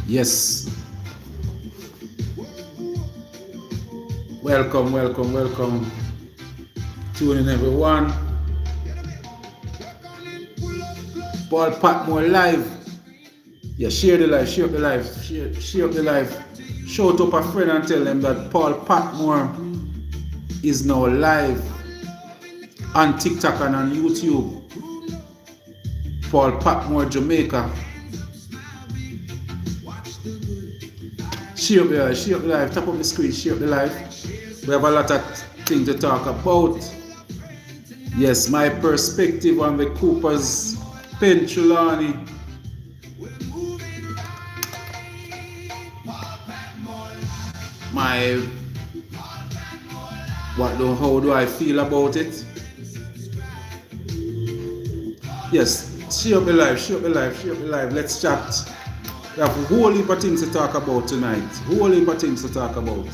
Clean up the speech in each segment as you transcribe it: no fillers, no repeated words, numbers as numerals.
Yes. Welcome, welcome, welcome. Tune in everyone. Paul Patmore live. Yeah, share the live, share the live, share the live. Shout up a friend and tell them that Paul Patmore is now live on TikTok and on YouTube. Paul Patmore Jamaica. Share the live, tap up the screen, share the live. We have a lot of things to talk about. Yes, my perspective on the Coopers, Penchulani. How do I feel about it? Yes, share the live, share the live, share the live. Let's chat. We have a whole heap of things to talk about tonight. Whole heap of things to talk about.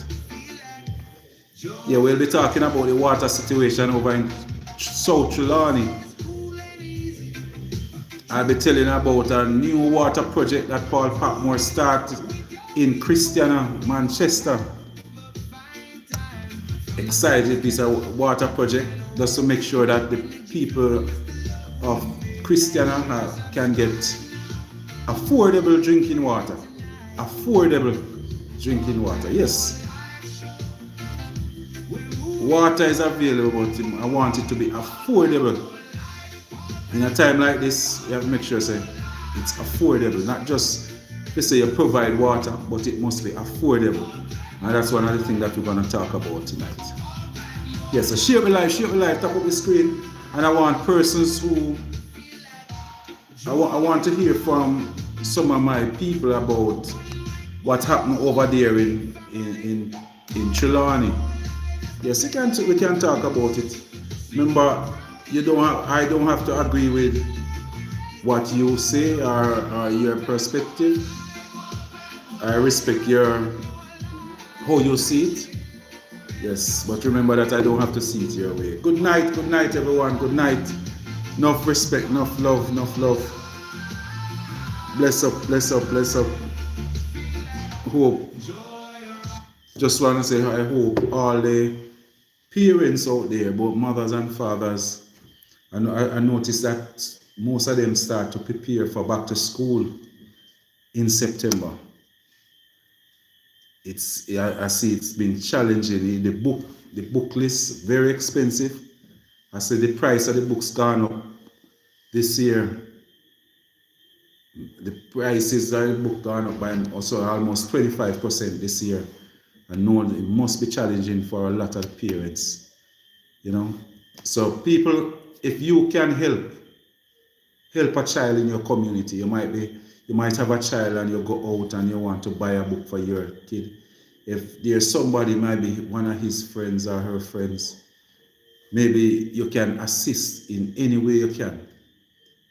Yeah, we'll be talking about the water situation over in South Trelawney. I'll be telling about a new water project that Paul Patmore started in Christiana, Manchester. Excited piece of water project just to make sure that the people of Christiana can get affordable drinking water. Affordable drinking water, yes. Water is available, but I want it to be affordable. In a time like this, you have to make sure say it's affordable, not just to say you provide water, but it must be affordable. And that's one of the things that we're going to talk about tonight. Yes, so share the live, tap up the screen. And I want persons who, I want to hear from some of my people about what happened over there in Trelawney. Yes, we can talk about it. Remember, I don't have to agree with what you say or your perspective. I respect how you see it. Yes, but remember that I don't have to see it your way. Good night, everyone. Good night. Enough respect, enough love, enough love. Bless up, bless up, bless up. Hope. Just want to say I hope all the parents out there, both mothers and fathers, I noticed that most of them start to prepare for back to school in September. I see it's been challenging. The book list very expensive. I see the price of the books gone up this year. The prices of the book gone up by also almost 25% this year. I know it must be challenging for a lot of parents, you know. So people, if you can help a child in your community, you might have a child and you go out and you want to buy a book for your kid. If there's somebody, maybe one of his friends or her friends, maybe you can assist in any way you can.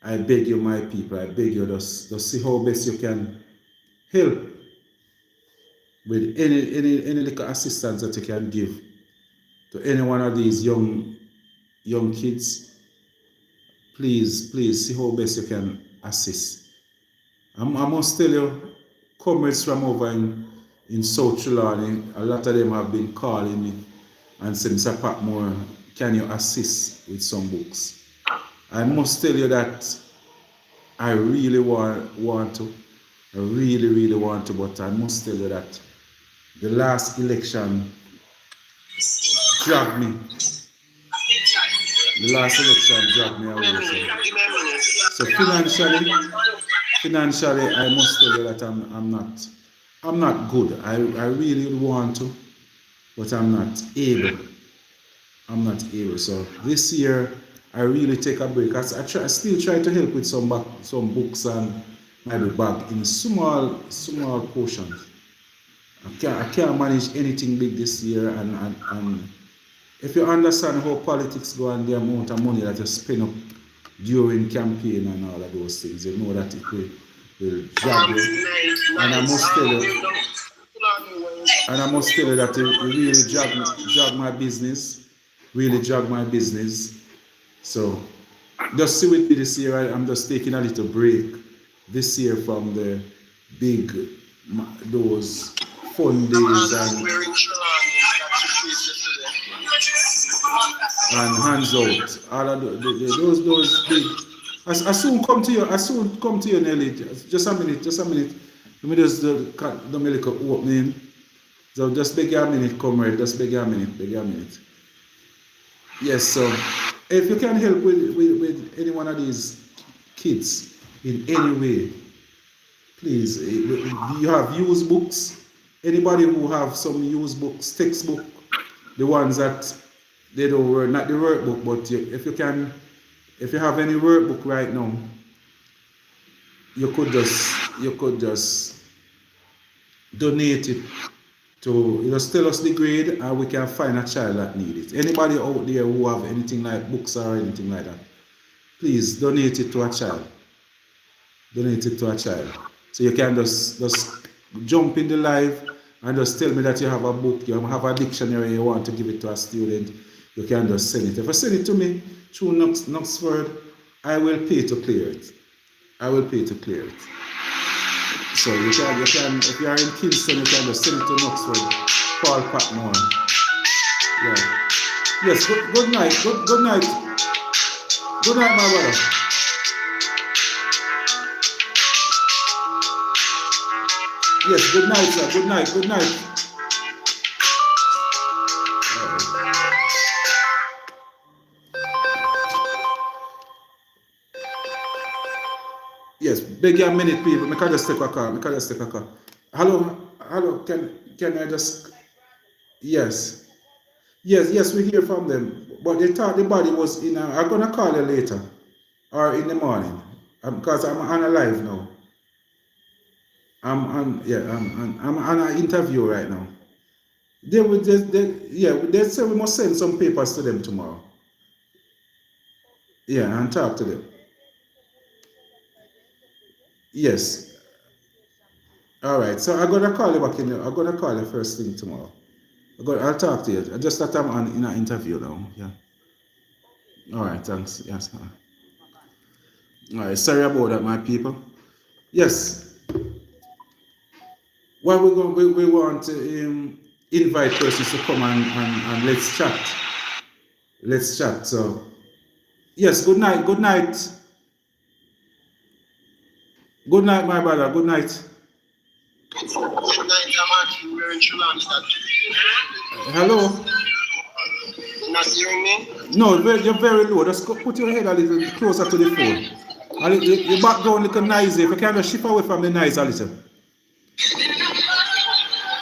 I beg you, my people, I beg you, just see how best you can help with any little assistance that you can give to any one of these young kids. Please see how best you can assist. I must tell you, comrades from over in South Trelawney, a lot of them have been calling me and saying, Mr. Patmore, can you assist with some books? I must tell you that I really want to. I really want to, but I must tell you that the last election dragged me. The last election dragged me away. So financially, I must tell you that I'm not good. I really want to, but I'm not able. So this year, I really take a break. I still try to help with some books and maybe back in small portions. I can't manage anything big this year, and if you understand how politics go and the amount of money that you spend up during campaign and all of those things, you know that it will drag you. And I must tell you that it really drag my business. Really drag my business. So Just see with me this year, I'm just taking a little break this year from the big, those fun days and hands out. All of those big. I soon come to you. I soon come to you, Nelly. Just a minute. Just a minute. Let me just do my little opening. So just beg you a minute, comrade. Just beg you a minute. Beg you a minute. Yes. So if you can help with any one of these kids in any way, please. You have used books. Anybody who have some used books, textbook, the ones that they don't work, not the workbook, but if you have any workbook right now, you could just donate it to, just tell us the grade and we can find a child that needs it. Anybody out there who have anything like books or anything like that, please donate it to a child. Donate it to a child. So you can just jump in the live and just tell me that you have a book, you have a dictionary, you want to give it to a student, you can just send it. If you send it to me through Knoxford, I will pay to clear it. I will pay to clear it. So you can, if you are in Kingston, you can just send it to Knoxford, Paul Patmore. Yeah. Yes, good night. Good night. Good night, my brother. Yes, good night, sir. Good night. Good night. Yes, beg you a minute, people. I can just take a call. Hello. Can I just? Yes. We hear from them. But they thought the body was in. I'm gonna call you later, or in the morning, because I'm on a live now. I'm on an interview right now. They say we must send some papers to them tomorrow. Yeah, and talk to them. Yes. All right. So I'm gonna call you back I'm gonna call you first thing tomorrow. I'll talk to you. Just that I'm in an interview now. Yeah. All right. Thanks. Yes. All right. Sorry about that, my people. Yes. Well, we want to invite persons to come and let's chat. Let's chat. So, yes. Good night. Good night. Good night, my brother. Good night. Good night, I'm we're in Sri Lanka. Hello. You're not hearing me? No, you're very low. Just put your head a little closer to the phone. Your background a little noisy. If you can just shift away from the noise a little.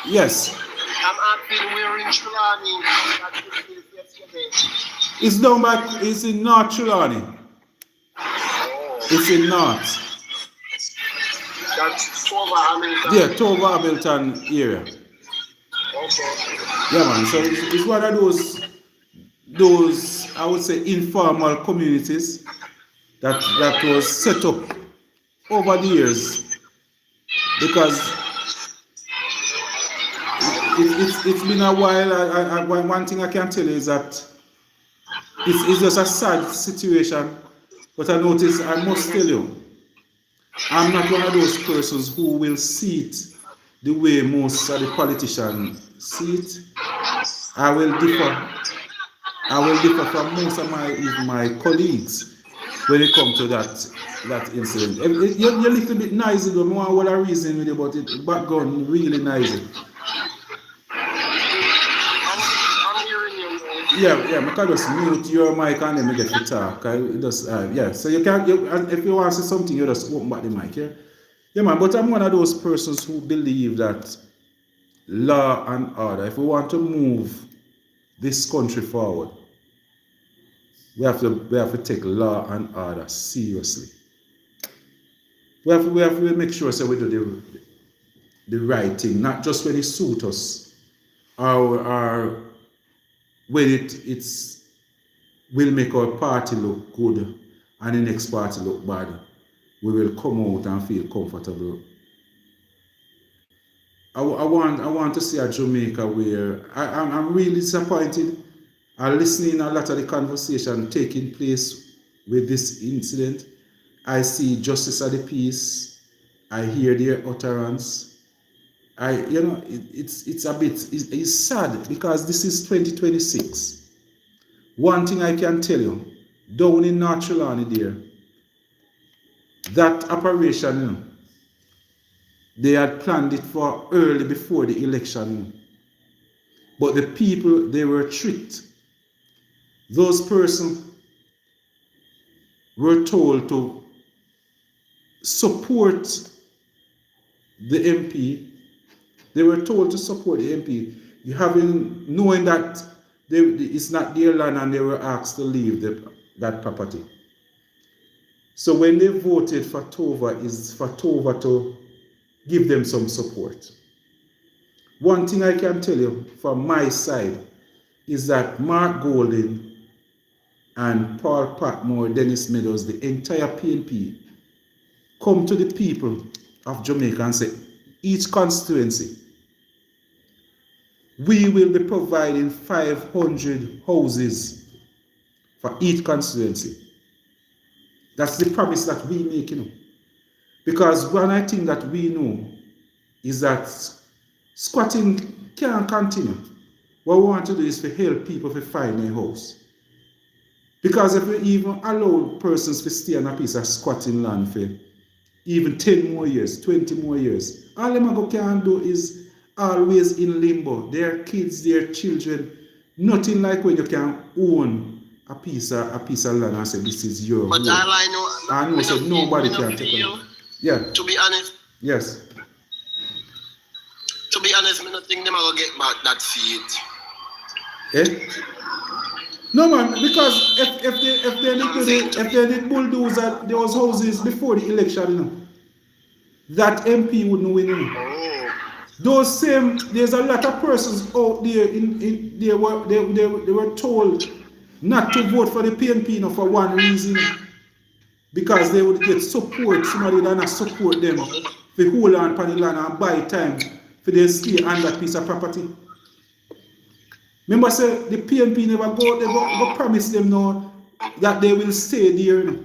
Yes. I'm asking we're in Sri Lanka. It's down back. It's in North Trelawney. Oh. It's in North. That's Tova Hamilton. Yeah, Tova Hamilton area. Okay. Yeah, man. So it's one of those I would say informal communities that was set up over the years, because it's been a while. One thing I can tell you is that it's just a sad situation. But I must tell you, I'm not one of those persons who will see it the way most of the politicians see it. I will differ from most of my colleagues when it comes to that incident. You're a little bit noisy, though. I want what a reason with you, but the background really noisy. I'm hearing you. Yeah, I can just mute your mic and then we get to talk. So you can, if you want to say something, you just open back the mic. Yeah, man. But I'm one of those persons who believe that law and order, if we want to move this country forward, we have to take law and order seriously. We have to make sure so we do the right thing, not just when it suits us, or when it's will make our party look good and the next party look bad. We will come out and feel comfortable. I want to see a Jamaica where I'm really disappointed. I'm listening a lot of the conversation taking place with this incident. I see justice of the peace. I hear their utterance. It's a bit, it's sad because this is 2026. One thing I can tell you, down in North Carolina there, that operation, they had planned it for early before the election. But the people, they were tricked. Those persons were told to support the MP. They were told to support the MP, knowing that it's not their land, and they were asked to leave that property. So when they voted for Tova, is for Tova to give them some support. One thing I can tell you from my side is that Mark Golding and Paul Patmore, Dennis Meadows, the entire PNP, come to the people of Jamaica and say, each constituency, we will be providing 500 houses for each constituency. That's the promise that we make, Because one thing that we know is that squatting can't continue. What we want to do is to help people to find their house. Because if we even allow persons to stay on a piece of squatting land for even 10 more years, 20 more years, all them can do is always in limbo. Their kids, their children, nothing like when you can own a piece of land and say this is your But home. all I know so nobody can take it. Yeah. To be honest. Yes. To be honest, I don't think them are gonna get back that seat. Eh? No man, because if they did bulldoze those houses before the election, that MP wouldn't win. Oh. Those same, there's a lot of persons out there they were told not to vote for the PNP for one reason. Because they would get support, somebody that not support them for hold on for the land and buy time for them stay on that piece of property. Remember, say the PNP never go promise them now that they will stay there.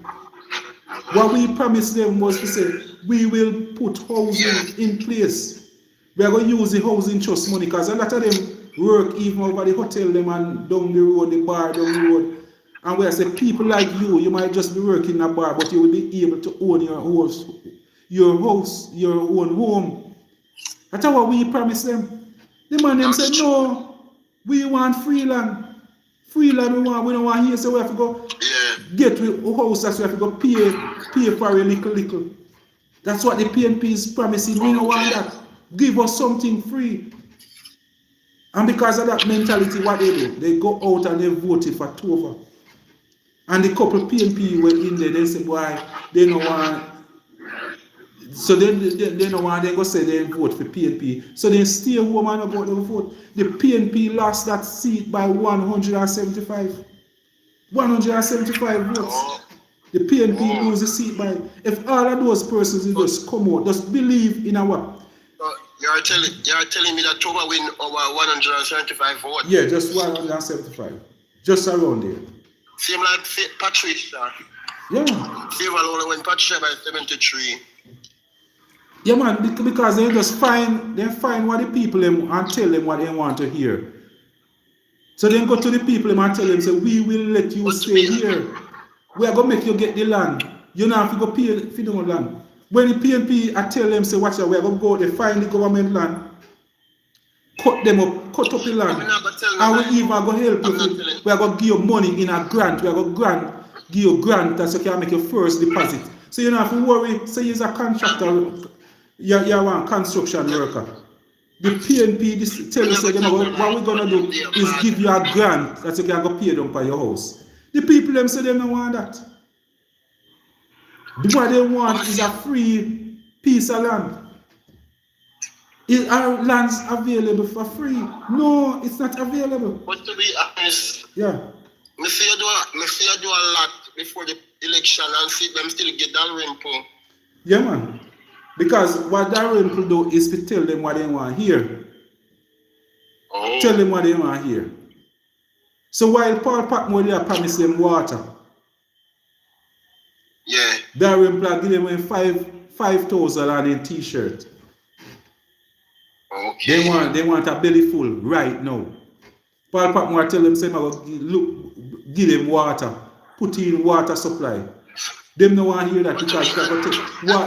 What we promised them was to say, we will put housing in place. We are going to use the housing trust money because a lot of them work even over the hotel them and down the road, the bar down the road. And we say people like you might just be working in a bar, but you will be able to own your house, your own home. That's what we promised them. The man them said, no. We want free land. Free land we don't want here, so we have to go get with a house, that's we have to go pay for a little. That's what the PNP is promising. We don't want that. Give us something free. And because of that mentality, what they do? They go out and they voted for Tova. And the couple PNP were in there, they said, why they don't want. So they don't want, they go say they vote for PNP. So they stay home and go to vote. The PNP lost that seat by 175. 175 votes. The PNP lose the seat by, if all of those persons just come out, just believe in our. You're telling me that Tova win over 175 votes? Yeah, just 175. Just around there. Same like Patricia. Yeah. Same only when Patricia by 73. Yeah, man, because they just find what the people them and tell them what they want to hear. So then go to the people and tell them, say, we will let you stay here. We are going to make you get the land. You don't have to go pay for the land. When the PNP, I tell them, say, watch out, we are going to go, they find the government land, cut up the land, and we even going to help you. We are going to give you money in a grant. We are going to give you a grant that you can make your first deposit. So you don't have to worry, say you're a contractor, you're one construction worker. The PNP tell you, say, what we're going to do is give you a grant that you can go pay them for your house. The people them say they don't want that. What they want is a free piece of land. Are lands available for free? No, it's not available. But to be honest, yeah. Me see you do a lot before the election and see them still get that rimple. Yeah, man. Because what that rimple do is to tell them what they want to hear. Oh. Tell them what they want to hear. So while Paul Patmore there promised them water, Darren Platt give them 5,000 and in t-shirt. Okay. They want a belly full right now. Paul Patmore tell them say, look, give them water, put in water supply. Them no want to hear that because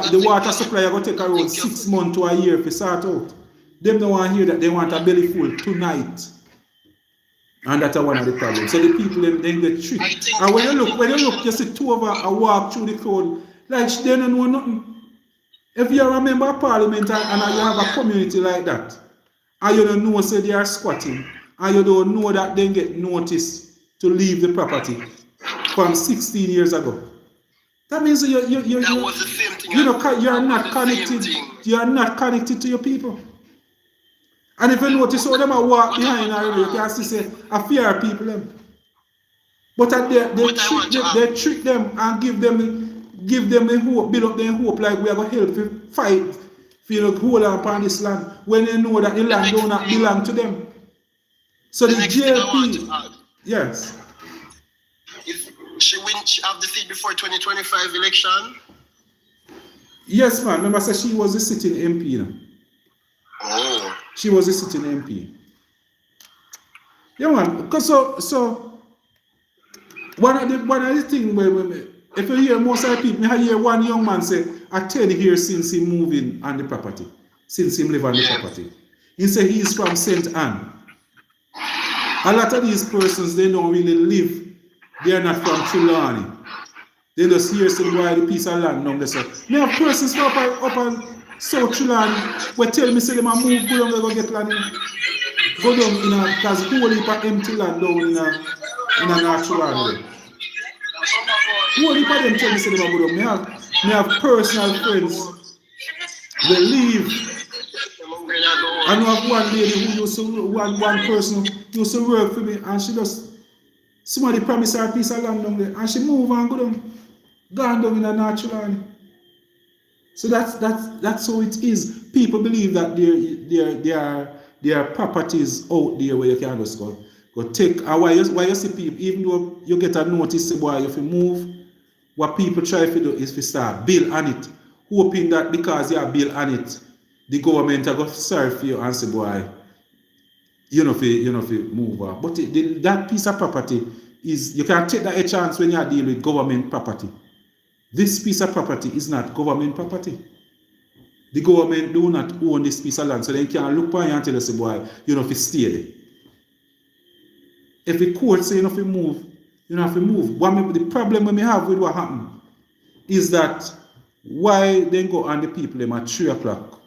the water supply going to take around 6 months to a year if you sort out. Them no want to hear that. They want a belly full tonight. And that's one of the problems. So the people them get tricked. And when you look, you see two of them walk through the crowd like they don't know nothing. If you're a member of parliament and you have a community like that, and you don't know say they are squatting, and you don't know that they get notice to leave the property from 16 years ago. That means that you're not connected. You are not connected to your people. And if you notice how them walk behind her, you can see say a fear of people them. But they trick them and give them the hope, build up their hope like we are going to help you fight for hold on upon this land when they know that the land do not belong to them. So the JP, yes. If she have the seat before 2025 election? Yes, man. Remember, say she was a sitting MP. You know? Oh. She was a sitting MP. Yeah, man. Because so one of the things where if you hear most of the people, I hear one young man say, I 10 years since he moving on the property, since he live on the property. He said he's from St. Anne. A lot of these persons, they don't really live. They are not from Trelawney. They just hear some why the piece of land down there. So, me have persons up on South Trelawney who tell me, say them a move, go down there, go get land in. Go down in a, because whole heap of empty land down in a North Trelawney. Whole heap of them tell me, say them a go down. Me have personal friends. They leave. I know of one lady who used to, one person who used to work for me, and she just, somebody promised her a piece of land down there, and she move and go down, gone down in a natural land. So that's how it is. People believe that there are properties out there where you can just go take. And why you see people, even though you get a notice, say, boy, if you move, what people try to do is to start build on it, hoping that because you are built on it, the government are going to serve for you and say, boy, you know if you move on. But that piece of property is, you can take that a chance when you are dealing with government property. This piece of property is not government property. The government do not own this piece of land, so they can look upon you and tell you, say, boy, you know if you stay there. If the court say you know if you move, you know if you move. The problem we have with what happened is that why they go on the people them at 3 o'clock.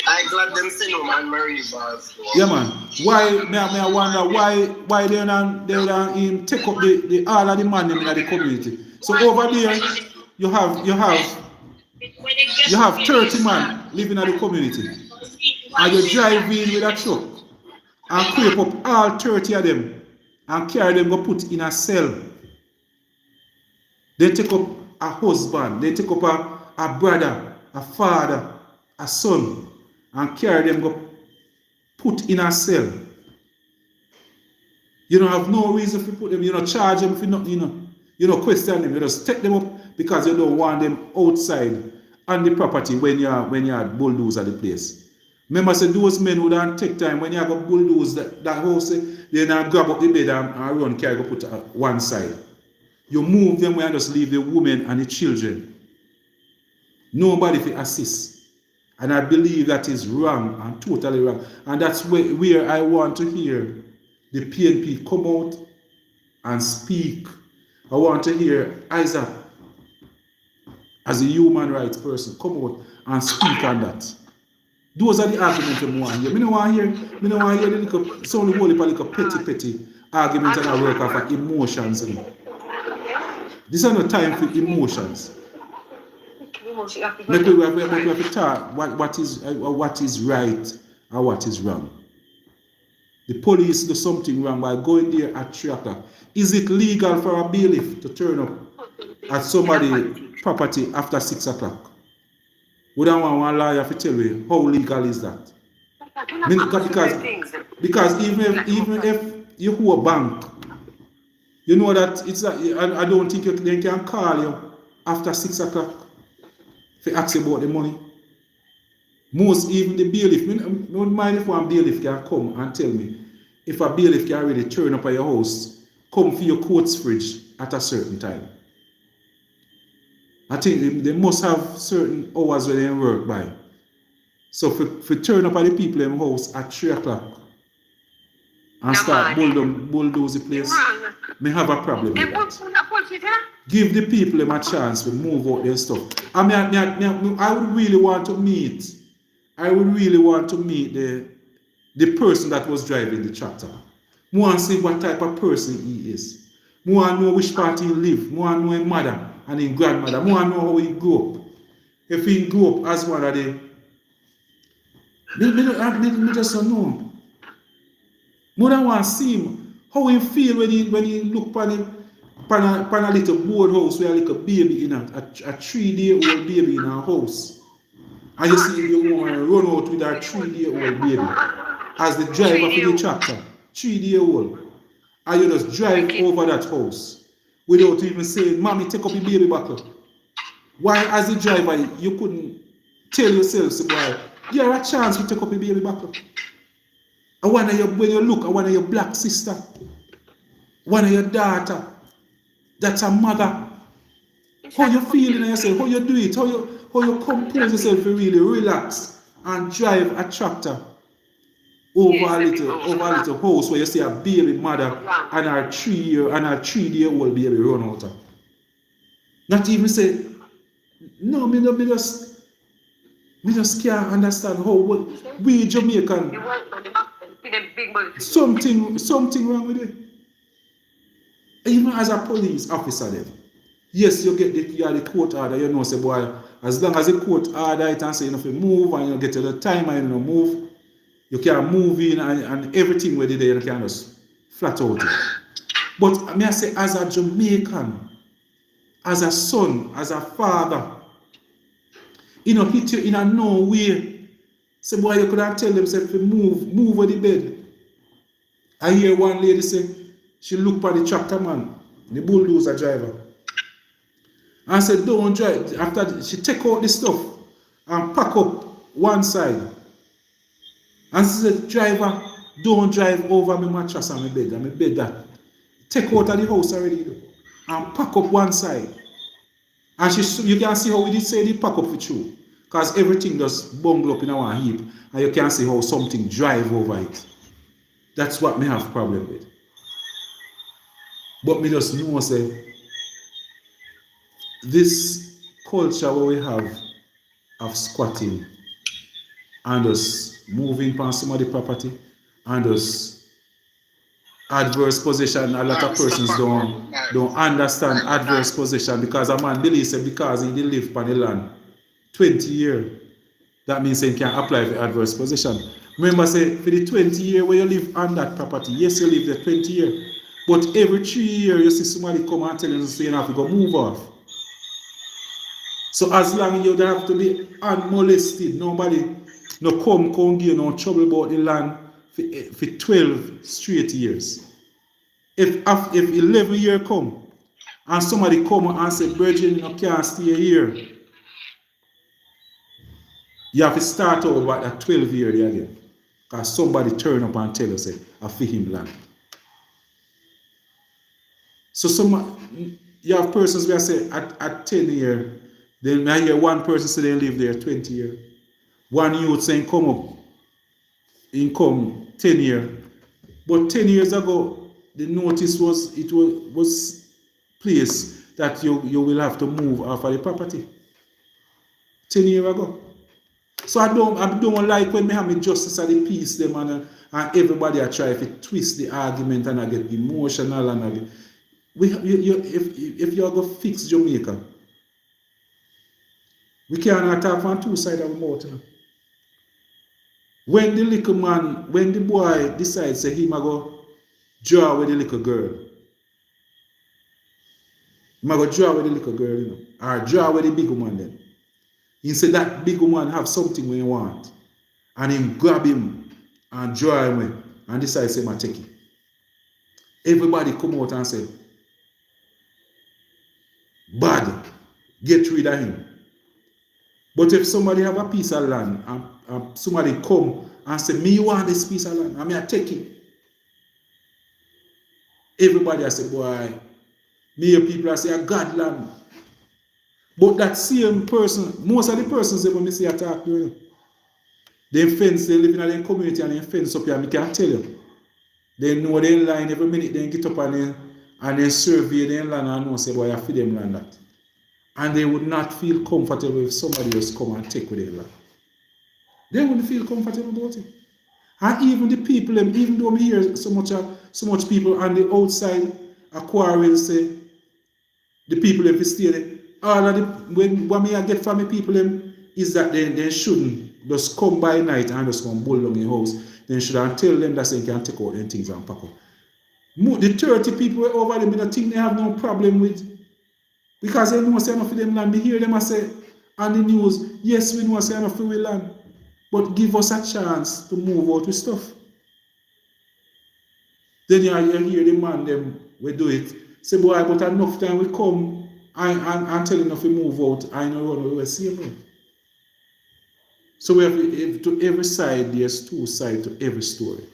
I glad them say no man Marie bars. Yeah man. Why I wonder why they don't take up the all of the man in the community. So over there you have 30 man living in the community. And you drive in with a truck and creep up all 30 of them and carry them go put in a cell. They take up a husband, they take up a brother, a father, a son, and carry them go put in a cell. You don't have no reason to put them, you don't charge them for nothing, you don't question them, you just take them up because you don't want them outside on the property when you are bulldoze at the place. Remember, say those men who don't take time when you have a bulldoze that house, they now grab up the bed and run, carry go put one side. You move them and just leave the women and the children. Nobody will assist. And I believe that is wrong and totally wrong. And that's where I want to hear the PNP come out and speak. I want to hear Isaac, as a human rights person, come out and speak on that. Those are the arguments I want to hear. I don't want to hear the little, so only little petty arguments and I work off of emotions. This is no time for emotions. But we have to talk what is right and what is wrong. The police do something wrong by going there at 3 o'clock. Is it legal for a bailiff to turn up at somebody's property after 6 o'clock? We don't want one lawyer to tell you how legal is that. Because even if you owe a bank, you know that it's I don't think they can call you after 6 o'clock if you ask about the money. Most even the bailiff, I don't mind if one bailiff can come and tell me if a bailiff can really turn up at your house, come for your coats fridge at a certain time. I think they must have certain hours where they work by. So for turn up at the people in the house at 3 o'clock and start bulldoze the place, may have a problem with that. Give the people them a chance to move out their stuff. I would really want to meet the person that was driving the tractor. I want to see what type of person he is. I want to know which part he live. I want to know his mother and his grandmother. I want to know how he grew up. If he grew up as one of the... I just don't know. I don't want to see him. How he feel when he look upon a little board house with a little baby in a 3-day-old baby in a house. And you see the woman run out with her 3-day-old baby as the driver for the tractor, 3-day-old. And you just drive over that house without even saying, Mommy, take up your baby buckle. Why, as the driver, you couldn't tell yourself, so boy, you have a chance to take up your baby buckle. And when you look at one of your black sister, one of your daughter, that's a mother. How you feeling yourself? How you do it? How you compose yourself to really relax and drive a tractor over a little house where you see a baby mother and her 3-day-old baby run out of. Not even say, no, me just can't understand how we Jamaican something wrong with it. Even as a police officer then. Yes, you are the court order, you know, say boy, as long as the court order it and say you know if you move and you get to the time and you don't move, you can move in and everything where they there you can just flat out it. But I say as a Jamaican, as a son, as a father, you know, hit you in a no way. Say boy, you could have tell them say if you move over the bed. I hear one lady say she look for the tractor man, the bulldozer driver. And said, don't drive. After she take out the stuff and pack up one side. And she said, driver, don't drive over my mattress and my bed. And my bed that. Take out of the house already. And pack up one side. And you can see how we did say the pack up for you. Because everything just bungle up in our heap. And you can see how something drive over it. That's what me have problem with. But me just know say, this culture where we have of squatting and us moving on somebody's property and us adverse possession, a lot of persons don't understand adverse possession because a man believes that because he did live on the land 20 years, that means he can apply for adverse possession. Remember say for the 20 years where you live on that property, yes you live there 20 years, but every 3 years you see somebody come and tell you say you have to go move off. So as long as you don't have to be unmolested, nobody no come give you no trouble about the land for 12 straight years. If 11 years come and somebody come and say, Virgin, you can't stay here, you have to start over at that 12 year again. Because somebody turn up and tell you, say, I feel him land. So you have persons where say at 10 years, then I hear one person say they live there 20 years. One youth saying come up, in come 10 years. But 10 years ago, the notice was placed that you will have to move off of the property. 10 years ago. So I don't like when me have me justice of the peace them and everybody I try to twist the argument and I get emotional and I get, if you are going to fix Jamaica, we cannot talk on two sides of the mouth. When the little man, when the boy decides say he might go draw with the little girl, he might go draw with the little girl, you know, or draw with the big woman then. He said that big woman have something when he want, and him grab him and draw him with, and decide say I take it. Everybody come out and say, bad, get rid of him. But if somebody have a piece of land and somebody come and say, me want this piece of land, I mean I take it. Everybody I say, boy, me hear people I say, I God land. But that same person, most of the persons when me see attack you, they fence, they live in their community and they fence up here, I can tell you. They know they line every minute, they get up and they survey their land and know say, boy, I feed them land that. And they would not feel comfortable if somebody else come and take with their land. They wouldn't feel comfortable about it. And even the people, even though we hear so much people on the outside a quarrel say, the people if stay there, all of the when me I get from the people is that they shouldn't just come by night and just come bull down in house. They should tell them that they can take out them things and pack up. The 30 people over them, I think they have no problem with. Because they know say enough of them land. We hear them say on the news, yes, we know say enough of we land. But give us a chance to move out with stuff. Then you hear the man them we do it. Say boy, but enough time we come and tell enough we move out, I know run away same. So we have to every side there's two sides to every story.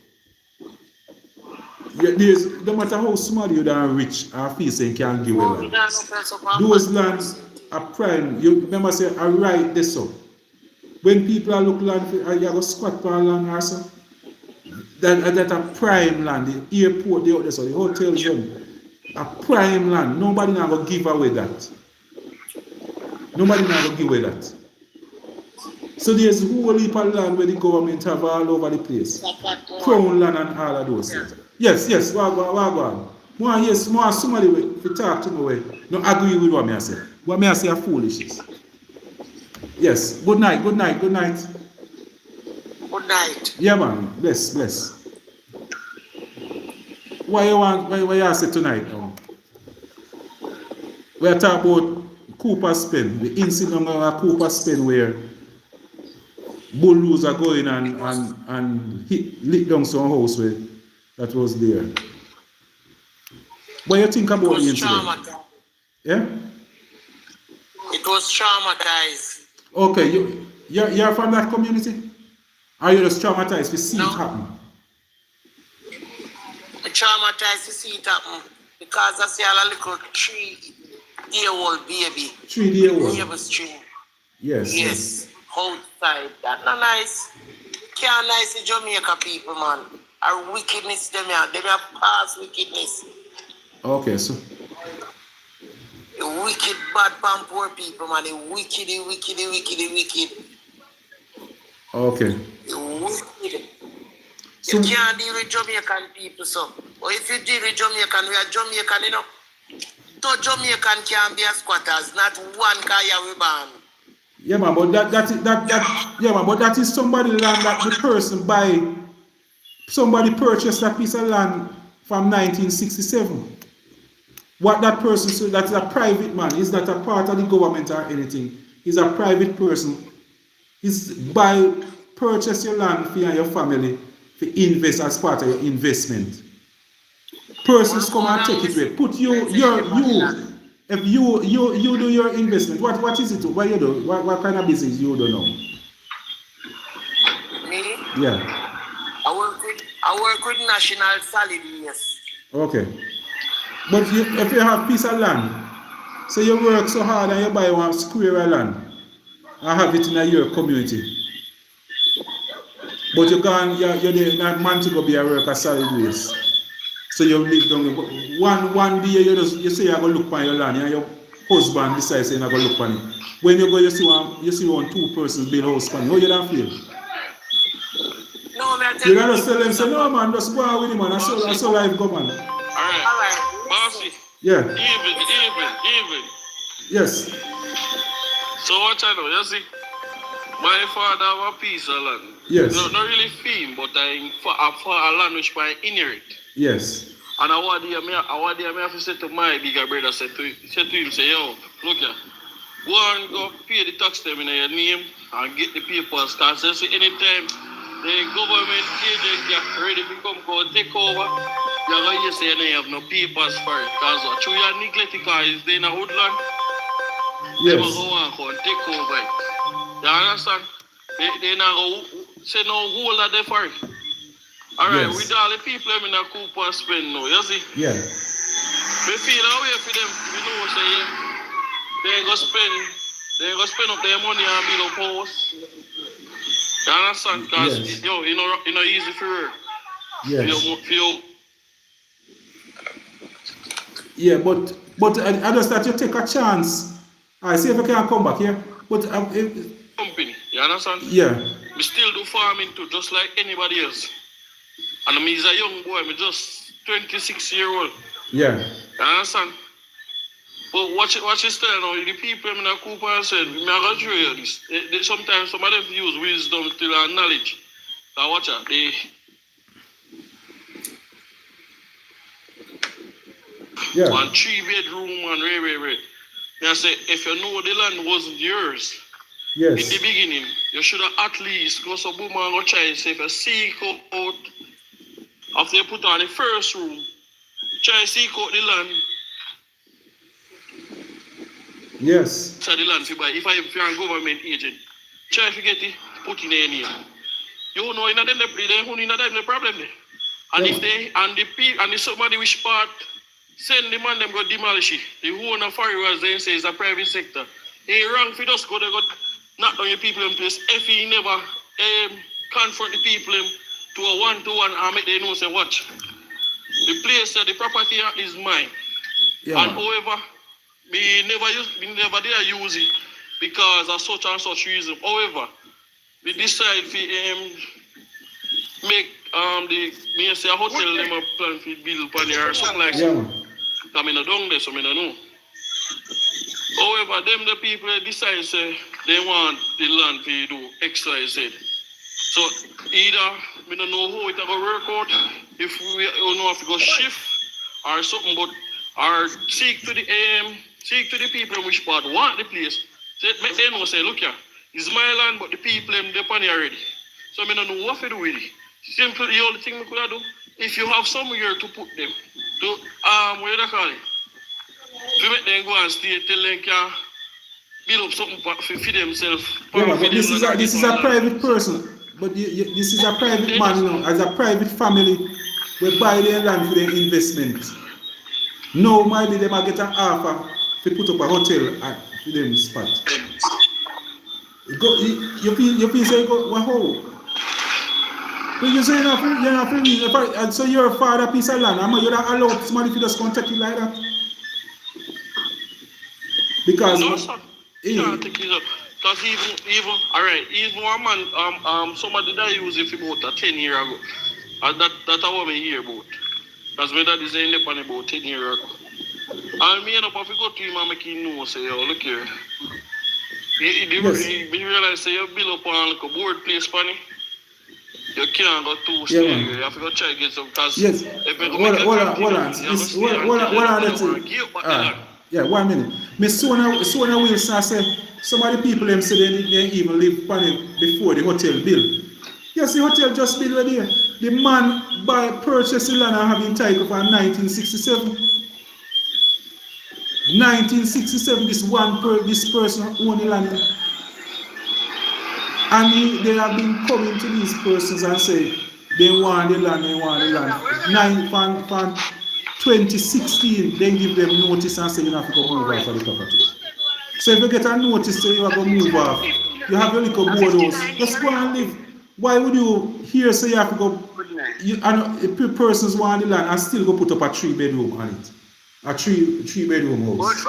There's no matter how small you are rich or feel say you can give away land. Those lands are prime. You remember say I write this up. When people are looking land, you go squat for land or so. That a prime land, the airport, the hotels, a prime land. Nobody now go give away that. Nobody now go give away that. So there's a whole heap of land where the government have all over the place. Crown land and all of those things. Yes, what on? More somebody to talk to me, no agree with what me I say. What me I say are foolishness. Yes, good night. Good night. Yeah man, bless. What you say tonight now? We are talking about Cooper's Pen, the incident of Cooper's Pen where bulldozers are going and lick down some house where that was there. What do you think about the incident? Yeah? It was traumatized. Okay, you're from that community? Are you just traumatized to see it happen? I'm traumatized to see it happen because I see a little 3-day-old baby. 3-day-old? Yes. Outside. That's not nice. Can't nice the Jamaica people, man. Our wickedness, them have past wickedness. Okay, so. The wicked, bad, poor people, man. The wicked. Okay. The wicked. So, you can't deal with Jamaican people, so. Or if you deal with Jamaican, we are Jamaican, you know. No Jamaican can be a squatters, not one kaya we ban. Yeah, man, but that is somebody land that the person buy. Somebody purchased a piece of land from 1967. What that person, so that is a private man, is not a part of the government or anything. He's a private person. He's purchase your land for you and your family to invest as part of your investment. Persons come and take it away. Put if you do your investment, what is it? What you do? What kind of business you do now? Me? Yeah. I work with National Solid Waste. Okay. But if you have piece of land, so you work so hard and you buy one square of land and have it in your community. But you're not meant to go be a worker solid waste. So you live down one day you say you're going to look on your land and your husband decides saying you're going to look on it. When you go you see one 2 persons build a house on you. How you don't feel? No, man, you gotta tell them say no man, just go on with him man. I saw life go man. Alright. Bossy. Yeah. Even. Yes. So what I know, you see? My father have a piece of land. Yes. Not really fame, but for a land which I inherit. Yes. And I want to have to say to my bigger brother, say to him, say, yo, look here, go and go pay the tax them in your name and get the papers. Because you see, anytime the government agent get ready to come go take over, you're going to say you have no papers for it. Because what you are neglecting is they in a woodland. They will Yes. go on and take over it. You understand? They not go say no whole of the for it. Alright, Yes. with all the people in the Cooper spend now, you see? Yeah. We feel away for them, we know say they ain't gonna spend up their money and build up house. You understand? Because Yes. you know easy for her. Yes. For your Yeah, but I just that you take a chance. I see if I can come back here. But company. You understand? yeah, We still do farming too, just like anybody else. And me is a young boy, me just 26-year-old. yeah, You understand? But watch this style now. The people in the Cooper said, me I got show you this. Sometimes some of them use wisdom to learn knowledge. Now watch out. yeah, One 3-bedroom and rare. I say, if you know the land wasn't yours, in the yes, beginning, you should have at least go some boom and go try say if you seek out after you put on the first room, try seek out the land. yes, So the land if you're a government agent, try to get it, put in a name. You know, in the problem there. And yeah, if they and the people and if somebody wish part send the man them go demolish it. The owner for you as they say is a private sector. He wrong for just go they got knock down your people in place. If he never confront the people to a one-to-one and make them know say watch. The place the property is mine. yeah, And man. however, we never dare use it because of such and such reason. However, we decide to make me say a hotel them a plan for build upon there or something like Yeah, that. man. I mean I don't there, so I don't know. However, them the people decide say they want the land to do X, Y, Z. So either we don't know how it will work out, if we don't know if we go shift or something, but or seek to the people which part want the place. So make them know say, look here, it's my land, but the people them depend already. So I don't know what to do with it. Simple, the only thing we could do, if you have somewhere to put them, to what do you call it? To make them go and stay till they can build up something for themselves. Yeah, man. For But them this is a private person. But this is a private man, you know, as a private family, we buy their land for their investment. No, maybe they might get an offer to put up a hotel at for them spot. You feel say go wow. But you say you're not free. So you're a father piece of land. You're not allowed somebody to just contact you like that. Because No, sir. Can't take it up. Because even alright, even one man somebody that used it for about 10 years ago. And that I want to hear about. Because my dad is in the about 10 years ago. And me end up if you go to him and make him know say, yo, look here. yes, You realize say you build up on like a board place funny. You can't go too yeah, stay man. here. You have to go try to get some because Yes. if you go Hold make on, a hold on. continue, you have to stay until Hold on, you let's want to see. give back the land. Yeah, 1 minute. Miss Sona Wilson say some of the people them say they even live on it before the hotel build. Yes, the hotel just built right there. The man purchased the land and having title for 1967. 1967, this person owned the land. And they have been coming to these persons and say they want the land, they want the land. From 2016, they give them notice and say you have to go move off of the property. So if you get a notice say you have to move off, you have your little board house, just go and live. Why would you here say you have to go? And persons want the land and still go put up a 3-bedroom on it, a 3-bedroom house.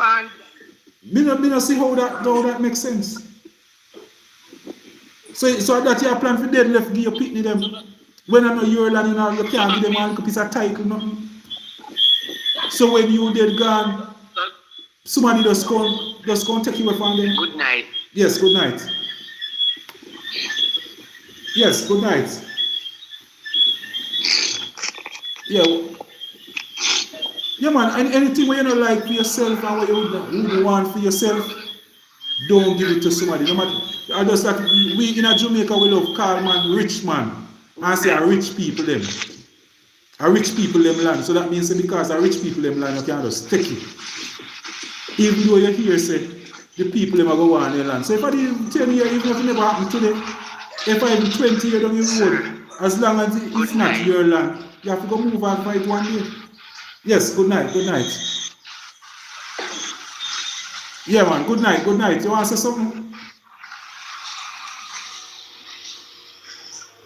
Me no see how that makes sense. So that you plan for dead left give your pitney them. When I know your land, you can't give them a little piece of title, nothing. So when you dead gone, somebody just come take you away from them. Good night. Yes, good night. Yes, good night. Yeah. Yeah, man, and anything where you don't like for yourself and what you would want for yourself, don't give it to somebody. No matter, I just that we in a Jamaica we love call man rich man and say a rich people them. A rich people them land. So that means because a rich people them land you can just take it. Even though you hear say the people them a go on their land. So if I did 10 years, even if it never happened today, if I even 20 years down the road, as long as it's not your land, you have to go move and fight one day. Yes, good night, good night. Yeah man, good night, good night. You want to say something?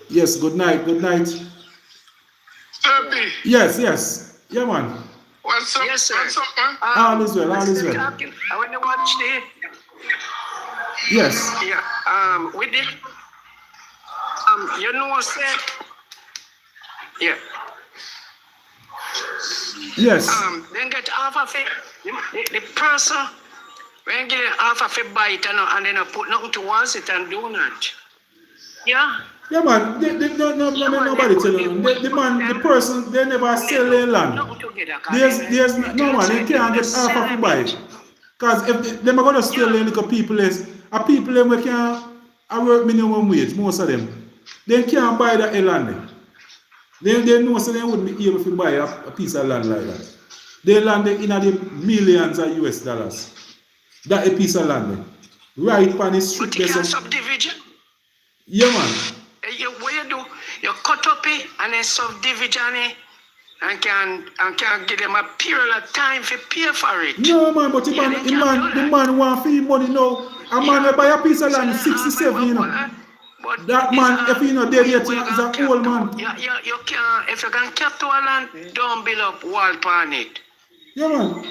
Yes, good night, good night. Happy. Yes, yes. Yeah man. What's up? Yes, sir. What's up, man? All is well, all is well. I want to watch the Yes. with the you know said yeah. Yes. Then get half of it. The person when get half of it bite and then I put nothing towards it and do not. Yeah. Yeah man, nobody tell you. The person, they never sell their land. There's no man, they can't get half of it buy it. Because if them are going to steal the little people is, people them we can't work minimum wage, most of them. They can't buy that land. They know so they wouldn't be able to buy a piece of land like that. They land in the millions of US dollars. That a piece of land. Right on the street. But you can't subdivision. Yeah man. What you do, you cut up it and then subdivision it and can give them a period of time to pay for it. No man, but the man want free money now. A man will buy a piece of land 67, you know. But that man, if he not dead yet, he's an old man. You can't, if you can capture land, don't build up wall on it. Yeah man.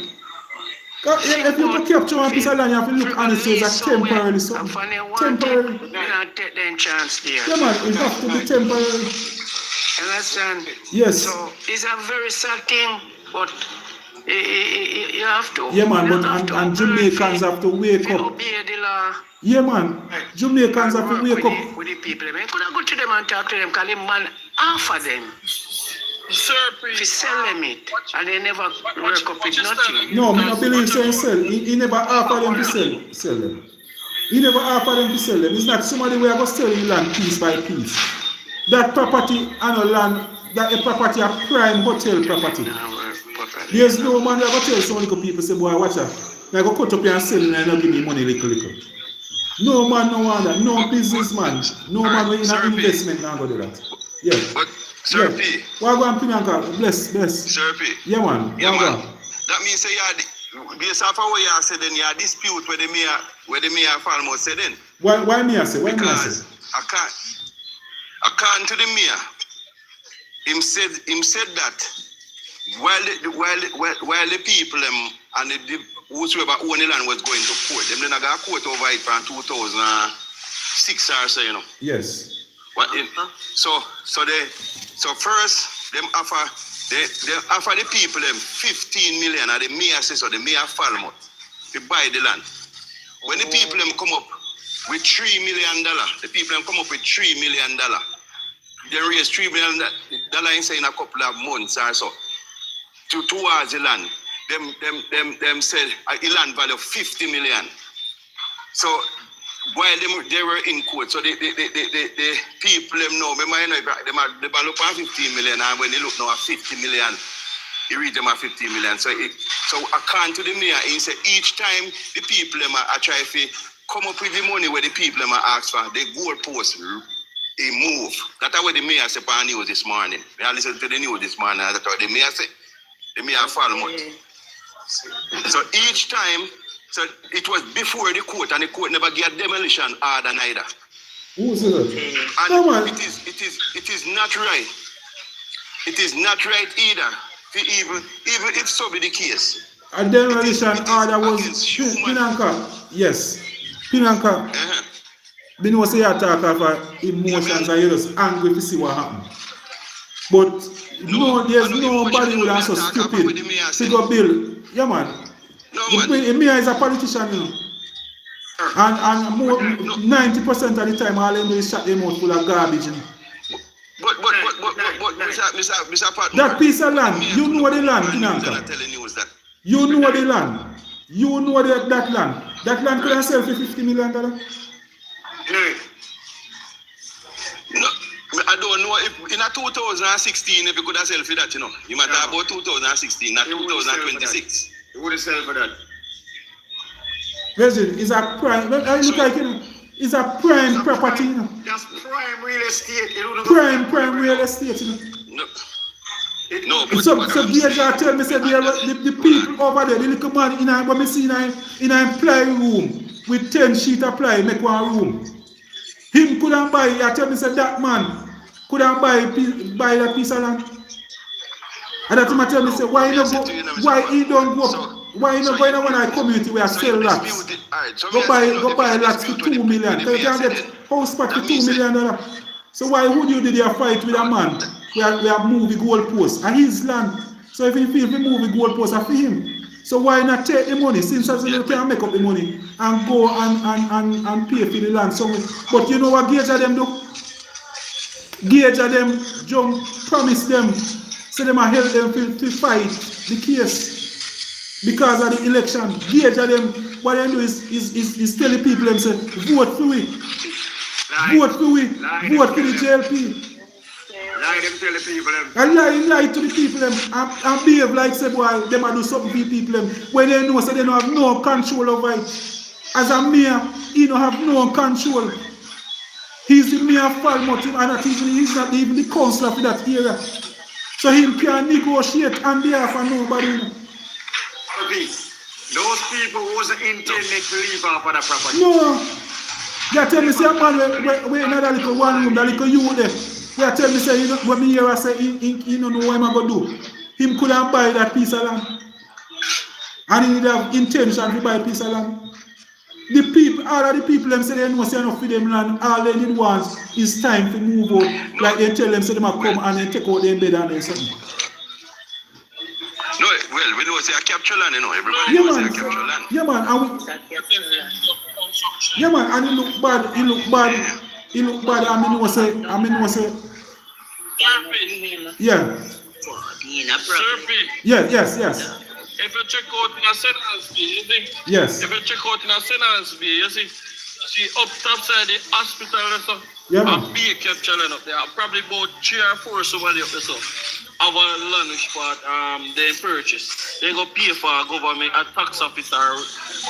If you can capture one piece of land, you have to look on it so it's temporarily something. Temporary. You don't take them chance there. Yeah man, it has to be temporary. Understand? Yes. So it's a very sad thing, but you have to. Yeah man, but and Jamaicans have to wake up. Obey the law. Yeah man, Jamaicans have to wake up. With the people, man. Could I go to them and talk to them? Call him man offer them. Sir, If you sell them it, and they never work up with nothing. No, I believe so sell. He never offer them to sell them. He never offer them to sell them. It's not somebody where I go sell the land piece by piece. That property and a land, that a property a prime hotel property. There's no man that go tell some little people say, boy, watch out. I go cut up here and sell it and not give me money little. No man, no one that. No businessman. No man with an investment now go do that. Yeah. But Sir yeah. P. Why go and Pinanka? Bless. Sir P. Yeah man. Yeah man. That means say based off of what you said then you dispute where the mayor Palmore said then. Why me I say? Why me I Because say? according to the mayor, him said that while the people and the whosoever own the land was going to court, them then I got a court over it from 2006 or so, you know. Yes. So first them offer the people them 15 million and the mayor says so the mayor Falmouth to buy the land. When the people them come up with $3 million, the people them come up with $3 million. They raise $3 million in a couple of months or so towards the land. Them said a land value of 50 million. So while they were in court, so the people them know, they look at 15 million, and when they look now at 50 million, he read them at 15 million. So according to the mayor, he said each time the people them are trying to come up with the money where the people them are asked for, the goalpost he move. That's what the mayor said on the news this morning. I listened to the news this morning. That's what the mayor said. The mayor Falmouth. So each time, so it was before the court, and the court never gave demolition order neither. Who said that? And it is not right. It is not right either. Even if so be the case. A demolition order was Pinanka. Yes. Pinanka. They know say you talk of emotions and you're just angry to see what happened. But no, there's nobody who is so stupid to go build. Yeah man. The mayor is a politician, you know. And more 90% of the time all they do is shut them out full of garbage. You know. But Mr. Patmore, that piece of land, you know the land, Pinanka. You know the land. You know that land. That land could have sold for $50 million. No, I don't know if in 2016 if you could have sold for that, you know. You might have about 2016, not 2026. You would have sold for that. Virgin is a prime. I look like it's a prime property. That's prime real estate. You don't know Prime real estate. No, no, but So Deja tell me say the people over there, the little man in a what me see in a ply room with 10 sheet of ply make one room. Him couldn't buy. I tell me say that man couldn't buy that piece of land. And that him tell me say why he don't go, why he don't go up, why he don't go in one community where I sell lots. Go buy lots for 2 million. So you can get house spot for $2 million. So why would you did a fight with a man where we have moved the goalpost and his land? So if he feel we move the goalpost are for him. So why not take the money since you can make up the money and go and pay for the land somewhere? But you know what Gage of them do? Gage of them jump promise them so them help them to fight the case because of the election. Gage of them what they do is tell the people them say vote for we. Vote for we. Vote for the JLP. Lie them tell the people them. And lie to the people them and behave like say boy them a do something for the people them when they know so they don't have no control over it. As a mayor, he don't have no control. He's the mayor of Falmouth and he's not even the councillor for that area. So he can negotiate on behalf of nobody. Those people wasn't intended to leave off of the property. No. They tell me say a man we another little one room, that little youth there. They tell me say you know what me hear I say he don't know what I'm gonna do. Him couldn't buy that piece of land. And he did have intention to buy a piece of land. The people, all of the people them say they know say enough for them land, all they need wants is time to move out. Like they tell them say they must come and they take out their bed and something. no, well, we know say I capture land, you know. Everybody knows say I capture land. Yeah man, and he look bad, and I know say yeah. Yes. If you check out in a sentence fee, you see? Yes. If you check out in a sentence fee, you see? See up top side the hospital and stuff. Yeah, man. And be kept land up there. Probably about 3 or 4 somebody up there so. Have a land which part they purchase. They go pay for a government, a tax officer,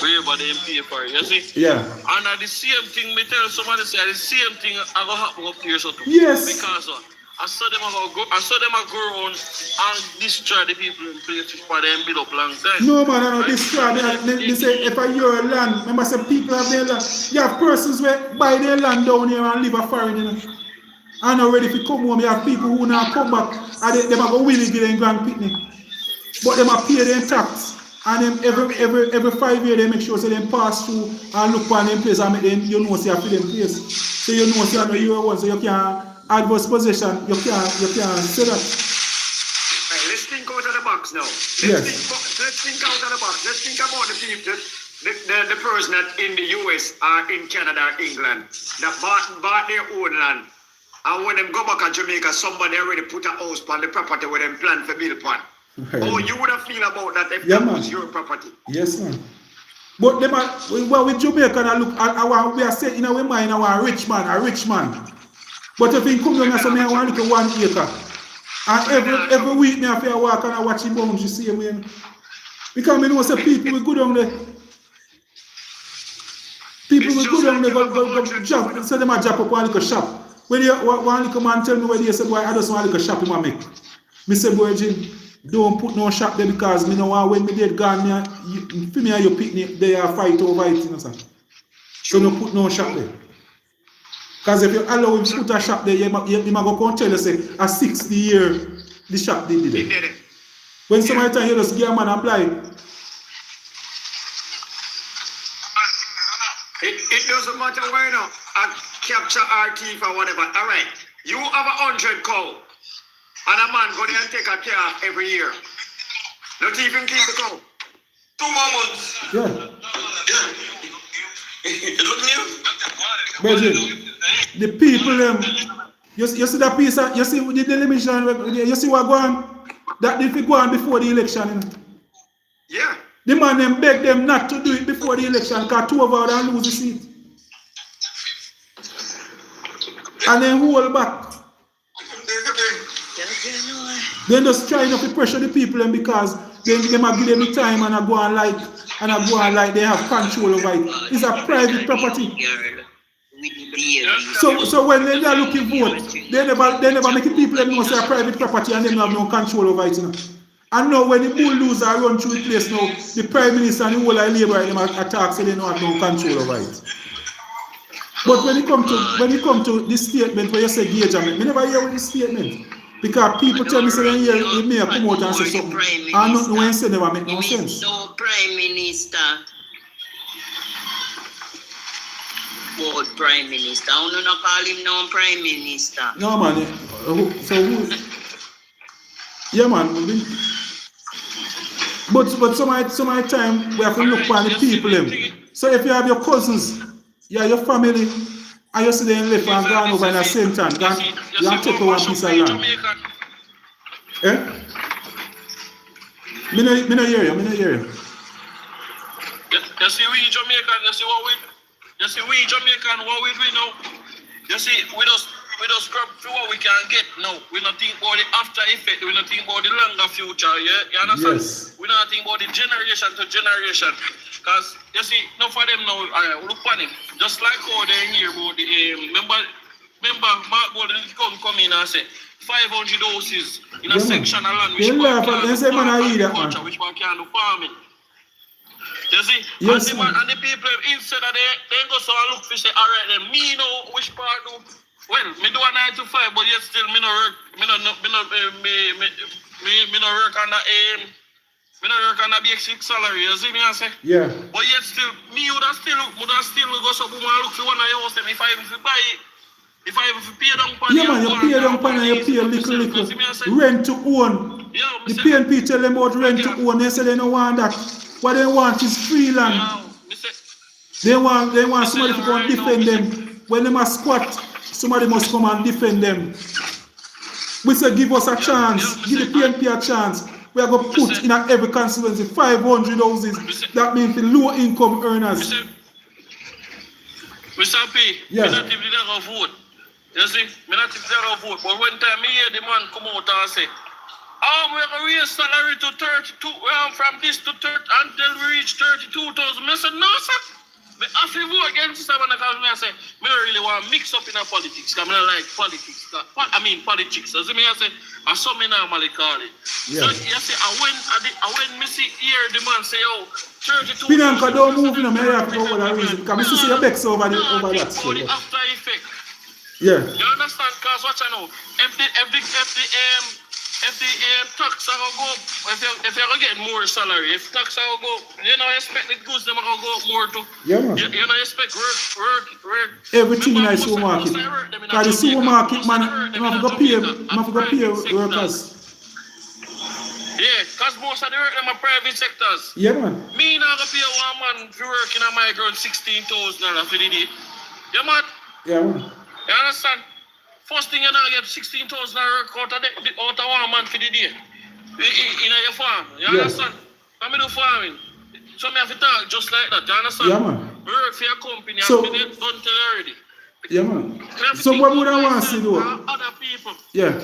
wherever they pay for it, you see? Yeah. And the same thing, me tell somebody say the same thing I go happen up here so too. Yes. Because I saw them go around and destroy the people in places for them build up long time. No man, I know destroy. They say if I your land, remember some people have their land. You have persons where buy their land down here and live a foreign, you know. And already if you come home, you have people who now come back and they go willing to get in grand picnic. But them are pay their tax. And them every 5 years they make sure so they pass through and look on them place and make them you know say you them place. So you know say you know you are one so you can adverse possession, you can't say that. Right, let's think out of the box now. Let's think out of the box. Let's think about the people, the person that in the US or in Canada or England that bought their own land. And when them go back to Jamaica, somebody already put a house on the property where them plan for build upon. Oh, you would have feel about that if that was your property. Yes, man. But them well with Jamaica and look at we are saying in our mind a rich man. But if he come down and say me I want to look at 1 acre. And every week me have to walk and I watch him bounce, you see me. Because me know say people will go down there. People will go down there, go jump, so them a jump up one little shop. When one little man tell me where they say, boy, I just want a little shop in my make. Me say, boy, Jim, don't put no shop there because me know when me dead gone, for me and your picnic, they are fight over it, you know, sir. So don't put no shop there. Because if you allow him to put a shop there, he might go come tell you, say, a 60 year, the shop did it. When somebody tell you just give a man apply. It doesn't matter where now, I capture our thief or whatever. All right, you have 100 cow, and a man go there and take a calf every year. Not even keep the cow. 2 more months. Yeah. It look new. But the people, you see that piece, you see the television, you see what go on? That if it go on before the election, you know? Yeah. The man them beg them not to do it before the election because 2 of them and lose the seat. And then hold back. Then just try not to pressure the people because they might give them the time and I go on like and I go on like they have control over it. It's a private property. So when they are looking vote, they never make it people them know say a private property and them have no control over it. You know? And now when the bulldozer run through the place now, the Prime Minister and the whole of Labour them attack so they don't have no control over it. But when it come to this statement where you say gauge, I never hear with this statement. Because people tell me say they hear the mayor come out and say something. And nothing when you say never make no sense. No Prime Minister. Board Prime Minister. I don't know call him no Prime Minister. No man. So who? Yeah man. But some of the time we have to look for the people them. So if you have your cousins, your family, and you see them left and gone over in the same time, you have to take one piece of land. Eh? Me no hear you. You see we Jamaican, we Jamaican, what we do now? You see, we just grab through what we can get now. We not think about the after effect, we not think about the longer future, yeah? You understand? Yes. We not think about the generation to generation. Because, you see, enough of them now, look on him. Just like how they hear about the, remember Mark Golden come in and say, 500 houses in a section of land, which one can do agriculture, which one can do farming. You see? Yes, and the people, instead of they go so and look for say, all right, then me know which part do. Well, me do a 9 to 5, but yet still me no work. Me no work on the basic salary. You see me I say? Yeah. But yet still, me would still go so and look for one of your house. If I even buy it, if I even pay down pan. Yeah man, you pay down pan and you pay little. Rent to own. Yeah, the PNP tell them about rent to own. They say they don't want that. What they want is free land. They want somebody to go and defend them. When they must squat, somebody must come and defend them. We say give us a chance, give the PNP a chance. We are going to put in every constituency 500 houses. That means the low income earners. Mr. P, yeah. Me not even there vote. You see, me not even there vote. But one time me hear the man come out and say, we're going to raise salary to 32, from this to 30 until we reach 32,000. I said, no, sir. I have to vote against this man because I say, I really want to mix up in politics because I like politics. Politics. As I say, I saw me normally call it. Yeah. So, you see, when me see here the man say, 32,000. Pinanka don't move in a matter of what reason. Because I see your backs over that. The after effect. Yeah. You understand? Because what I know, if the tax are go up, if you're getting more salary, if tax are go up, you know, expect the goods them are going to go up more too. Yeah, man. You know, expect work. Everything in the supermarket. Because the supermarket, man, you have to pay workers. Yeah, because most of the work them are private sectors. Yeah, man. Me not going to pay one man for working at my girl $16,000 for the day. Yeah, man. Yeah, man. You understand? First thing you know, you get $16,000 work out of one man for the day. In your farm. You understand? I do farming. So I have to talk just like that. You understand? Yeah, man. Work for your company so, and done till already. Yeah, man. So what would I want to do? Other people. Yeah.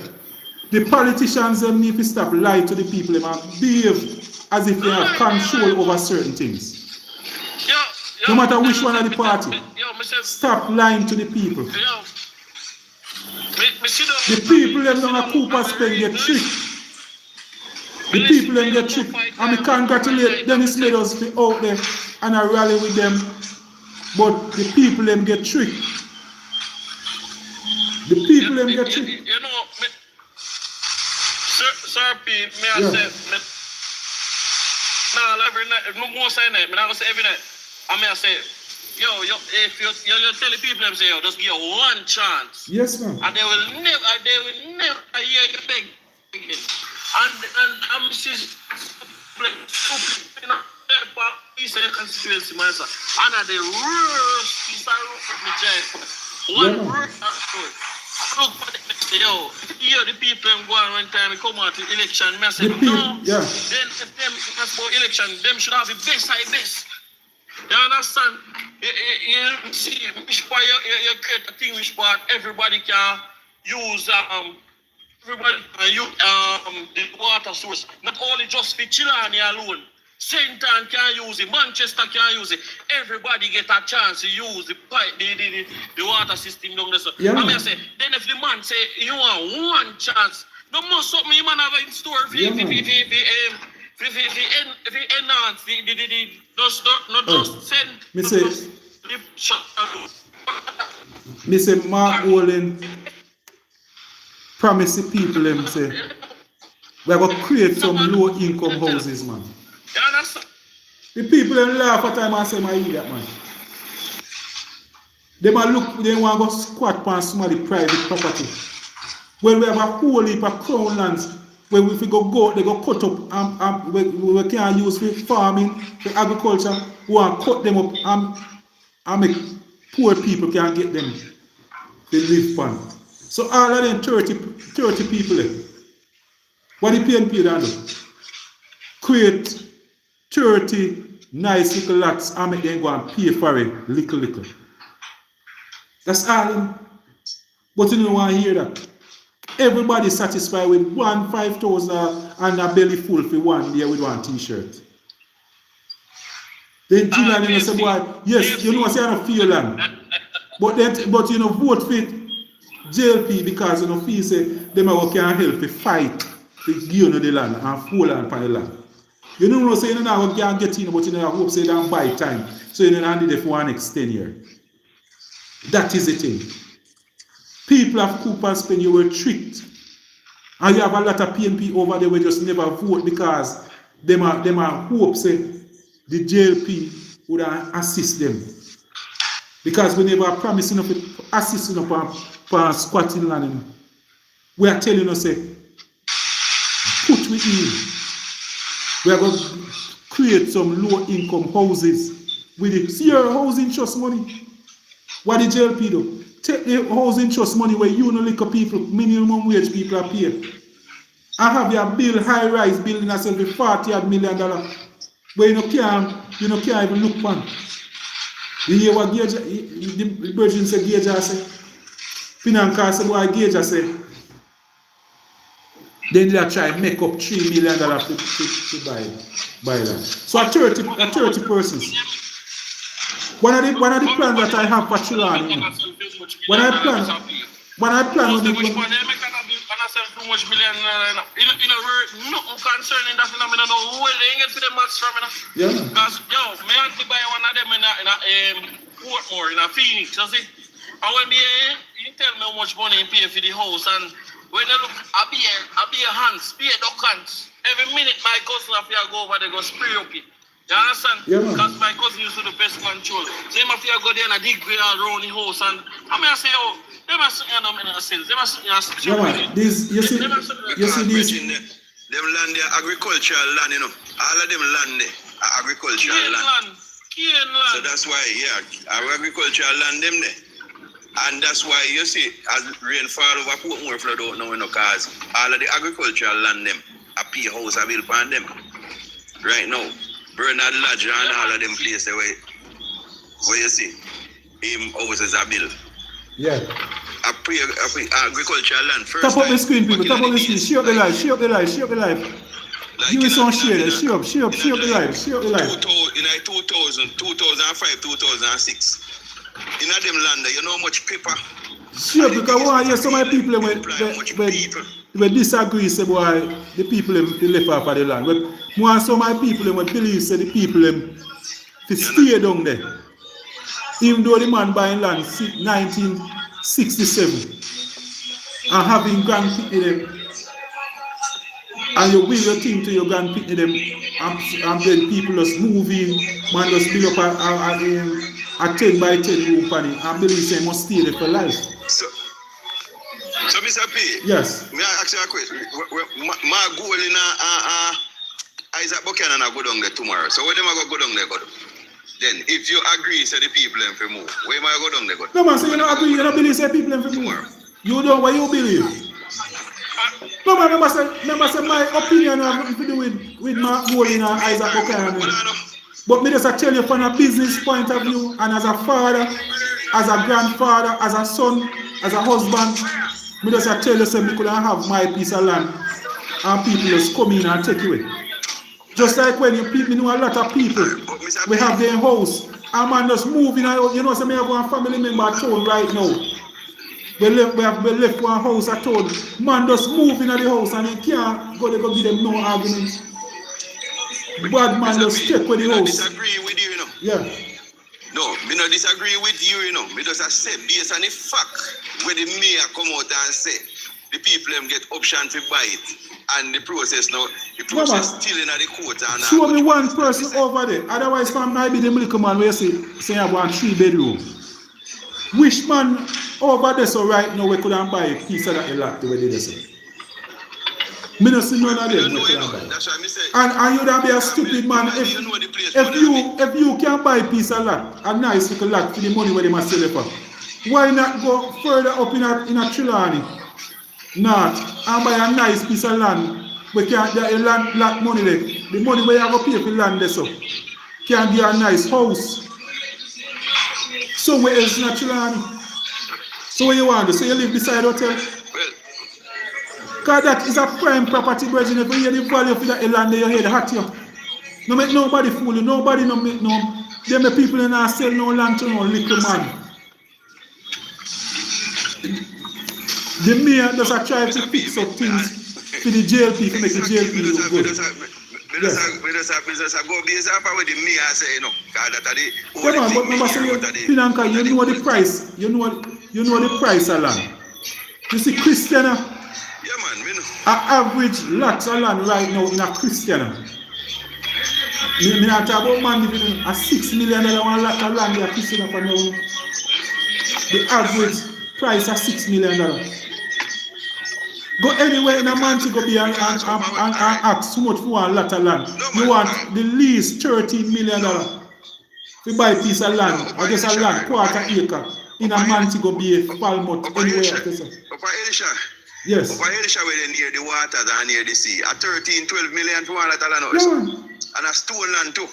The politicians them need to stop lying to the people and behave as if they have control over certain things. No matter which one of the party. Stop lying to the people. The people them on a Cooper Spring get tricked. The people them get tricked. And we congratulate Dennis Meadows for out there and I rally with them. But the people them get tricked. The people them get tricked. You know, Sir P, may I say, every night, no more say night, I say every night. I may say, if you tell the people them say, just give you one chance. Yes, ma'am. And they will never hear you beg again. And I'm just constituency myself. And the worst piece of one word. The people go on one time come out to election, I say, no. Yeah. Then if them ask for election, them should have the best. You understand? You see which part you create a thing which part everybody can use the water source. Not only just for Chilani alone. St. Ann can use it, Manchester can use it. Everybody get a chance to use the pipe, the water system down there. So Yeah. I mean, I say, then if the man say you want one chance, no more something you man have in store if Yeah, man. enhance just send. Me say- Me say Mark Olin promise the people them say we're gonna create some low income houses, man. You understand? The people them laugh at time and say my idiot, man. They might look, they want to go squat on somebody private property. When we have a whole heap of crown lands, when we go, they go cut up and we can't use for farming, for agriculture, we want to cut them up and make poor people can get them to live on. So all of them 30 people there. What the PNP done do? Create 30 nice little lots and make them go and pay for it little. That's all. But you don't want to hear that. Everybody satisfied with 5,000 and a belly full for one day with one t-shirt. Then Julian you know, say, boy, yes, you know say I don't feel land. But you know, vote for JLP because you know feel say them can help to fight to give you the land and full land for the land. You know say you know can get in, but you know I hope say they buy time. So you know need it for the next 10 years. That is the thing. People of Cooper Spain, you were tricked. And you have a lot of PNP over there who just never vote because them are hope say the JLP would assist them. Because we never promised enough to assist for squatting land. We are telling us say, put we in. We are going to create some low income houses with it. See your housing trust money. What the JLP do? Take the housing trust money where you know little people, minimum wage people are paid. And have your bill, high-rise building yourself with $40 million. Where you can't even look on. You hear what Gage, the Virgin said, Gage say, Financa said, why Gage say, then they try to make up $3 million to buy that. So 30 persons. One of the plans that I have for children, you know, when I plan on the too much million, nothing concerning that phenomenon. No, who they get for the max from it? Yeah. Because me want to buy one of them in a Patmore in a Phoenix. You see, and when you tell me how much money you pay for the house, and when I look, I be a hands, be a duck hands. Every minute my cousin have to go over there go spray up it. You understand? Yeah, because my cousin used to do pest control. So him have to go there and dig around the house, and I mean I say, oh. They must in a sense. They must yeah, man. This, you see this. Them land there agricultural land, you know. All of them land there are agricultural land. So that's why, our agricultural land them there. And that's why you see, as rainfall over Patmore flood out now, because all of the agricultural land them, a pay house are built on them. Right now, Bernard Lodge and all of them places where you see, him houses are built. Yeah. I pay agricultural land first. Tap up the screen, people. Tap up the screen. Share up the live. Like give me some share. Share up the live. In 2000, 2005, 2006. In them land, you know how much paper. Sure, because I hear some of the people when disagree say boy the people they left off of the land. But more some of the people when believe say the people to stay down there. Even though the man buying land 1967 and having grandpitney them, and you will your thing to your grandpitney them, and then people just move in, man just build up a 10 by 10 room for it, and believe they must stay there for life. So Mr. P, yes. May I ask you a question? My goal in Isaac Buchanan go down there tomorrow. So where them I go down there? Then, if you agree, say the people them for move, where am I go down there? No man, so you don't agree, you don't believe say people them for move. You don't, what you believe? No man, remember say my opinion have nothing to do with my goal in Isaac Buchanan. But me just tell you from a business point of view, and as a father, as a grandfather, as a son, as a husband, me just tell you say me couldn't have my piece of land and people just come in and take it away. Just like when you people know a lot of people, we have their house. A man just moving out. You know, so me have one family member at town right now. We left one house at town. Man just moving at the house and he can't go there go give them no argument. Bad man just stick with the house. I disagree with you, you know. Yeah. No, me not disagree with you, you know. Me just accept based on the fact where the mayor come out and say the people them get option to buy it. And the process now, the process still in the court. And show me one person over there. Otherwise, man might be the little man where you say I want 3 bedroom. Which man over there so right now we couldn't buy a piece of that lot the way they say? Me not see none of them. That's why I say. And you would be a stupid man if you can buy a piece of lot, a nice little lot for the money where they must sell it for. Why not go further up in a Trelawney? Not and buy a nice piece of land. We can't get a land money there. The money where you have to pay for land there so can get a nice house. Somewhere else in a Trelawney. So what you want to? So you live beside hotel? Because that is a prime property, brethren. If you hear the value of that land there, you hear the hot you. No make nobody fool you. Nobody no make no. Them the people in our sell no land to no little man. The mayor does a try to fix up things for the jail people, make the jail people look good. We just go based off what the mayor say, you know. Because that the yeah, man, but remember say, Pinanka, you know the price. You know the price of land. You see Christiana. Yeah, man, we know. Average lots of land right now in a Christiana. Me not talk about man living a $6 million one lot of land in a Christiana for now. The average price of $6 million. Go anywhere in a man to go be and ask so much for a lot of land. You want the least $13 million to buy a piece of land or just a land, quarter acre in a man to go be a Falmouth anywhere. Yes. Over Elisha where they near the waters and near the sea. At 13-12 million for one lot of land also. And a stone land too.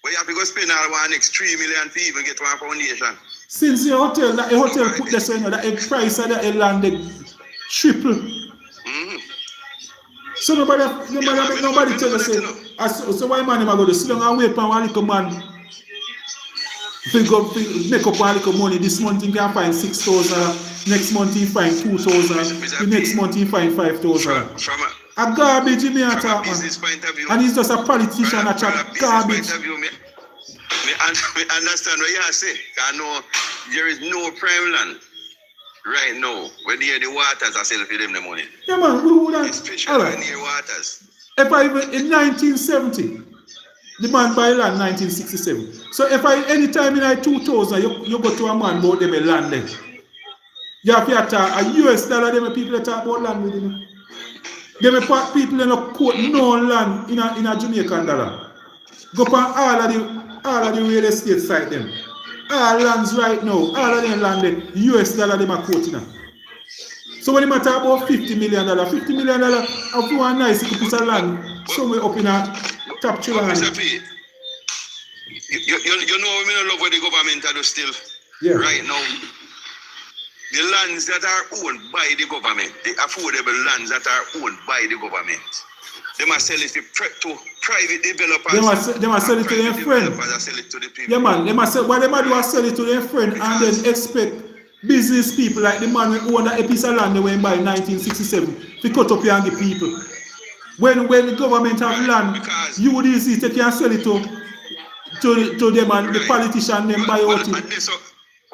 Where you have to go spend all one next 3 million to even get one foundation. Since the hotel, that a hotel put this in, that a price of that land they triple. So nobody tell us so why man am I go to sit down and wait for one little man to go make up one little money. This month he can find 6,000, next month he find 2,000, the next month he find 5,000. A garbage in me at man. And he's just a politician at garbage. We understand what you say. I know there is no prime land right now where the waters are selling for them the money. Yeah man, we would have. Especially near waters. If I even in 1970, the man buy land 1967. So if I anytime in 2000 you go to a man about them a land there. You have to talk a US dollar them people that talk about land with them. Them people in a quote no land in a Jamaican dollar. Go for all of the real estate site them. All lands right now, all of them land there, US dollar them are quoting. So when you talk about $50 million, $50 million of one nice piece of land somewhere up in a top Trelawney. You know we don't love what the government do still. Yeah. Right now. The lands that are owned by the government, the affordable lands that are owned by the government, they must sell it to private developers. They must sell it to their friend. Yeah man, they must sell, what they must do is sell it to their friend and then expect business people like the man who owned a piece of land they went by in 1967 to cut up here and give people. When the government have land, you would easily take and sell it to them and the politician them buy out it.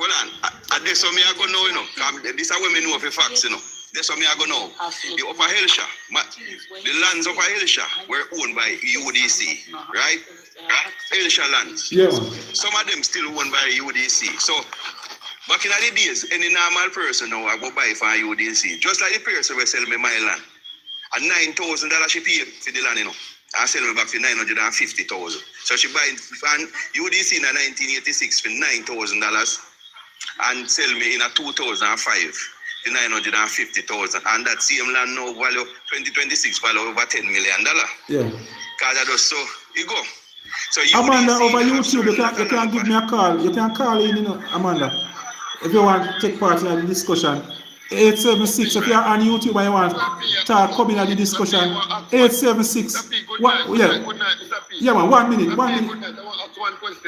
Hold on, this one me I go know, you know. This is what me know for facts, you know. This one me I go know. The Upper Hillshire, the lands of Upper Hillshire were owned by UDC, right? Hillshire lands. Yeah. Some of them still owned by UDC. So back in the days, any normal person now I go buy for UDC. Just like the person will sell me my land. And $9,000 she pay for the land, you know. I sell me back for $950,000. So she buy from UDC in 1986 for $9,000. And sell me in a 2005 for $950,000, and that same land now value 2026 value over $10 million. Yeah. Cause I just so you go. So you Amanda over YouTube, you can give me a call. You can call in, you know, Amanda. If you want to take part in the discussion, 876. If you're on YouTube and you want to talk, come in at the discussion. 876. What? Yeah. Yeah, man. 1 minute. 1 minute.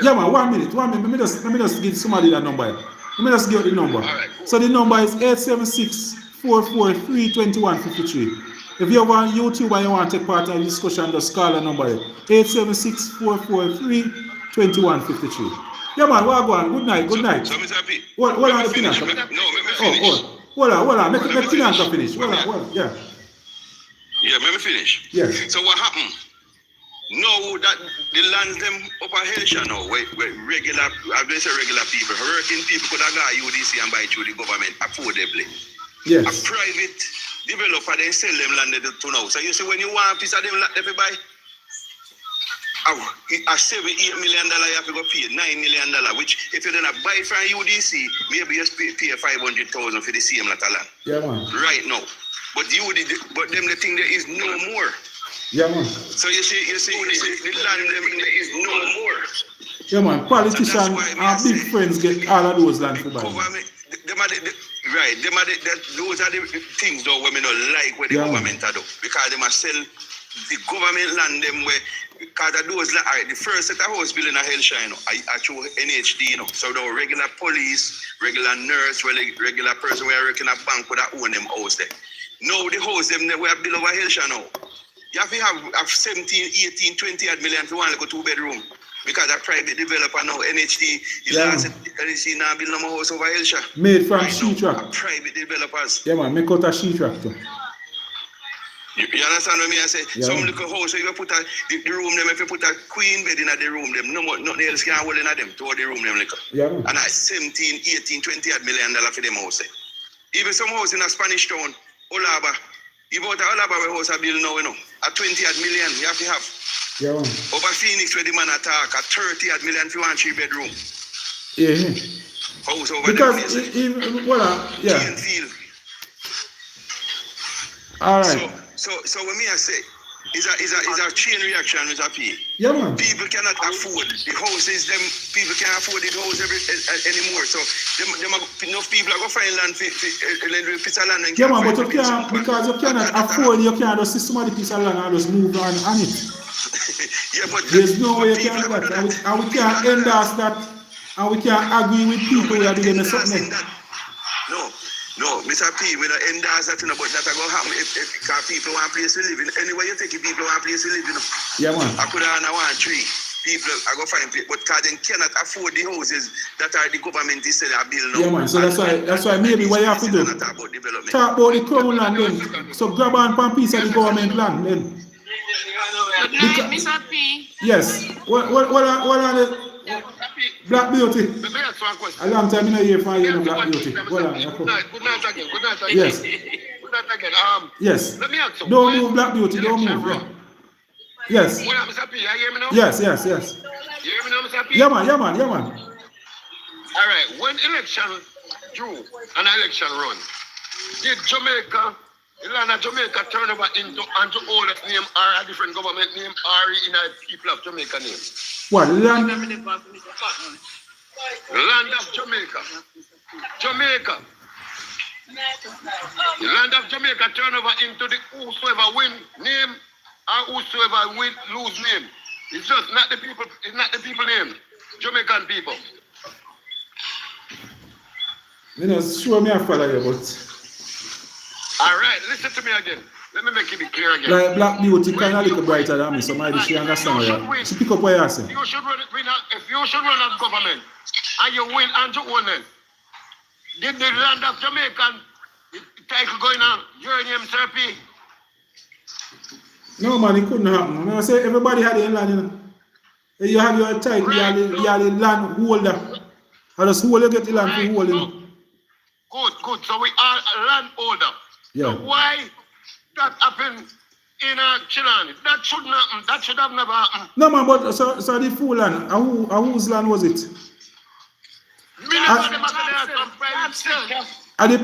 Yeah, man. 1 minute. 1 minute. Let me just give somebody that number. Let me just give the number. So the number is 876 443 2153. If you're on YouTube and you want to take part in the discussion, just call the number 876 443 2153. Yeah, man. What go on? Good night. Good night. So, Mr. P. What on the finish? No, let me finish. Hold on. Make Tinanka finish. Hold on. Yeah. Yeah, let me finish. Yes. So what happened? Now that the land them up a Hellshire now, where regular, I don't say regular people, working people could have got UDC and buy through the government affordably. Yes. A private developer, they sell them land to now. So you see, when you want a piece of them land, they buy a $7-8 million, you have to go pay $9 million, which if you don't buy from UDC, maybe you pay $500,000 for the same lot of land. Yeah, man. Right now. But them the thing there is no more. Yeah, man. So you see, the land them there is no more. Yeah, man. Politicians and big friends get all of those land for buy. Right, those are the things though when we don't like what the government do, because they must sell the government land them where, because of those, alright, the first set of house building a Hellshire, I show NHD, so the regular police, regular nurse, regular person who are working at bank would own them house there. Now the house them we have built over Hellshire now. You have to have 17, 18, 20 million for one like a 2-bedroom. Because a private developer now, NHD, NHD now build no house over Hellshire. Made from sheetrock. Private developers. Yeah, man, make out a sheetrock too. You understand what I say? Yeah. Some little house, so if you put the room them, if you put a queen bed in the room them, nothing else can hold in them to the room them. Yeah. And that's 17, 18, 20 million dollars for them house. Even some house in a Spanish town, Olaba, you bought a Olaba house a bill now, a 20 million you have to have. Yeah, man. Over Phoenix where the man attack, a 30 million for 1 3-bedroom. Yeah. House over because there. Yeah. Field. All right. So when I say, is a chain reaction, Mr. P. Yeah, man. People cannot afford the houses. People can't afford the house anymore. So enough people are going to find land for piece of land. Yeah, man, but you can't, because you cannot afford, you can't just see somebody piece of land and just move on it. Yeah, but there's no way you can do that. And we can't endorse that. And we can't agree with people who are doing something. No, Mr. P, we don't endorse that, but that's going to happen if people want a place to live in. Anyway, you take people want a place to live in. Yeah, man. I could have one tree. People are going to find place, but because they cannot afford the houses that are the government is saying are building. Yeah, man. So that's why maybe what you have to do, talk about the crown land then. So grab on a piece of the government land then. Mr. P. Yes. What are the Black Beauty? A long time in a year for you, Black Beauty. Good night again. Yes. Good night again. Yes. Let me ask you. Don't move, Black Beauty. Don't move. Yeah. Yes. Mr. P, you hear me now? Yes. You hear me now, Mr. P? Yeah, man. All right. When election drew an election run, did Jamaica, the land of Jamaica turn over into all its name or a different government name or in a people of Jamaica name? What? Land? The land of Jamaica. Jamaica. The land of Jamaica turn over into the whosoever win name or whosoever win lose name. It's just not the people, it's not the people name. Jamaican people. You know, sure me I follow you, but all right, listen to me again. Let me make it clear again. like Black Beauty kind of look brighter than me, so maybe she understand what you. She pick up what you say. You should run, if you should run as government and you win and you own it, did the land of Jamaican title going on your name, Sir P? No, man, it couldn't happen. I say everybody had their land, you know. You have your title, you have the land holder. I just hold you get the land for holding. You know. Good. So we are a landholder. Yeah. So why that happened in Chilani? That should not happen. That should have never happened. No, man, but so the full land, whose land was it?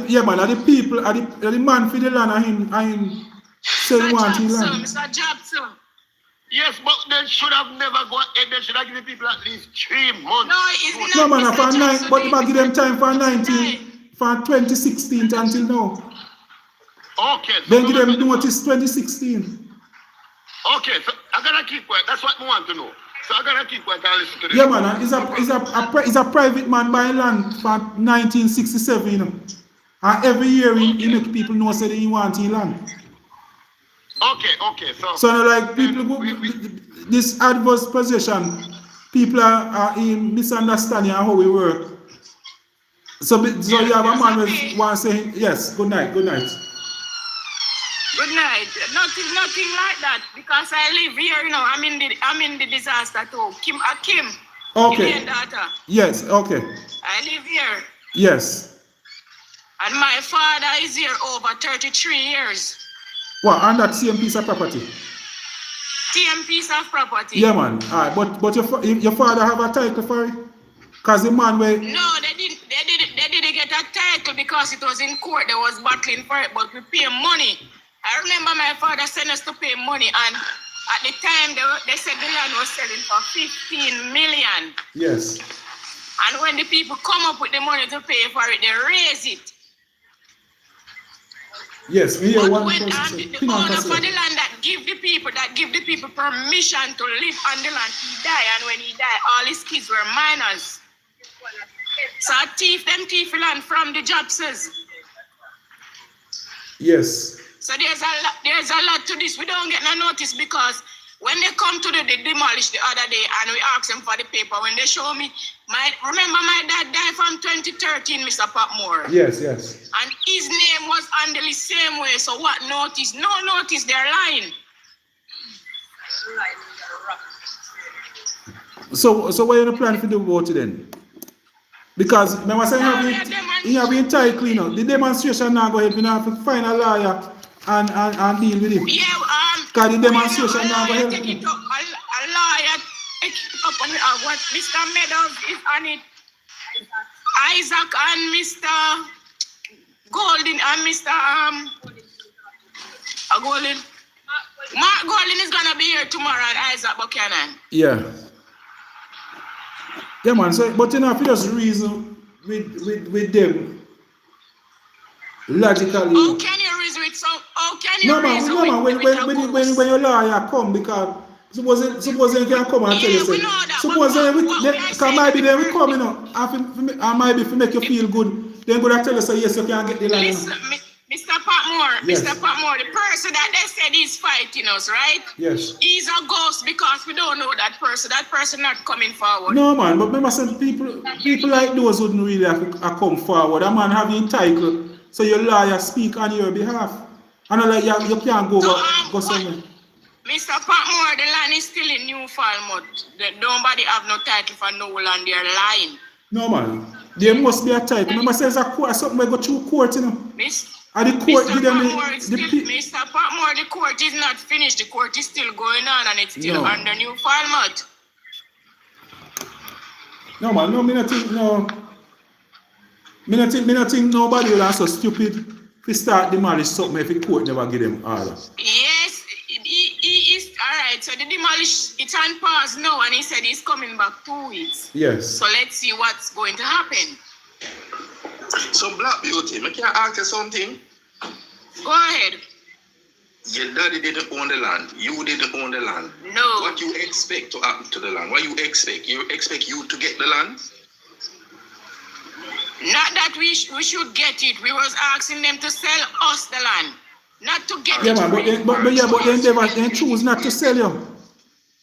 Yeah, man, are the people, are the man for the land, and him say he want his land. Mr. Jobson. Yes, but they should have never gone. They should have given people at least 3 months. No, it's no, man, for 9, but if I give them time for from 2016 until now. Okay. So Then give them notice 2016. Okay, so I gotta keep quiet. That's what I want to know. So I gotta keep quiet and listen to this. Yeah, man, and he's a private man buying land from 1967, you know. And every year he make people know say that he want his land. Okay. So like people this adverse possession, people are misunderstanding how we work. So you have a man who wants to say yes, good night. Good night. Nothing like that. Because I live here, you know. I'm in the disaster too. Kim. Okay. Kim daughter. Yes, okay. I live here. Yes. And my father is here over 33 years. What, on that same piece of property? Same piece of property. Yeah, man. Alright, but your father have a title for it? Cause the man where No, they didn't get a title because it was in court. They was battling for it, but we pay money. I remember my father sent us to pay money, and at the time they said the land was selling for 15 million. yes. And when the people come up with the money to pay for it, they raise it. Yes, we hear But one when person. the owner for the land that give the people permission to live on the land, he died, and when he died, all his kids were minors. So thief land from the Jobses. Yes. So there's a lot to this. We don't get no notice because when they come to they demolished the other day and we asked them for the paper. When they show me, remember my dad died from 2013, Mr. Patmore. Yes. And his name was under the same way. So what notice? No notice, they're lying. So what are you planning to do about it then? Because remember saying you have been tight clean up. The demonstration now go ahead, we have to find a lawyer and deal with it. Yeah, because the demonstration now go ahead. A lawyer take it up on what Mr. Meadows is on it. Isaac and Mr. Golden and Mr. Golden. Mark Golden is gonna be here tomorrow and Isaac Buchanan. Yeah. Yeah, man. So, but you know, if you just reason with them logically. How can you reason with so? How can you reason with when your lawyer come because suppose they can come and tell you say. Suppose they might be there we come, you know. I might be to make you feel good. Then go and tell you say yes, you can get the land. Listen, Mr. Patmore, yes. Mr. Patmore, the person that they said is fighting us, right? Yes. He's a ghost because we don't know that person. That person not coming forward. No, man, but remember, some people like those wouldn't really have come forward. A man having title, so your lawyer speak on your behalf. And like you can't go somewhere. Mr. Patmore, the land is still in New Falmouth. Nobody have no title for no land. They're lying. No, man. There must be a title. Remember, says something will go through court, you know. And the court Mr. Patmore, the court is not finished. The court is still going on and it's still under New Falmouth. No, man, no, me not think nobody will so stupid to start demolish something if the court never give them order. Yes, he is alright. So the demolish it's on pause now and he said he's coming back 2 weeks. Yes. So let's see what's going to happen. So Black Beauty, I can ask you something. Go ahead. Your daddy didn't own the land. You didn't own the land. No. What you expect to happen to the land? What you expect? You expect you to get the land? Not that we should get it. We was asking them to sell us the land, not to get yeah, it. Man, but they choose not to sell you.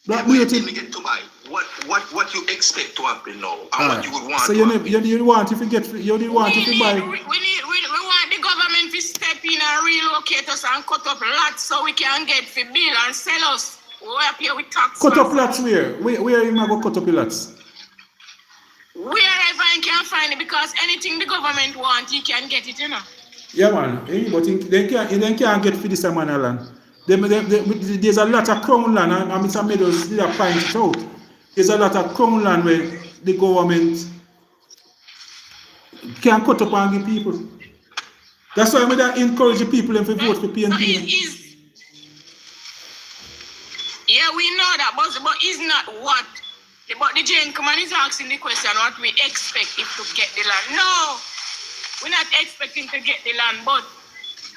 Black Beauty. Get to buy. What you expect to happen now? And what you would want so to happen? you want if you get you didn't want if you buy. We want the government to step in and relocate us and cut up lots so we can get for bill and sell us. We up here with tax. Cut up lots where? Where you go cut up your lots? Wherever you can find it, because anything the government want, you can get it, you know. Yeah, man. But they can't get for this amount of land. There's a lot of crown land, and Mr. Meadows did point it out. There's a lot of crown land where the government can cut up and give people. That's why we encourage the people to vote for PNP. Yeah, we know that, but it's not what. But the gentleman is asking the question what we expect if to get the land. No, we're not expecting to get the land, but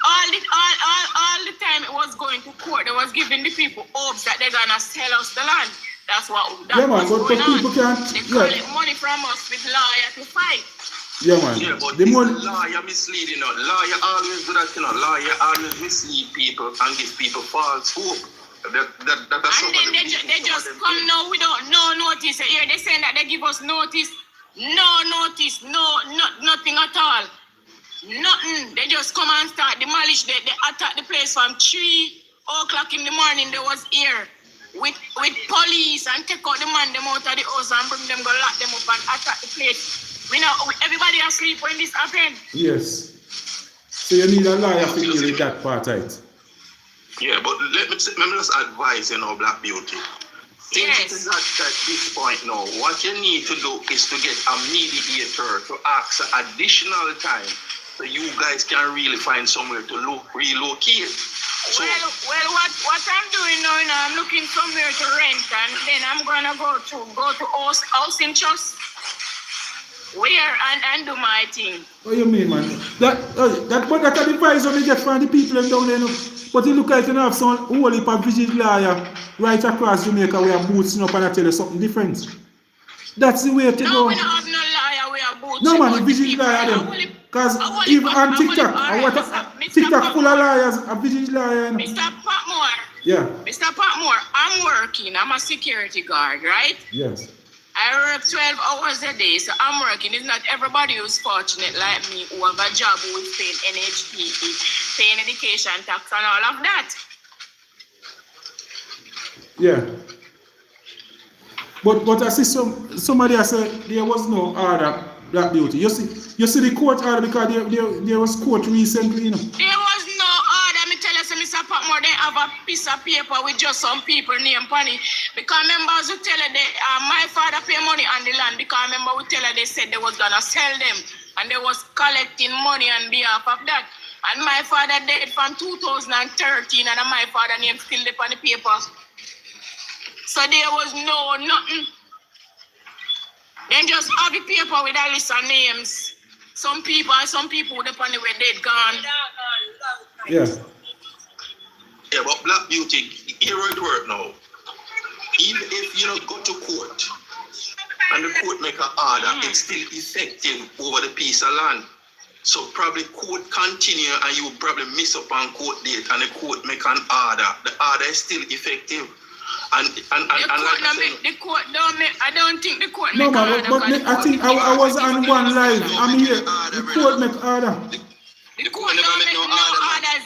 all the time it was going to court, they was giving the people hopes that they're gonna sell us the land. That's what was going on. People can't. They collect money from us with lawyer to fight. Yeah, man. Yeah, but the this money. lawyer misleading, you know. Lawyer always do that, you know. Lawyer always mislead people and give people false hope. That's and then they just come now without no notice. Here they saying that they give us notice. No notice, nothing at all. Nothing. They just come and start demolish. They attack the place from 3 o'clock in the morning. They was here with police and take out the man them out of the house and bring them, go lock them up and attack the place. Everybody asleep when this happened. Yes. So you need a lawyer to deal with that part, right? Yeah, but let me just advise, you know, Black Beauty. Since it is at this point now, what you need to do is to get a mediator to ask additional time so you guys can really find somewhere to relocate. So, well, what I'm doing now, I'm looking somewhere to rent, and then I'm gonna go to housing trust. Where and do my thing. What you mean, man? That advice only get from the people down there. But you look like you have some whole heap of vigil lawyer right across Jamaica where boots up and I tell you something different. That's the way to go. No, we don't have no lawyer where boots. No, man, the vigil lawyer them. Because even on TikTok, TikTok full of lawyers, a vigil lawyer. Mr. Patmore. Yeah. Mr. Patmore, I'm working. I'm a security guard, right? Yes. I work 12 hours a day, so I'm working. It's not everybody who's fortunate like me who have a job who is paying NHP, paying education tax and all of that. Yeah. But I see somebody has said there was no order, Black Beauty. You see the court order because there was court recently, you know. There was no order. Me tell you, so Mr. Patmore, they have a piece of paper with just some people name on it. Because members who tell her my father pay money on the land because remember we tell her they said they was gonna sell them and they was collecting money on behalf of that. And my father died from 2013 and my father name still up on the paper. So there was nothing. Then just have the paper with a list of names. Some people would up on the way dead gone. Yeah. Yeah, but Black Beauty, here it work now. Even if you don't go to court and the court make an order, it's still effective over the piece of land. So probably court continue and you will probably miss up on court date and the court make an order. The order is still effective. I don't think the court no, make man, order. but I think I was on one live. I'm here. The court make order. The court never make no order.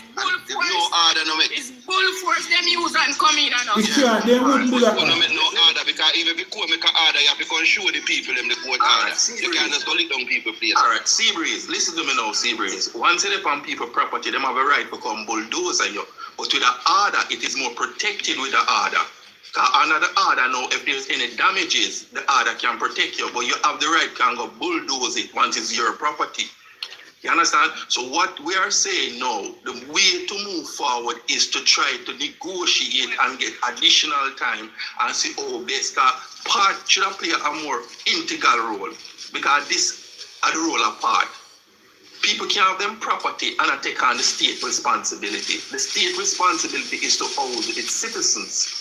It's bull force them use and come in and out. They wouldn't do that. The court make no order because even if the court make an order, you have to come show the people them the court order. You can't just go lick down people place. Alright, Seabreeze, listen to me now, Seabreeze. Once they upon people property, them have a right to come bulldozer you. But with an order, it is more protected with the order. Under the order now, if there's any damages, the order can protect you, but you have the right to go bulldoze it once it's your property. You understand? So what we are saying now, the way to move forward is to try to negotiate and get additional time and see, this part should play a more integral role because this is the role of part. People can have them property and I take on the state responsibility. The state responsibility is to house its citizens.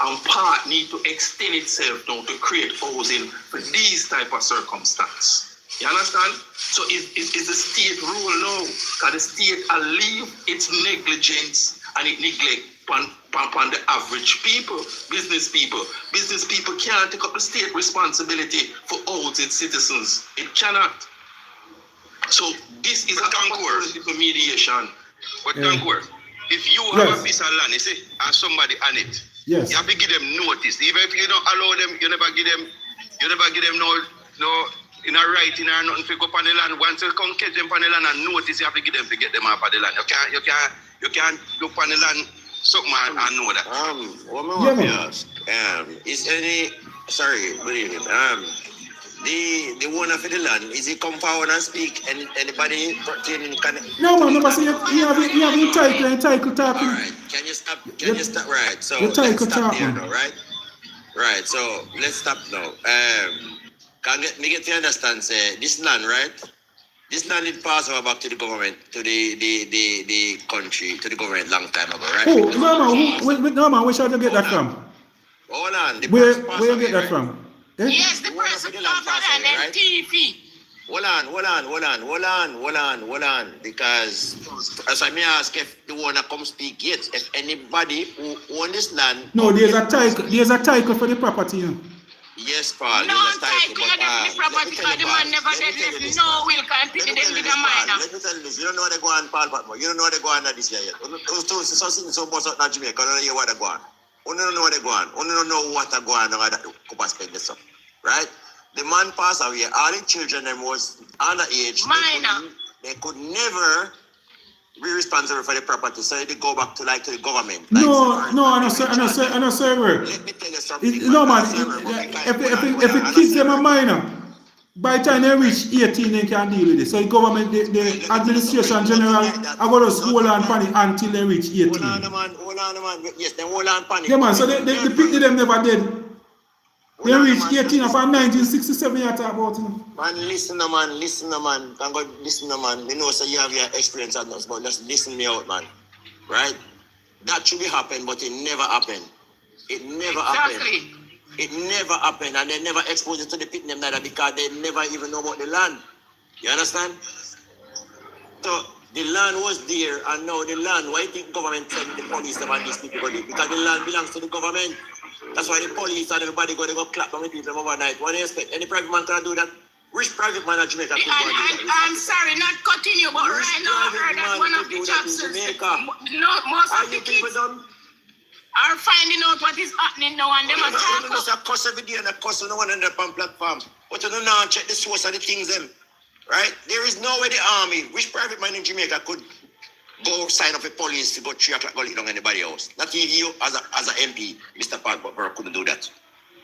And part need to extend itself now to create housing for these type of circumstances. You understand? So it's the state rule now. Because the state leave its negligence and it neglect upon the average people, business people. Business people can't take up the state responsibility for all its citizens. It cannot. So this is a opportunity for mediation. But if you have a piece of land, you see, and somebody on it, you have to give them notice. Even if you don't allow them, you never give them no in a writing or nothing to go up on the land. Once you come catch them on the land and notice, you have to give them to get them off of the land. You can't look on the land something and know that. What I want to ask, is any good evening. The owner of the land, is he come forward and speak? Anybody pertaining? No, man, no, you have the title talking. All right, can you stop? Right, so let's stop there now, right? Right, so let's stop now. Can me get to understand, say, this land, right? This land did pass over back to the government, to the country, to the government long time ago, right? Oh, no man, where shall you get that from? Hold on. The Where person passed you away, get that right? from? Eh? Yes, the person Land passed passed and away, then right? TV. Hold on. Because as I may ask if the owner come speak yet, if anybody who own this land. No, there's a title for the property. You know. Yes, Paul. No, there's a title, title, not the property because the man never let me dead tell you left this, no Paul. will can pick Let me them tell with you a this, Paul. minor. Let me tell you this. You don't know what they go on, Paul Patmore. You don't know what they go on this year yet. So much out in Jamaica. You don't know what they go on. You don't know what they go on. You don't know what they go on. Right? The man passed away. All the children them was underage. Minor. They could never be responsible for the property, so they go back to the government. I know, sir. Let me tell you something. No man, if the kids them are minor, by the time they reach 18, they can deal with it. So the government, the administration general, I got to hold on panic until they reach 18. Hold on, man. Yes, then hold on panic. Yeah man, so the people them never dead. They reach 18 from 1967 you talk about. Man, listen, man. Thank God, listen, man. You know, so you have your experience at us, but just listen me out, man. Right? That should be happen, but it never happened. It never happened. It never happened, and they never exposed it to the people them neither because they never even know about the land. You understand? So the land was there, and now the land. Why you think government send the police them and these people go there? Because the land belongs to the government. That's why the police and everybody go clap on the people overnight. What do you expect? Any private man can do that? Which private man in Jamaica could do that? I'm sorry, not cutting you, but right now I heard that one of the jobs most of the kids are finding out what is happening now and them are talking. Just a cuss every day and a cuss on one on the platform. But you don't know check the source of the things them. Right? There is no way the army, which private man in Jamaica could go sign up for police to go 3 o'clock go down anybody else. Not even you as a MP, Mr. Patmore, couldn't do that.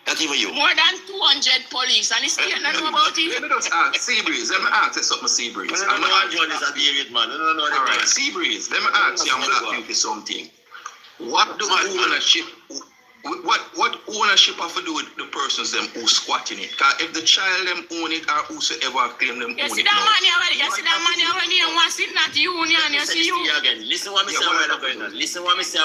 Not even you. More than 200 police and it's still not know about it. Let me just ask, Seabreeze. Let me ask you something, Seabreeze. I know what John is a David man. All right, Seabreeze. Let me ask you, black people something. What do ownership? What ownership have to do with the persons them who squatting it? Because if the child them own it or whosoever claim them own it. You see that money already, you want it not union, you see you. Again. Listen what me say a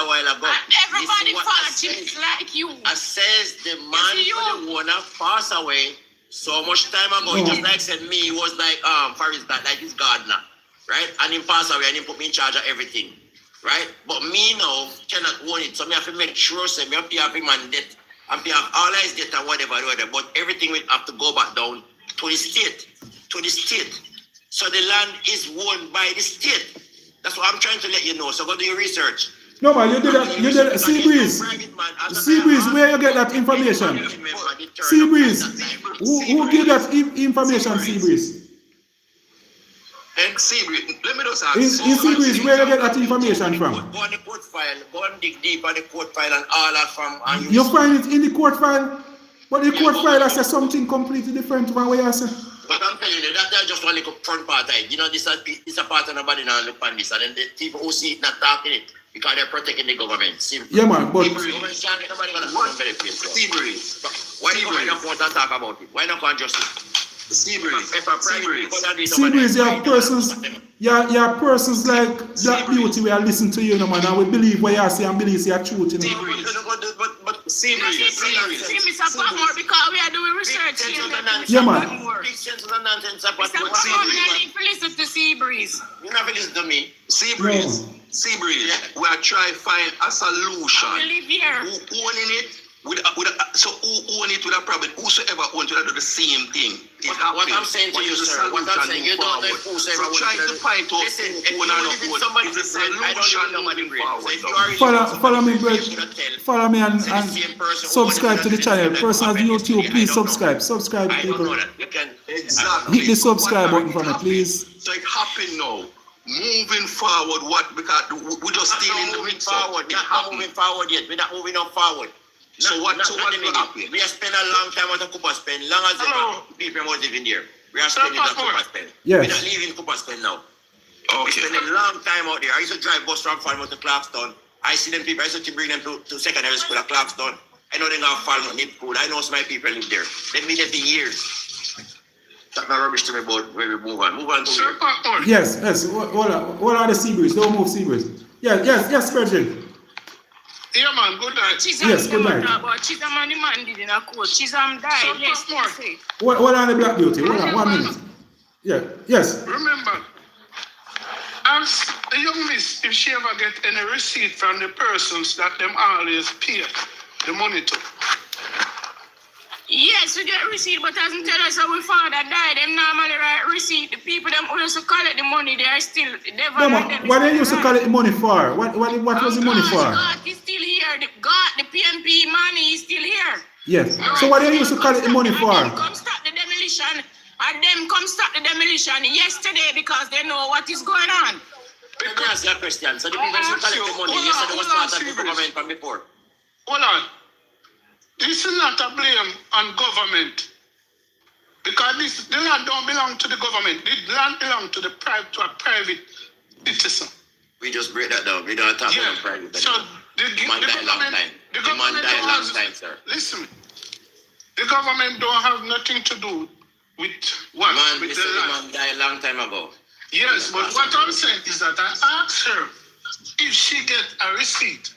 while ago. Everybody fortunate like you. I says the man for the owner passed away so much time ago. Just like said me, he was like for his dad, like his gardener. Right? And he passed away and he put me in charge of everything. Right? But me now cannot own it. So me have to make sure say me have to have him on debt. And me have all his debt and whatever. But everything will have to go back down to the state. So the land is owned by the state. That's what I'm trying to let you know. So go do your research. No man, you did that. Seabreeze, where you get that information? Seabreeze, who give that information, Seabreeze? Seabreeze, let me just ask. In Seabreeze, where you get that information from? Go on the court file, go and dig deep on the court file and all that from. And you find it in the court file? But the court file says something completely different from what you say. But I'm telling you, that's just one little front part. You know, this is a part of nobody now look on this. And then the people who see it not talking it because they're protecting the government. Simple. Yeah, man, but. Seabreeze, why do you not want to talk about it? Why not go and just Seabreeze, you have persons like Black Beauty where I listen to you, no man, and we believe what you say and believe you are truth, you know. But Seabreeze, Mr. Patmore, because we are doing research here. Yeah, man. Listen to Seabreeze. You never listen to me. Seabreeze, we are trying to find a solution. I live here. Who owning it? So who own it with a problem? Whosoever owns it will do the same thing. What I'm saying to you, sir, what I'm saying, you don't know whosoever so try to find out who owns it. It's a solution moving forward. Follow me, bro. Follow me and subscribe to the channel. Personal YouTube, please subscribe. Subscribe, people. Exactly. Hit the subscribe button for me, please. So it happened now. Moving forward, what? Because we're just still in the midst of it. We're not moving forward yet. We're not moving up forward. So what will happen? We have spent a long time on the Cooper spend. Long as the people was living there. We are spending on Cooper spend. Yes. We're not leaving Cooper spend now. Okay. We spend a long time out there. I used to drive bus from Falmouth to Clarkstown. I see them people. I used to bring them to secondary school at Clarkstown. I know they got Falmouth in school. I know some of my people live there. They've been there for years. Talk no rubbish to me about where we move on. Move on to Sir Patmore. Yes, what are the Seabreeze? Don't move Seabreeze. Yes, Virgin. Yeah, man, good night. Yes, good night. But Chisholm and the man did in a court. Chisholm died. Sir Yes, Patmore. say. What are the Black Beauty? Hold on, 1 minute. Yeah, yes. Remember, ask the young miss if she ever get any receipt from the persons that them always pay the money to. Yes, we get receipt, but as tell us how we father died, them normally write receipt. The people them who used to collect the money, they are still never. What they used to collect the money for? What was the money for? God is still here. The PNP money is still here. Yes. So what they used to collect the money for? And them come stop the demolition. And them come stop the demolition yesterday because they know what is going on. Let me ask you a question. So the people who collect the money, you said it was part of the government from before. Hold on. This is not a blame on government. Because the land don't belong to the government. The land belongs to a private citizen. We just break that down. We don't talk about private. So the man died long time. The man died long time, sir. Listen, the government don't have nothing to do with what? Man, with the man died long time ago. Yes, but what I'm saying is that I asked her if she get a receipt.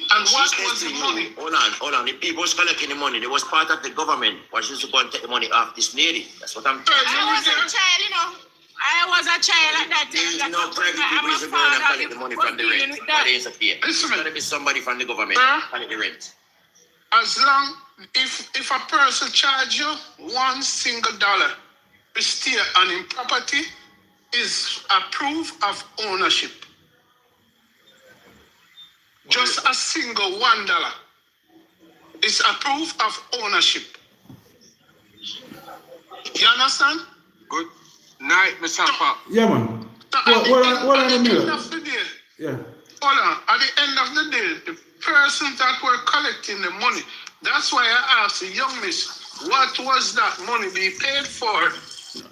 And what was the money? Hold on. The people was collecting the money. They was part of the government. Why should you go and take the money off this lady? That's what I'm telling you. I was a child, you know. I was a child at that time. There is no private people who should go and collect the money from the rent. But there is a pay. It's going to be somebody from the government collect the rent. As long if a person charge you $1 single to stay on his property is a proof of ownership. Just a single $1 is a proof of ownership. You understand? Good night, Mr. Pop. Yeah, man. What are the end of the day, Yeah. hold on. At the end of the day, the persons that were collecting the money, that's why I asked the young miss, what was that money being paid for?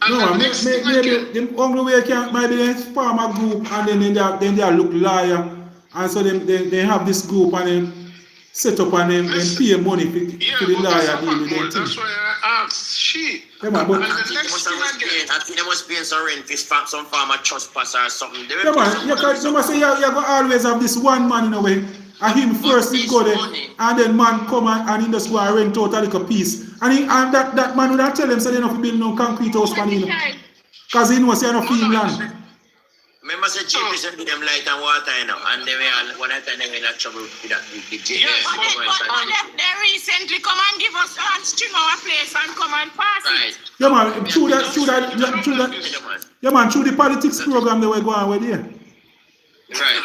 And No, maybe the only way can maybe they form a group and then they look liar. And so they have this group and then set up and then pay money for the lawyer deal with them. That's why I asked she. Yeah, man, but I think they must pay some rent for some farmer trespasser or something. yeah, man, you must say you go always have this one man in a way. And him first he go there, and then man come and he just go and rent out a little piece. And that man would have tell him so they don't have to build no concrete house for him. Because he knows he don't feel land. Remember say chiefs give them light and water, you know, and they were one time they were in trouble with that the jail. But they recently come and give us a string our place and come and pass it. Yeah, man, through that. Yeah, man, through the politics program they were going with there. Right.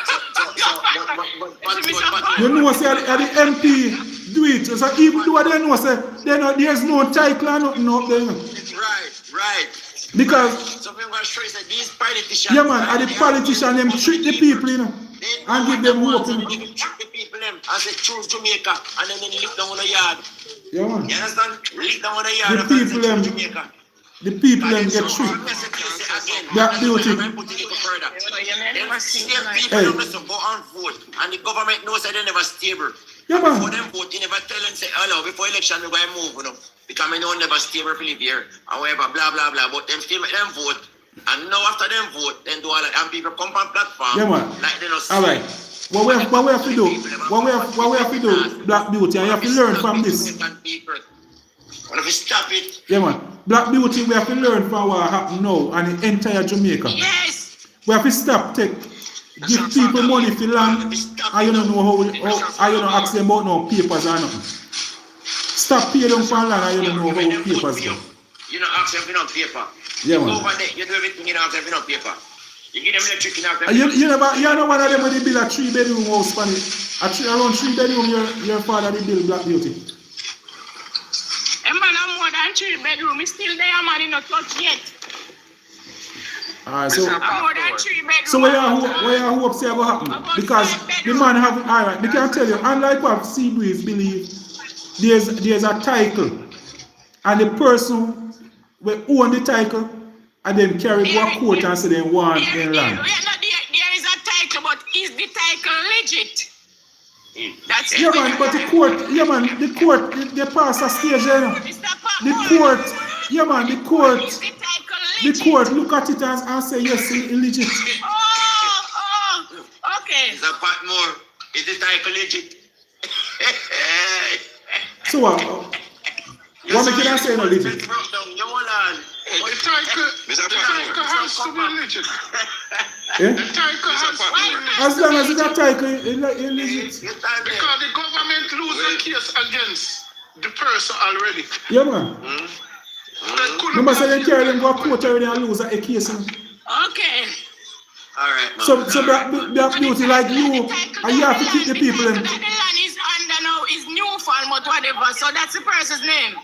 You know, say at the MP do it. So even though they know, say there's no title and nothing up there. Right. Because so I'm gonna show you that these politicians. yeah, man, and the politicians them trick the people, you know, and give them hope. Trick the people them and say choose Jamaica and then they live down on the yard. Yeah, man. You understand? Live down on the yard. The people them get tricked. Black Beauty. Hey. Go on vote, and the government knows that they never stable. Yeah, man. Before them vote, you never tell them say, hello, before election we go and move, you know, because I know never stable to live here, and whatever, blah blah blah. But them still make them vote, and now after them vote, then do all that, and people come on platform. Yeah, man. Like they know. All right. What we have to do? What we have to do? Black Beauty, and you have to learn from this. And if you stop it. Yeah, man. Black Beauty, we have to learn from what happened now and the entire Jamaica. Yes. We have to stop give people money for land, and you don't know how you don't ask them about no papers or nothing. Stop paying them for land and you don't know how papers go. You don't ask them for no paper. Yeah, man. Over there, you do everything you don't ask them for no paper. You give them electric, you don't ask them. You know one of them when they build a 3-bedroom house for it. Around 3 bedroom your father they build Black Beauty. A man have more than 3 bedroom, he's still there, man, he not touch yet. Alright, so More than 3 bedroom. so where you hope say go happen? Because the man have alright, they can tell you, unlike what Seabreeze believe, there's a title and the person will own the title and then carry go a court and say they want their land. There is a title, but is the title legit? That's Yeah, man, but the court, they pass a stage, you know. The court Yeah, man, the court look at it and say yes, illegit. Okay. It's a Patmore. Is the title legit? So what make you say no legit? You hold on. The title has to be legit. Yeah? The title has to be legit. As long as it's a title, illegit. Because the government lose a case against the person already. Yeah, man. They couldn't Remember, say they carry them go to court already and lose a case. Okay. Alright, man. So black beauty like you, and you have to keep the people in. The land is under now is New Falmouth, whatever. So that's the person's name.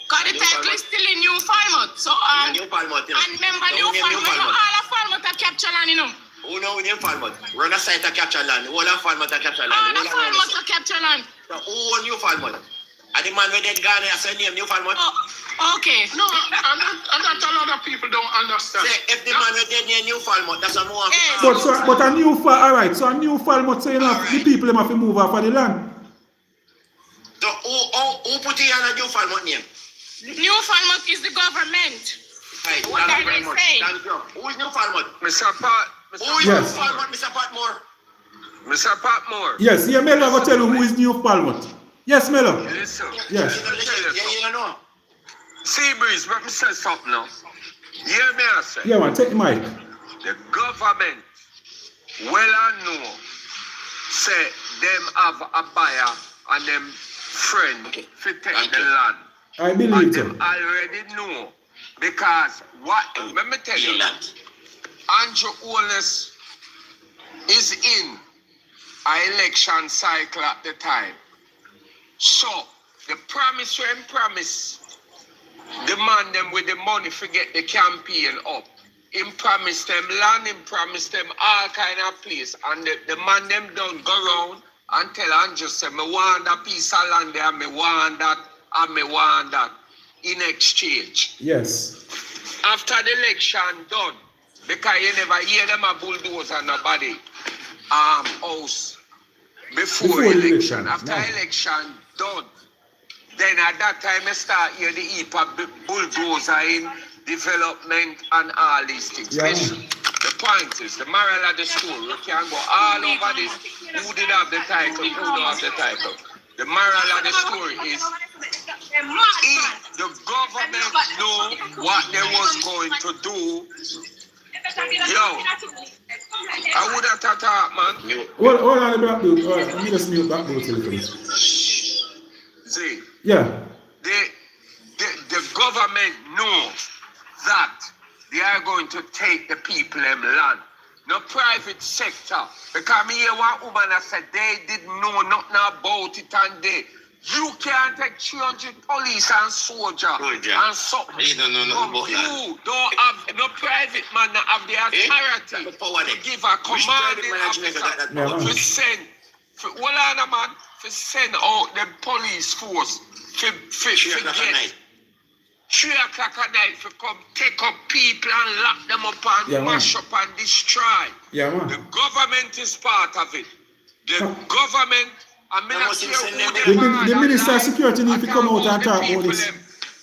Because the title is still in New Falmouth. So New Falmouth, you know. and remember New Falmouth, all of Falmouth are capture land, you know. Who know New Falmouth? Run a site to capture land. All of Falmouth to capture land. All of Falmouth are capture land. So who own New Falmouth? And the man with that gun has a name New Falmouth? Okay. No, and that a lot of people don't understand. Say, if the man with that name New Falmouth, that's a more. But a new alright, so a new Falmouth saying the people them have to move off of the land. So who put it on a New Falmouth name? New Falmouth is the government. Right, What thank are you very they much. saying? Thank you. Who is New Falmouth? Mr. Pat, Who is Yes. New Falmouth, Mr. Patmore? Mr. Patmore. Yes, yeah, Melo go tell you who is New Falmouth. Yes, Melo. Listen. Yes. You don't know. Sea Breeze, let me say something now. You hear me, I say? Yeah, man, take the mic. The government, well and know, say them have a buyer and them friend to take the land. I believe And so. them already know. Because what, let me tell you, Andrew Holness is in an election cycle at the time. So, the promise when promise, the man them with the money to get the campaign up. Him promise them land, him promise them all kind of place. And the man them don't go around and tell Andrew, say, me want that piece of land there, me want that, and me want that in exchange. Yes. After the election done, because you never hear them a bulldozer and nobody house before the election. election, After no. election done, then at that time I start hear the heap of bulldozer in development and all these things. Yeah. Listen, the point is, the moral of the story, we can go all over this. Who did have the title, who don't have the title. The moral of the story is, if the government know what they was going to do, yo, I would have thought, man. Hold on, the black dude. Let me just mute black dude till it See, Yeah. the government knows that they are going to take the people them land. No private sector. Because me hear one woman that said they didn't know nothing about it and you can't take 300 police and soldier and something. You don't know nothing about that. You don't have no private man that have the authority to give a commanding officer to send, well, man, to send out the police force to get 3 o'clock at night to come take up people and lock them up and mash up and destroy. Yeah, man. The government is part of it. The government, I mean, The Minister of Security need to come out and talk about this.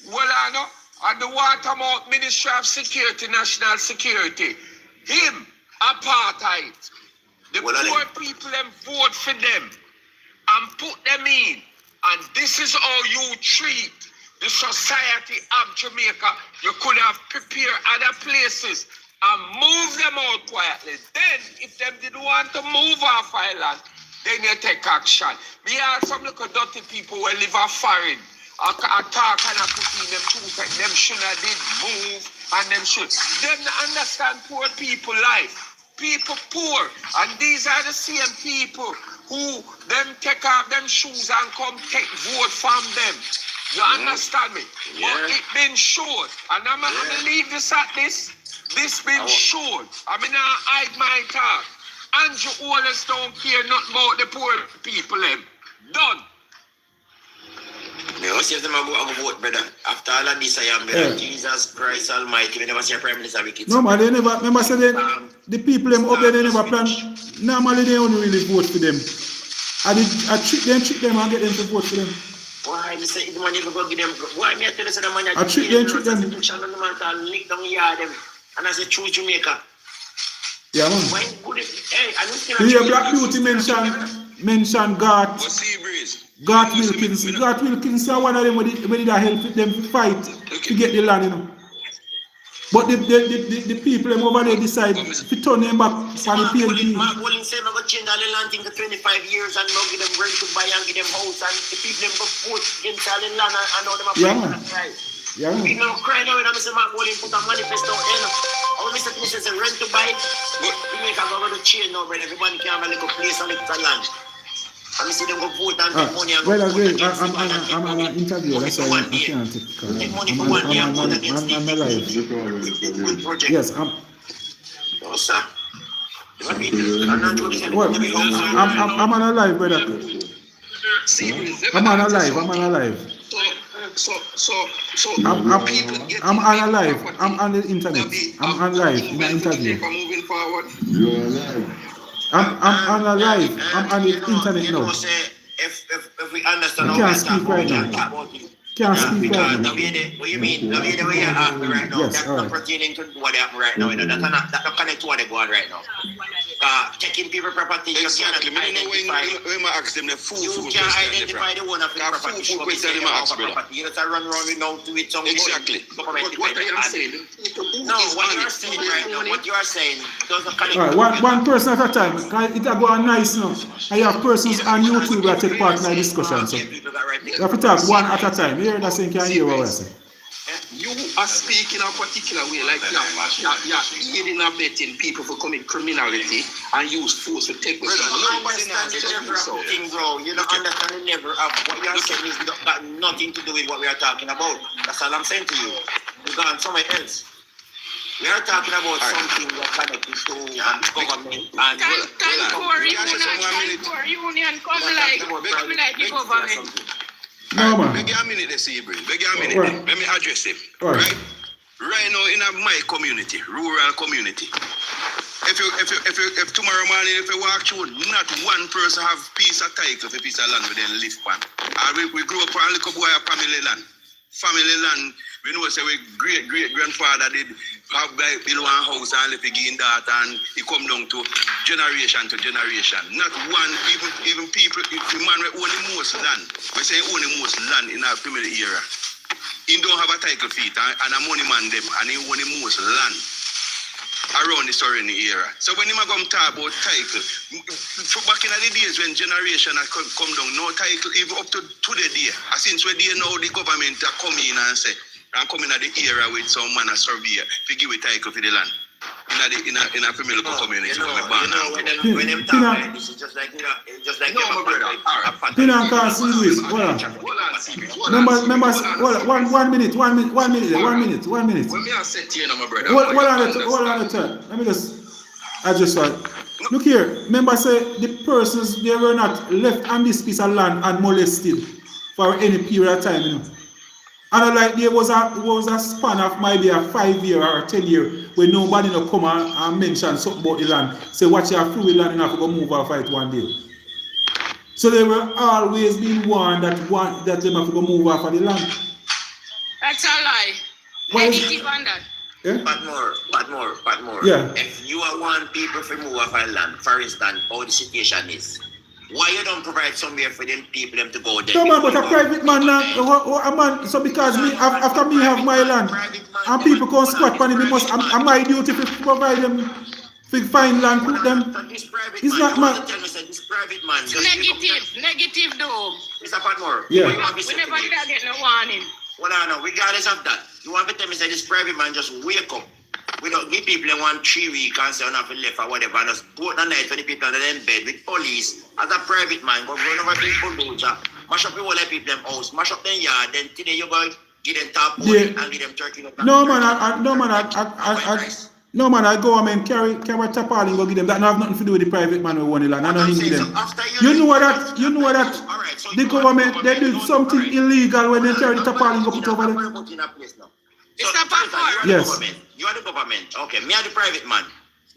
Well, I know, and the Watermouth Ministry of Security, National Security, him, apartheid. The poor people them vote for them and put them in. And this is how you treat the society of Jamaica. You could have prepared other places and move them out quietly. Then, if them didn't want to move off island, then you take action. We have some little dirty people who live off foreign. I talk and I put in them too. Them shouldn't have did move and them should. Them understand poor people life. People poor. And these are the same people who them take off them shoes and come take vote from them. You understand me? Yeah. But it been shown. And I'm gonna leave this at this. This been shown. I mean, I hide my talk. Andrew Holness don't care nothing about the poor people. Done. Me see if them go vote, brother. After all of this, I am brother. Jesus Christ Almighty. We never see a Prime Minister wicked. No, man, they never, remember, say the people them up there, they never plan. Normally, they only really vote for them. I trick them and get them to vote for them. Why me say the money go give them? Why me tell you say the money? I treat them. Lick down here them, and I say choose Jamaica. Yeah, man. When good? Hey, I don't still. You hear Black Beauty mention Gart. Gart Wilkins. Gart Wilkins is one of them where did help them fight to get the land, you know. But the people them over there decide to turn them back for the PNP. Mark Willing said I'm going to change all the land thing for 25 years and now give them rent to buy and give them house and the people them go vote against all the land and all them are Yeah. Yeah. People now cry now when I say Mark Willing put a manifesto in. All Mr. Smith says rent to buy. We make a go to change now, but everybody can have a little place and little land. And see them go vote and take money and go vote against I'm on an interview, that's why I can't take call. I'm alive. Yes, I'm. No, sir. What? I'm on a live, brother. I'm on a live. I'm on a live. I'm on the internet. I'm on live in an interview. I'm on a live. I'm on the internet now. If we understand I can't speak right now. Can't speak right now. What you mean? The way you're asking me right now, that's not pertaining to what happened right now. That's not connect to what they're going right now. Taking people property, you can't identify. You can't identify the one of the property. You just run around without to it. Exactly. What are you saying? No, what you are saying right now, what you are saying doesn't connect. Alright, one person at a time. It will go nice now. I have persons on YouTube that take part in the discussion. So you have to talk one at a time. You hear that saying, can hear what I say. You are speaking a particular way, like you're aiding and abetting people for commit criminality and use force to take the thing, bro. You don't understand the level of what you are saying is got nothing to do with what we are talking about. That's all I'm saying to you. We're going somewhere else. We are talking about something that connected to government and union come like the government. No, man. Beg a minute, beg a minute. Let me address him. Right? Right now in my community, rural community. If tomorrow morning if you walk through, not one person have piece of title for a piece of land within live pan. And we grew up on a little boy of family land. Family land, we know say we great grandfather did have build one house and live again that, and it come down to generation. Not one, even people, the man we own the most land. We say own the most land in our family era. He don't have a title feet and a money man them, and he own the most land around the surrounding era. So when you come talk about title, back in the days when generation come down, no title, even up to today day. Since we day now the government are coming in and say, and coming at the era with some man a surveyor to give a title for the land. In a family community. When them talk like this, it's just like no, my brother. Pina can't see this. Members, 1 minute. When me I said to you, my brother. Hold on a time. Let me just adjust that. Look here. Members say the persons, they were not left on this piece of land and molested for any period of time, you know. And like there was a span of maybe a 5 year or a 10 year where nobody no come and mention something about the land. Say watch your fluid land and have to go move or fight one day. So they were always being warned that they have to go move off of the land. That's a lie. Negative on that. Yeah? Patmore. Yeah. If you are one people to move off of land, for instance, how the situation is, why you don't provide somewhere for them people them to go there? No man, but a private man now, a man, so because me after me have my land and people come squat on it, am my duty to provide them, to find land, put them. It's not man. Negative though. Mr. Patmore, yeah. We never did get no warning. Well, no, regardless of that, you want to tell me that this private man just wake up. We don't give people in 1 3 weeks and say on have left or whatever, and just go the night for the people under them bed with police as a private man, go run over people, mash up the whole of people them house, mash up their yard, then today you go give them top and give them turkey. No man, I go and carry a tarpaulin go give them. That have nothing to do with the private man who won the land. I don't give them. You know that the government they do something illegal when they carry the tarpaulin go put over there. It's not Patmore. Yes. You are the government. Okay, me are the private man.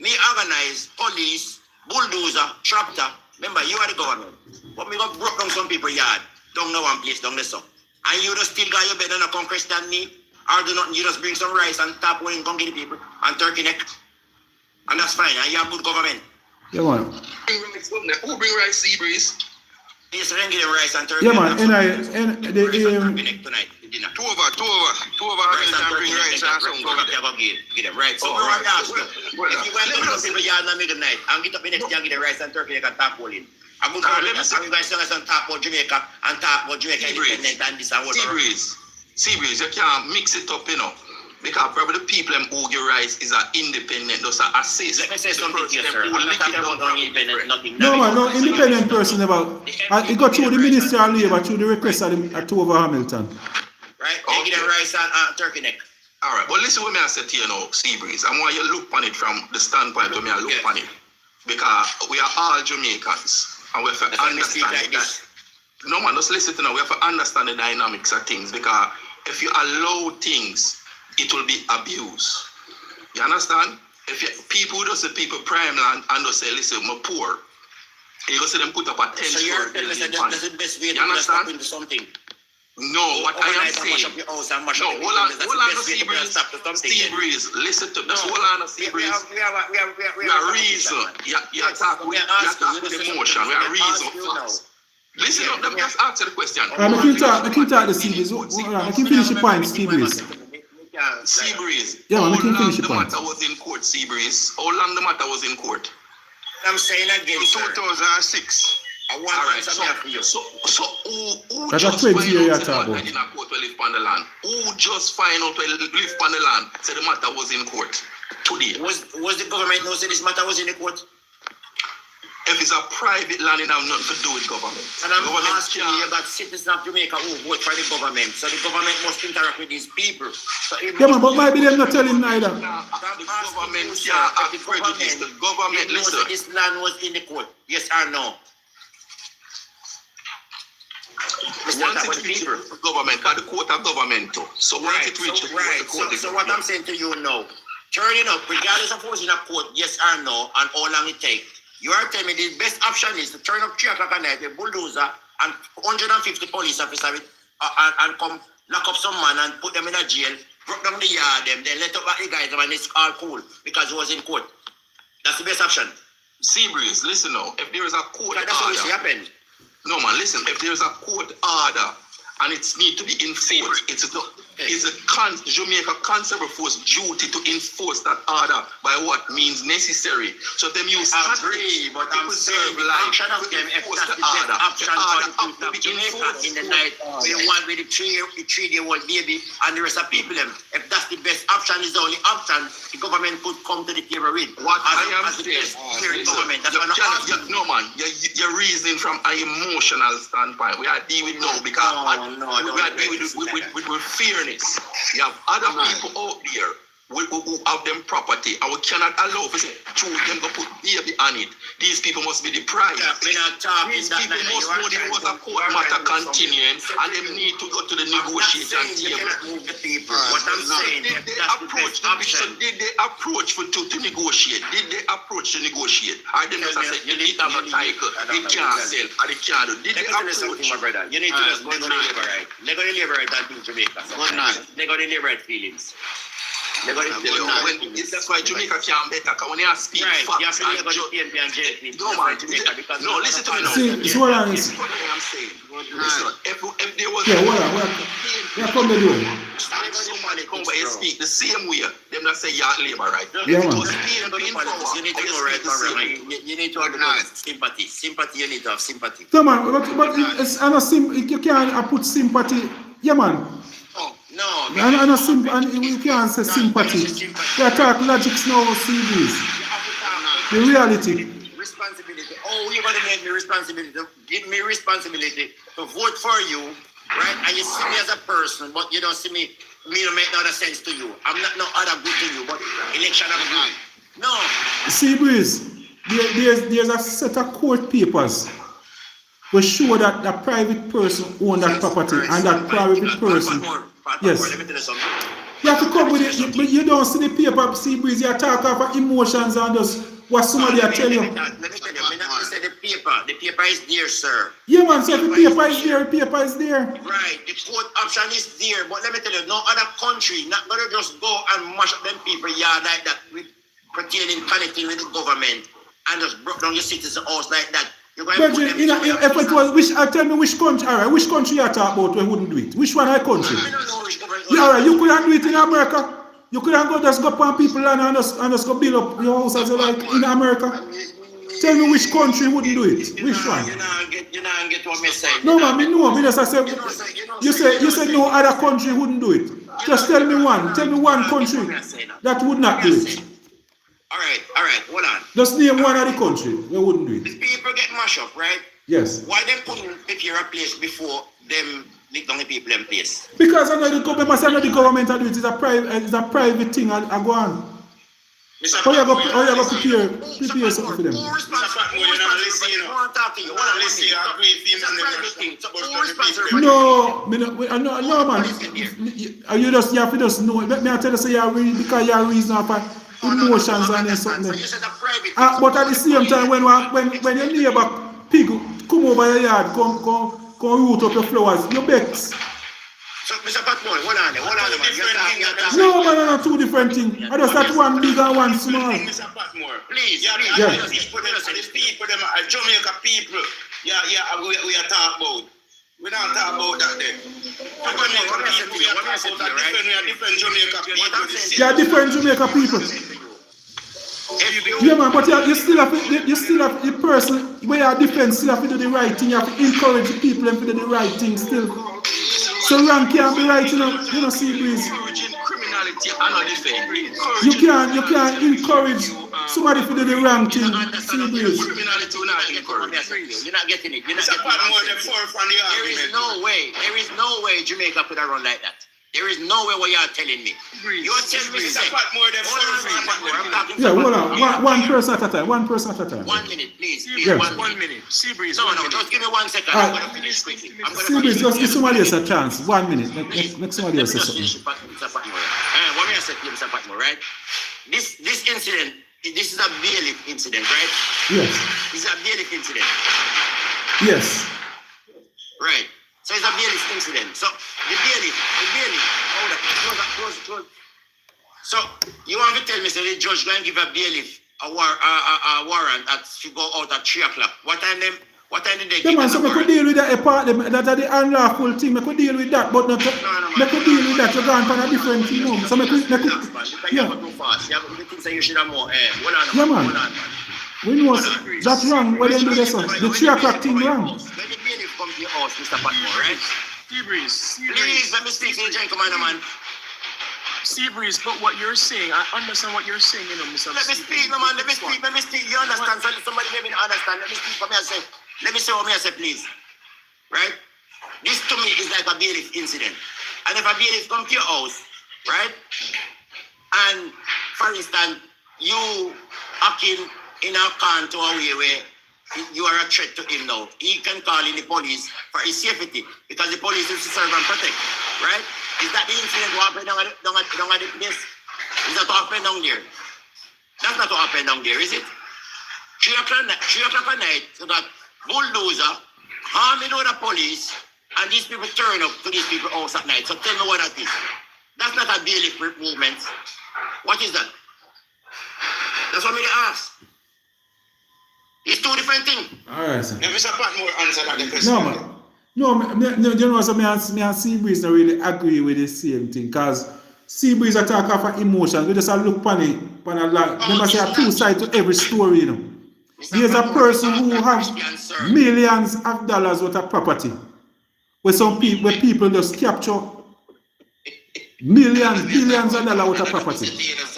Me organize police, bulldozer, tractor. Remember, you are the government. But me go broke down some people's yard. down the one place, down the sun. And you just still got your bed and come question me, or do nothing, you just bring some rice and tap one and come get the people, and turkey neck. And that's fine, and you have good government. Yeah, man. Who bring rice, sea breeze? Yes, then get them rice and turkey. Yeah, man. Tonight, dinner. Two over, Rice and turkey rice and some get them right. So, if you want to people yard in the middle night, and get up the next day and get the rice and turkey, you can tap all in. I'm going to tell you guys talk about Jamaica and talk about Jamaica independent and this and what. Sea breeze, you can't mix it up, you know. Because probably the people who get rice is an independent, those are assist. Let me say something here, sir. I'm not talking about independent, nothing. No, man, no independent person about. It got through the Ministry of Labour, through the request at over Hamilton. Right? They get a rice and turkey neck. All right, but listen what I said to you now, Sea breeze. I want you to look on it from the standpoint of me, I look on it. Because we are all Jamaicans, and we have to understand that. No, man, just listen to now. We have to understand the dynamics of things, because if you allow things, it will be abused. You understand? If people who just say people prime land and just say, listen, I'm poor, you go see them put up a 10 So you're telling us that's the best way to stop into something. No, what I am saying. Hold on, Sea breeze. Listen to this. Hold on, Sea breeze. We are reason. You attack with emotion. We are reason facts. Listen up, let me just answer the question. I can talk the Sea breeze. I can finish the point, Sea breeze. Sea breeze. Yeah, man, I can How long finish the the point. matter was in court, Sea breeze? How long the matter was in court? I'm saying again, 2006. Alright, so who That's just a 20 find year out the talk matter about. in a court will live on the land? Who just find out will live on the land? Say the matter was in court today. was the government know say this matter was in the court? If it's a private land, it have nothing to do with government. And I'm Government asking you about citizens of Jamaica who vote for the government. So the government must interact with these people. So Yeah, man, but maybe they're not telling neither. The government can't act prejudice. The government, listen. This land was in the court. Yes or no? Once it reaches the government, because the court of government too. So once it reaches the court, So what I'm saying to you now, turning up, regardless of who's in a court, yes or no, and how long it takes, you are telling me the best option is to turn up 3 o'clock at night with a bulldozer and 150 police officers and come lock up some man and put them in a jail, broke down the yard, then let up the guys and it's all cool because he was in court. That's the best option. Sea breeze, listen now. If there is a court That's what order, happened. no man, listen. If there is a court order and it's need to be enforced, it's a Jamaica Constable Force duty to enforce that order by what means necessary. So them use I agree, but I'm saying the action of them, if that's the best option for the people of Jamaica in the night, we want with the 3-year-old baby and the rest of people them. If that's the best option, is the only option the government could come to the table with. What I am as the saying, best government. That's what I'm asking. no man, you're reasoning from an emotional standpoint. We are dealing with no because we are dealing with fairness. You have other people out there who have them property and we cannot allow for them to put baby on it. These people must be deprived. These people must know there was a court matter continuing and they need to go to the negotiation table. What I'm saying, Did they approach to negotiate? Did they approach to negotiate? Or they just say you need to have a title, it can't sell, or they can't do. Did they approach? My brother, you need to just go to the labor right. They go to the labor right and think Jamaica. They go to the labor right feelings. That's why Jamaica can't better, because when you speak facts and judge. No, listen to me now. See what I'm saying? Listen, if there was come to do. somebody come by and speak the same way, them not say you're labor, right? Yeah, If it man. was being power, you need to go right from you need to have sympathy. Sympathy, you need to have sympathy. So, man, but it's you can't put sympathy. Yeah, man. No. And we can't say sympathy. They talk logics now, CDs. The reality. Responsibility. Oh, you're going to make me responsibility. Give me responsibility to vote for you, right? And you see me as a person, but you don't see me don't make no other sense to you. I'm not no other good to you, but election I'm good. No. See, Breeze, there's a set of court papers which show that the private person owned that property and that private person. Yes. You have to come with it, but you don't see the paper, see, Breeze, you talk about emotions and just what somebody I tell you. Let me tell you, I say the paper is there, sir. Yeah, man, so if the paper is there, the paper is there. Right, the court option is there, but let me tell you, no other country not gonna just go and mash up them people yard like that with pertaining connecting with the government and just broke down your citizen house like that. You're going But if it was, tell me which country, all right, which country you talk about we wouldn't do it? Which one I country? I don't know which government. Yeah, all right, you couldn't do it in America. You couldn't go just go upon people and just go build up your house as you like in America. Tell me which country wouldn't do it. Which one? You not get what me saying. No, man, me know. Me just say you say no other country wouldn't do it. Just tell me one. Tell me one country that would not do it. All right, hold on. Just name one of the country that wouldn't do The it. people get mashed up, right? Yes. Why them putting people in place before them lick down the people in place? Because I know the government do it. It's a private thing. I go on. How you go prepare something for them? Who responsible for No, man. You have to just know. Let me tell you, say because you are reason for emotions and something. But at the same time, when your neighbor pig come over your yard, come root up your flowers, you vex. So, Mr. Patmore, hold on, man. No, man, no, two different things. I just that one big and one small. Mr. Patmore, Please. these people, them are Jamaica people. We are talking about. We don't talk about that there. We are different Jamaica people. Yeah, different Jamaica people. Yeah, man, but you still have the person where you are different, still have to do the right thing. You have to encourage the people and to do the right thing still. So wrong can't be right, you know, see, please. Criminality and not defend. You can't encourage somebody to do the wrong thing. See, please. Criminality will not encourage. You're not getting it. There is no way Jamaica could have run like that. There is no way what you are telling me. You're telling me Yeah, hold on. One person at a time. 1 minute, please. Yeah. 1 minute. Seabreeze. No, just give me 1 second. I'm going to finish quickly. See, please, just give somebody else a chance. 1 minute. Let somebody else say something. Mr. Patmore. What may I say to you, Mr. Patmore, right? This incident, this is a bailiff incident, right? Yes. This is a bailiff incident. Yes. Right. So it's a bailiff incident. So the bailiff, hold up, close. So you want to tell me, so the judge going to give a bailiff a warrant that should go out at 3 o'clock. What time did they give man, so we could deal with that part, that are the unlawful thing. We could deal with that, but not. We could deal with that. You're going for a different thing. No. So we could. Yeah. Too fast. You think you should have more. Yeah, man. We know that's wrong. What they do this? The 3 o'clock thing wrong. Let the bailiff come to your house, Mr. Patmore, right? Seabreeze. Please, let me speak to the gentleman, man. Seabreeze, but what you're saying, I understand what you're saying, you know, Mr. Let me speak, no, man. Let me speak. You understand? Somebody maybe not understand. Let me speak for me and say. Let me say what me I say, please. Right? This to me is like a bailiff incident. And if a bailiff come to your house, right? And for instance, you acting in a car to a way where you are a threat to him now. He can call in the police for his safety because the police is to serve and protect. Right? Is that the incident what happened down at the place? Is that what happened down there? That's not what happened down there, is it? 3 o'clock at night, so that bulldozer, armed with the police, and these people turn up to these people's house at night. So tell me what that is. That's not a bailiff movement. What is that? That's what I ask. It's two different things. All right, sir. Mr. Patmore answer that question. No, man. No, you know, so me and Seabreeze don't really agree with the same thing. Because Seabreeze are talking about emotions. We just look upon it. Remember, say a two sides to every story, you know. There's a person who has millions of dollars worth of property. Where people just capture billions of dollars worth of property.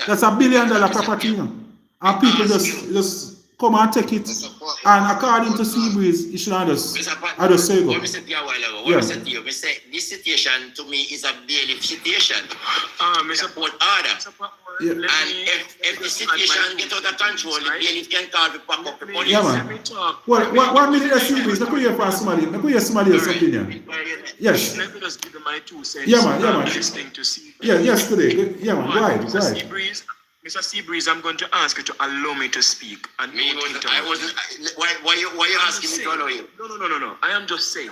That's $1 billion property, you know. And people just come and take it. And according to Seabreeze, it should just say go. What I said to you a while ago, what I said to you, I said this situation to me is a bailiff situation. Mr. Port order. Yeah. And if the situation gets out of control, the bailiff can call the pack up the police. Yeah, man. Well, 1 minute Seabreeze, let me hear from somebody. Let me hear somebody else's opinion. Yes. Let me just give you my 2 cents. Yeah, man. Listening to Seabreeze. Yeah, yes, today. Yeah, man. Go ahead. Seabreeze, Mr. Seabreeze, I'm going to ask you to allow me to speak. And Why you asking me to allow you? No. I am just saying.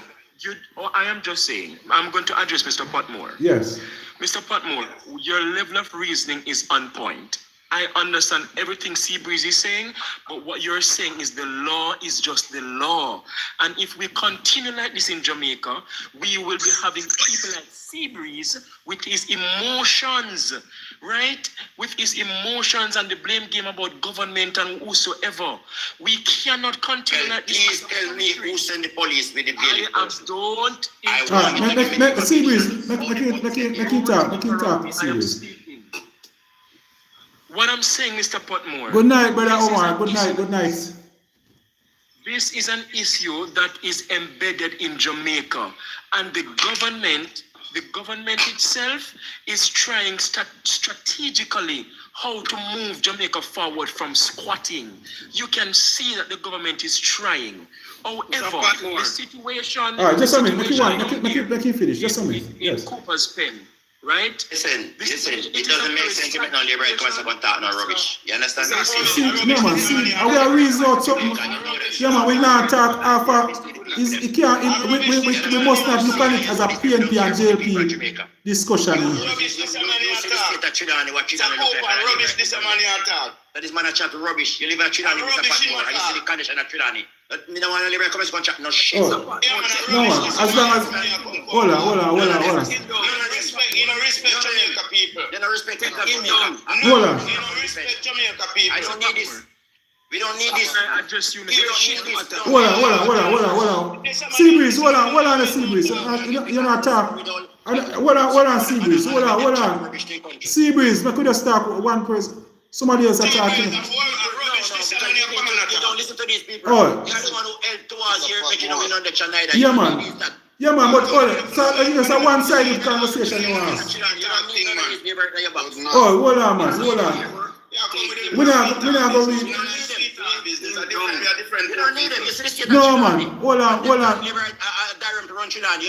I'm going to address Mr. Patmore. Yes. Mr. Patmore, your level of reasoning is on point. I understand everything Seabreeze is saying, but what you're saying is the law is just the law. And if we continue like this in Jamaica, we will be having people like Seabreeze with his emotions, right? With his emotions and the blame game about government and whosoever. We cannot continue like this. Please tell me who sent the police with the bail. Don't. Seabreeze, make him talk, Seabreeze. What I'm saying, Mr. Patmore. Good night, brother Omar. Good night. This is an issue that is embedded in Jamaica, and the government itself is trying strategically how to move Jamaica forward from squatting. You can see that the government is trying. However, the situation. All right, just a minute. Make him finish. Just a minute. Yes. Cooper's pen. Right? Listen, it doesn't make sense to make no liberal come and talk no rubbish. You understand? No man, we are reason out something. Yeah man, we not talk after. We must not look at it as a PNP and JLP discussion. That is man a chat rubbish. You live in Trinidad, Mr. Patmore, and you see the condition of Trinidad. Me don't want to live in come and chat no shit. No man, as long as hold on. You don't respect Jamaica people. You don't respect Jamaica people. Hold on. You don't respect Jamaica people. I don't need this. We don't need this. I address you, Mr. Hold on. Seabreeze, hold on, Seabreeze. You're not talking. Hold on, Seabreeze. Hold on. Seabreeze, I could just talk one person. Somebody else are talking. You don't listen to these people. Oh. You're the one who helped towards here making a win on the China. Yeah, man, but so it's a one-sided conversation you want. Oh, hold on, man. We're not going to read. No, man. Hold on. You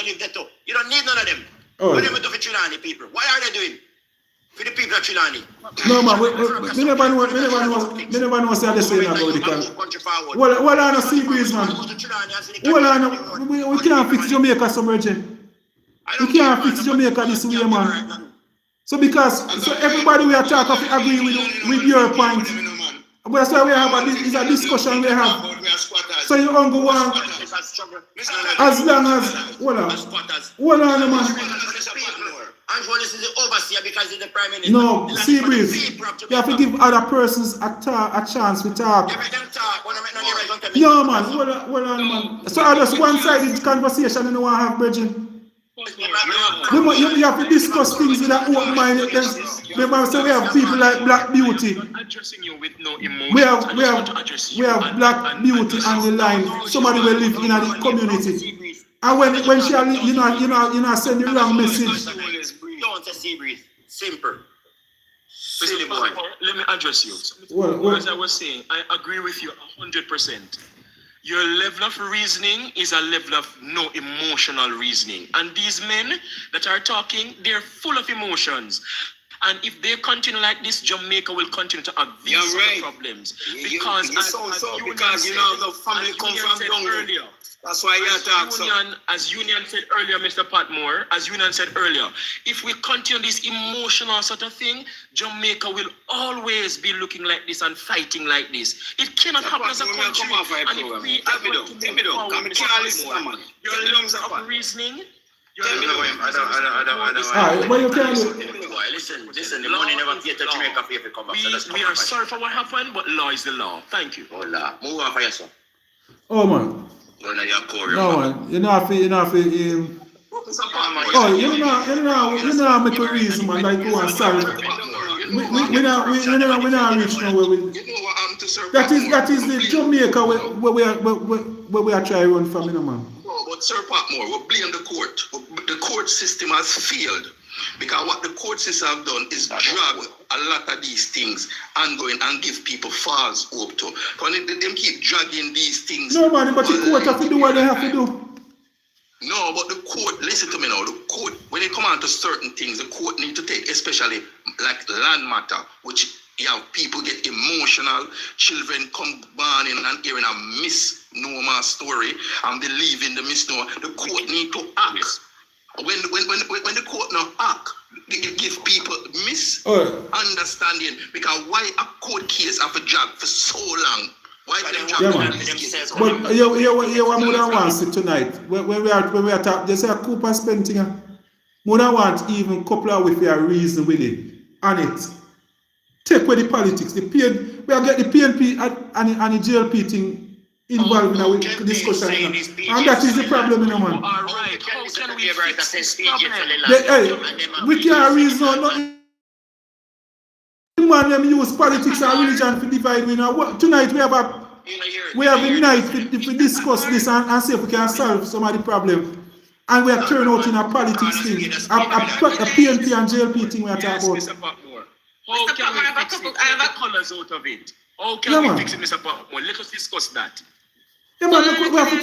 live there too. You don't need none of them. What do they do for Trinidad people? What are they doing for the people of Trinidad? No, man. We never know say they say about the country. Hold on, Seabreeze, man. Hold on. We can't fix Jamaica, Submergent. We can't fix Jamaica this way, man. So everybody we are talking agree with your point. But that's why we have a discussion we have. So you don't go on as long as hold on, man. And this is the overseer because he's the prime minister. No, Seabreeze. You have to give other persons a chance to talk. No, man. Hold on, man. So I just one-sided conversation and you want to have, Bridget. You have to discuss things with an open mind. Remember, so we have people like Black Beauty. We have Black Beauty on the line. Somebody will live in the community. And when she you know send the wrong message. Don't say Seabreeze. Simple. Let me address you. As I was saying, I agree with you 100%. Your level of reasoning is a level of no emotional reasoning. And these men that are talking, they're full of emotions. And if they continue like this, Jamaica will continue to have these sort of problems. Because you know the family come from earlier. That's why you talk so. As Union said earlier, Mr. Patmore, if we continue this emotional sort of thing, Jamaica will always be looking like this and fighting like this. It cannot happen as a country. And if we are going to move forward, Mr. Patmore, your levels of reasoning, But you can't do. Listen, the money never paid to Jamaica for come back. We are sorry for what happened, but law is the law. Thank you. Move on for yourself. Oh, man. No, man. You know, you know, make a reason, man. Like, go and sorry. We not reach nowhere. That is the Jamaica where we are trying to run from, you know, man. No, but Sir Patmore, we blame the court. The court system has failed. Because what the court system have done is drag a lot of these things and go in and give people false hope to. When they keep dragging these things. No, man, but the court have to do what they have to do. No, but the court, listen to me now, the court, when they come on to certain things, the court need to take, especially like land matter, which You have people get emotional, children come born in and hearing a misnomer story and believing the misnomer. The court need to act. When the court now act, they give people misunderstanding because why a court case have a drag for so long? Why them drag this case? But you what more than want see tonight. When we are talking, they say a Cooper spending. More than want even couple of with your reason with it. And it. Take away the politics, the PN, we are get the PNP and the GLP thing involved in our discussion. And that is the problem, you know, man. All right, how can we fix this problem? Hey, we can't reason nothing. Man, them use politics and religion to divide. We know. Tonight we have a night to discuss this and see if we can solve some of the problem. And we are turning out in a politics thing. A PNP and GLP thing we are talking about. How can we fix it? Take the colors out of it. How can we fix it, Mr. Patmore? Let us discuss that. Yeah, man, we have to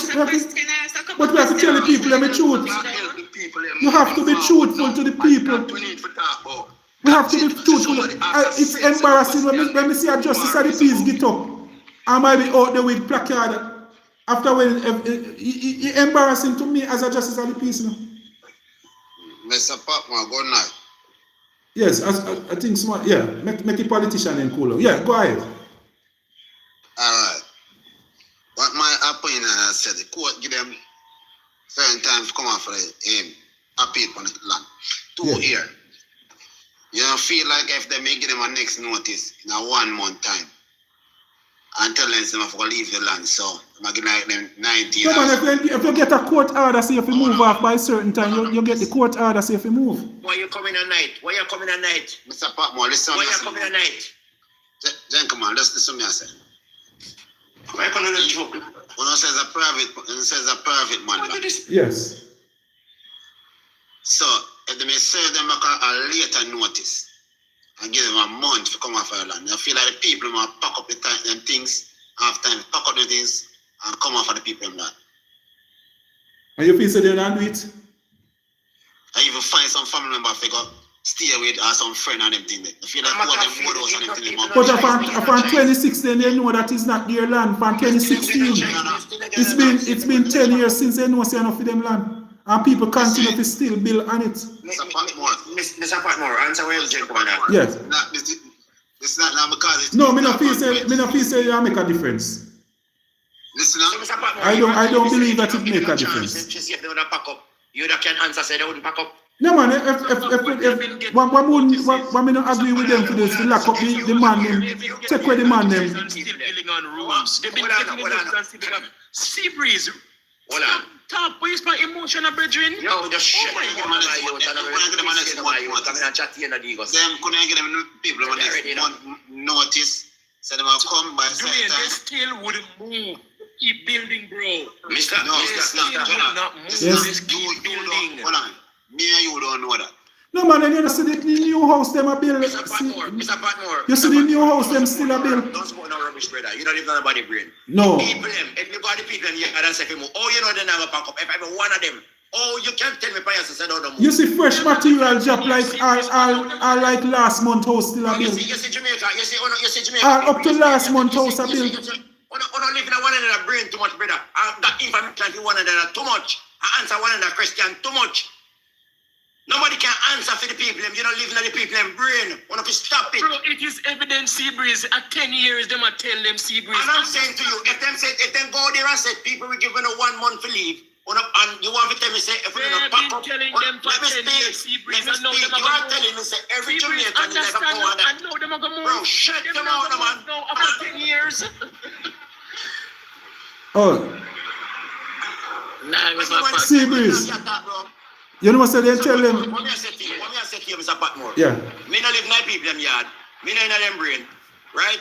tell the people the truth. You have to be truthful to the people. We have to be truthful. It's embarrassing when we see a justice of the peace get up. I might be out there with placard. After when it's embarrassing to me as a justice of the peace. You know? Mr. Patmore, good night. Yes, I think smart. Yeah, make a politician then cooler. Yeah, go ahead. All right. What my opinion I said, the court give them certain times to come out for the appeal on the land. 2 years. You don't feel like if they may give them a next notice in a 1 month time and tell them they have to leave the land, so I'm going to give them 19 no, man, if you get a court order, say if you move off by a certain time, you get the court order, say if you move. Why you coming at night? Why you coming at night? Mr. Patmore, listen. Why you coming at night? Gentlemen, listen to me, I say. Why you coming at joke? When it says a private man. Yes. So, if they may serve them a later notice and give them a month to come off our land, I feel like the people will pack up them things, half time, pack up the things and come off of the people in land. And you feel so they don't do it? I even find some family member figure stay with or some friend and them thing. I feel like one of them photos and them thing. But upon 2016 they know that it's not their land. Upon 2016, it's been 10 years since they know it's enough for them land. And people continue to still build on it. Mr. Patmore, answer well, gentleman. Yes. It's not now because it's no, me not feel say you make a difference. Listen up. I don't believe that it make a difference. You that can answer say they wouldn't pack up. No man, if one me not agree with them for this, to lock up the man them, take away the man them. Still building on rules. They've been getting the sea breeze. Hold on. Top, where's my emotional brethren? Yo, just shut up. Them couldn't get them people on next notice. So they will come by certain time. They still wouldn't move. Keep building, bro. Mr. Not move. Just keep building. Hold on. Me and you don't know that. No man, and you see the new house them a build. Mr. Patmore. You see the new house them still a build. Don't smoke no rubbish, brother. You don't live on nobody brain. No. People them, if you got the people here and say move, oh you know they never pack up. If I'm one of them, oh you can't tell me by yourself say don't move. You see fresh material drop like all like last month house still a build. You see Jamaica, you see Jamaica. Up to last month house a build. You don't live in one another brain too much, brother. That information for one another too much. I answer one another question too much. Nobody can answer for the people. You don't live in the people and brain. Want to stop it. Bro, it is evident Seabreeze at 10 years, them are tell them Seabreeze. And I'm saying to you, if them go there and say people will give them a 1 month to leave, and you want to tell me say if we're gonna pack up, telling them for 10 years Seabreeze, you are telling me say every Jamaican is like a go on that. I know them are gonna move. Bro, shut them out, man. No, after 10 years. Oh. Nah, Seabreeze. You know what they tell them? What me I say to you, Mr. Patmore? Yeah. Me not live in my people them yard. Me not in them brain. Right?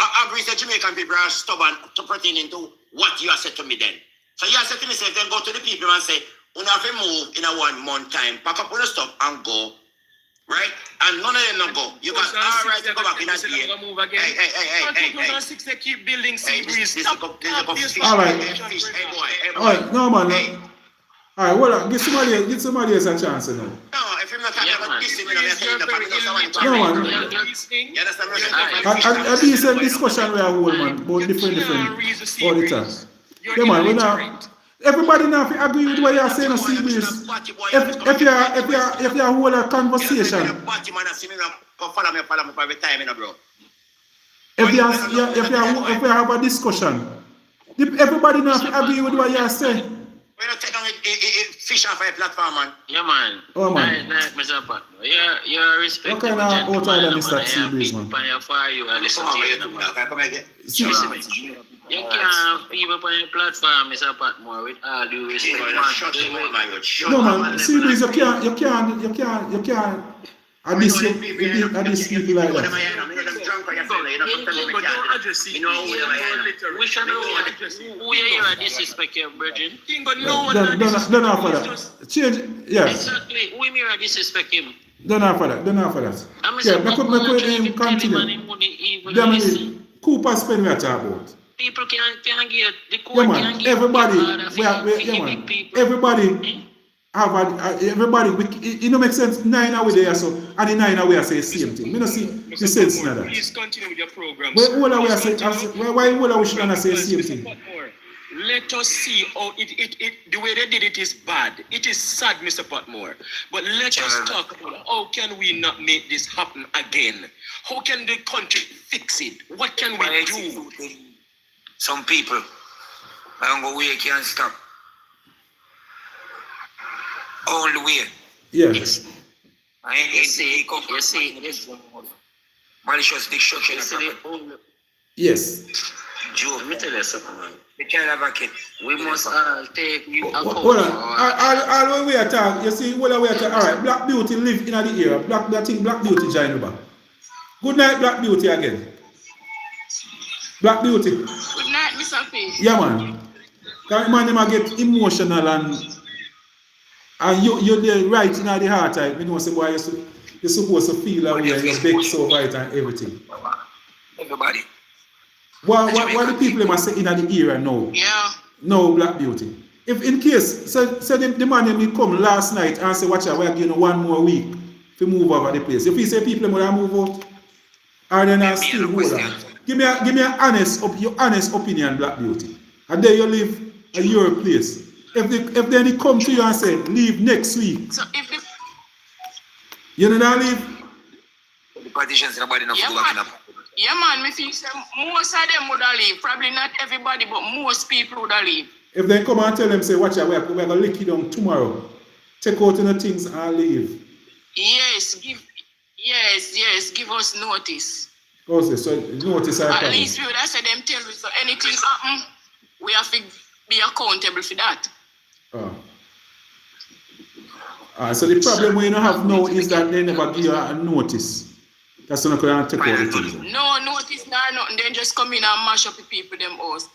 I agree that Jamaican people are stubborn to pertaining to what you have said to me then. So you have said to me, say, then go to the people and say, you have to move in a 1 month time, pack up all the stuff and go. Right? And none of them not go. You got all right to go back in that day. Hey. 2006 they keep building Seabreeze. All right. No man. All right, hold on. Give somebody else a chance now. No, if you not talking about this, you know, they're saying the family of someone. No, man. You understand what I'm saying? A decent discussion we are hold, man, about different all the time. Yeah, man, we now. Everybody now if you agree with what you're saying, see this. If you hold a conversation. If you have a discussion, everybody now if you agree with what you're saying. We're not taking fish off a platform, man. Yeah, man. Oh, man. Nice, Mr. Patmore. You're a respectable What kind of gentleman. outside of Mr. Seabreeze, man? People for you and listen to you. Come again. You can't have people on your platform, Mr. Patmore, with all due respect. No, man. Seabreeze, you can't. I diss people like that. We should know who you hear disrespect your brethren. Don't offer that. Change, yeah. Exactly. Who you hear disrespect him? Don't offer that. Yeah, I could continue. Cooper spend what talk about. People can't get the Yeah, court. man. Everybody. Everybody, it don't make sense. 9 away there, so and the 9 away I say the same thing. Me don't see the sense in that. Please continue with your program. Why all I say all we should say the same thing? Let us see how the way they did it is bad. It is sad, Mr. Patmore. But let us talk about how can we not make this happen again? How can the country fix it? What can we do? Some people, I don't go where you can't stop. All the way. Yes. I ain't see malicious destruction of property. Yes. Joe, let me tell you something, man. The child advocate. We must take you account. Hold on. All we are talking, you see, what we are talking. All right, Black Beauty live in the area. Black Beauty join over. Good night, Black Beauty again. Black Beauty. Good night, Mr. P. Yeah, man. Because man, them get emotional and you're there right in the heart type. You know, say, boy, you're supposed to feel that way, you're big so right and everything. Everybody. Why the people must say in the era now? Yeah. No, Black Beauty. If in case, so the man may come last night and say, watch out, we're giving 1 more week to move over the place. If he say people will move out, or then I still hold on. Give me your honest opinion, Black Beauty. And there you live at your place. If then he come to you and say, leave next week. So if the you know that leave? The politicians nobody enough to go back in up. yeah, man, me think most of them would leave. Probably not everybody, but most people would leave. If they come and tell them, say, watch out, we're going to lick you down tomorrow. Take out the things and leave. Yes, give us notice. Okay, so notice our At least we would have said them tell us so anything happen, we have to be accountable for that. So the problem we don't have now is that they never give you a notice. That's not going to take all the things. No notice, no nothing. They just come in and mash up the people, them house.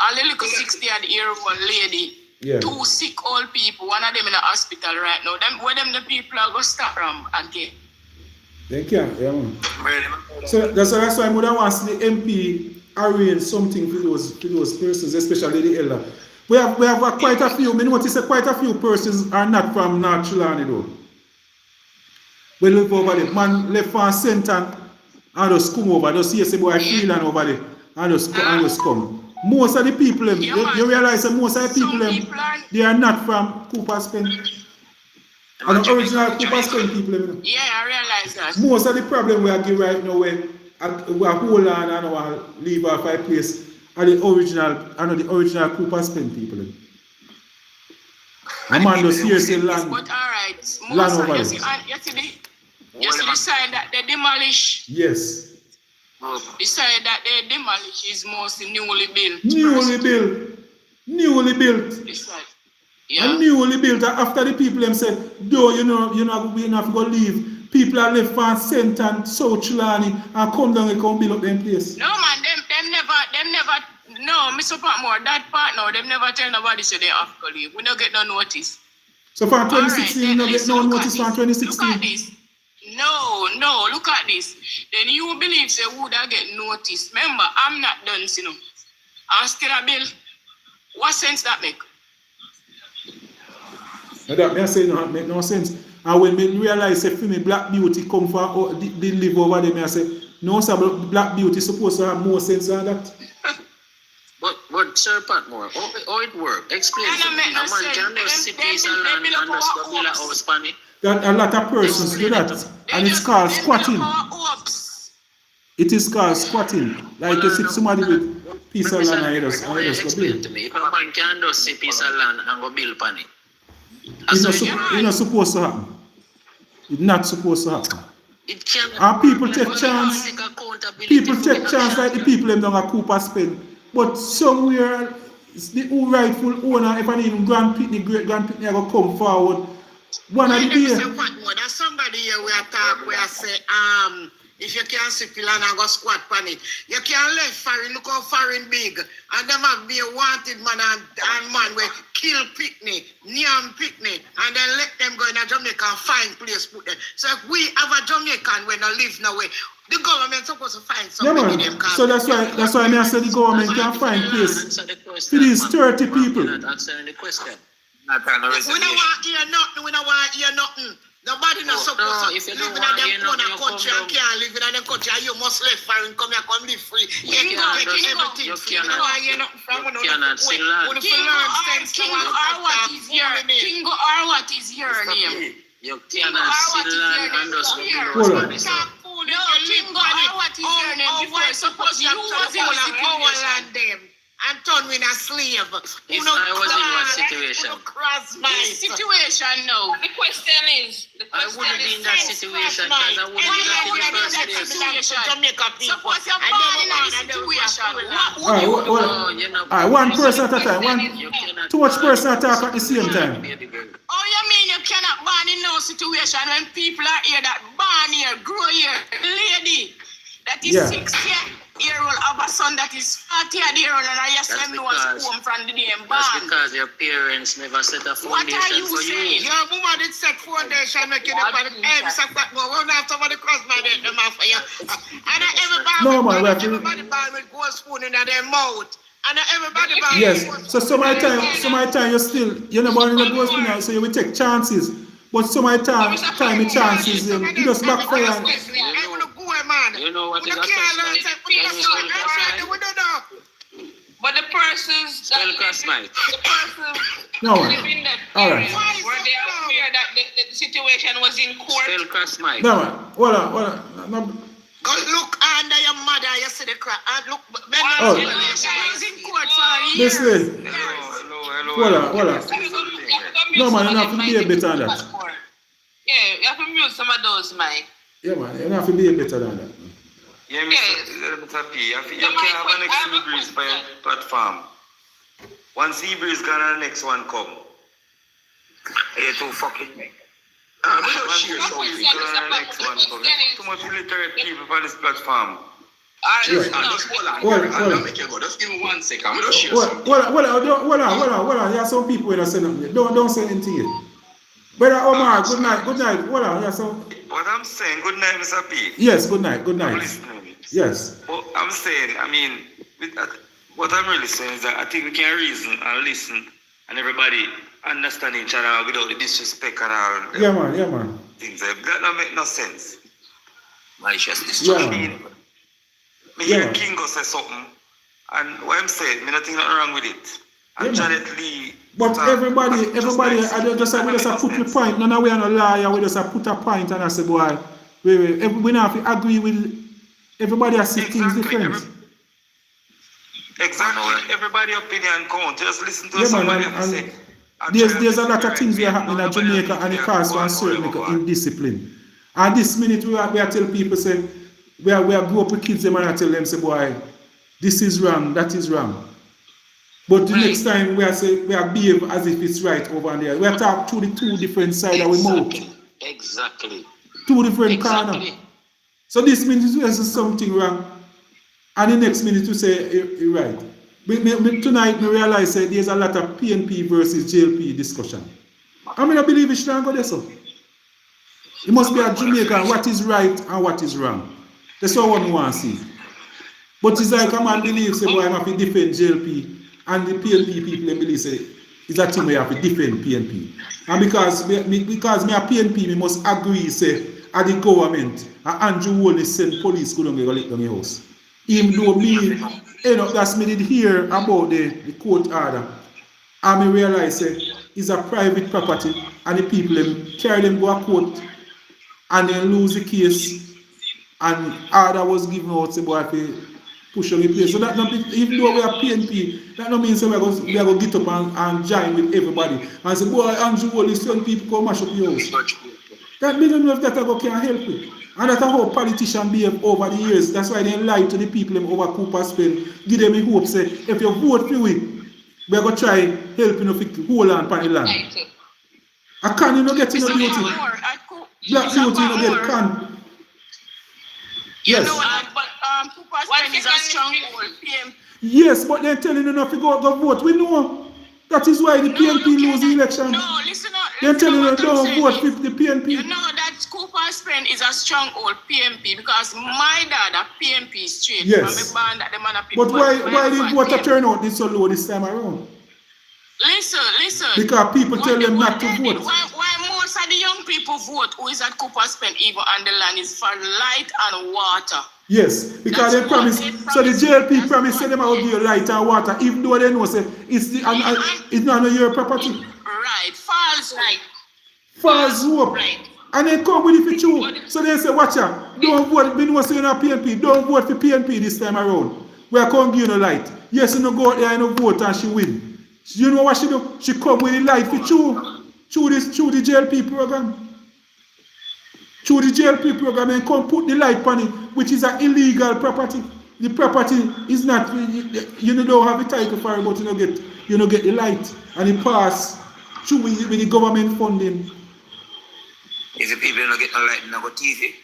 All the little 60 at the year-old lady, yeah. 2 sick old people, one of them in the hospital right now. Where them the people are going to stop them again? They can't, yeah, man. So that's why I would want to see the MP arrange something for those persons, especially the elder. We have quite a few. I notice that quite a few persons are not from North Trelawney though. We look over there, man left from center and just come over, just see boy feeling over there and just come. Most of the people, you realize that most of the people, they are not from Cooper's Pen. And the original Cooper's Pen people. Yeah, I realize that. Most of the problem we are getting right now, we are hold on and we leave our place. Are the original Cooper's Pen people. A man does seriously land. But alright, land over you see the side that they demolish. Yes. The side that they demolish is mostly newly built. Newly built. This side. Yeah. And newly built after the people them say, though we not go leave. People are left from St. and South Trelawney and come down and come build up them place. No man, them never no, Mr. Patmore, that part now, them never tell nobody so they have to leave. We don't get no notice. So from 2016, you don't get no notice from 2016? Look at this. No, look at this. Then you believe say would I get notice. Remember, I'm not done, you know. I'm still a bill. What sense that make? That may say no make no sense. And when me realize say for me Black Beauty come for the live over there, I say, no sir, Black Beauty supposed to have more sense than that. But Sir Patmore, how it work? Explain to me. A man can just see piece of land and just go build a house pan it. That a lot of persons do that, and it's called squatting. It is called squatting. Like you see somebody with piece of land and just go build. To me, if a man can just see piece of land and go build pan it. It's not supposed to happen. It's not supposed to happen. It can. And people take chance. People take chance like the people them down a Cooper spend. But somewhere, the rightful owner, if I even grandpitney, great grandpitney, go come forward. One of the days. There's somebody here we are talking where I say, if you can't see land and go squat pan it, you can't let foreign, look how foreign big. And them have be a wanted man and man will kill picnic, Nyam picnic, and then let them go in a Jamaica and find place put them. So if we have a Jamaican when I live now, the government supposed to find something in them. So that's why I said the government can find place for these 30 people. Not answering the question. We don't want to hear nothing. We don't want to hear nothing. Nobody not supposed to live in them own country and can't live in them country. And you must let foreign come here, come live free. You can't take everything free. You don't hear nothing from one. Kingo or what is your name? You cannot see land and just go No, Kingo or what is your name? Before suppose you was in a situation. And turn me in a slave. If I was in what situation? This situation now. The question is, I wouldn't be in that situation because I wouldn't be in that situation. Suppose you're born in a situation. What would you do? Alright, one person at a time. Too much person attack at the same time. Oh, you mean you cannot born in no situation when people are here that born here, grow here, lady that is 60-year-old have a son that is 40-year-old and I just them know was home from the damn barn. That's because your parents never set a foundation for you. Your woman did set foundation making up on the end. So one after somebody cross my head them off for you. And everybody born with gold spoon in their mouth. And everybody born yes. So some of the time you're not born in the gold spoon, so you will take chances. But some of the time the chances you just backfire. You know what is a but the persons that living that area, were they aware that the situation was in court? Spell cross mic. No, no. Go look under your mother, you see the crack. And look, was in court for years. Hello. No man, you have to be a better than that. Yeah, you have to mute some of those, Mike. Yeah man, you have to be a better than that. Yeah, Mr. P, you can't have an next sea breeze by your platform. One sea breeze gone and the next one come. You're too fucking I'm not sure something gone and the next one come. Too much illiterate people on this platform. Just hold on. Make you go. Just give me 1 second. I'm not sure something. Hold on. There are some people who don't say nothing. Don't say anything yet. Brother Omar, good night. Hold on. What I'm saying, good night, Mr. P. Yes, good night. I'm listening. Yes. Well, I'm saying, what I'm really saying is that I think we can reason and listen and everybody understand each other without the disrespect and all. Yeah, man. Things that don't make no sense. Malicious destruction. Me hear Kingo say something, and what I'm saying, me not think nothing wrong with it. And Janet Lee. But everybody, I just put the point. No, we are not liar. We just put a point and I say, boy, we don't have to agree with. Everybody has seen things different. Exactly. Everybody's opinion counts. Just listen to somebody and say. There's a lot of things that are happening in Jamaica and it causes for a certain indiscipline. And this minute we are telling people say we are grow up with kids them and I tell them say boy, this is wrong, that is wrong. But the next time we are behave as if it's right over there. We are talk to the two different sides of our mouth. Exactly. Two different corners. So this means there's something wrong. And the next minute you say you're right. Tonight we realize that there's a lot of PNP versus JLP discussion. I mean I believe it shouldn't go there so. It must be a Jamaican what is right and what is wrong. That's what one wants to see. But it's like a man believes say boy I'm have to defend JLP and the PNP people they believe say is a thing we have to defend PNP. And because me a PNP, me must agree, say, at the government, Andrew Woolley send police go down and let down the house. Even though me, that's me did hear about the court order. And me realize, say, it's a private property, and the people them carry them go to court, and then lose the case, and order was given out, say, boy, if you push on the place. So that not, even though we are PNP, that not mean say we are going to get up and join with everybody and say, boy, Andrew Woolley, young people come mash up your house. That me don't know if that can help with. And that's how politicians behave over the years. That's why they lie to the people them over Cooper Spend. Give them a hope, say, if you vote for we are going to try helping you to hold on to the land. I can't even get no beauty. Black beauty you get can. Yes. You know but Cooper Spend is a stronghold PM. Yes, but they're telling you not to go vote. We know. That is why the PNP lose the election. No, listen. They're telling you don't vote for the PNP. You know that Cooper Spend is a stronghold PNP because my dad a PNP straight. Yes. From the that the man but why the voter turnout is so low this time around? Listen. Because people tell them not to vote. Why most of the young people vote who is at Cooper Spend even on the land is for light and water. Yes, because they promise. So the JLP promise say them I will give you light and water, even though they know say it's not your property. Right, false light. False hope. Right. And they come with it for true. So they say, watch out, don't vote. We know say you're not PNP. Don't vote for PNP this time around. We are going to give you no light. Yes, you no go out there and no vote and she win. You know what she do? She come with the light for true. Through the JLP program. Through the JLP program and come put the light on it, which is an illegal property. The property is not, you don't have a title for it, but you don't get the light. And it pass through with the government funding. If the people don't get no light, no go TV.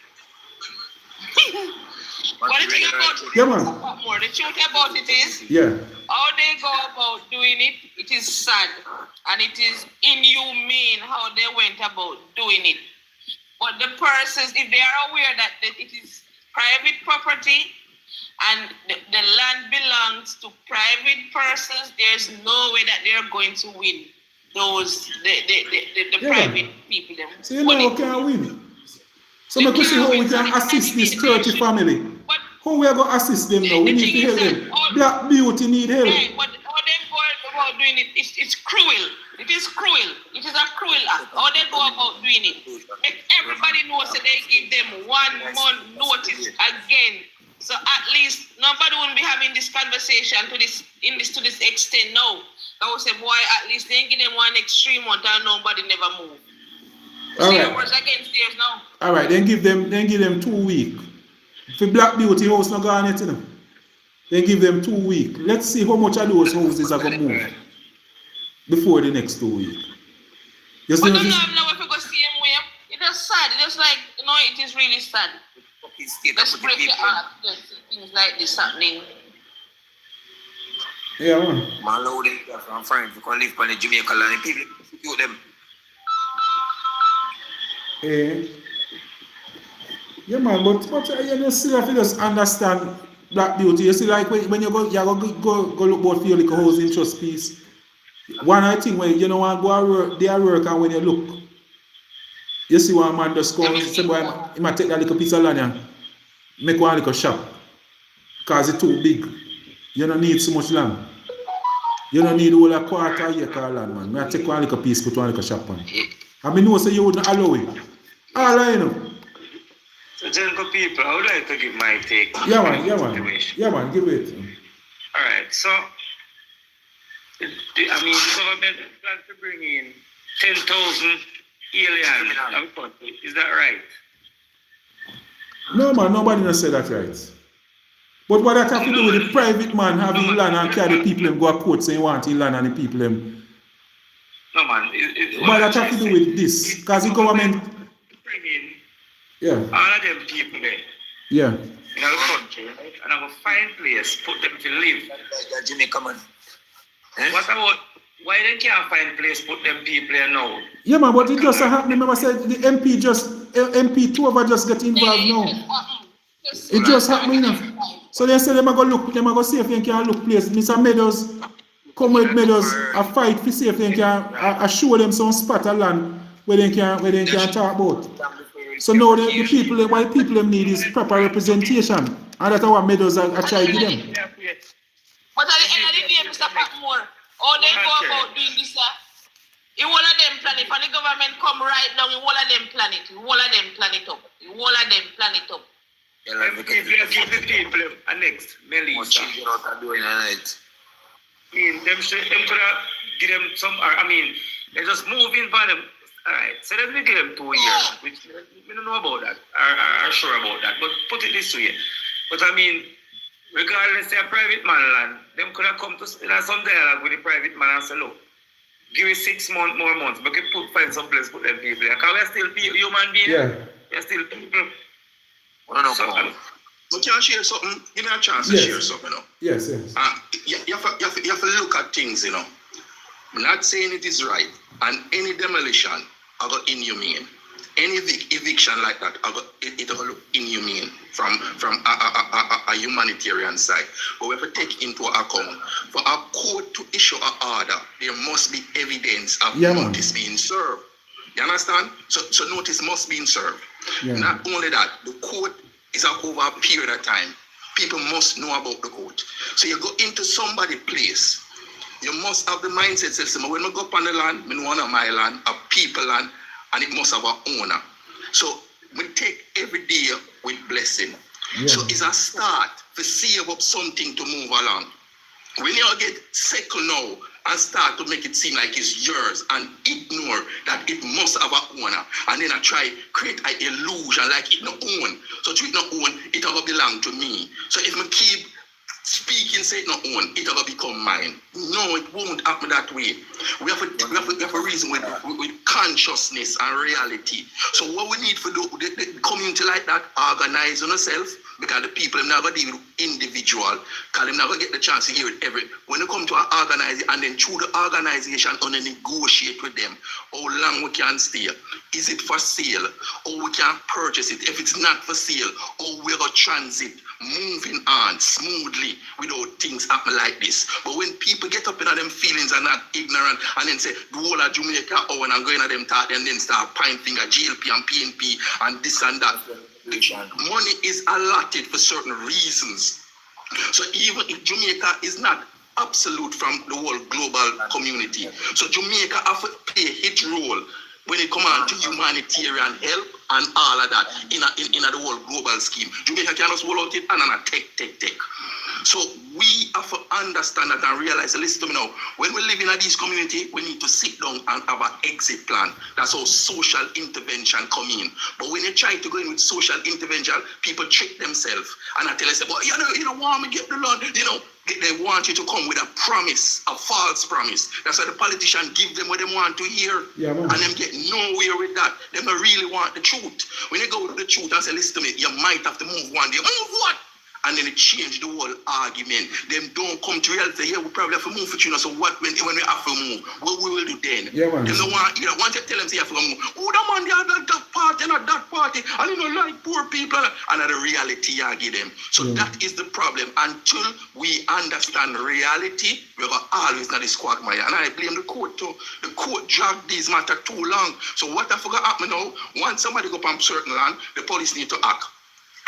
What do you think about it? Yeah, man. The truth about it is, how they go about doing it, it is sad. And it is inhumane how they went about doing it. But the persons, if they are aware that it is private property and the land belongs to private persons, there's no way that they're going to win those, the private people. So you know how can win? So I can see how we can assist this 30 family. How we are going to assist them now? We need to help them. Black beauty need help. Yeah, but how they go about doing it, it's cruel. It is cruel. It is a cruel act. How they go about doing it. If everybody knows that they give them 1 month notice again. So at least nobody won't be having this conversation to this extent now. I would say, boy, at least they give them 1 extreme month and nobody never move. All right. right. Against theirs now. All right, then give them 2 weeks. For Black Beauty house not gone yet, you know. Then give them 2 weeks. Let's see how much of those houses are going to move before the next 2 weeks. But no, if you go see him, it is sad. It's just like, it is really sad. Let's break your heart. Things like this happening. Yeah, man. Man, load it from friends. You can live on the Jamaica land. People shoot them. Yeah, man, but you still have to just understand Black Beauty. You see, like when you go look about for your little housing trust piece. One of the things when you don't want to go to work, they are work, and when you look, you see one man just come and say, boy, he might take that little piece of land and make one little shop. Because it's too big. You don't need so much land. You don't need all a quarter acre land, man. I take one little piece, put one little shop on. I mean, no, so you wouldn't allow it. All I know. So, gentle people, I would like to give my take. Yeah, man, give it. All right, so, the government plans to bring in 10,000 aliens. Is that right? No, man, nobody has said that right. But what that have to do with the private man having land and carry the people and go to court saying want land and the people them? No, man. What that have to do with this? Because the government... All of them people there. Yeah. In our country, right? And I go find place, put them to live. Jamaica, man. What about why they can't find place, put them people there now? Yeah, man, but it just happened. Remember, I said the MP 2 of us just get involved now. It just happened now. So they say they are going to see if they can look place. Mr. Meadows come with Meadows a fight for see if they can show them some spot of land where they can talk about. So now the people, the white people them need is proper representation. And that's what Meadows are trying to give them. But at the end of the day, Mr. Patmore, all they go about doing this, you all of them plan it. When the government come right down, you all of them plan it. You all of them plan it up. You all of them plan it up. If you give the people a next, Melissa. Them could have give them some, I mean, they just move in for them. Alright, so let me give them 2 years, which we don't know about that, are sure about that, but put it this way. But I mean, regardless of a private man land, them could have come to some dialogue with the private man and say, look, give it 6 more months, but find some place put them people there. Because we're still people, human beings. Yeah. We're still people. But can I share something? Give me a chance to share something, you know. Yes. You have to look at things, you know. I'm not saying it is right. And any demolition, I got inhumane. Any eviction like that, it will look inhumane from a humanitarian side. But we have to take into account, for a court to issue an order, there must be evidence of notice being served. You understand? So notice must be served. Yeah. Not only that, the court is over a period of time. People must know about the court. So you go into somebody's place, you must have the mindset system. When I go up on the land, I know my land, a people land, and it must have an owner. So we take every day with blessing. Yeah. So it's a start to save up something to move along. When you get settled now and start to make it seem like it's yours and ignore that it must have an owner, and then I try create an illusion like it not own. So to it not own, it will belong to me. So if I keep speaking, say it not own, it will become mine. No, it won't happen that way. We have a reason with consciousness and reality. So what we need to do, the community like that, organize on ourselves, because the people are never deal with individual, because they never get the chance to hear it when they come to an organization, and then through the organization and then negotiate with them how long we can stay. Is it for sale? Or we can purchase it? If it's not for sale, or we're going to transit, moving on smoothly without things happen like this. But when people get up in them feelings and not ignorant and then say, the whole of Jamaica, and I'm going to them talk, and then start pointing at GLP and PNP and this and that. Money is allotted for certain reasons. So even if Jamaica is not absolute from the whole global community, so Jamaica have to play its role when it comes on to humanitarian help and all of that in the whole global scheme. Jamaica can just roll out it and take. So we have to understand that and realize, listen to me now, when we live in this community, we need to sit down and have an exit plan. That's how social intervention come in. But when you try to go in with social intervention, people trick themselves. And I tell them, well, you don't want me to get the loan. They want you to come with a promise, a false promise. That's why the politicians give them what they want to hear. Yeah, and them get nowhere with that. They don't really want the truth. When you go with the truth and say, listen to me, you might have to move one day. Move what? And then it changed the whole argument. Them don't come to reality. Yeah, we probably have to move for you. So what when we have to move? What we will do then? Yeah, man. They don't want to tell them say you have to move. Oh, the man they are that party, not that party. And you don't like poor people. And the reality you give them. So that is the problem. Until we understand reality, we're going to always not this quagmire. And I blame the court too. The court dragged this matter too long. So what I forgot happen now, once somebody go up on certain land, the police need to act.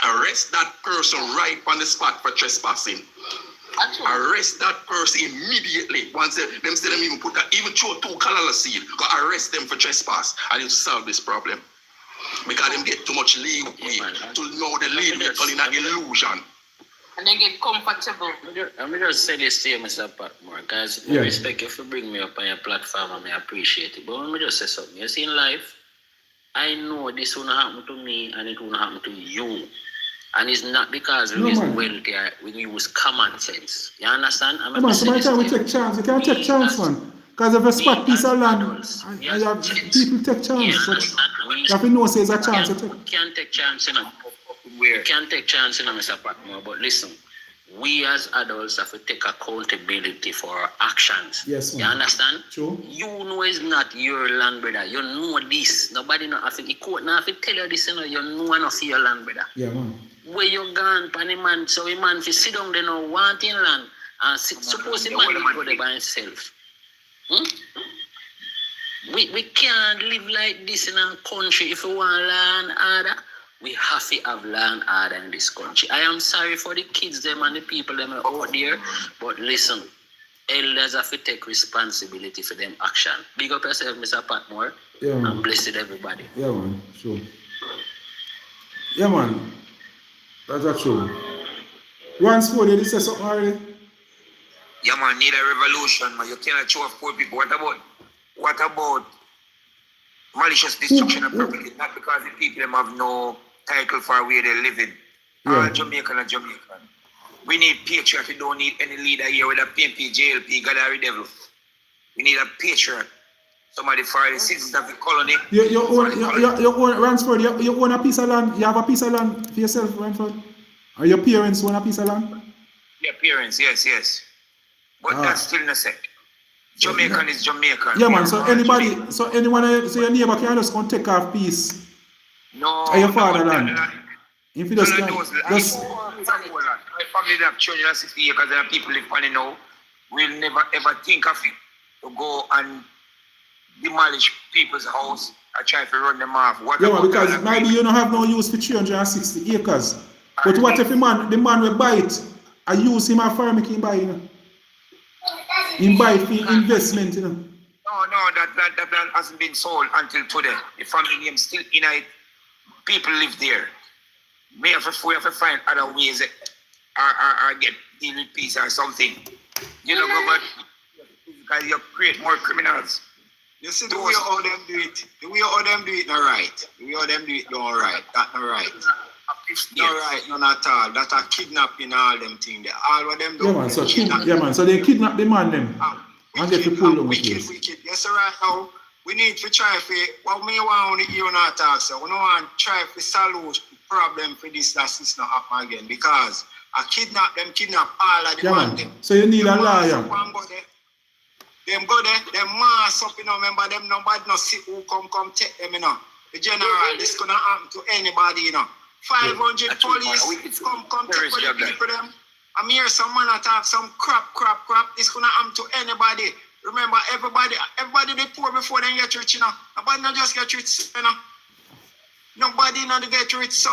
Arrest that person right on the spot for trespassing. Arrest that person immediately. Once them still even put that, even throw 2 colorless seal, go arrest them for trespass, and you solve this problem. Because them get too much leeway to know the leeway turning an illusion. And they get comfortable. I'm just say this to you, Mr. Patmore, because I respect you for bringing me up on your platform and I appreciate it. But let me just say something. You see, in life, I know this will not happen to me and it will not happen to you. And it's not because we use wealthy, we use common sense. You understand? Sometimes we take chance. We can't take chance, man. Because if a spot piece of land, and you have people take chance. But you have to know say it's a chance to take. We can't take chance, We can't take chance, Mr. Patmore. But listen, we as adults have to take accountability for our actions. Yes, man. You understand? True. You know it's not your land, brother. You know this. Nobody know have to, the court now have to tell you this, you know enough of your land, brother. Yeah, man. Where you gone, panny man, so a man if you sit down there now wanting land And suppose the man will go there by himself. We can't live like this in our country. If we want law and order, we have to have law and order in this country. I am sorry for the kids them and the people them out there, but listen, elders have to take responsibility for them action. Big up yourself, Mr. Patmore, and blessed everybody. Yeah, man, sure. Yeah, man, that's true. Once more, did you say something already? Yeah, man, need a revolution, man. You cannot show off poor people. What about malicious destruction of property? Not because the people them have no title for where they're living. All Jamaican and Jamaican. We need patriot. We don't need any leader here with a PNP, JLP, Gallery Devil. We need a patriot. Somebody for the citizens of the colony. You own Ransford, you own a piece of land. You have a piece of land for yourself, Ransford? Or your parents own a piece of land? Your parents, yes. But that's still not set. Jamaican is Jamaican. Yeah, man. So anyone, so your neighbor can just come take off piece. No. Or your fatherland. If you just my family have children 60 acres and people live on it now. We'll never ever think of it to go and demolish people's house or try to run them off. What man, because maybe you don't have no use for 360 acres. But what if the man will buy it and use him a farm he buy, you know? He buy it for investment, you know? No, that land hasn't been sold until today. The family name still in it. People live there. We have to find other ways or get deal with peace or something. You know, government, because you create more criminals. You see the way all them do it. The way all them do it not right. The way all them do it not right. That not right. Not right, none at all. That are kidnapping all them things. All of them do. Yeah, man. So they kidnap the man them. And get to pull them with this. Wicked. Yes, right now. We need to try for what we want to hear not talk. So we don't want to try to solve problem for this that this not happen again because I kidnap all of the man them. So you need a lawyer. Them go there, them mass up, you know, remember them nobody no see who come take them, you know. The general, this gonna happen to anybody, you know. 500 police come take for the people them. I'm here some man attack some crap. It's gonna happen to anybody. Remember, everybody they poor before they get rich, you know. Nobody not just get rich, you know. Nobody not get rich, so.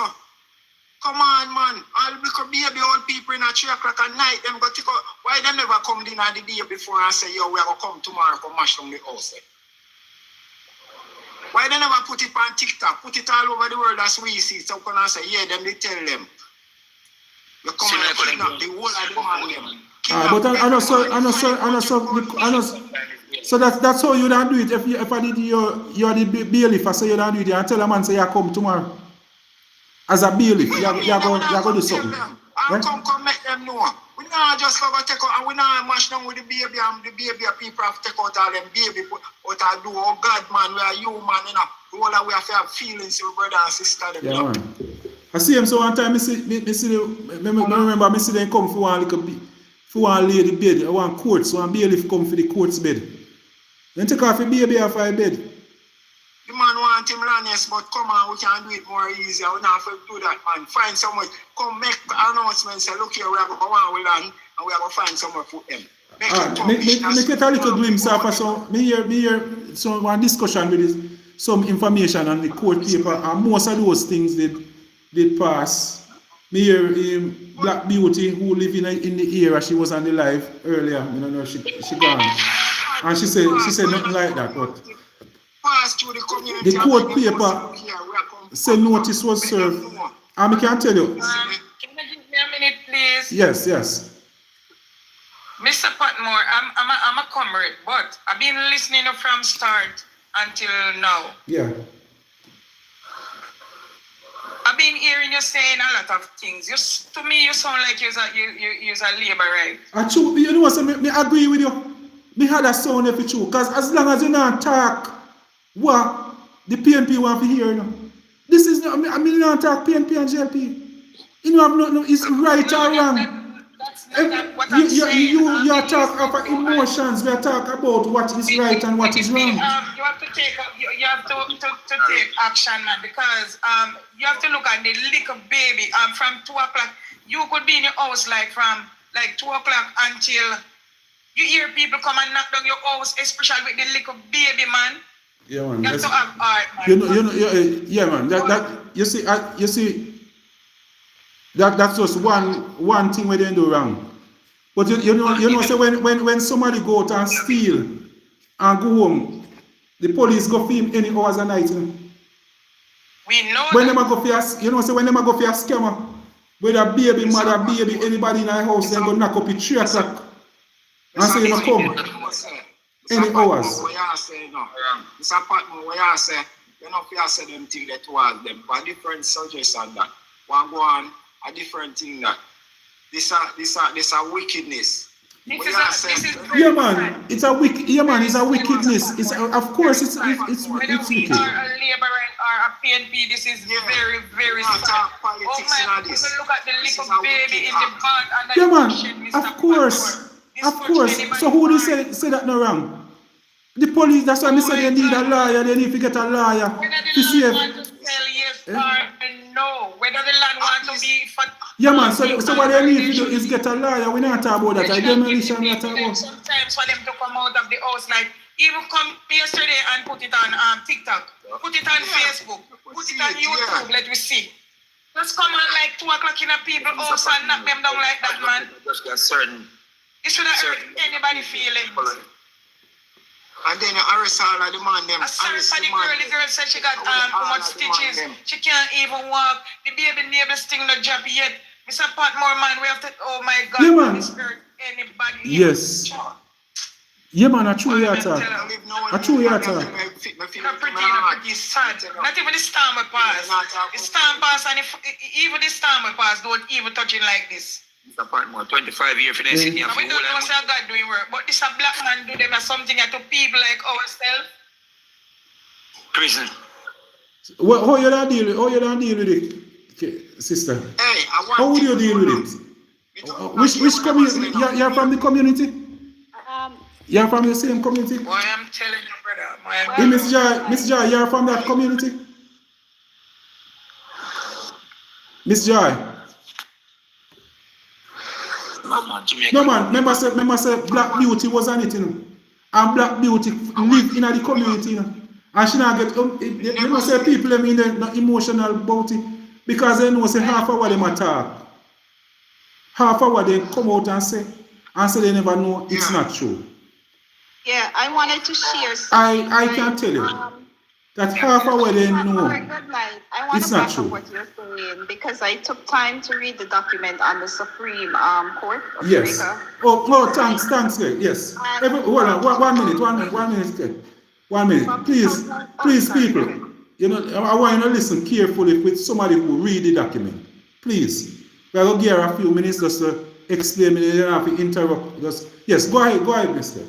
Come on, man. All because baby old people in 3 o'clock at night, them go take out. Why they never come dinner the day before and say, yo, we are going to come tomorrow to mash down the house? Why they never put it on TikTok, put it all over the world as we see, so can I say, yeah, them they tell them. You come and kidnap the whole of the man. So that's how you don't do it. If I did you're the bailiff, I say you don't do it, and tell a man say you come tomorrow. As a bailiff, you're going to do something. Come make them know. We not just go take out, and we not mash down with the baby, and the baby people have to take out all them baby, what I do, oh God, man, we are human, you know. The whole we have to have feelings for brother and sister. Yeah, man. I see him so one time, I remember I see them come for one lady bed, one court, so one bailiff come for the court's bed. Then take off the baby off our bed. The man want him land, yes, but come on, we can do it more easier. We don't have to do that, man. Find someone, come make announcements, say, look here, we are going to go on with land, and we are going to find somewhere for them. Make it a little glimpse of so me hear some one discussion with this, some information on the court paper, and most of those things did pass. Me hear Black Beauty who live in the area, she was on the live earlier, you know, she gone. And she said nothing like that, but the court paper said notice was served. And I can tell you. Can you give me a minute, please? Yes. Mr. Patmore, I'm a comrade, but I've been listening from start until now. Yeah. I've been hearing you saying a lot of things. To me, you sound like you're a labor right. True, you know what, me agree with you. Me had a sound if it's true, because as long as you not talk what the PNP want to hear, you know. This is not, I mean, you don't talk PNP and JLP. You know, no, it's right or wrong. That's not what I'm saying. You are talking about emotions. We are talking about what is right and what is wrong. You have to take take action, man, because you have to look at the little baby. From 2 o'clock, you could be in your house like from like 2 o'clock until you hear people come and knock down your house, especially with the little baby, man. Yeah, man. You have to have heart, man. Yeah, man. You see, that's just one thing we didn't do wrong. But you know, so when somebody go out and steal and go home, the police go for him any hours a night. We know when that. Them go for when them go for a scammer, whether baby, mother, baby, anybody in the house, then go knock up at 3 o'clock. And say you come any hours. Mr. Patmore, what you say? You know, you say them thing that towards them. But different suggestion that one go on a different thing that this a wickedness. Yeah, man, it's a wicked. Yeah, man, it's a wickedness. It's of course it's Whether wicked. we are a laborer or a PNP, this is very, very sad. Oh my, look at the little baby in the bag and Yeah, the man, cushion, Mr. of course. So who they say that no wrong? The police. That's why I say they need a lawyer. They need to get a lawyer. Whether the land want to sell yes or no, whether the land want to be for Yeah, man. So what they need to do is get a lawyer. We not talk about that. I demolition we not talk about. Sometimes for them to come out of the house, like even come yesterday and put it on TikTok, put it on Facebook, put it on YouTube. Let me see. Just come on like 2 o'clock in a people's house and knock them down like that, man. Just get certain. It should have hurt anybody feelings. And then you arrest all of the man them. A sorry for the girl. The girl said she got how much stitches. She can't even walk. The baby neighbor sting not drop yet. Mr. Patmore, man, we have to. Oh my God, Yeah, man. this hurt anybody. Yes. Yeah, man. I true yata. I true yata. Pretty sad. Not even the storm will pass. The storm pass, and even the storm will pass, don't even touch it like this. Mr. Patmore, 25 years for this in here. And we don't know how God doing work, but this a black man do them as something to people like ourselves. Prison. How you don't deal with it, okay, sister? Hey, How would you deal with it? Which community? You're from the community? You're from the same community? Boy, I'm telling you, brother. Hey, Miss Joy, you're from that community? Miss Joy? No, man. Remember say Black Beauty was on it, you know. And Black Beauty live in the community, you know. And she not get remember say people them in the not emotional about it because they know say half of what them attack. Half of what they come out and say they never know it's not true. Yeah, I wanted to share something. I can tell you that half of what they know good night. I want it's to not back true. up what you're saying because I took time to read the document on the Supreme Court of Yes. Jamaica. Oh, thanks, yes. Hold on, 1 minute. 1 minute. Please, people. You know, I want you to listen carefully with somebody who read the document. Please. We're going to give her a few minutes just to explain me. You don't have to interrupt. Yes, go ahead, mister.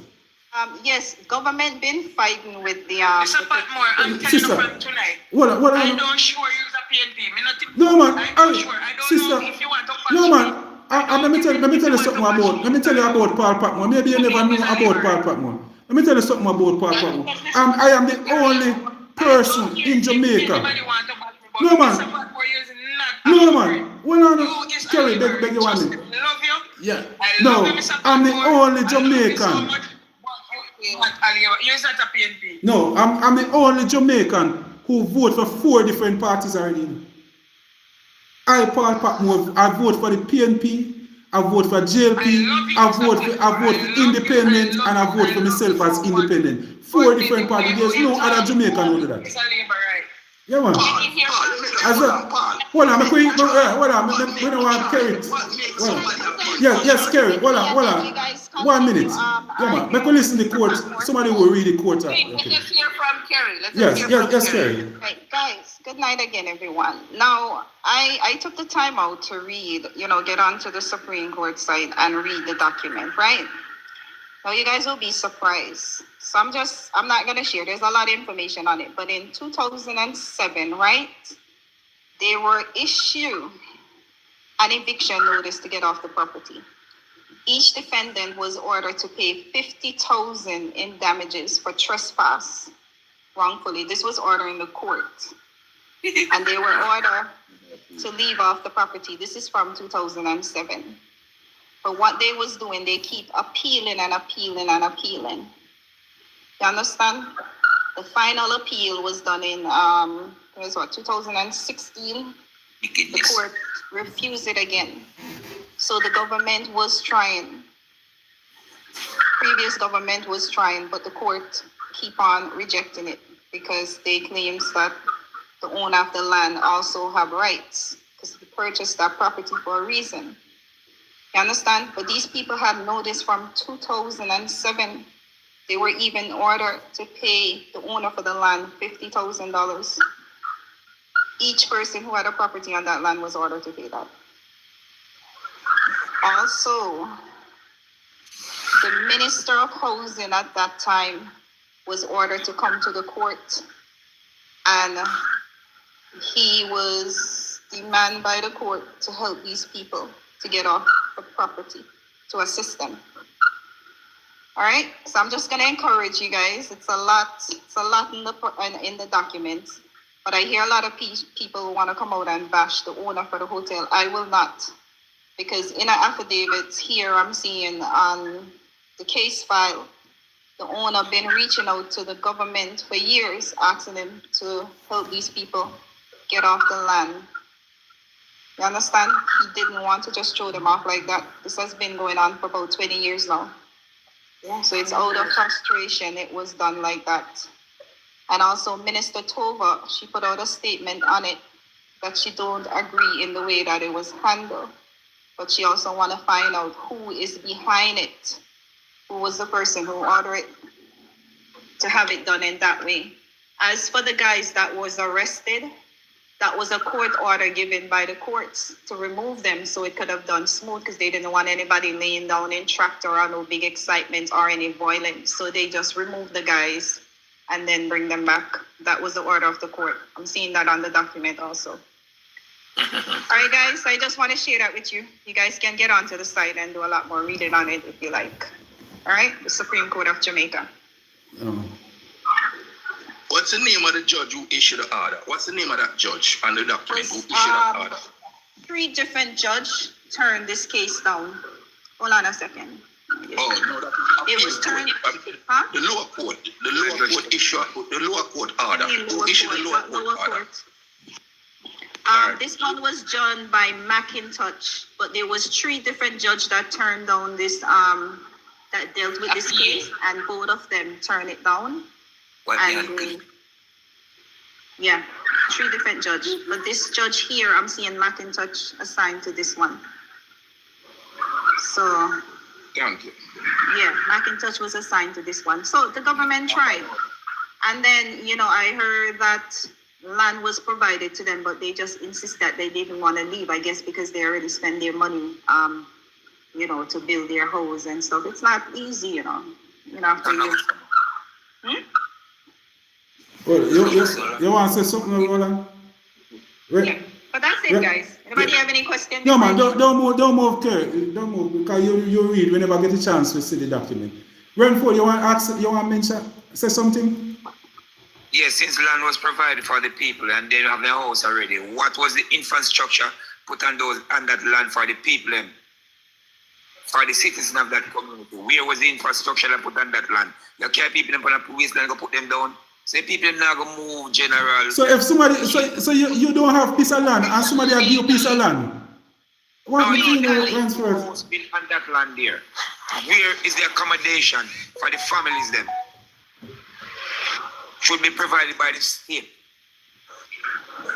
Yes, government been fighting with the Mr. Patmore, I'm telling you from tonight. What I don't sure you're a PNP. No, man. I don't know if you want to No, man. Let me tell you something about. Let me tell you about Paul Patmore. Maybe you never know about Paul Patmore. Let me tell you something about Paul Patmore. I am the only person in Jamaica. No, man. No, man. Well, no. Kerry, beg you 1 minute. Yeah. No, I'm the only Jamaican. You're not a PNP. No, I'm the only Jamaican who vote for 4 different parties already. I, Paul Patmore, I vote for the PNP, I vote for JLP, I vote for independent, and I vote for myself as independent. 4 different parties. There's no other Jamaican who do that. Yeah, man. As well. Hold on, I don't want to carry it. Yes, carry it. Hold on. 1 minute. Yeah, man. Make we listen to the court. Somebody will read the court. Let's hear from Kerry. Yes, Kerry. Right, guys, good night again, everyone. Now, I took the time out to read, get onto the Supreme Court site and read the document, right? Now, you guys will be surprised. So I'm not going to share. There's a lot of information on it. But in 2007, right, they were issued an eviction notice to get off the property. Each defendant was ordered to pay $50,000 in damages for trespass wrongfully. This was ordered in the court. And they were ordered to leave off the property. This is from 2007. But what they was doing, they keep appealing and appealing and appealing. You understand? The final appeal was done in 2016. The court refused it again. So the government was trying. Previous government was trying, but the court keep on rejecting it because they claims that the owner of the land also have rights because he purchased that property for a reason. You understand? But these people had notice from 2007. They were even ordered to pay the owner for the land $50,000. Each person who had a property on that land was ordered to pay that. Also, the Minister of Housing at that time was ordered to come to the court, and he was demanded by the court to help these people to get off the property, to assist them. All right, so I'm just gonna encourage you guys. It's a lot in the documents, but I hear a lot of people who want to come out and bash the owner for the hotel. I will not, because in an affidavit here, I'm seeing on the case file, the owner been reaching out to the government for years, asking them to help these people get off the land. You understand? He didn't want to just throw them off like that. This has been going on for about 20 years now. So it's out of frustration, it was done like that. And also Minister Tova, she put out a statement on it that she don't agree in the way that it was handled. But she also want to find out who is behind it. Who was the person who ordered it to have it done in that way. As for the guys that was arrested, that was a court order given by the courts to remove them so it could have done smooth because they didn't want anybody laying down in tractor or no big excitement or any violence. So they just removed the guys and then bring them back. That was the order of the court. I'm seeing that on the document also. All right, guys, I just want to share that with you. You guys can get onto the site and do a lot more reading on it if you like. All right, the Supreme Court of Jamaica. What's the name of the judge who issued the order? What's the name of that judge and the document who issued that order? 3 different judges turned this case down. Hold on a second. Oh, no, that it was turned. The lower court. The lower court issued the lower court order. Who issued the lower court order? This one was done by McIntosh, but there was 3 different judges that turned down this that dealt with this case, and both of them turned it down. And yeah, 3 different judges. But this judge here, I'm seeing McIntosh assigned to this one. So thank you. Yeah, McIntosh was assigned to this one. So the government tried. And then, I heard that land was provided to them, but they just insist that they didn't want to leave, I guess, because they already spent their money, to build their house and stuff. It's not easy, after you. Well, you want to say something, Roland? Yeah, but that's it, guys. Anybody have any questions? No, man, don't move, Kurt. Don't move, because you read whenever you get a chance to see the document. Renford, you want to mention, say something? Yes, since land was provided for the people and they have their house already, what was the infrastructure put on that land for the people, for the citizens of that community? Where was the infrastructure that put on that land? You can't people on a wasteland go put them down. Say people not gonna move, general. So if somebody, so you don't have piece of land and somebody have you piece of land. What do you know, Ransford? Built on that land there. Where is the accommodation for the families then? Should be provided by the state.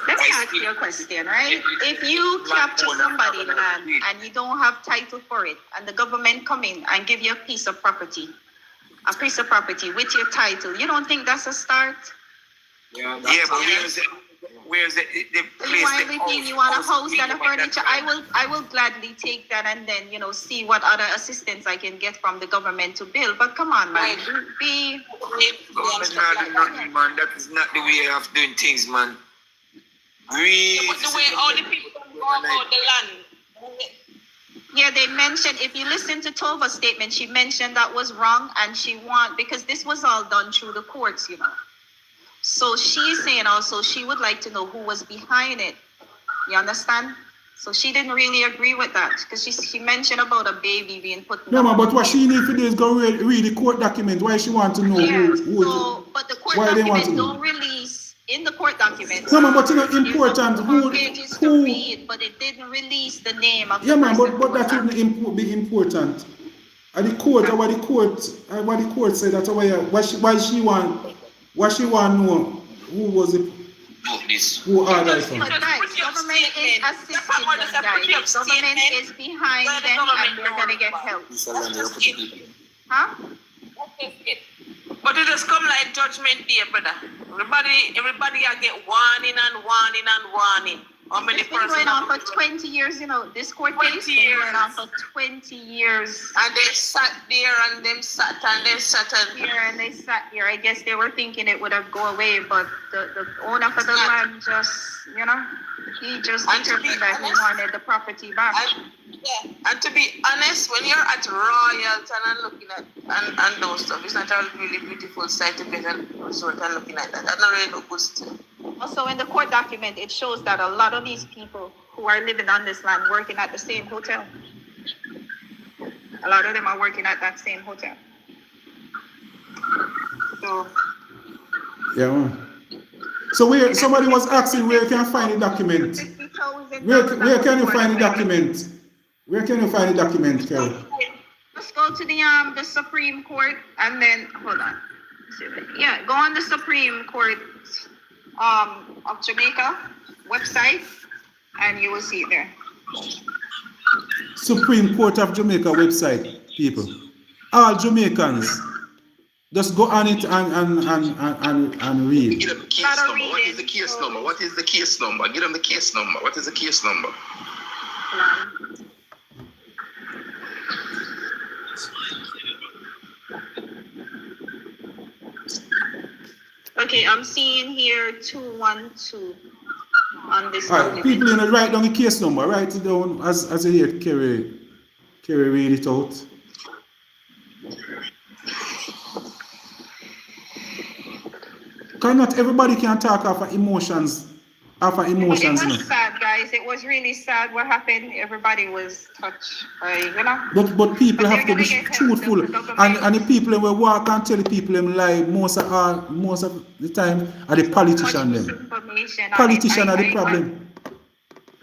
Let me ask you a question, right? If you capture somebody's land and you don't have title for it, and the government come in and give you a piece of property with your title, you don't think that's a start? Yeah, but where's the place? You want a house and a furniture? I will gladly take that and then see what other assistance I can get from the government to build. But come on, man, government not doing nothing, man. That is not the way of doing things, man. But the way all the people go about the land. Yeah, they mentioned, if you listen to Tova's statement, she mentioned that was wrong, and because this was all done through the courts, So she's saying also she would like to know who was behind it. You understand? So she didn't really agree with that because she mentioned about a baby being put in No, man, but what she need to do is go read the court document. Why she want to know but the court why they want document to know? don't release in the court documents. No, man, but it's not important. Pages to read, but it didn't release the name of yeah, the man, person. but that wouldn't be important. And the court, what the court said that why she want know who was it? Who are they from? But guys, government is assisting them, guys. Government is behind them and they're gonna get help. Huh? But it just come like judgment day, brother. Everybody I get warning and warning and warning. How many It's been going on for 20 years, you know. This court case been going on for 20 years. And they sat there and them sat and they sat and here and they sat here. I guess they were thinking it would have go away, but the owner for the land just, you know, he just determined that he wanted the property back. And to be honest, when you're at Royalton and looking at and those stuff, it's not a really beautiful sight to be at a resort and looking at that. That's not really no good still. Also, in the court document, it shows that a lot of these people who are living on this land working at the same hotel. A lot of them are working at that same hotel. So. Yeah, man. So where somebody was asking where can I find the document? Where can you find the document? Where can you find the document, Carol? Let's go to the Supreme Court and then hold on. Yeah, go on the Supreme Court of Jamaica website and you will see it there. Supreme Court of Jamaica website, people. All Jamaicans, just go on it and read. Get them the case number. What is the case number? What is the case number? Get them the case number. What is the case number? Okay, I'm seeing here 212 on this. All right, people, you know, write down the case number. Write it down as you hear Kerry read it out. Because not everybody can talk off of emotions. It was sad, guys. It was really sad what happened. Everybody was touched by, you know. But people have to be truthful. And the people who walk and tell the people them lie most of the time are the politicians them. Politicians are the problem.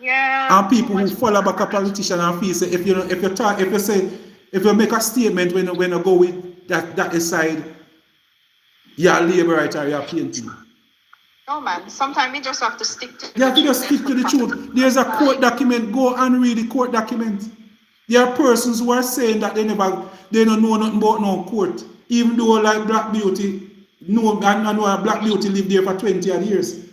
Yeah. And people who follow back a politician and feel say if you make a statement when you go with that side, you're a labourite or you're painting. No, man. Sometimes you just have to stick to. You have to just stick to the truth. There's a court document. Go and read the court document. There are persons who are saying that they don't know nothing about no court, even though like Black Beauty, I know a Black Beauty lived there for 20 odd years.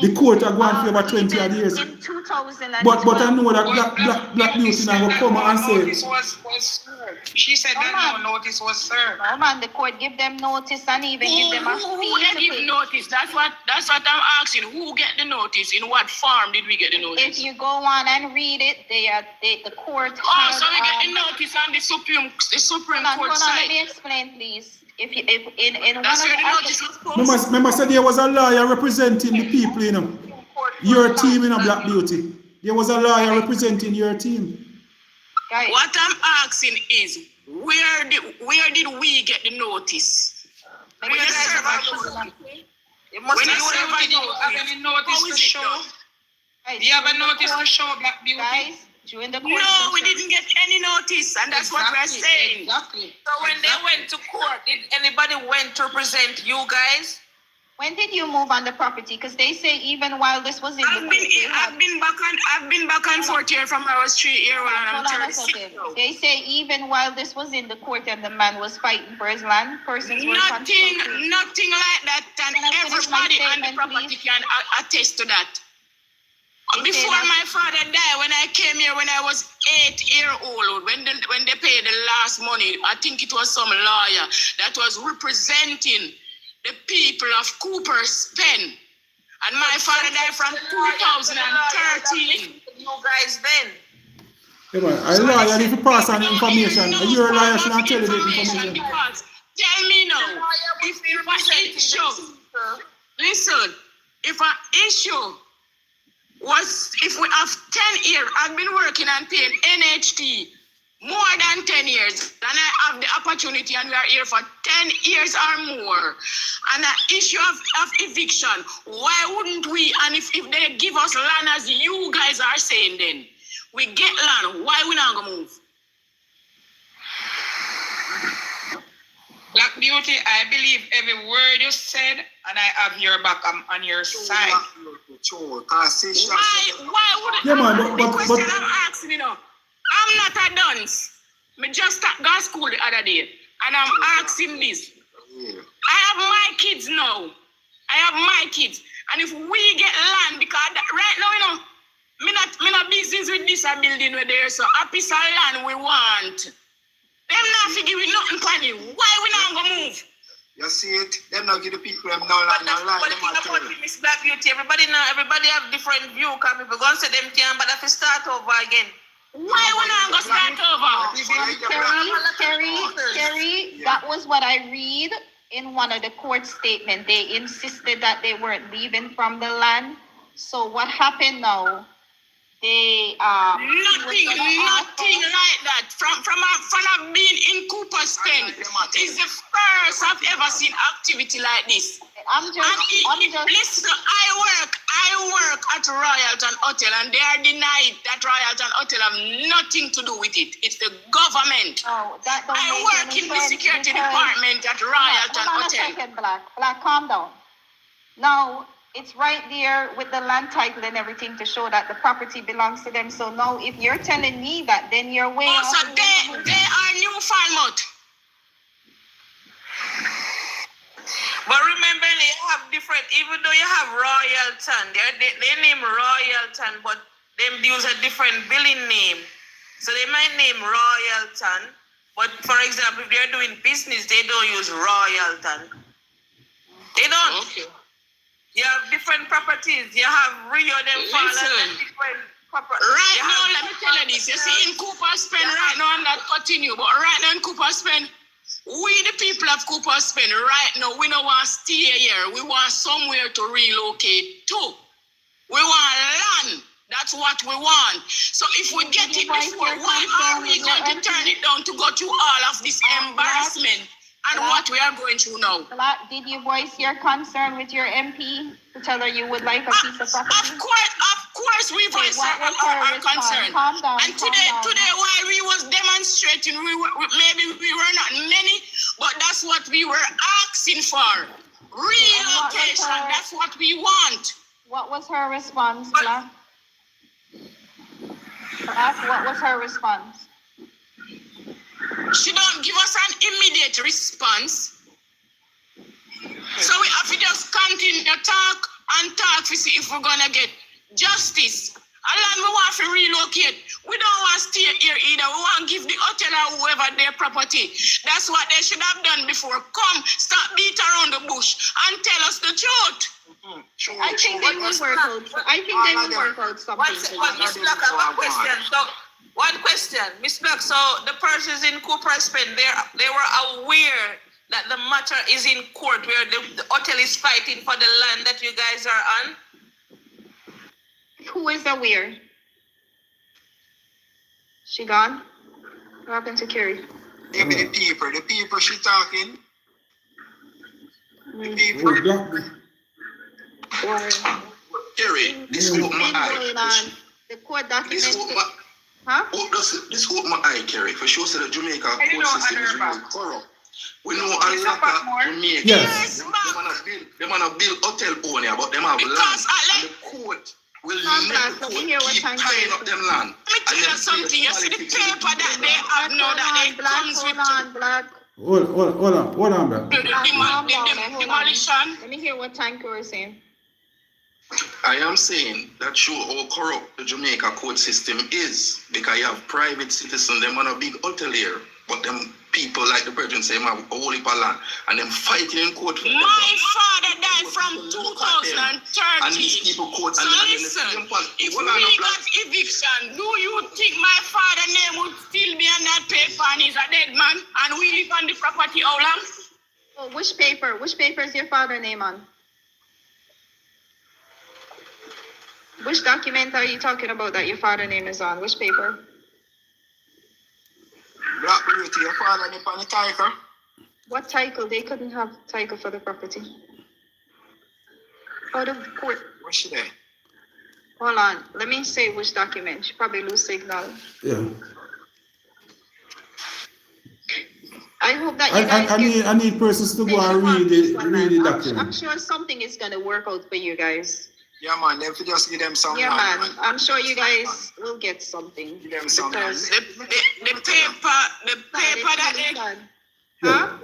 The court are going for about 20 odd years. In 2012. But I know that Black Beauty now will come and say. Notice was served. She said that no notice was served. Oh man, the court give them notice and even give them a fee. Who give notice? That's what I'm asking. Who get the notice? In what form did we get the notice? If you go on and read it, the court. Oh, so we get the notice on the Supreme Court side. Let me explain, please. If in that's one where the notice was posted. Remember said there was a lawyer representing the people, you know. Your team, you know, Black Beauty. There was a lawyer representing your team. Guys. What I'm asking is, where did we get the notice? When you have any notice to show? Do you have a notice to show, Black Beauty? Guys, during the court. No, we didn't get any notice, and that's what we're saying. Exactly. So when they went to court, did anybody went to represent you guys? When did you move on the property? Because they say even while this was in the I've been back and forth here from I was 3 years old and I'm 36. They say even while this was in the court and the man was fighting for his land, persons were nothing like that, and everybody on the property can attest to that. Before my father died, when I came here when I was 8 years old, when they paid the last money, I think it was some lawyer that was representing the people of Cooper's Pen. And my father died from 2013. You guys then. Hey man, a lawyer need to pass on information. You're a lawyer should not tell you the information. Because, tell me now, if an issue, listen, if an issue was if we have 10 years, I've been working and paying NHT more than 10 years, and I have the opportunity, and we are here for 10 years or more. And an issue of eviction, why wouldn't we, and if they give us land as you guys are saying then, we get land, why we not gonna move? Black Beauty, I believe every word you said, and I have your back. I'm on your side. Why would Yeah, man, the question I'm asking, you know, I'm not a dunce. I just got school the other day, and I'm asking this. I have my kids now. I have my kids. And if we get land, because right now, you know, me not business with this building where there, so a piece of land we want. Them not figure with nothing funny. Why we not gonna move? You see it? Them not give the people them no land and lie. But the thing about it, Miss Black Beauty, everybody have different view. Because people gonna say them can, but if you start over again. Why we not gonna start over? Terry, that was what I read in one of the court statements. They insisted that they weren't leaving from the land. So what happened now? They nothing like that. From being in Cooper's Pen, it's the first I've ever seen activity like this. Listen, I work at Royalton Hotel, and they are denied that Royalton Hotel have nothing to do with it. It's the government. I work in the security department at Royalton Hotel. Black, calm down. Now, it's right there with the land title and everything to show that the property belongs to them. So now, if you're telling me that, then you're way off. So they are New Falmouth. But remember, they have different, even though you have Royalton, they name Royalton, but them use a different billing name. So they might name Royalton, but for example, if they're doing business, they don't use Royalton. They don't. Okay. You have different properties. You have Rio, them fall and different properties. Right now, let me tell you this. You see, in Cooper's Pen, right now, I'm not cutting you, but right now in Cooper's Pen, we the people of Cooper's Pen, right now, we don't want to stay here. We want somewhere to relocate to. We want land. That's what we want. So if we get it before, why are we going to turn it down to go through all of this embarrassment? And what we are going through now. Did you voice your concern with your MP to tell her you would like a piece of property? Of course, we voiced our concern. Calm down. And today, while we was demonstrating, maybe we were not many, but that's what we were asking for. Relocation. That's what we want. What was her response, Black? What was her response? She don't give us an immediate response. So we have to just continue to talk to see if we're gonna get justice. And we want to relocate. We don't want to stay here either. We want to give the hotel or whoever their property. That's what they should have done before. Come, stop beat around the bush and tell us the truth. I think they will work out something. Miss Black, I have a question. So, one question, Miss Black. So the persons in Cooper's Pen, they were aware that the matter is in court, where the hotel is fighting for the land that you guys are on. Who is aware? She gone? What happened to Carrie? Maybe the people she talking. The people. Kerry, this opened my eye. The court document. This opened my eye, Kerry. For sure, the Jamaica court system is really corrupt. We know a lot of Jamaicans. Yes. They want to build hotel owner, but they have land. And the court will never keep tying up them land. Let me tell you something. You see the paper that they have now that they comes with. Hold on, bro. The demolition. Let me hear what Tanko is saying. I am saying that show how corrupt the Jamaica court system is, because you have private citizens, them want a big hotel here, but them people like the brethren say have a whole heap of land, and them fighting in court. My father died from 2013. And these people court. So listen, if we got eviction, do you think my father's name would still be on that paper and he's a dead man, and we live on the property how long? Oh, which paper? Which paper is your father's name on? Which document are you talking about that your father name is on? Which paper? Black Beauty, your father name on the title. What title? They couldn't have title for the property. Out of court. What's she there? Hold on. Let me say which document. She probably lose signal. Yeah. I hope that you guys I need persons to go and read the document. I'm sure something is gonna work out for you guys. Yeah, man. They have just give them some. Yeah, man. I'm sure you guys will get something. Give them some. Because The paper that they... Huh?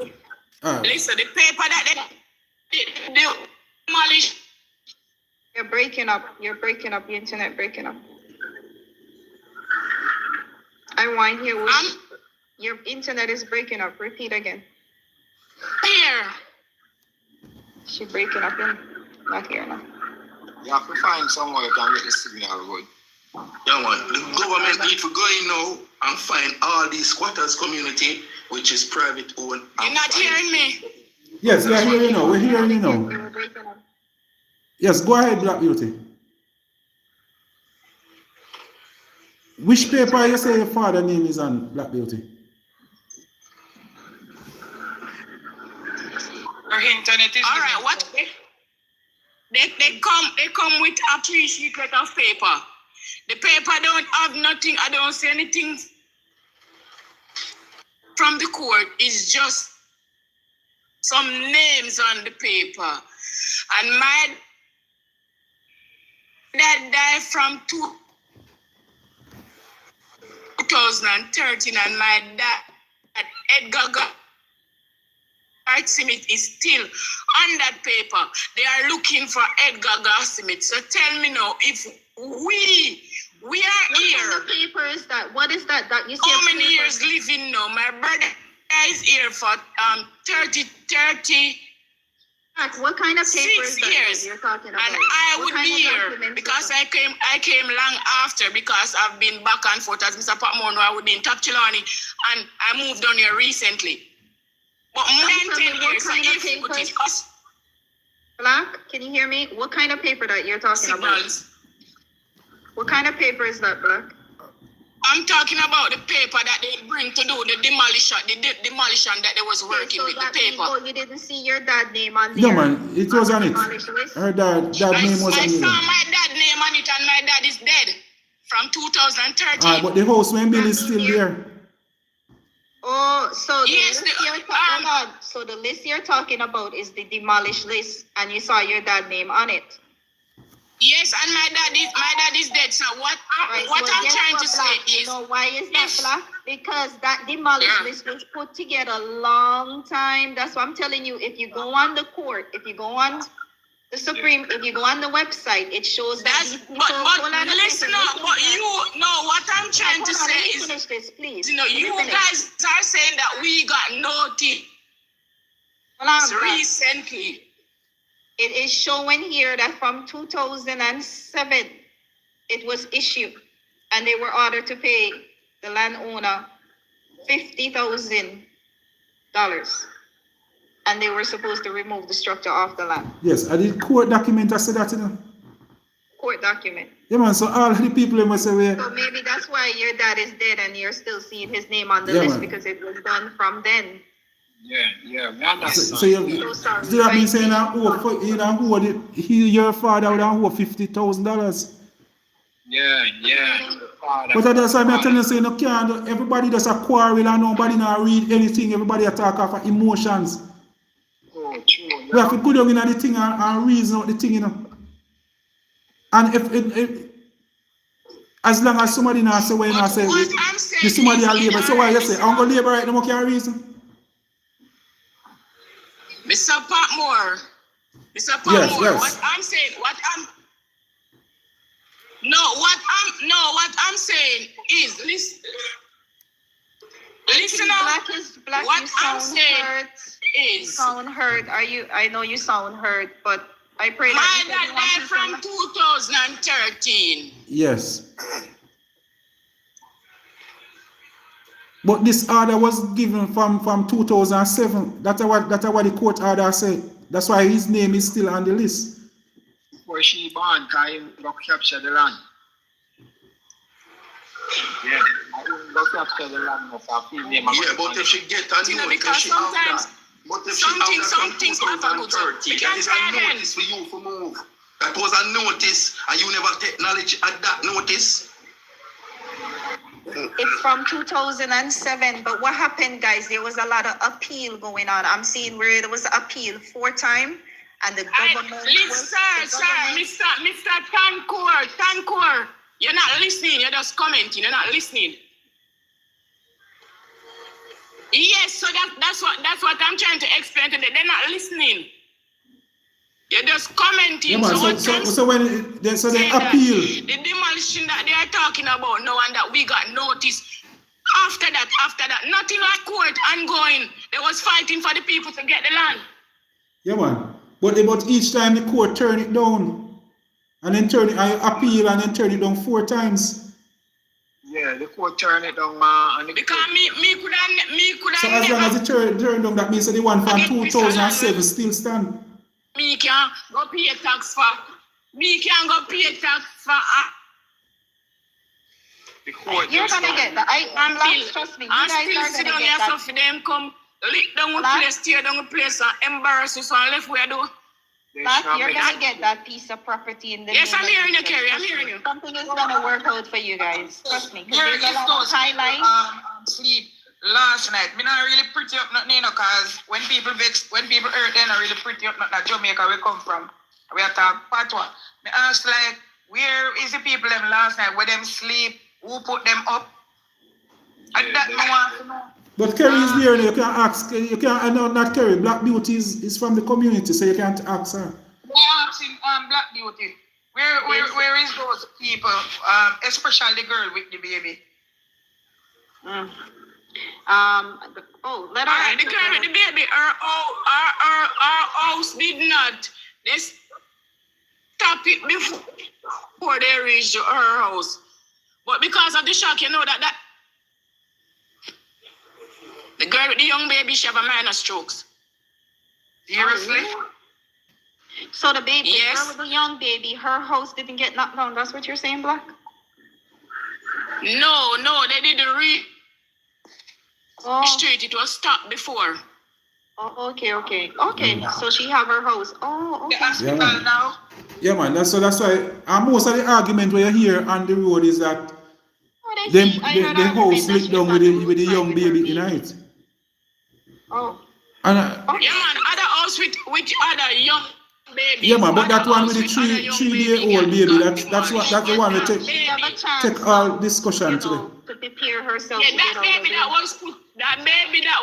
Listen, the paper that they demolish. You're breaking up. You're breaking up. The internet breaking up. I want to hear what your internet is breaking up. Repeat again. Here. She breaking up in. Not here now. You have to find somewhere you can get the signal good. Yeah, man. The government need to go in now and find all these squatters community, which is private owned. You're not hearing me? Yes, we are hearing you now. We're hearing you now. Yes, go ahead, Black Beauty. Which paper you say your father name is on, Black Beauty? Her internet is... All right, what? They come with a 3 sheet of paper. The paper don't have nothing. I don't see anything from the court. It's just some names on the paper. And my dad died from 2013, and my dad, Edgar Smith, is still on that paper. They are looking for Edgar Smith. So tell me now, if we are here. What paper is that? What is that? That you see? How many years living now? My brother is here for 30. What kind of paper is that years you're talking about? And I would be here because I came long after, because I've been back and forth as Mr. Patmore. I would be in Tapchilani, and I moved down here recently. But more than 10 years, so if it is us. Black, can you hear me? What kind of paper that you're talking about? What kind of paper is that, Black? I'm talking about the paper that they bring to do the demolition, that they was working with, the paper. You didn't see your dad name on there? Yeah, man, it was on it. Her dad name was on it. I saw my dad name on it, and my dad is dead from 2013. But the house when Bill is still there. Oh, so yes, so the list you're talking about is the demolished list, and you saw your dad name on it. Yes, and my dad is dead. So what I'm trying to say is, why is that, Black? Because that demolished list was put together a long time. That's what I'm telling you. If you go on the court, if you go on the Supreme, if you go on the website, it shows that these people. But listen up. But what I'm trying to say is, finish this, please. You guys are saying that we got notice recently. It is showing here that from 2007, it was issued, and they were ordered to pay the landowner $50,000, and they were supposed to remove the structure off the land. Yes, I did court document. I said that, Court document. Yeah, man. So all the people must say, so maybe that's why your dad is dead, and you're still seeing his name on the list, man. Because it was done from then. Yeah. So you have been saying that your father would have $50,000. Yeah. But that's why I'm telling you, saying, everybody does a quarrel and nobody not read anything. Everybody attack off emotions. Oh, true. We have to go down in the thing and reason out the thing, And if as long as somebody not say when I say this somebody a labor, so why you say I'm gonna labor right now, can't reason? Mr. Patmore, Yes. What I'm saying is, listen up. Black, what you I'm saying hurt. Is sound hurt. I know you sound hurt, but I pray my dad died from 2013. Yes. But this order was given from 2007. That's what the court order said. That's why his name is still on the list. before she born, because him go capture the land. Yeah, I didn't go capture the land of a female. Yeah, but if she get a note, if she have that, but if she have that from 2030, that is a notice for you to move. That was a notice, and you never take knowledge at that notice. It's from 2007, but what happened, guys? There was a lot of appeal going on. I'm seeing where there was appeal 4 times, and the government. Sir, Mr. Tankor, you're not listening. You're just commenting. You're not listening. Yes, so that's what I'm trying to explain today. They're not listening. You're just commenting. Yeah, man, so when they appeal. The demolition that they are talking about now and that we got notice. After that, nothing like court ongoing. They was fighting for the people to get the land. Yeah, man. But each time the court turn it down. And then appeal and then turn it down 4 times. Yeah, the court turn it down, man. Because me could have So as long as it turn down, that means that the one from 2007 still stand. Me can go pay tax for. The court. You're gonna get that. I'm like, trust me. You guys are gonna get that. For them come lick down a place, tear down a place, and embarrass us and left where do. But you're gonna get that piece of property in the. Yes, I'm hearing you, Kerry. I'm hearing you. Something is gonna work out for you guys. Trust me. Here is those highlights. Sleep last night. Me not really pretty up nothing, you know, cause when people hurt, they not really pretty up nothing. Jamaica we come from. We are talk Patmore. Me ask like, where is the people them last night? Where them sleep? Who put them up? And that me want to know. But Kerry is there, you can ask, I know not Kerry, Black Beauty is from the community, so you can't ask her. We're asking Black Beauty, where is those people, especially the girl with the baby? Let her. The girl with the baby, her house did not. They stop it before they reached her house. But because of the shock, you know that the girl with the young baby, she have a minor strokes. Seriously? So the baby, yes. The girl with the young baby, her house didn't get knocked down. That's what you're saying, Black? No, they didn't reach street. It was stopped before. Oh, okay. So she have her house. Oh, okay. The hospital now. Yeah, man. That's why. And most of the argument we hear on the road is that the house licked down with the young baby in it. Oh. And yeah, man. Other house with other young baby. Yeah, man. But that one with the 3-day-old baby, that's the one we take all discussion today. To prepare herself. Yeah, that baby that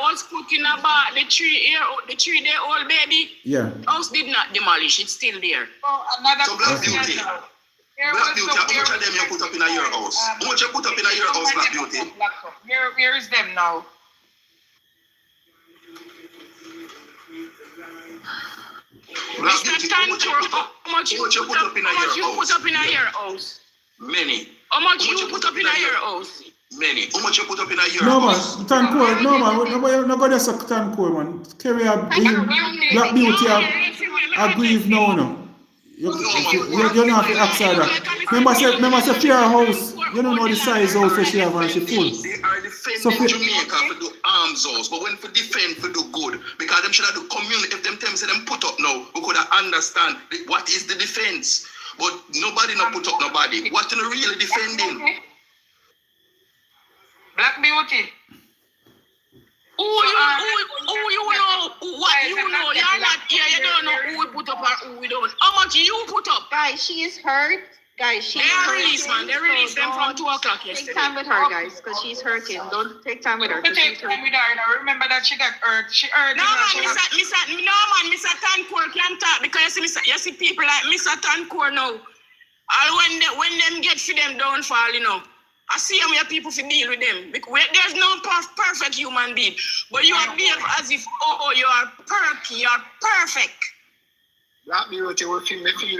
was put in about the 3-day-old baby. Yeah. House did not demolish. It's still there. So Black Beauty. Black Beauty, how much of them you put up in your house? How much you put up in your house, Black Beauty? Where is them now? Black Beauty, how much you put up in your house? Many. How much you put up in your house? Many. How much you put up in your No, house? man. Tankor, no, man. Nobody has a Tankor, man. Carry a Black Beauty aggrieved now, no. You don't have to ask her that. Remember say fear house. You don't know the size house that she have and she full. They are defending Jamaica for do arms house, but when for defend for do good, because them should have the community. If them say them put up now, we could understand what is the defense. But nobody not put up nobody. What are you really defending? Black Beauty. Who you know? What you know? You're not here. You don't know who we put up or who we don't. How much you put up? Guys, she is hurt. Guys, she is hurting. They released them from 2 o'clock yesterday. Take time with her, guys, because she's hurting. Don't take time with her. Take time with her. Now remember that she got hurt. She hurt. No, man, Mr. Tankor can't talk because you see people like Mr. Tankor now. All when them get for them downfall, you know. I see how many people to deal with them. Because there's no perfect human being. But you are behaved as if, you are perky, you are perfect. Black Beauty will feel the pain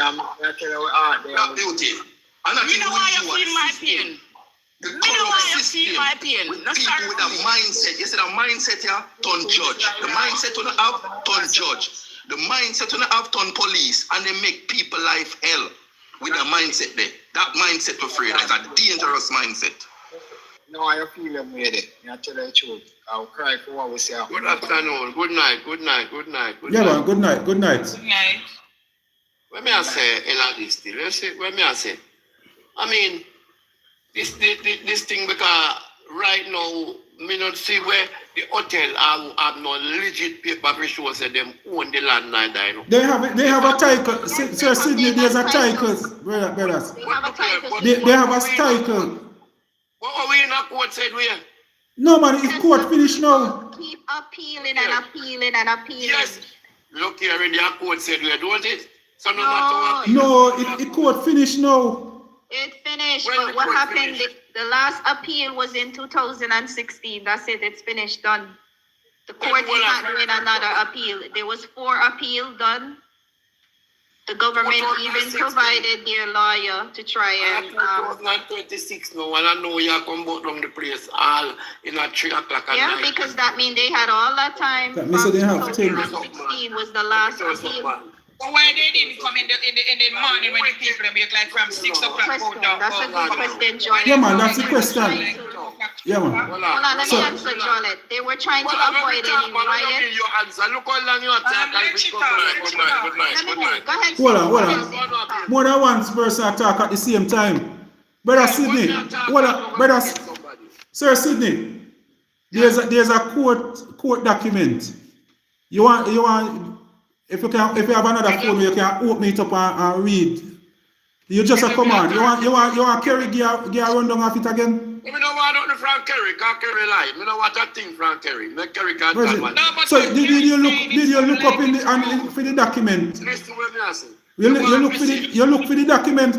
and I tell you what there. Black Beauty. You know why you feel my pain? The corrupt system with people with a mindset. You said a mindset here, turn judge. The mindset to have, turn judge. The mindset when I have done police and they make people life hell with the mindset there. That mindset we're afraid is a dangerous mindset. No, I feel them with it. I tell you the truth. I'll cry for what we say. Good afternoon. Good night. Good night. Good night. Good Yeah, night. man. Good night. Good night. Good night. What may I say in all this thing? Let's see. What may I say? I mean, this thing because right now, me not see where the hotel have no legit paper to show say them own the land neither. You know. They have a title. Sir Sydney, there's a title, brothers. They have a title. They have a title. What are we in a court said we? No, man, it's court finished now. Keep appealing and appealing and appealing. Yes. Look here, in the court said we don't it? So no matter what. No, it court finished now. It finished, When but the what court happened? finished? The last appeal was in 2016. That's it. It's finished, done. The court is not doing another appeal. There was 4 appeals done. The government even provided their lawyer to try and 2026 now, and I know you come back down the place all in at 3 o'clock at yeah, night. because that means they had all that time. That means they have 2016 was the last appeal. But why they didn't come in the morning when the people make like from 6 o'clock go down? That's a good question, Joy. Yeah, man, that's the question. Yeah, man. Hold on, let me answer, Jolet. They were trying to avoid any riot. Your answer. Look how long you are talking. Let me go ahead. Hold on. More than one person talk at the same time. Brother Sydney, hold on, brother. Sir Sydney, there's a court document. You want. If you have another phone, you can open it up and read. You just a command. You want Kerry give a rundown of it again? I don't want the Frank Kerry, because Kerry lie. I don't want that thing, Frank Kerry. Make Kerry can't tell one. So did you look up for the document? Listen what I say. You look for the document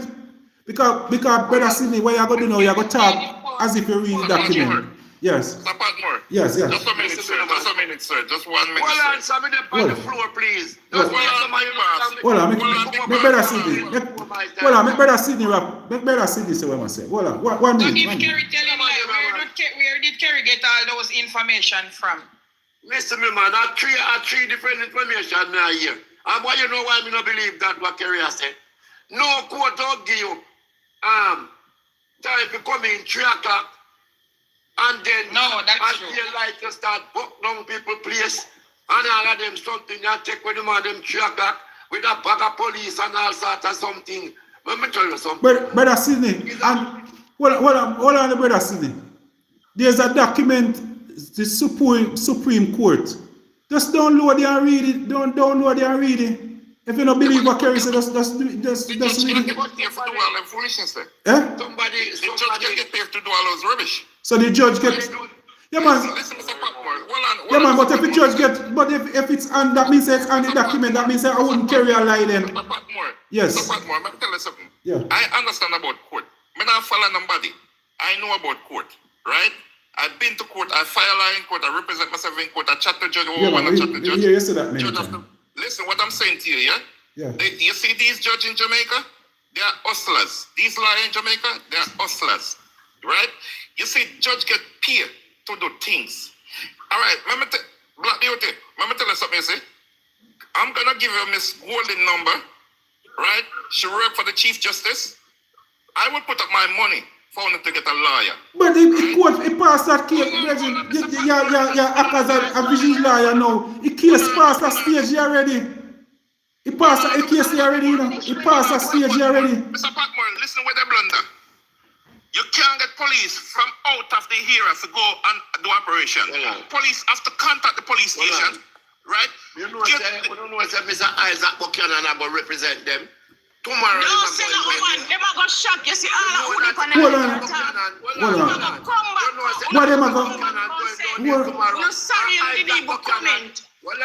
because Brother Sydney, what you going to do now? You going to talk as if you read the document. Yes. Sir Patmore. Yes. Just a minute, sir. Just a minute, sir. Just 1 minute. Hold on, somebody on the floor, please. Hold on, make Brother Sydney. Hold on, make Brother Sydney rap. Make Brother Sydney say what I say. Hold on, 1 minute. If Kerry tell him where did Kerry get all those information from? Listen, me man, I three different information me I hear. And why you know why me not believe that what Kerry has said? No court will give you time to come in 3 o'clock. And then I feel like to start book down people place and all of them something you take with them and them 3 o'clock with a bag of police and all sort of something. Let me tell you something. Brother Sydney, and hold on, Brother Sydney. There's a document, the Supreme Court. Just download it and read it. Don't download it and read it. If you don't believe what Kerry said, just read it. Somebody get paid to do all those rubbish. So the judge gets. Yeah, man. Listen, Mr. Patmore. Yeah, man. But if the judge get, but if it's on, that means it's on the document. That means I wouldn't carry a lie then. Mr. Patmore. Yes. Mr. Patmore, let me tell you something. Yeah. I understand about court. I don't follow nobody. I know about court, right? I've been to court. I file law in court. I represent myself in court. I chat to judge. Yeah, man. Yeah, you said that many times. Listen, what I'm saying to you, yeah? Yeah. You see these judges in Jamaica? They are hustlers. These lawyers in Jamaica, they are hustlers, right? You see, judge get paid to do things. All right, Black Beauty, let me tell you something, you see? I'm going to give you Miss Golden number, right? She work for the Chief Justice. I will put up my money for her to get a lawyer. But it passed that case, yeah, act as a visual lawyer now. The case passed that stage already. It passed that case already, you know. It passed that stage already. Mr. Patmore, listen with the blunder. You can't get police from out of the area to go and do operation. Police have to contact the police station, right? You know what Mr. Isaac Buchanan will represent them. Tomorrow. No, say no, man. Them are going to shock. You see, all of them. Hold on. What them are going to You sorry, you didn't even comment. Well,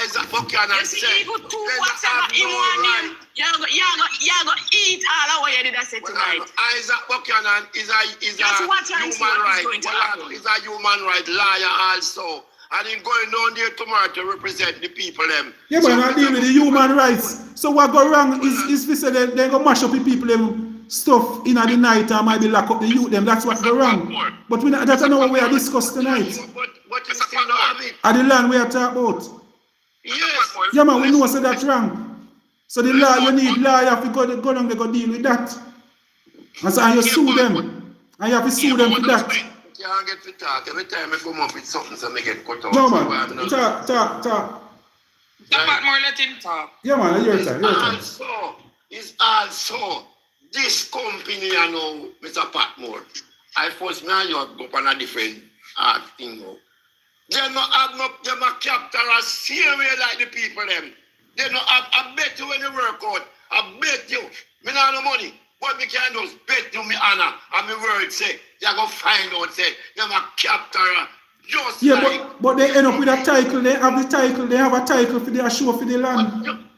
Isaac Buchanan said. You see, you two whatever you want him. You're going to eat all of what you did say tonight. Isaac Buchanan is a human rights lawyer also. And he's going down there tomorrow to represent the people them. Yeah, but I deal with the human rights. So what go wrong is we say they're going to mash up the people them stuff in the night and might be lock up the youth them. That's what go wrong. But that's not what we are discussing tonight. But you still not have it. At the land we are talking about. Yes. Yeah, man, we know so that's wrong. So the law, you need lawyer to go down, they go deal with that. And so you sue them. And you have to sue them for that. You can't get to talk. Every time I come up with something, so I get cut out. No, man. Talk. Patmore, let him talk. Yeah, man, your turn. It's also this company, you know, Mr. Patmore. I first man you go on a different thing now. They not have no capture a same way like the people them. They not have, I bet you when you work out. I bet you. Me not have no money. What me can do is bet you me honor. And me word say, you go find out say, them a capture just yeah, like. but they end up with a title. They have the title. They have a title for their show for the land. Look,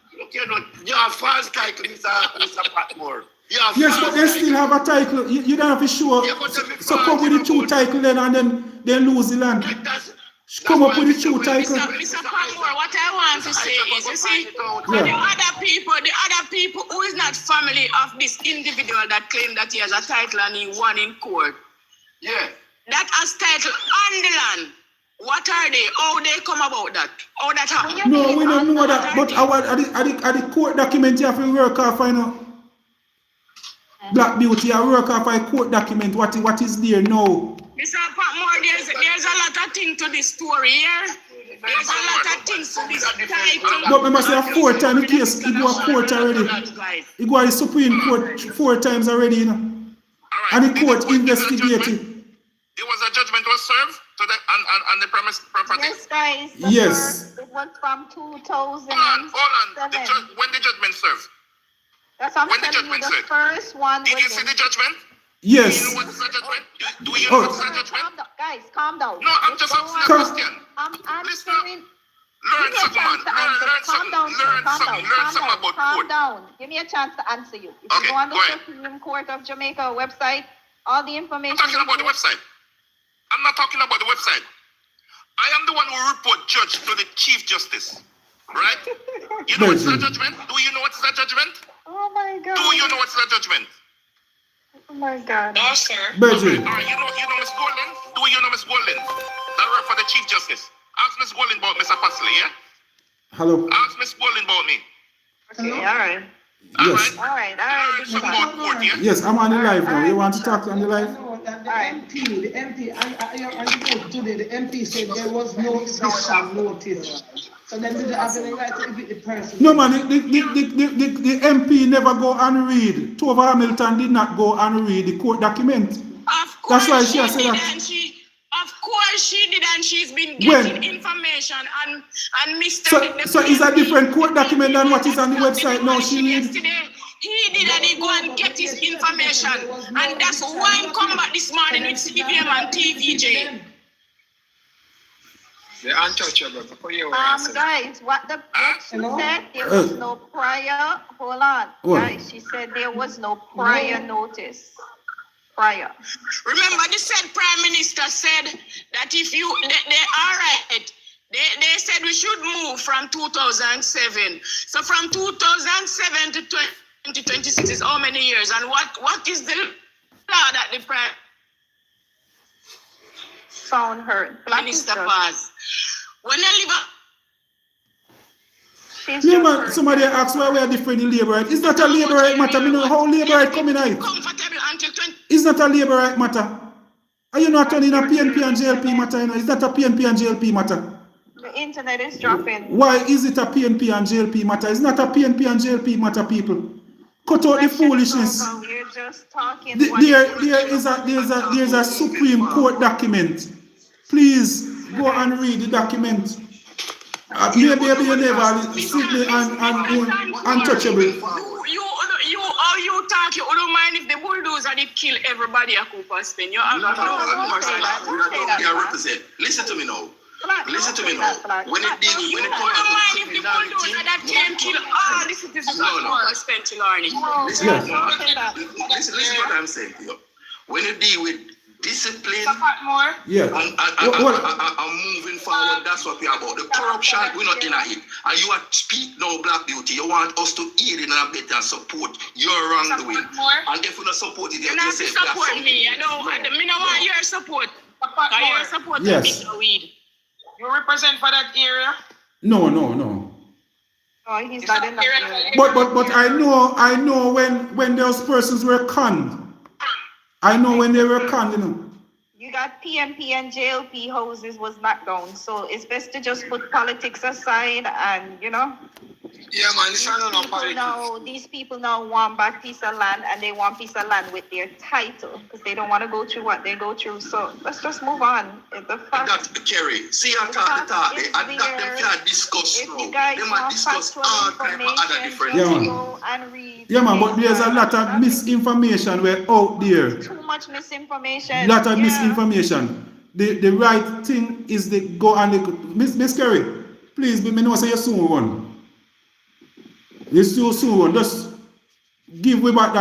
you have false title, Mr. Patmore. Yes, but they still have a title. You don't have to show. So come with the true title then and then lose the land. Come up with the true title. Mr. Patmore, what I want to say is, you see, the other people who is not family of this individual that claimed that he has a title and he won in court. Yeah. That has title on the land. What are they? How they come about that? How that happened? No, we don't know that. But at the court document you have to work off, I know. Black Beauty, I work off a court document. What is there now? Mr. Patmore, there's a lot of things to this story here. There's a lot of things to this title. But remember, say a 4 time case, he go to court already. He go to the Supreme Court 4 times already, you know. And the court investigated. There was a judgment was served to the on the premise property. Yes, guys. Yes. It was from 2000. Hold on. When the judgment served? That's what I'm telling you. The first one. Did you see the judgment? Yes. Do you know what's the judgment? Do you know what's the judgment? Guys, calm down. No, I'm just asking a question. I'm answering. Learn something, man. Learn something about court. Calm down. Give me a chance to answer you. If you go on the Supreme Court of Jamaica website, all the information. I'm talking about the website. I'm not talking about the website. I am the one who report judge to the Chief Justice. Right? You know what's the judgment? Do you know what's the judgment? Oh my God. Do you know what's the judgment? Oh my God. No, sir. Bergie. All right, you know Miss Golden? Do you know Miss Golden? That work for the Chief Justice. Ask Miss Golden about Mr. Pasley, yeah? Hello. Ask Miss Golden about me. Okay, all right. Yes. All right. Yes, I'm on the live now. You want to talk on the live? The MP, and today, the MP said there was no special notice. So then did they have the right to evict the person? No, man, the MP never go and read. Tova Hamilton did not go and read the court document. Of course That's why she she has said did, that. of course she did, and she's been getting information and Mr. So is a different court document than what is on the website now? She needs. Yesterday, he did, and he go and get his information, and that's why he come back this morning with CBM and TVJ. The untouchable. Guys, what she said, there was no prior. Hold on, guys. She said there was no prior notice. Prior. Remember, the said Prime Minister said that if you, they are right. They said we should move from 2007. So from 2007 to 2026 is how many years? And what is the law that the Prime Sound heard. Minister passed? When I live Yeah, man, somebody asked why we are different in labor right. It's not a labor right matter. I know how labor right coming out. It's not a labor right matter. Are you not turning a PNP and JLP matter? You know? It's not a PNP and JLP matter. The internet is dropping. Why is it a PNP and JLP matter? It's not a PNP and JLP matter, people. Cut out the foolishness. We're just talking. There's a Supreme Court document. Please go and read the document. Maybe you never simply untouchable. You talk, you don't mind if the bulldozer did kill everybody at Cooper Spain. You have Listen to me now. Listen to me now. When it comes to if the bulldozer that came kill all the citizens of Cooper Spain till morning. Listen to what I'm saying to you. When you deal with discipline and moving forward, that's what we are about. The corruption, we're not in it. And you are speak now, Black Beauty. You want us to aid in a bit and support your wrongdoing. And if we not support it, you say support me. I don't want your support. Your support yes. weed. You represent for that area? No, no, no. Oh, he's not in that. But I know when those persons were conned. I know when they were conned, you know. You got PMP and JLP houses was knocked down, so it's best to just put politics aside and, you know. Yeah, man, this is not politics. These people now want back piece of land, and they want piece of land with their title because they don't want to go through what they go through. So let's just move on. The fact, Kerry, see, I talk them can't discuss now. They might discuss all kind of other different things. Yeah, man, but there's a lot of misinformation out there. Too much misinformation. Lot of misinformation. The right thing is they go and they Miss Kerry, please be me know say you soon run. You soon run. Just give me back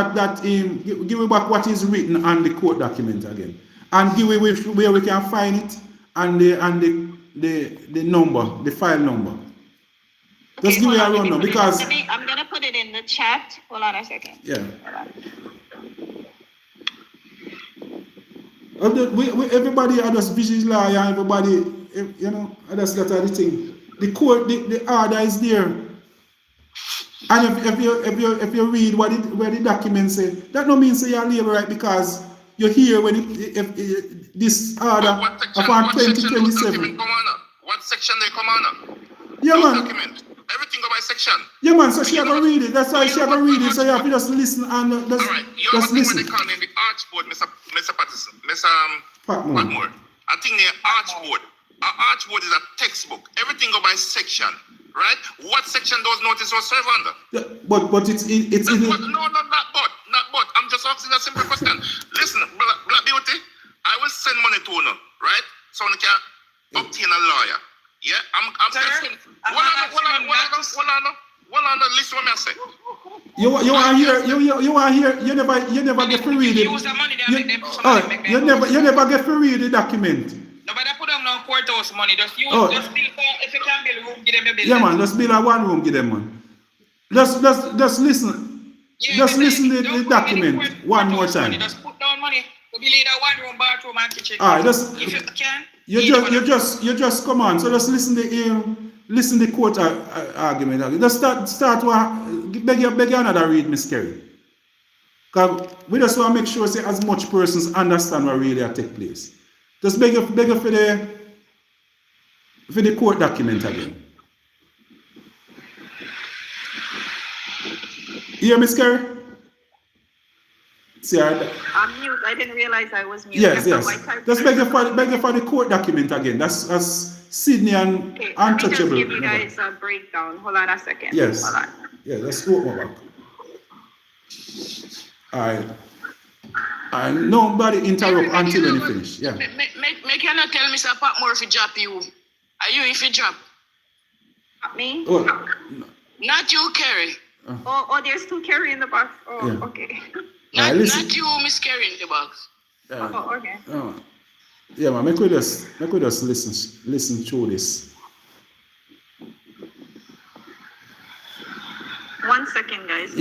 give me back what is written on the court document again. And give me where we can find it and the number, the file number. Okay, just give me a run now because I'm gonna put it in the chat. Hold on a second. Yeah. Everybody are just visual lawyer, everybody, you know, that's the thing. The court, the order is there. And if you read where the document say, that no means say you're labor right because you're here when this order upon 2027. What section they come on? Yeah, man. Document. Everything go by section. Yeah, man, so she have to read it. That's why she have to read it. So you have to just listen and just, right. just listen. What they call in the archboard, Mr. Patterson, Patmore. I think the archboard. Our archboard is a textbook. Everything go by section, right? What section those notices were served under? Yeah, but it's in no, not but. I'm just asking a simple question. Listen, Black Beauty, I will send money to you, right? So you can obtain a lawyer. Yeah, I'm saying. Hold on, listen what I say. You want here. You never get to read it. You never get to read the document. Nobody put them no courthouse money. Just use just build if you can build room, give them a building. Yeah, man, just build a one room, give them, man. Just listen. Yeah, just listen to the document one more time. Money. Just put down money to build a one room, bathroom, and kitchen. Just if you can. You just come on. So just listen the court argument. Just start beg you another read, Miss Kerry. Because we just want to make sure say as much persons understand what really take place. Just beg you for the court document again. You hear Miss Kerry? See, I'm mute. I didn't realize I was mute. Yes. Just beg you for the court document again. That's Sydney and Untouchable. Let me just give you guys a breakdown. Hold on a second. Yes. Hold on. Yeah, let's go back. Alright, nobody interrupt until we finish. Yeah. Make you not tell Mr. Patmore if he drop you. Are you if he drop? Me? Oh, not you, Kerry. Oh, there's two Kerry in the box. Oh, yeah. Okay. Not you, Miss Kerry in the box. Oh, okay. Yeah, man, make we just listen through this. 1 second, guys.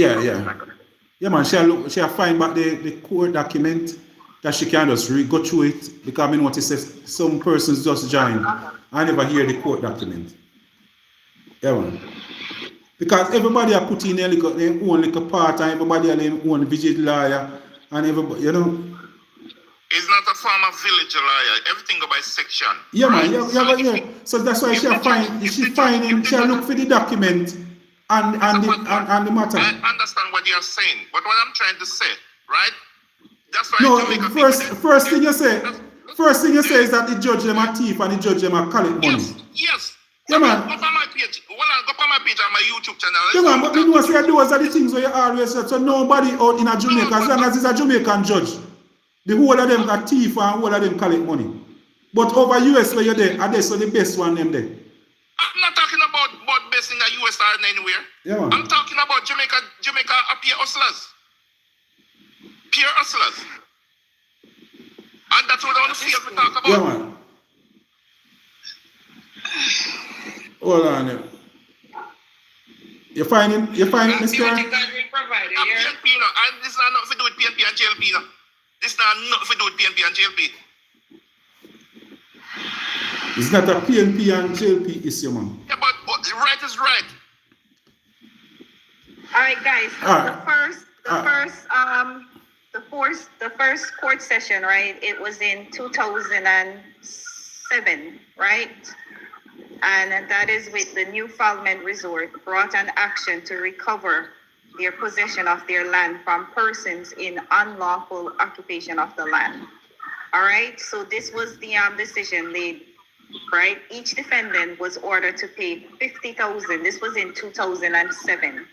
Yeah, man, she'll find back the court document that she can just go through it because I notice if some persons just join. I never hear the court document. Yeah, man. Because everybody are put in their own little part and everybody are their own vigil lawyer and everybody, you know. It's not a farmer village lawyer. Everything go by section. Yeah, right? Man. Yeah. So that's why she'll look for the document and the matter. I understand what you're saying, but what I'm trying to say, right? That's why. No, first thing you say is that the judge them a thief and the judge them a collect money. Yes. Yeah, man. Go on my page. Go on my page on my YouTube channel. Yeah, man, but you know say those are the things where you always say. So nobody out in a Jamaica, as long as it's a Jamaican judge, the whole of them got thief and whole of them collect money. But over US where you're there, are they so the best one them there? I'm not talking about best in the US or anywhere. Yeah, man. I'm talking about Jamaica are pure hustlers. Pure hustlers. And that's what I want to see us talk about. Yeah, man. Hold on. You find it, Mr. I'm PNP, and this is not nothing to do with PNP and JLP. No. This is not nothing to do with PNP and JLP. It's not a PNP and JLP issue, man. Yeah, but right is right. All right, guys. So All right. The first court session, right? It was in 2007, right? And that is with the Newfoundland Resort brought an action to recover their possession of their land from persons in unlawful occupation of the land. All right. So this was the decision made. Right. Each defendant was ordered to pay $50,000. This was in 2007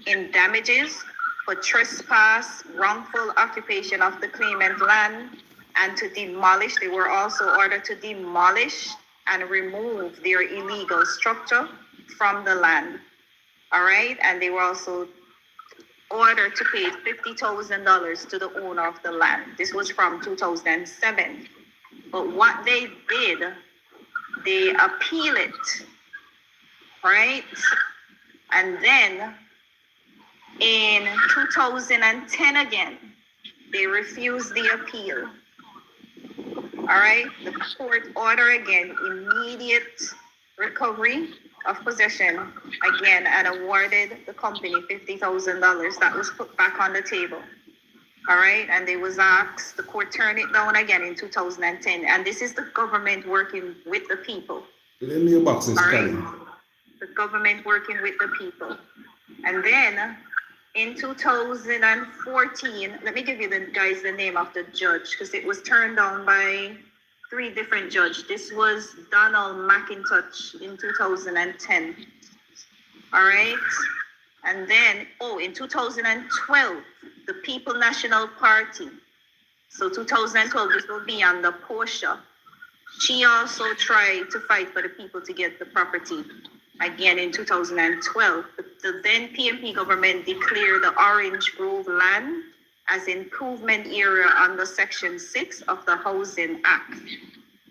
in damages for trespass, wrongful occupation of the claimant land, and to demolish. They were also ordered to demolish and remove their illegal structure from the land. All right. And they were also ordered to pay $50,000 to the owner of the land. This was from 2007. But what they did, they appeal it, right? And then in 2010 again, they refused the appeal. All right, the court order again, immediate recovery of possession again, and awarded the company $50,000. That was put back on the table. All right, and they was asked, the court turned it down again in 2010. And this is the government working with the people. Let me box this, right? The government working with the people. And then in 2014, let me give you the name of the judge, because it was turned down by 3 different judges. This was Donald McIntosh in 2010. All right. And then, in 2012, the People National Party. So 2012, this will be under Portia. She also tried to fight for the people to get the property. Again, in 2012, the then PNP government declared the Orange Grove land as improvement area under Section 6 of the Housing Act.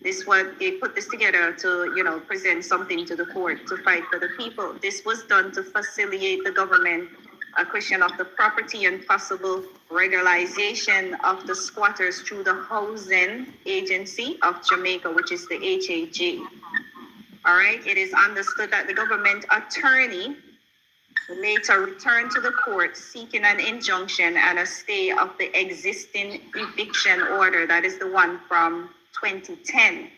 This what they put this together to, present something to the court to fight for the people. This was done to facilitate the government a question of the property and possible regularization of the squatters through the Housing Agency of Jamaica, which is the HAJ. All right, it is understood that the government attorney later returned to the court seeking an injunction and a stay of the existing eviction order. That is the one from 2010.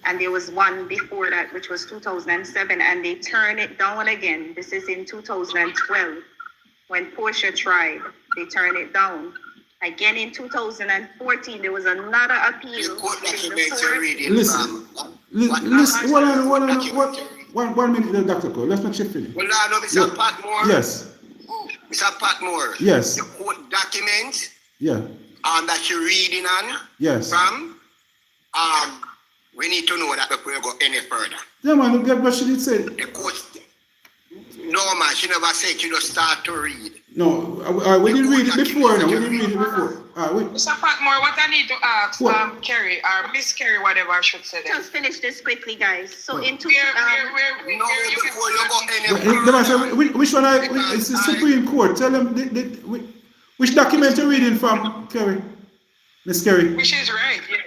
And there was one before that, which was 2007, and they turned it down again. This is in 2012. When Portia tried, they turned it down. Again in 2014, there was another appeal. Listen, one minute, Dr. Cole. Let's not shift it. Well, now, Mr. Patmore. Yes. Mr. Patmore. Yes. The court document. Yeah. That you're reading on. Yes. From. We need to know that before we go any further. Yeah, man. Look at what she did say. The court. No, man. She never said you just start to read. No, we didn't read it before. No, we didn't read it before. Mr. Patmore, what I need to ask, Kerry, or Miss Kerry, whatever I should say. Just finish this quickly, guys. So in before you go any Which one? It's the Supreme Court. Tell them which document you're reading from, Kerry. Miss Kerry. Which is right. Yeah.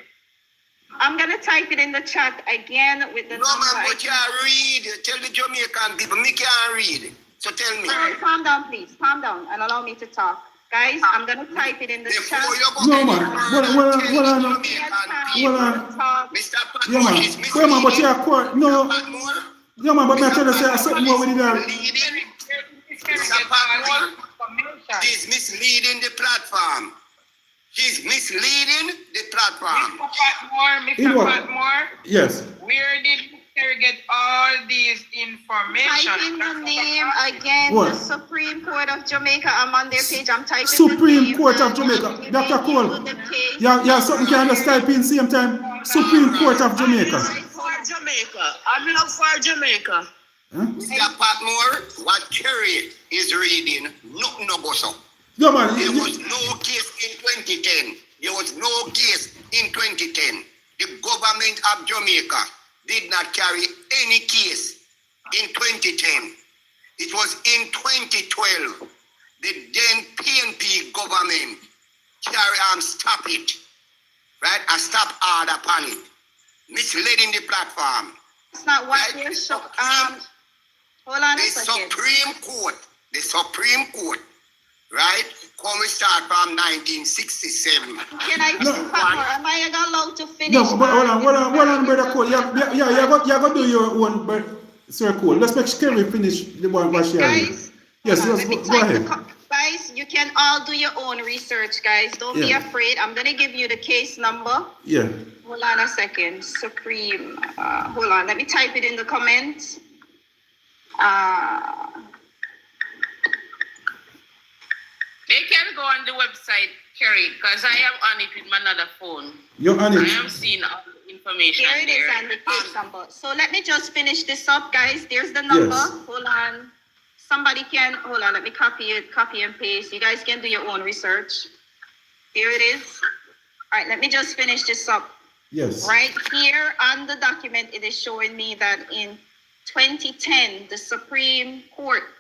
I'm gonna type it in the chat again with the. No, man, but you read. Tell the Jamaican people, me can't read. So tell me. Calm down, please. Calm down and allow me to talk. Guys, I'm going to type it in the chat. No, man. Hold on. Mr. Patmore, yeah, man. Wait, man, but you're court. No. Yeah, man, but I'm trying to say something more with it. Mr. Patmore, she's misleading the platform. She's misleading the platform. Mr. Patmore. Yes. Where did Kerry get all these information? Type in the name again. What? The Supreme Court of Jamaica. I'm on their page. I'm typing Supreme Court of Jamaica. Dr. Cole. Yeah, something can just type in same time. Supreme Court of Jamaica. For Jamaica. I'm love for Jamaica. Huh? Mr. Patmore, what Kerry is reading, no go so. No, man. There was no case in 2010. There was no case in 2010. The government of Jamaica did not carry any case in 2010. It was in 2012. The then PNP government stop it, right? A stop order upon it. misleading the platform. It's not what they're showing. Hold on a second. The Supreme Court, right? Come start from 1967. Can I am I allowed to finish? No, but hold on, brother Cole. Yeah, you got to do your own, but Sir Cole. Let's make Kerry finish the one what she has. Yes, go ahead. Guys, you can all do your own research, guys. Don't be afraid. I'm gonna give you the case number. Yeah. Hold on a second. Supreme. Hold on. Let me type it in the comments. They can go on the website, Kerry, because I am on it with my other phone. You're on it. I am seeing all the information. Here it is and the case number. So let me just finish this up, guys. There's the number. Yes. Hold on. Somebody can hold on. Let me copy and paste. You guys can do your own research. Here it is. All right. Let me just finish this up. Yes. Right here on the document, it is showing me that in 2010, the Supreme Court,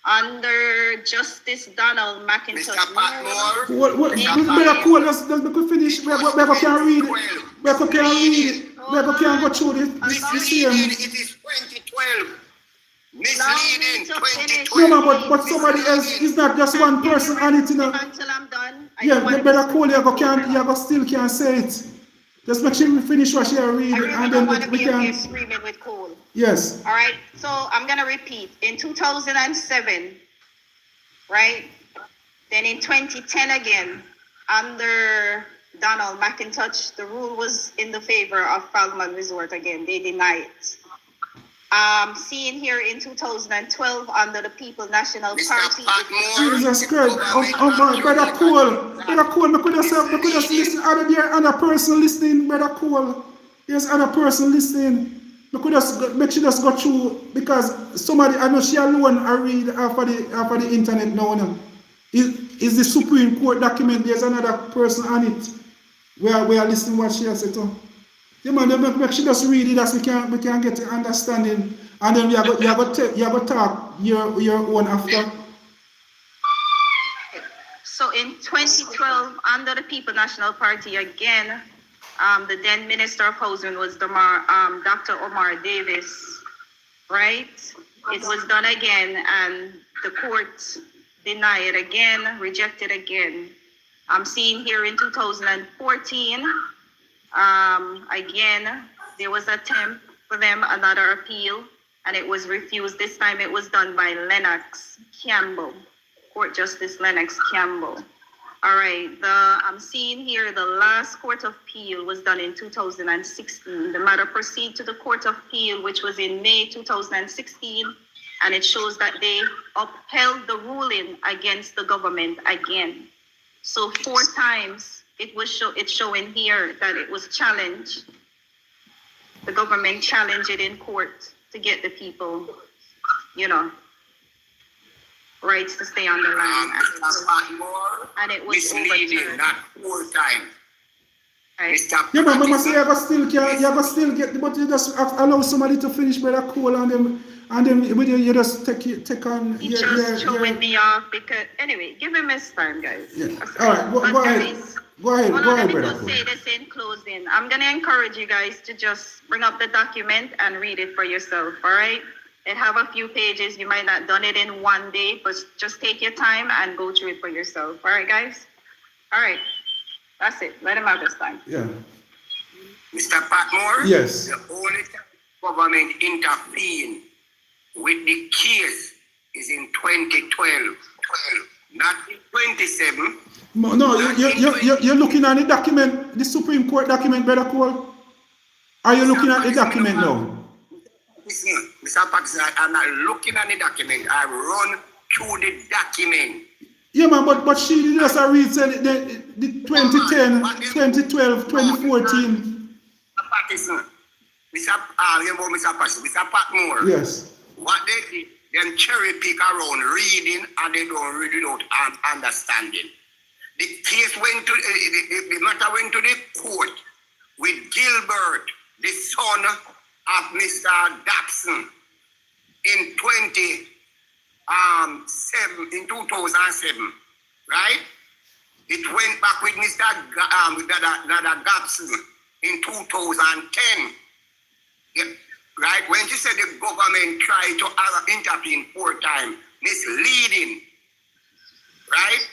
under Justice Donald McIntosh. Mr. Patmore. Brother Cole, let's finish. We can read it. We can read it. We can go through this. It is 2012. Misleading 2012. No, but somebody else is not just one person on it, you know. Until I'm done. Yeah, Brother Cole, you still can't say it. Just make sure we finish what you read, and then we can. Screaming with Cole. Yes. All right. So I'm gonna repeat. In 2007, right? Then in 2010 again, under Donald McIntosh, the rule was in the favor of Falmouth Resort again. They deny it. Seeing here in 2012 under the People National Party. Jesus Christ! Oh, Brother Cole, me could just listen. Other person listening, Brother Cole. There's other person listening. Me could just make sure just go through because somebody I know she alone I read after the internet now. No. Is the Supreme Court document? There's another person on it. We are listening what she has said. Yeah, man, make sure just read it as we can get the understanding, and then you have to talk your own after. So in 2012, under the People National Party again, the then Minister of Housing was Dr. Omar Davis, right? It was done again, and the court denied it again, rejected again. I'm seeing here in 2014. Again, there was an attempt for them, another appeal, and it was refused. This time it was done by Lennox Campbell, Court Justice Lennox Campbell. All right, I'm seeing here the last Court of Appeal was done in 2016. The matter proceeded to the Court of Appeal, which was in May 2016, and it shows that they upheld the ruling against the government again. So 4 times. It's showing here that it was challenged. The government challenged it in court to get the people, rights to stay on the land. And it was misleading, not 4 times. Right. Yeah, but Mama say you go still get, but you just allow somebody to finish Brother Cole and then you just take on. He just showing me off because anyway, give him his time, guys. Yeah. All right, go ahead. Go ahead, let me Brother just Cole. say this in closing. I'm going to encourage you guys to just bring up the document and read it for yourself, all right? It have a few pages. You might not done it in one day, but just take your time and go through it for yourself. All right, guys? All right. That's it. Let him have his time. Yeah. Mr. Patmore? Yes. The only time government intervened with the case is in 2012. Not in 27. No, you're looking at the document, the Supreme Court document, Brother Cole? Are you looking at the document now? Listen, Mr. Paxson, I'm not looking at the document. I run through the document. Yeah, man, but she just read the 2010, 2012, 2014. Mr. Mr. Patmore. Yes. What they did, them cherry pick around reading and they don't read it out and understanding. The case went to, the matter went to the court with Gilbert, the son of Mr. Dobson, in 2007, right? It went back with Mr. Dobson in 2010. Yeah, right? When she said the government tried to intervene 4 times, misleading, right?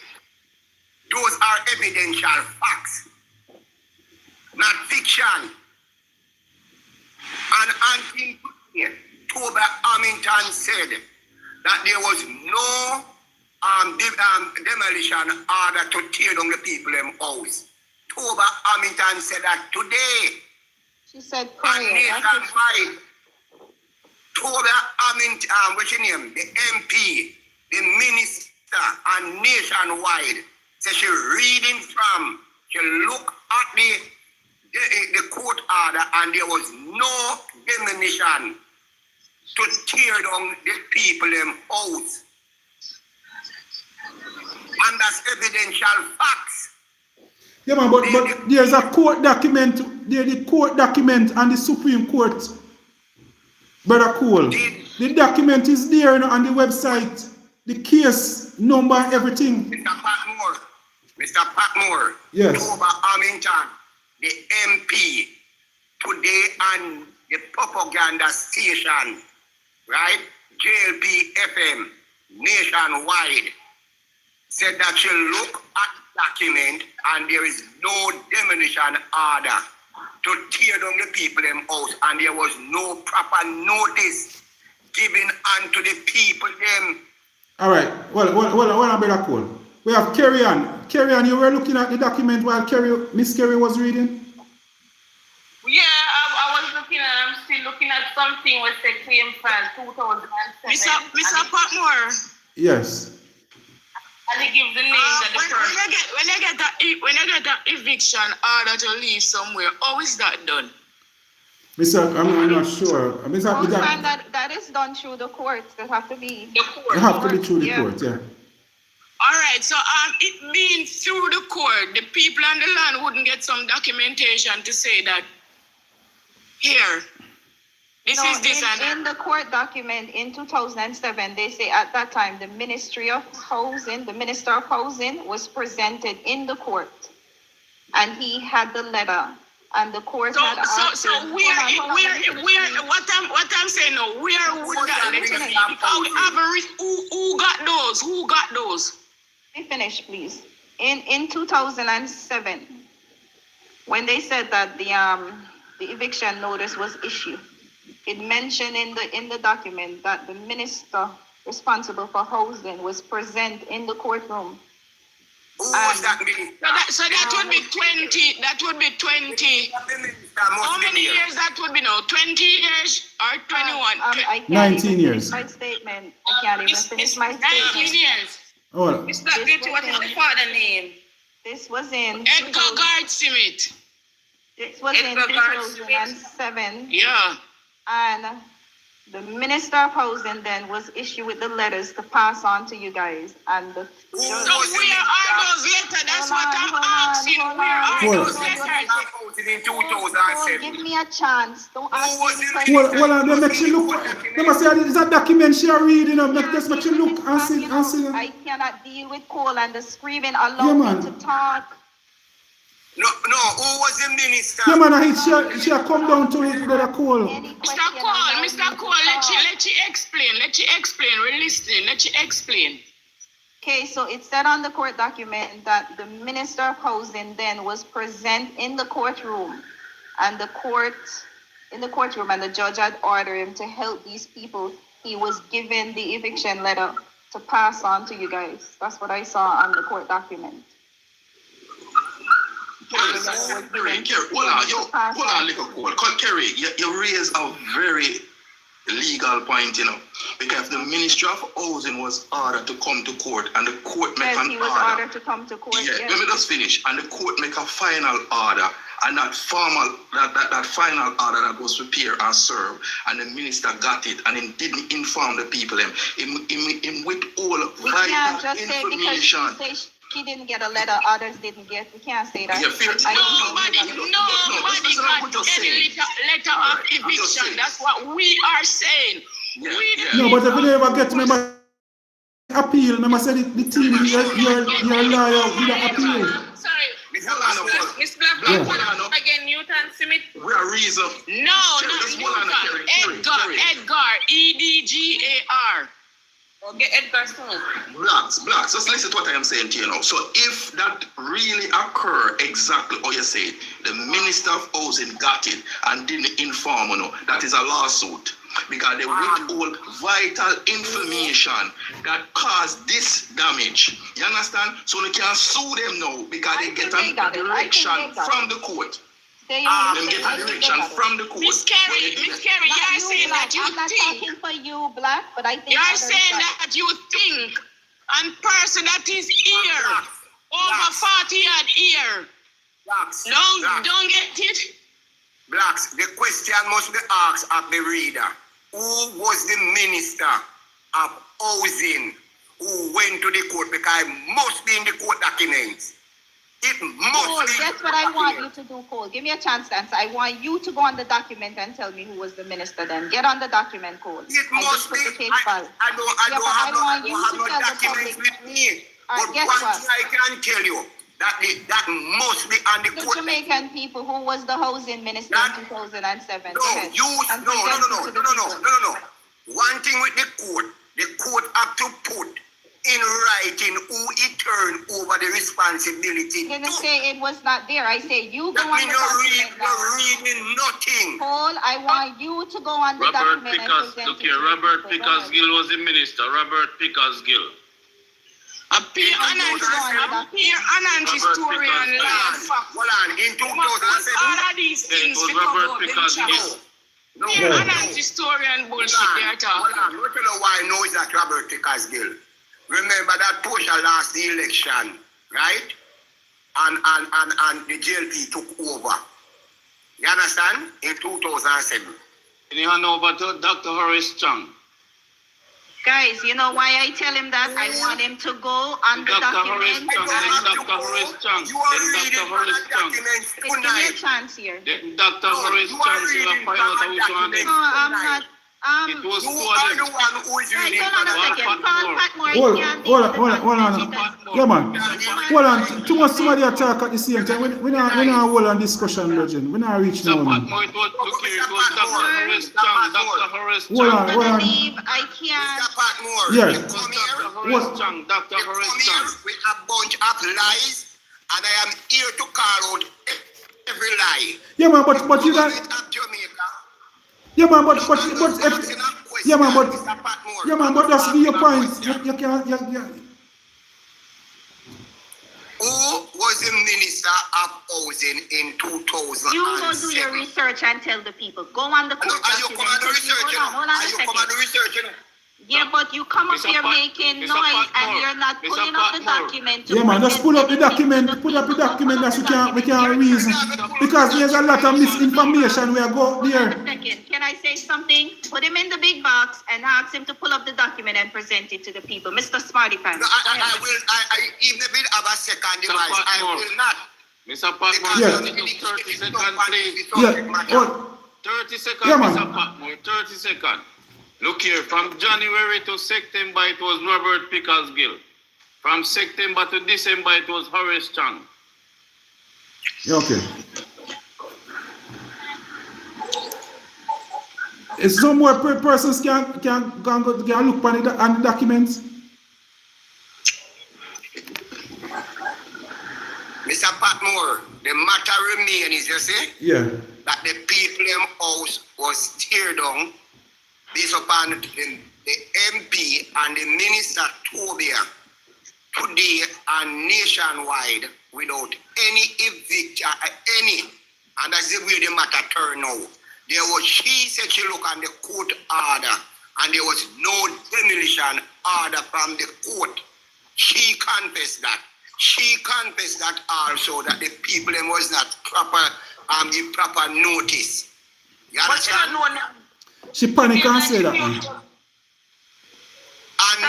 Those are evidential facts, not fiction. And until Toba Hamilton said that there was no demolition order to tear down the people in house. Toba Hamilton said that today. She said and nationwide. Toba Hamilton, what's your name? The MP, the minister, and nationwide. So she reading from, she look at the court order and there was no demolition to tear down the people in house. And that's evidential facts. Yeah, man, but there's a court document, there's the court document and the Supreme Court. Brother Cole, the document is there, you know, on the website, the case number, everything. Mr. Patmore, yes. Toba Hamilton, the MP, today on the propaganda station, right? JLP FM, nationwide, said that she look at the document and there is no demolition order to tear down the people in house, and there was no proper notice given unto the people them. All right, well, Brother Cole. We have Kerry Ann. Kerry Ann, you were looking at the document while Miss Kerry was reading? Yeah, I was looking and I'm still looking at something with the claim file 2007. Mr. Patmore. Yes. And he gives the name that the person. When you get that eviction order to leave somewhere, how is that done? I'm not sure. That is done through the courts. They have to be. The court. It have to be through the court, yeah. All right, so it means through the court, the people on the land wouldn't get some documentation to say that here, this is this and that. In the court document in 2007, they say at that time the Ministry of Housing, the Minister of Housing was presented in the court, and he had the letter, and the court had asked him. What I'm saying now, where would that letter be? Who got those? Who got those? Let me finish, please. In 2007, when they said that the eviction notice was issued, it mentioned in the document that the minister responsible for housing was present in the courtroom. Who was that minister? So that would be 20. That would be 20. How many years that would be now? 20 years or 21? 19 years. My statement. I can't even finish my statement. 19 years. Oh. Mr. Gritty, what is the father name? This was in Edgar Gardsmith. This was in 2007. Yeah. And the Minister of Housing then was issued with the letters to pass on to you guys. And the so where are those letters? That's what I'm asking. Where are those letters? Give me a chance. Don't ask me questions. Well, they make you look. They must say it's a document she reading. Just make you look and see. I cannot deal with Cole and the screaming. Allow me to talk. No, who was the minister? Yeah, man, she come down to it with a Cole. Mr. Cole, let you explain. We're listening. Let you explain. Okay, so it said on the court document that the Minister of Housing then was present in the courtroom, and the judge had ordered him to help these people. He was given the eviction letter to pass on to you guys. That's what I saw on the court document. Kerry, you raise a very legal point, you know, because the Ministry of Housing was ordered to come to court, and the court make an he was order. Ordered to come to court. Yeah, let me just finish. And the court make a final order, and that final order that was prepared and served, and the minister got it, and he didn't inform the people. In with all vital information. She didn't get a letter, others didn't get. We can't say that. Nobody got any letter of eviction. That's what we are saying. No, but if you never get to remember appeal, remember say the team, you're lawyer with the appeal. Sorry. Miss Black, again, Newton see me. We are reason. No, Just hold on, Edgar. Edgar. EDGAR. Okay, Edgar Stone. Blacks. Just listen to what I am saying to you now. So if that really occur exactly how you say it, the Minister of Housing got it and didn't inform you, that is a lawsuit. Because they withhold vital information that caused this damage. You understand? So they can sue them now because they get a direction from the court. They get a direction from the court. Miss Carey, you're saying that you think. I'm not talking for you, Black, but I think you're saying that you think and person that is here over 40-odd year. Blacks. No, don't get it. Blacks, the question must be asked of the reader. Who was the Minister of Housing who went to the court? Because it must be in the court documents. It must be. That's what I want you to do, Cole. Give me a chance to answer. I want you to go on the document and tell me who was the minister then. Get on the document, Cole. It must be. I don't have no documents with me. But one thing I can tell you, that must be on the court. The Jamaican people, who was the housing minister in 2007? No. One thing with the court have to put in writing who it turned over the responsibility. I didn't say it was not there. I say you go on the document. You're reading nothing. Paul, I want you to go on the document and present it. Look here, Robert Pickersgill was the minister. Robert Pickersgill. A peer Anand historian. Hold on, in 2007. All of these things it was Robert Pickersgill. No, Anand historian bullshit they're talking. Hold on, let me know why I know it's that Robert Pickersgill. Remember that Portia lost the election, right? And the JLP took over. You understand? In 2007. You hand over to Dr. Horace Chang. Guys, you know why I tell him that? I want him to go on the document. Dr. Horace Chang. You are reading from the documents tonight. Give me a chance here. Dr. Horace Chang will find out which one. No, I'm not. It was you are the one who is reading hold on a second. Patmore. Hold on. Yeah, man. Hold on. Too much somebody attack at the same time. We not hold on discussion, Legend. We not reach now, man. It was Dr. Horace Chang. Dr. Horace Chang. Hold on. I can't. Mr. Patmore, yeah. You come here. Horace Chang. Dr. Horace Chang. With a bunch of lies, and I am here to call out every lie. Yeah, man, but you got. Yeah, man, but that's your point. You can't. Who was the Minister of Housing in 2007? You go do your research and tell the people. Go on the court document. Hold on a second. Yeah, but you come up here making noise and you're not pulling up the document. Yeah, man, just pull up the document. Pull up the document that we can reason. Because there's a lot of misinformation we are going there. Hold on a second. Can I say something? Put him in the big box and ask him to pull up the document and present it to the people. Mr. Smarty Pants. No, I will, even if I have a second device, I will not. Mr. Patmore, yeah. 30 seconds, please. Yeah. 30 seconds, yeah, man. Mr. Patmore, 30 seconds. Look here, from January to September, it was Robert Pickersgill. From September to December, it was Horace Chang. Okay. Is some more persons can look on the documents? Mr. Patmore, the matter remains, you see? Yeah. That the people house was teared down based upon the MP and the Minister Tobia today and nationwide without any eviction, and that's the way the matter turned out. She said she looked on the court order and there was no demolition order from the court. She confessed that. She confessed that also, that the people was not proper give proper notice. You understand? She panic and say that, man. And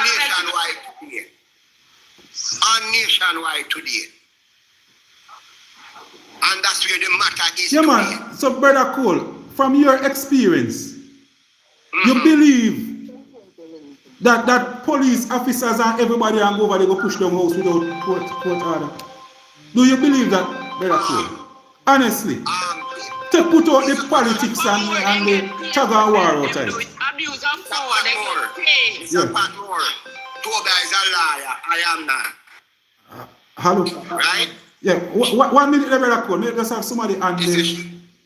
nationwide today. And that's where the matter is. Yeah, man. So, Brother Cole, from your experience, you believe that police officers and everybody and go over, they go push them house without court order? Do you believe that, Brother Cole? Honestly. to put out the politics and the tug and war outside. Abuse of power, they get paid. Mr. Patmore, Toga is a liar. I am not. Hello? Right? Yeah, 1 minute, brother Cole. Let's just have somebody and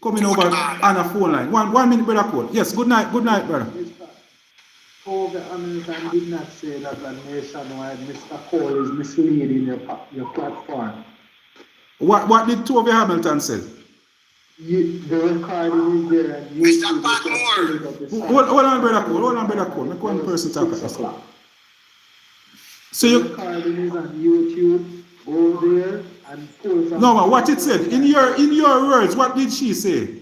coming over on a phone line. 1 minute, brother Cole. Yes, good night, brother. Toga Hamilton did not say that a nationwide Mr. Cole is misleading your platform. What did Toga Hamilton say? The recording is there and Mr. Patmore. Hold on, brother Cole. Make one person talk at this one. So the recording is on YouTube. Go there and pull from. No, man, what it said in your words, what did she say?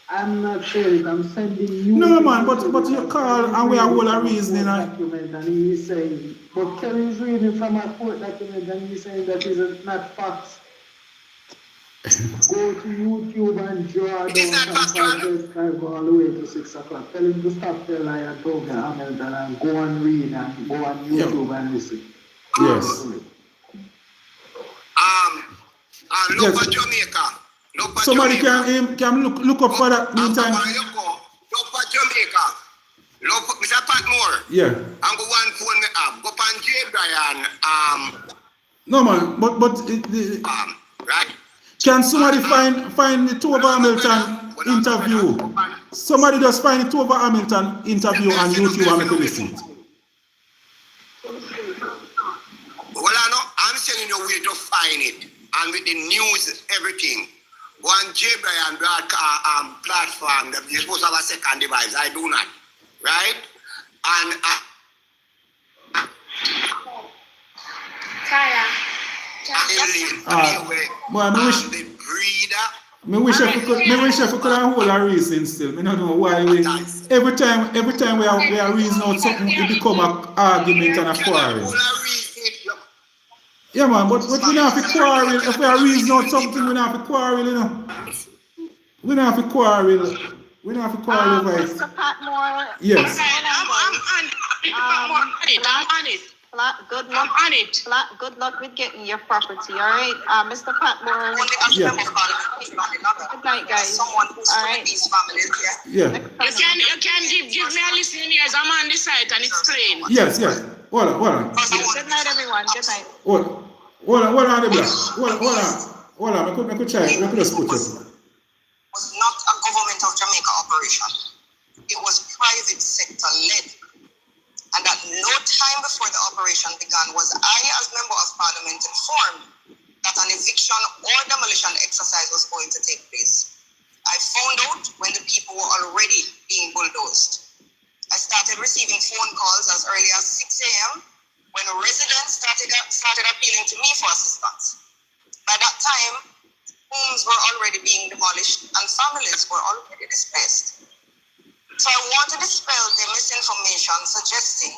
I'm not saying it. I'm sending you. No, man, but you call and we are all a reasoning. Document and he's saying, but Kelly's reading from a court document and he's saying that is not facts. Go to YouTube and draw down from all the way to 6 o'clock. Tell him to stop the lie and talk to Hamilton and go and read and go on YouTube and listen. Yes. Look for Jamaica. Somebody can look up for that meantime. Look for Jamaica. Look for Mr. Patmore. Yeah. And go one phone me up. Go on J. Brian. No, man, but right. Can somebody find the Toga Hamilton interview? Somebody just find the Toga Hamilton interview on YouTube and make a listen. Well, I'm telling you where to find it. And with the news, everything. Go on J. Brian broadcast platform. You're supposed to have a second device. I do not. Right? And Me wish I could hold a reason still. I don't know why every time we are reason out something, it become an argument and a quarrel. Yeah, man, but we don't have to quarrel. If we are reason out something, we don't have to quarrel, you know. We don't have to quarrel. We don't have to quarrel over it. Mr. Patmore. Yes. I'm on it. Good luck with getting your property, all right? Mr. Patmore. Yeah. Good night, guys. All right. Yeah. You can give me a listening ears. I'm on the site and it's playing. Yes. Hold on. Good night, everyone. Good night. Hold on, the black. Hold on. I could try. I could just put it. Was not a government of Jamaica operation. It was private sector led. And at no time before the operation began was I, as Member of Parliament, informed that an eviction or demolition exercise was going to take place. I found out when the people were already being bulldozed. I started receiving phone calls as early as 6 a.m. when residents started appealing to me for assistance. By that time, homes were already being demolished and families were already displaced. So I want to dispel the misinformation suggesting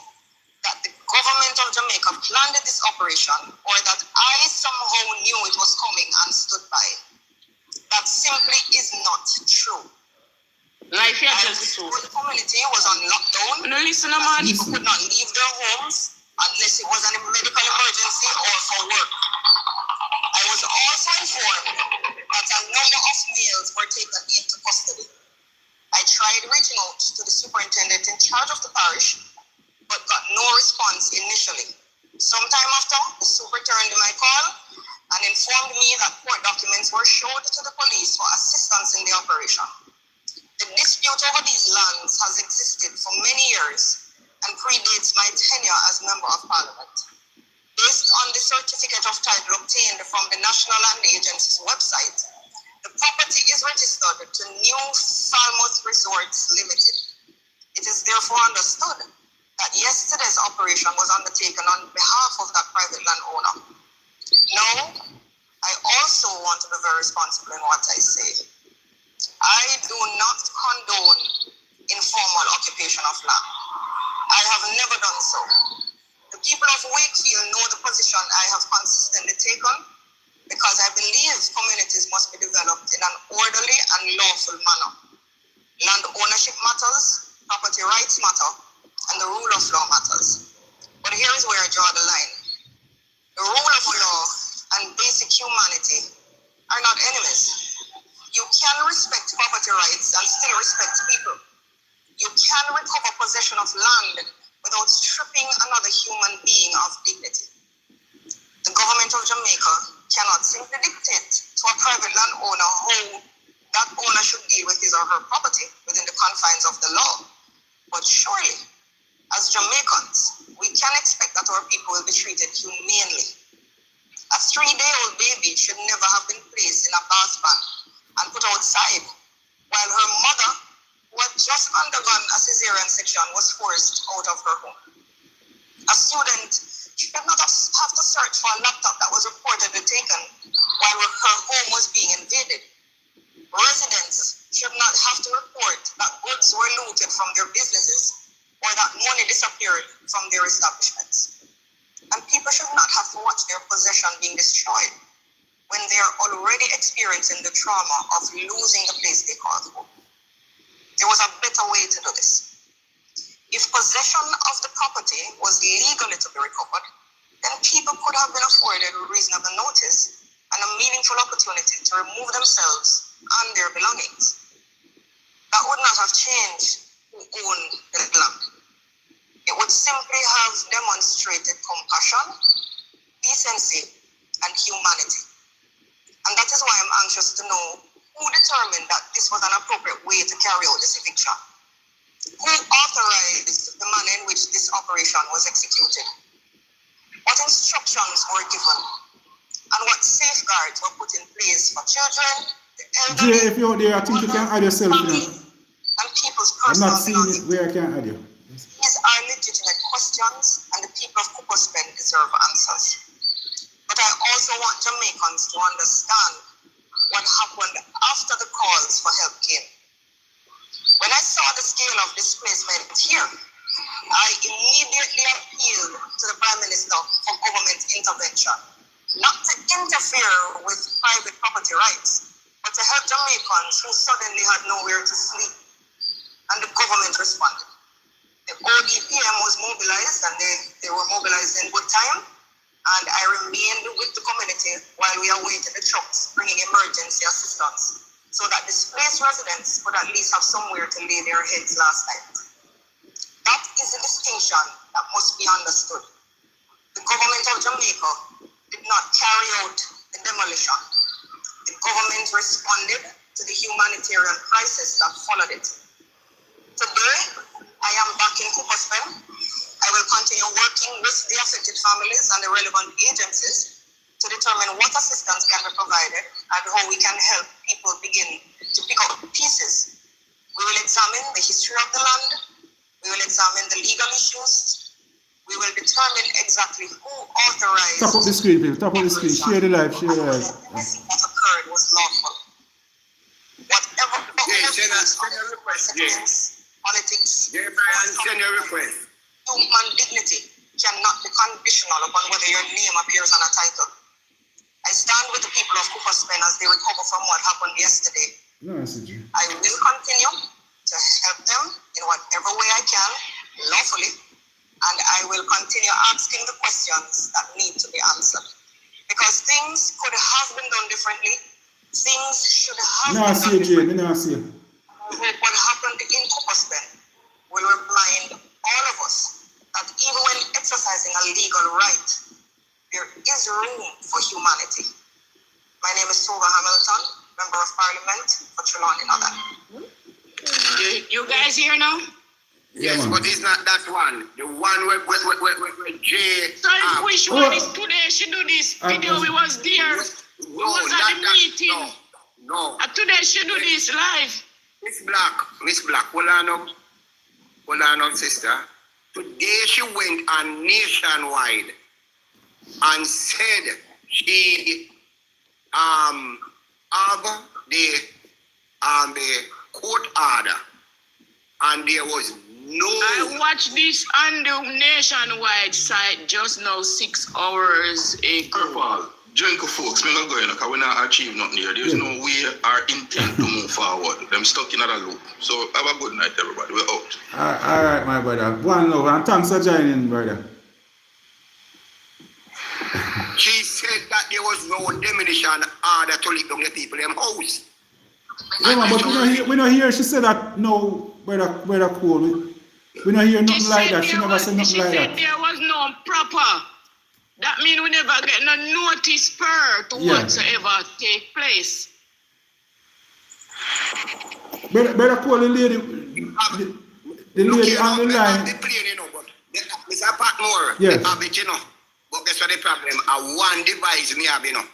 that the government of Jamaica planned this operation or that I somehow knew it was coming and stood by. That simply is not true. Life here just true. The community was on lockdown. No, listen, man. People could not leave their homes unless it was a medical emergency or for work. I was also informed that a number of males were taken into custody. I tried reaching out to the superintendent in charge of the parish, but got no response initially. Sometime after, the super turned my call and informed me that court documents were showed to the police for assistance in the operation. The dispute over these lands has existed for many years and predates my tenure as Member of Parliament. Based on the certificate of title obtained from the National Land Agency's website, the property is registered to New Falmouth Resorts Limited. It is therefore understood that yesterday's operation was undertaken on behalf of that private landowner. Now, I also want to be very responsible in what I say. I do not condone informal occupation of land. I have never done so. The people of Wakefield know the position I have consistently taken, because I believe communities must be developed in an orderly and lawful manner. Land ownership matters, property rights matter, and the rule of law matters. But here is where I draw the line. The rule of law and basic humanity are not enemies. You cannot rights and still respect people. You can recover possession of land without stripping another human being of dignity. The government of Jamaica cannot simply dictate to a private landowner how that owner should deal with his or her property within the confines of the law. But surely, as Jamaicans, we can expect that our people will be treated humanely. A 3-day-old baby should never have been placed in a bath pan and put outside, while her mother, who had just undergone a cesarean section, was forced out of her home. A student should not have to search for a laptop that was reportedly taken while her home was being invaded. Residents should not have to report that goods were looted from their businesses or that money disappeared from their establishments. And people should not have to watch their possession being destroyed when they are already experiencing the trauma of losing the place they call home. There was a better way to do this. If possession of the property was legally to be recovered, then people could have been afforded reasonable notice and a meaningful opportunity to remove themselves and their belongings. That would not have changed who owned the land. It would simply have demonstrated compassion, decency, and humanity. And that is why I'm anxious to know who determined that this was an appropriate way to carry out this eviction. Who authorized the manner in which this operation was executed? What instructions were given? And what safeguards were put in place for children, the elderly, Jay, if you're there, I think you can add yourself. and people's I'm personal not seeing it where I can add you. These are legitimate questions, and the people of Cooperspen deserve answers. But I also want Jamaicans to understand what happened after the calls for help came. When I saw the scale of displacement here, I immediately appealed to the Prime Minister for government intervention, not to interfere with private property rights, but to help Jamaicans who suddenly had nowhere to sleep. And the government responded. The ODPM was mobilized, and they were mobilized in good time. And I remained with the community while we awaited the trucks bringing emergency assistance, so that displaced residents could at least have somewhere to lay their heads last night. That is a distinction that must be understood. The government of Jamaica did not carry out the demolition. The government responded to the humanitarian crisis that followed it. Today, I am back in Cooperspen. I will continue working with the affected families and the relevant agencies to determine what assistance can be provided and how we can help people begin to pick up pieces. We will examine the history of the land. We will examine the legal issues. We will determine exactly who authorized. Top up the screen, people. Top up the screen. Share the live. Share the live. What occurred was lawful. Whatever politics, send your request. Human dignity cannot be conditional upon whether your name appears on a title. I stand with the people of Cooperspen as they recover from what happened yesterday. I will continue to help them in whatever way I can, lawfully, and I will continue asking the questions that need to be answered. Because things could have been done differently. Things should have been done differently. What happened in Cooperspen will remind all of us that even when exercising a legal right, there is room for humanity. My name is Tova Hamilton, Member of Parliament for Trelawney Northern. You guys here now? Yes, but it's not that one. The one with Jay. So which one is today? She do this video. We was there. We was at the meeting. No. Today she do this live. Miss Black, hold on, sister. Today she went on nationwide and said she have the court order, and there was no. I watched this on the nationwide site just now 6 hours ago. Drink of folks, we're not going because we're not achieving nothing here. There's no way our intent to move forward. Them stuck in another loop. So have a good night, everybody. We're out. All right, my brother. One love, and thanks for joining, brother. She said that there was no demolition order to leave down the people in house. Yeah, man, but we don't hear she said that no, brother Cole. We don't hear nothing like that. She never said nothing like that. There was no proper. That means we never get no notice per to whatsoever take place. Brother Cole, the lady on the line. Mr. Patmore, yes. I bet you know. But guess what the problem? I one device me have, you know.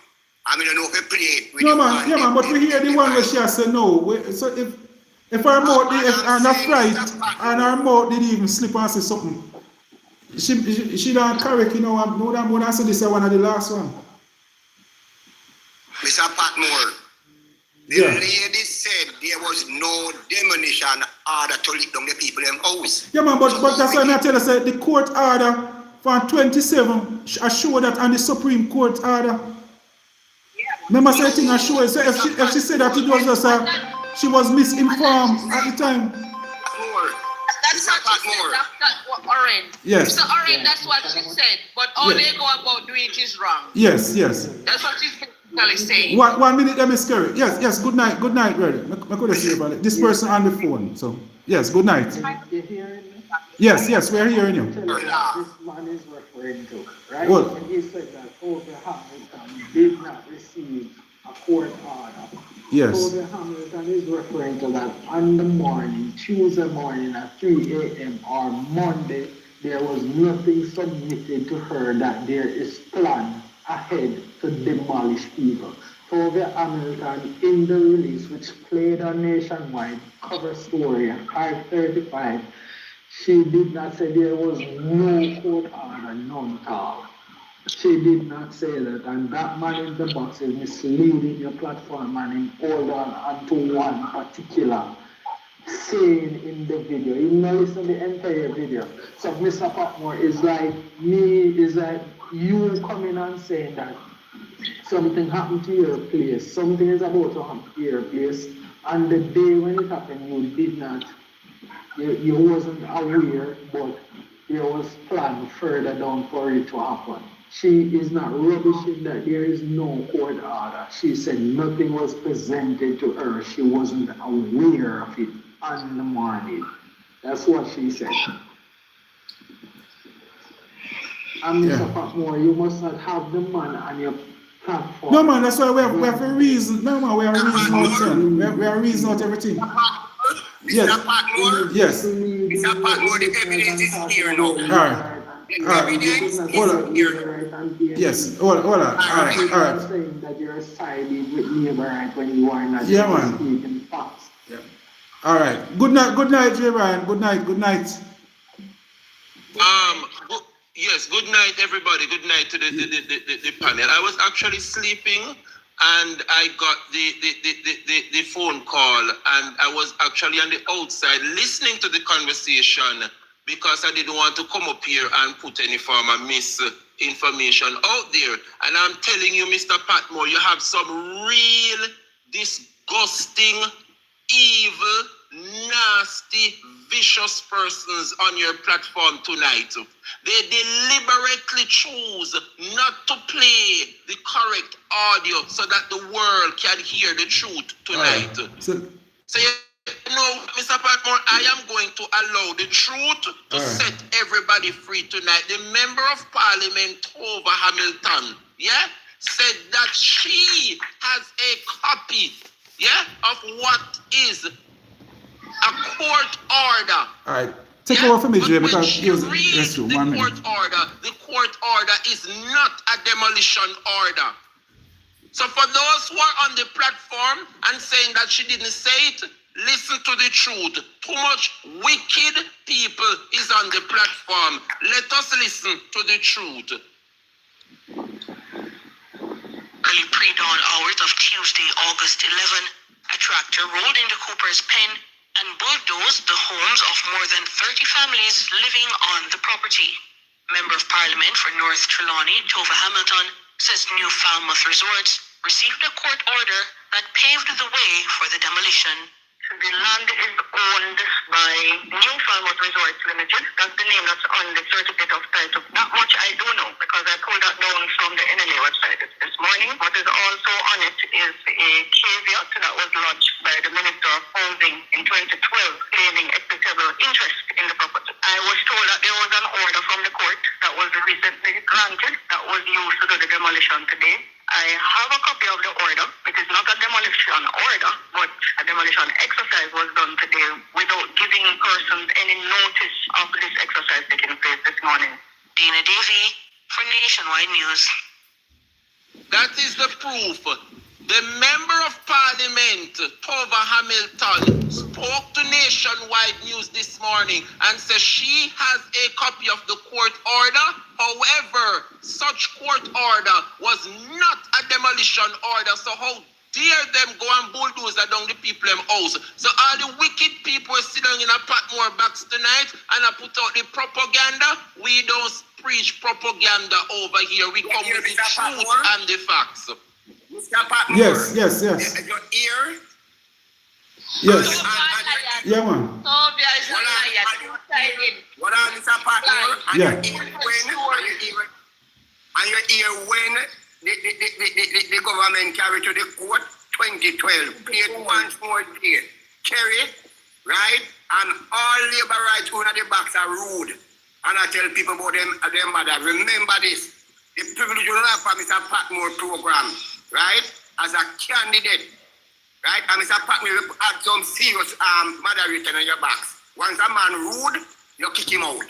I mean, I know if I play it with man, but we hear the one where she has said no. So if our mouth and a fright and our mouth didn't even slip and say something, she don't correct, you know. When I said this is one of the last one. Mr. Patmore, the lady said there was no demolition order to lick down the people in house. Yeah, man, but that's why I tell you, say the court order for 27 I show that on the Supreme Court order. Remember, say thing I show you. So if she said that it was just she was misinformed at the time. That's what she said. That's what Oren. Yes. Mr. Oren, that's what she said. But all they go about doing it is wrong. Yes. That's what she's basically saying. 1 minute, let me scare it. Yes. Good night, brother. I could have said about it. This person on the phone. So yes, good night. You hearing me? Yes, we're hearing you. This man is referring to, right? What? When he said that Over Hamilton did not receive a court order. Yes. Over Hamilton is referring to that on the morning, Tuesday morning at 3 a.m. or Monday, there was nothing submitted to her that there is plan ahead to demolish people. Over Hamilton in the release, which played on Nationwide, cover story at 5:35, she did not say there was no court order, none at all. She did not say that, and that man in the box is misleading your platform and hold on to one particular saying in the video. You know, listen to the entire video. So Mr. Patmore is like you coming and saying that something happened to your place, something is about to happen to your place, and the day when it happened, you did not. You wasn't aware, but there was plan further down for it to happen. She is not rubbishing that there is no court order. She said nothing was presented to her. She wasn't aware of it on the morning. That's what she said. And Mr. Patmore, you must not have the man on your platform. No, man, that's why we have a reason. No, man, we have a reason out, son. We have a reason out everything. Yes. Yes. Mr. Patmore, the evidence is here now. All right. Yes. Hold on. All right. Saying that you're siding with me, right, when you are not speaking facts. Yeah. All right. Good night, J. Ryan. Good night. Yes, good night, everybody. Good night to the panel. I was actually sleeping, and I got the phone call, and I was actually on the outside listening to the conversation because I didn't want to come up here and put any form of misinformation out there. And I'm telling you, Mr. Patmore, you have some real disgusting, evil, nasty, vicious persons on your platform tonight. They deliberately choose not to play the correct audio so that the world can hear the truth tonight. So you know, Mr. Patmore, I am going to allow the truth to set everybody free tonight. The Member of Parliament, Over Hamilton, said that she has a copy, of what is a court order. All right. Take over for me, Jay, because the court order is not a demolition order. So for those who are on the platform and saying that she didn't say it, listen to the truth. Too much wicked people is on the platform. Let us listen to the truth. Early pre-dawn hours of Tuesday, August 11, a tractor rolled into Cooper's Pen and bulldozed the homes of more than 30 families living on the property. Member of Parliament for North Trelawney, Tova Hamilton, says New Falmouth Resorts received a court order that paved the way for the demolition. The land is owned by New Falmouth Resorts Limited. That's the name that's on the certificate of title. Not much I do know because I pulled that down from the NLA website this morning. What is also on it is a caveat that was lodged by by the Minister of Housing in 2012 claiming equitable interest in the property. I was told that there was an order from the court that was recently granted that was used to do the demolition today. I have a copy of the order. It is not a demolition order, but a demolition exercise was done today without giving persons any notice of this exercise taking place this morning. Dana Davy for Nationwide News. That is the proof. The Member of Parliament, Tova Hamilton, spoke to Nationwide News this morning and said she has a copy of the court order. However, such court order was not a demolition order. So how dare them go and bulldoze down the people in house? So all the wicked people sit down in a Patmore box tonight and I put out the propaganda. We don't preach propaganda over here. We come with the truth and the facts. Mr. Patmore. Yes. Your ear. Yes. Yeah, man. What are Mr. Patmore? And Yeah. your ear when the government carried to the court 2012. Pay once more day. Carry, right? And all labor rights under the box are rude. And I tell people about them mother. Remember this. The privilege you have for Mr. Patmore program, right? As a candidate, right? And Mr. Patmore will add some serious mother written on your box. Once a man rude, you kick him out.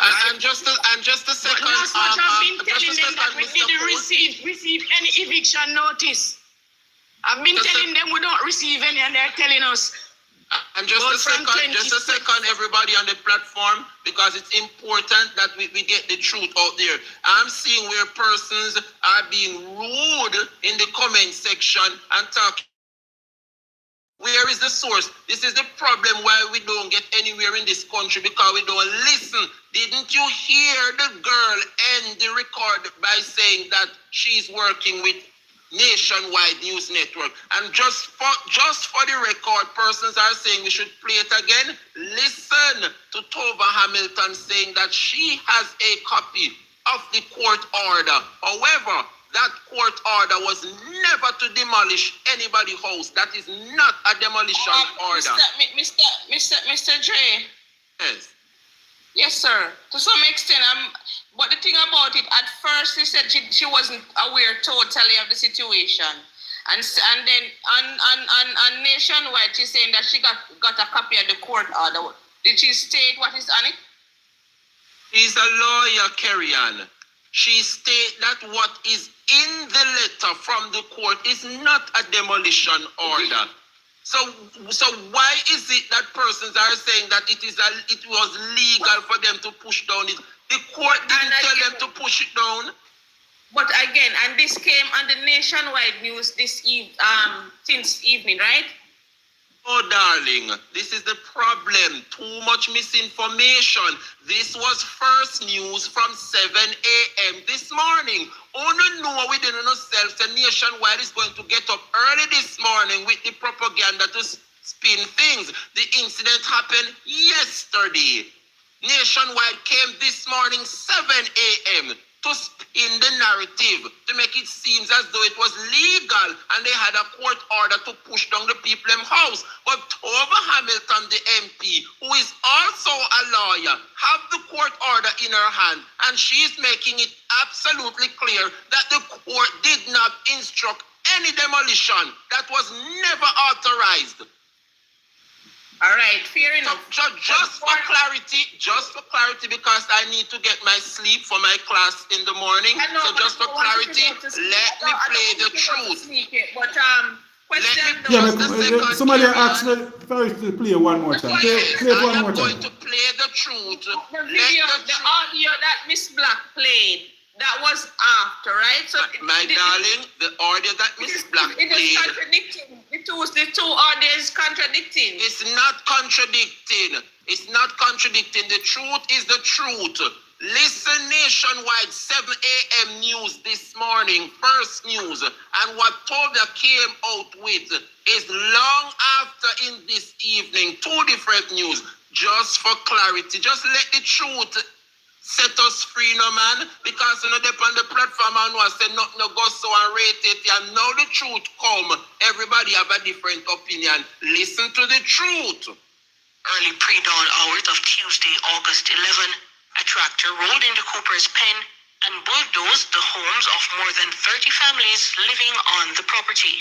And just a second. But last much I've been telling them that we didn't receive any eviction notice. I've been telling them we don't receive any, and they're telling us. And just a second, everybody on the platform, because it's important that we get the truth out there. I'm seeing where persons are being rude in the comment section and talking. Where is the source? This is the problem why we don't get anywhere in this country, because we don't listen. Didn't you hear the girl end the record by saying that she's working with Nationwide News Network? And just for the record, persons are saying we should play it again. Listen to Tova Hamilton saying that she has a copy of the court order. However, that court order was never to demolish anybody's house. That is not a demolition order. Mr. J. Yes. Yes, sir. To some extent, but the thing about it, at first she said she wasn't aware totally of the situation, and then on Nationwide she's saying that she got a copy of the court order. Did she state what is on it? She's a lawyer, Kerry-Ann. She stated that what is in the letter from the court is not a demolition order. So why is it that persons are saying that it was legal for them to push down it? The court didn't tell them to push it down. But again, and this came on the Nationwide News since evening, right? Oh, darling, this is the problem. Too much misinformation. This was first news from 7 a.m. this morning. Only know within ourselves that Nationwide is going to get up early this morning with the propaganda to spin things. The incident happened yesterday. Nationwide came this morning 7 a.m. to spin the narrative, to make it seem as though it was legal and they had a court order to push down the people in house. But Tova Hamilton, the MP, who is also a lawyer, have the court order in her hand, and she's making it absolutely clear that the court did not instruct any demolition. That was never authorized. All right, fair enough. Just for clarity, because I need to get my sleep for my class in the morning. So just for clarity, let me play the truth. Somebody asked me to play one more time. Play one more time. I'm going to play the truth. The video, the audio that Miss Black played, that was after, right? So my darling, the audio that Miss Black played. It is contradicting. The two audios contradicting. It's not contradicting. It's not contradicting. The truth is the truth. Listen, Nationwide, 7 a.m. news this morning, first news. And what Toga came out with is long after in this evening, two different news. Just for clarity, just let the truth set us free, no man, because you know they on the platform and I say nothing no go so and rate it. And now the truth come. Everybody have a different opinion. Listen to the truth. Early pre-dawn hours of Tuesday, August 11, a tractor rolled into Cooper's Pen and bulldozed the homes of more than 30 families living on the property.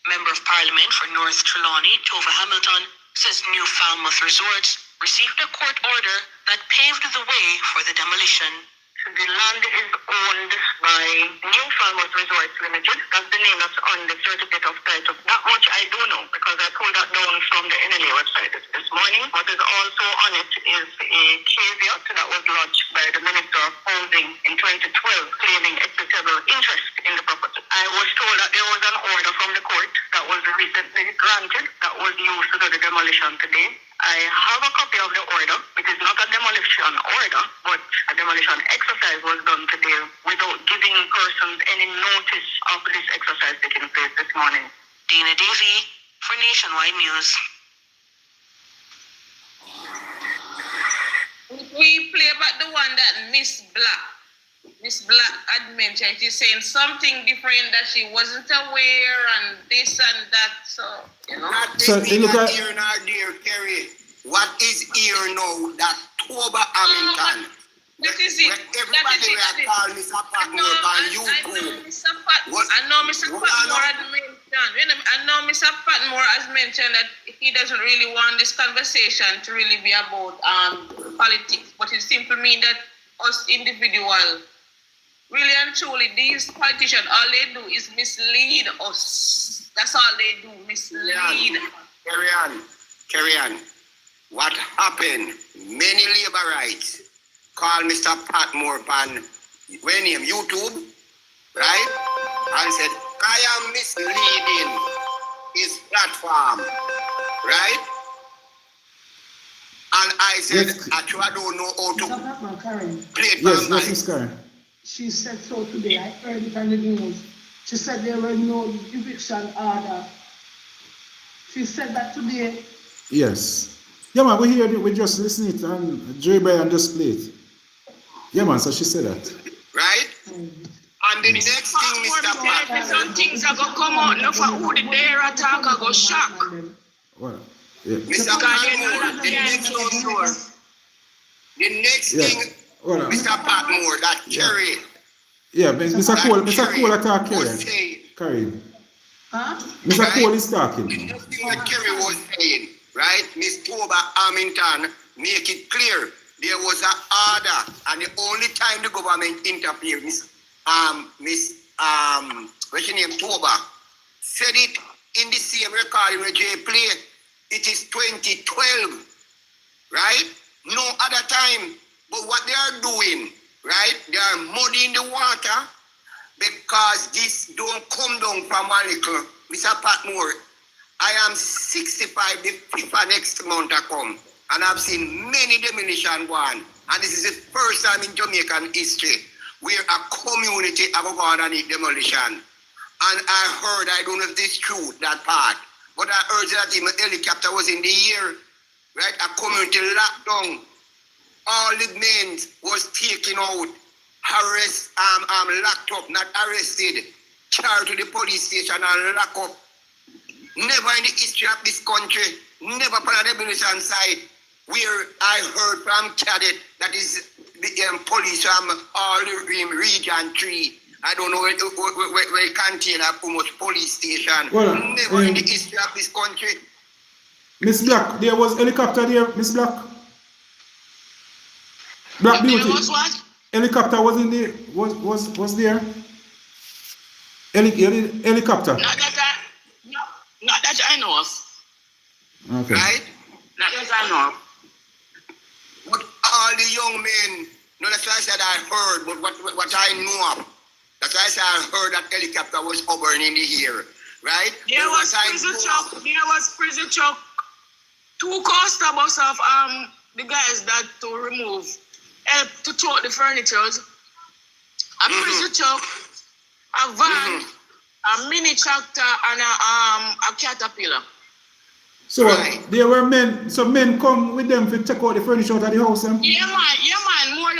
Member of Parliament for North Trelawney, Tova Hamilton, says New Falmouth Resorts received a court order that paved the way for the demolition. The land is owned by New Falmouth Resorts Limited. That's the name that's on the certificate of title. That much I do know because I pulled that down from the NLA website this morning. What is also on it is a caveat that was lodged by the Minister of Housing in 2012 claiming equitable interest in the property. I was told that there was an order from the court that was recently granted that was used to do the demolition today. I have a copy of the order. It is not a demolition order, but a demolition exercise was done today without giving persons any notice of this exercise taking place this morning. Dana Davey for Nationwide News. We play about the one that Miss Black had mentioned. She's saying something different that she wasn't aware and this and that. So, you know. So, look at here now, dear Kerry. What is here now that Toba Hamilton? That is it. Everybody will call Mr. Patmore on YouTube. I know Mr. Patmore had mentioned. I know Mr. Patmore has mentioned that he doesn't really want this conversation to really be about politics, but it simply means that us individual, really and truly, these politicians, all they do is mislead us. That's all they do, mislead. Carry on. What happened? Many labor rights called Mr. Patmore on YouTube, right? And said, I am misleading his platform, right? And I said, actually, I don't know how to play it. Yes, Miss Karen. She said so today. I heard it on the news. She said there were no eviction order. She said that today. Yes. Yeah, man, we hear it. We just listen it and Jerry Bryan just play it. Yeah, man, so she said that. Right? And the next thing, Mr. Pat. Some things are going to come out. Not for who the dare attack, I go shock. What? Yeah. Mr. Patmore, the next thing, Mr. Patmore, that Kerry. Yeah, Mr. Cole attack Kerry. Huh? Mr. Cole is talking. The next thing that Kerry was saying, right? Miss Toba Hamilton make it clear there was an order, and the only time the government interfered, what's your name, Toba, said it in the same recording where Jay played. It is 2012, right? No other time. But what they are doing, right? They are muddying the water because this don't come down from a little. Mr. Patmore, I am 65, the FIFA next month I come. And I've seen many demolition one. And this is the first time in Jamaican history where a community have gone on a demolition. And I heard, I don't know if this is true, that part, but I heard that even helicopter was in the air, right? A community locked down. All the men was taken out, locked up, not arrested, carried to the police station and locked up. Never in the history of this country, never on the demolition side, where I heard from Cadet, that is the police from all the region 3. I don't know where it contain how much police station. Well, never in the history of this country. Miss Black, there was helicopter there, Miss Black. Black Beauty. There was what? Helicopter was in the was there. Helicopter. Not that I know of. Okay. Right? Not that I know of. But all the young men, no, that's why I said I heard, but what I know of, that's why I said I heard that helicopter was hovering in the air, right? There was prison truck, 2 customers of the guys that to remove, help to throw out the furniture, a prison truck, a van, a mini tractor, and a caterpillar. So there were men. So men come with them to check out the furniture out of the house. Yeah, man. More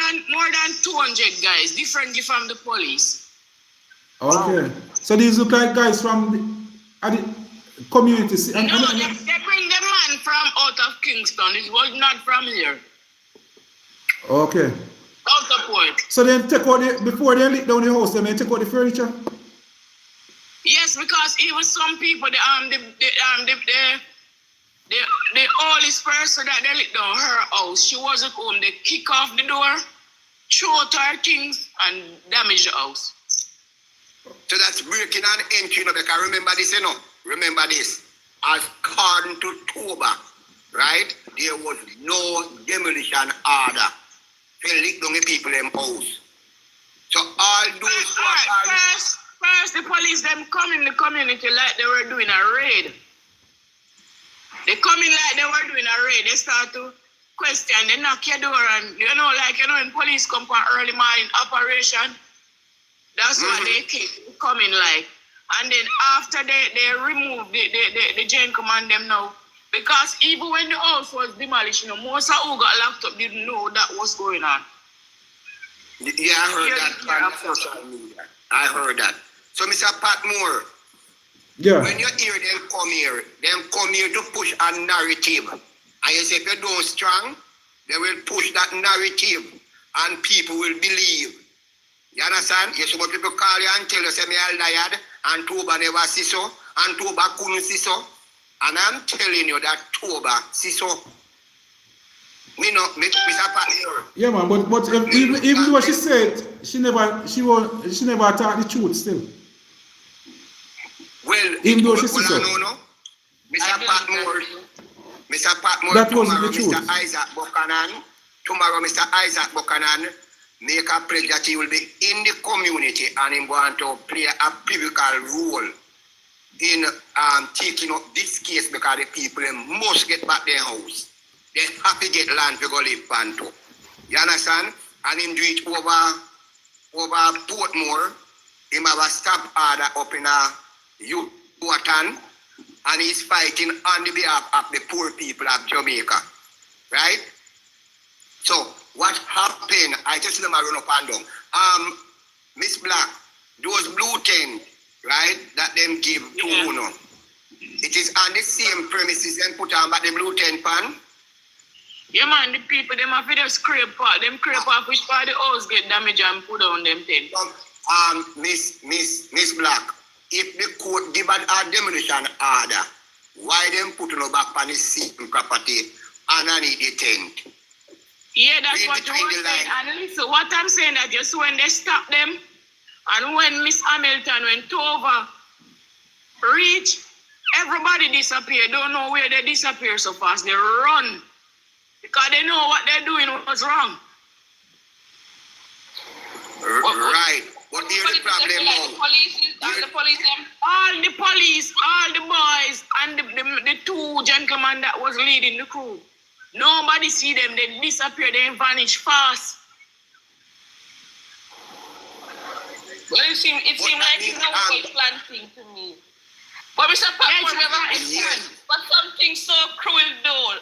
than 200 guys, differently from the police. Okay. So these look like guys from the community. No, they bring the man from out of Kingston. It was not from here. Okay. Out of Port. So then take out before they lick down the house, they take out the furniture. Yes, because even some people, the oldest person that they lit down her house, she wasn't home. They kick off the door, throw out her things, and damage the house. So that's breaking and entry, because remember this, remember this. According to Toba, right, there was no demolition order to lick down the people in house. So all those First, the police them come in the community like they were doing a raid. They come in like they were doing a raid. They start to question, they knock your door, and when police come for early morning operation, that's what they come in like. And then after they remove the gentleman them now. Because even when the house was demolished, most of who got locked up didn't know that was going on. Yeah, I heard that on social media. I heard that. So, Mr. Patmore, when you hear them come here to push a narrative. And you say, if you don't strong, they will push that narrative and people will believe. You understand? You supposed people call you and tell you, say, me all tired, and Toba never see so, and Toba couldn't see so. And I'm telling you that Toba see so. Me know, Mr. Patmore. Yeah, man, but even though she said she never taught the truth still. Well, even though she said so. No. Mr. Patmore, That wasn't the truth. Tomorrow, Mr. Isaac Buchanan make a pledge that he will be in the community and he want to play a pivotal role in taking up this case, because the people must get back their house. They have to get land to go live Panto. You understand? And him do it over Portmore. Him have a stamp order up in a Watan, and he's fighting on the behalf of the poor people of Jamaica. Right? So what happened? I just let them run up and down. Miss Black, those blue tent, right, that them give to Uno. It is on the same premises and put on back the blue tent pan. Yeah, man, the people, them have to just scrape off which part the house get damaged and put on them things. Miss Black, if the court give a demolition order, why them put no back on the same property underneath the tent? Yeah, that's what you were saying. And listen, what I'm saying that just when they stop them, and when Miss Hamilton went over, reach, everybody disappear. Don't know where they disappear so fast. They run. Because they know what they're doing was wrong. Right. What is the problem now? All the police, all the boys, and the two gentlemen that was leading the crew. Nobody see them. They disappear. They vanish fast. Well, it seemed like it's a well-planned thing to me. But Mr. Patmore never understand. But something so cruel though.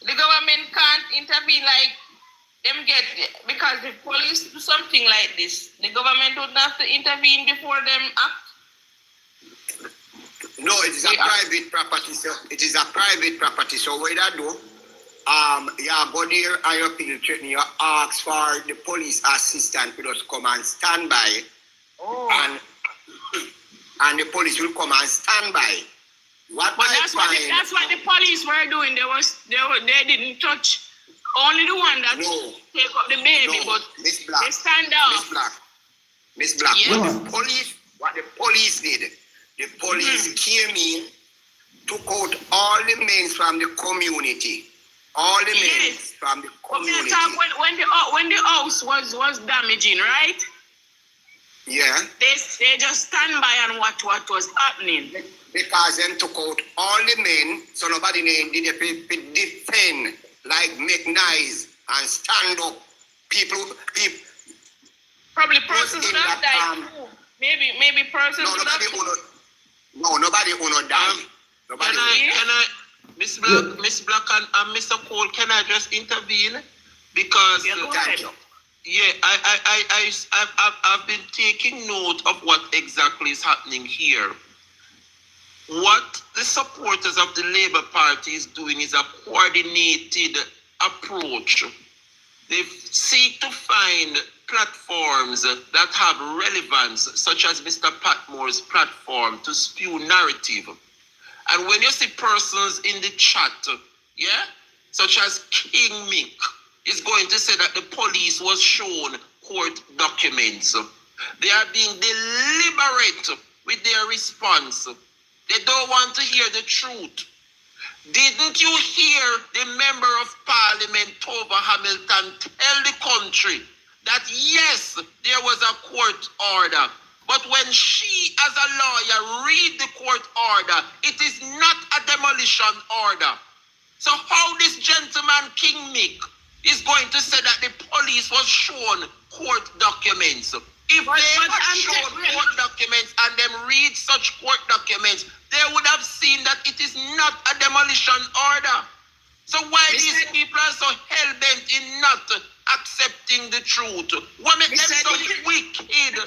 The government can't intervene like them because the police do something like this. The government would have to intervene before them act. No, it is a private property. So it is a private property. So what I do? You go there and you penetrate and you ask for the police assistant to just come and stand by. Oh. And the police will come and stand by. But that's what the police were doing. They didn't touch only the one that take up the baby, but they stand out. Miss Black, what the police did, the police came in, took out all the men from the community. All the men from the community. When the house was damaging, right? Yeah. They just stand by and watch what was happening. Because them took out all the men, so nobody did defend, like make noise and stand up. People probably persons would have died too. Maybe persons would have. Nobody would have died. Miss Black and Mr. Cole, can I just intervene? Because I've been taking note of what exactly is happening here. What the supporters of the Labour Party is doing is a coordinated approach. They seek to find platforms that have relevance, such as Mr. Patmore's platform, to spew narrative. And when you see persons in the chat, such as King Mick, is going to say that the police was shown court documents. They are being deliberate with their response. They don't want to hear the truth. Didn't you hear the Member of Parliament, Tova Hamilton, tell the country that yes, there was a court order, but when she as a lawyer read the court order, it is not a demolition order. So how this gentleman, King Mick, is going to say that the police was shown court documents? If they had shown court documents and them read such court documents, they would have seen that it is not a demolition order. So why these people are so hell-bent in not accepting the truth? What makes them so wicked? And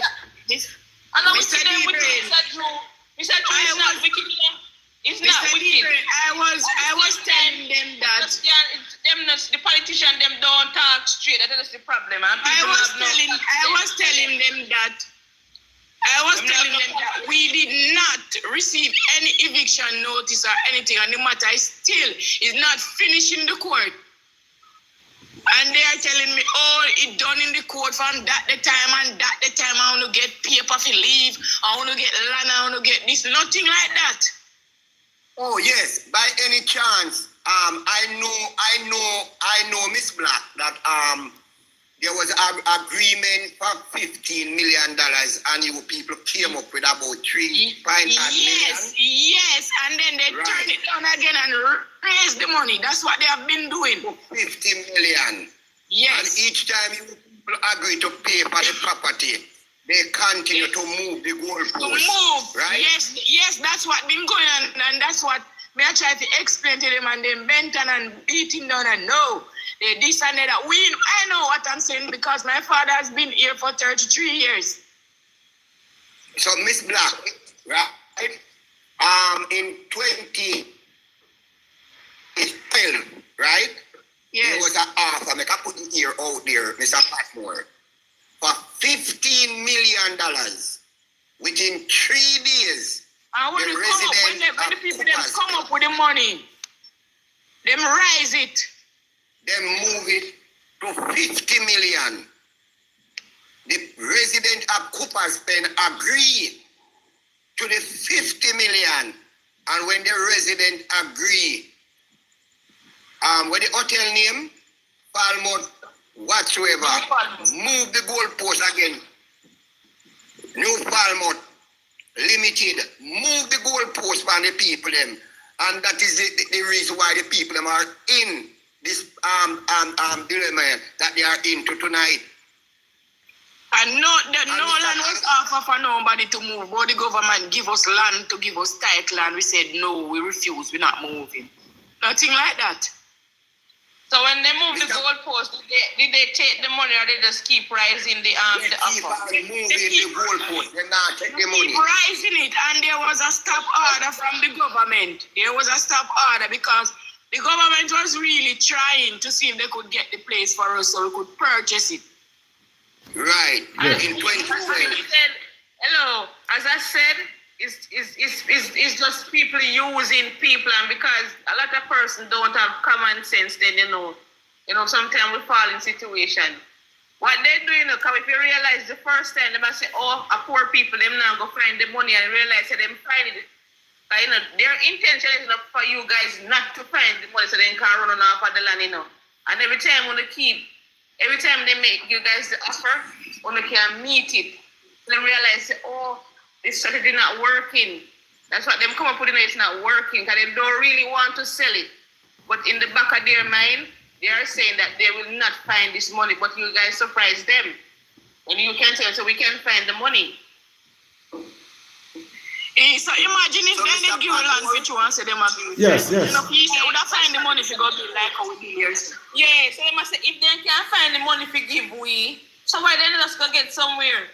I was saying wicked is not true. Mr. Drew, it's not wicked. It's not wicked. I was telling them that the politician them don't talk straight. That is the problem. And I was telling them that we did not receive any eviction notice or anything, and the matter is not finished in the court. And they are telling me, oh, it done in the court from that the time and that the time I want to get paper for leave, I want to get land, I want to get this, nothing like that. Oh yes, by any chance, I know Miss Black that there was an agreement for $15 million, and you people came up with about 3.5 million. Yes, and then they turned it down again and raised the money. That's what they have been doing. 50 million. Yes. And each time you people agree to pay for the property, they continue to move the goalposts. Right? Yes, that's what been going on, and that's what me I try to explain to them, and they bent and beating down and no. They this and that. I know what I'm saying because my father has been here for 33 years. So Miss Black, right? In 2012, right? Yes. There was an offer, I put it here out there, Mr. Patmore, for $15 million within 3 days. And when the people come up with the money, them rise it. Them move it to 50 million. The resident of Cooper's Pen agreed to the 50 million. And when the resident agree, with the hotel name, Palmouth, whatsoever, move the goalpost again. New Palmouth Limited, move the goalpost for the people them. And that is the reason why the people them are in this dilemma that they are into tonight. And no land was offered for nobody to move, but the government give us land to give us title, and we said no, we refuse, we're not moving. Nothing like that. So when they move the goalpost, did they take the money or they just keep rising the offer? They keep moving the goalpost, they not take the money. Keep rising it, and there was a stop order from the government. There was a stop order because the government was really trying to see if they could get the place for us so we could purchase it. Right. Yes. In 2012. Hello, as I said, it's just people using people, and because a lot of persons don't have common sense, then sometimes we fall in situation. What they're doing, because if you realize the first time, they must say, oh, a poor people, them now go find the money, and realize that them find it. Their intention is not for you guys not to find the money so they can run on off of the land, And every time they make you guys the offer, when they can meet it, they realize, oh, this strategy not working. That's what them come up with, it's not working, because they don't really want to sell it. But in the back of their mind, they are saying that they will not find this money, but you guys surprise them. And you can tell, so we can find the money. You So imagine if they didn't give land for you and say them agree. Yes, yes. You know, please, they would have find the money to go be like how we do years. Yeah, so they must say if they can't find the money to give we, so why they just go get somewhere?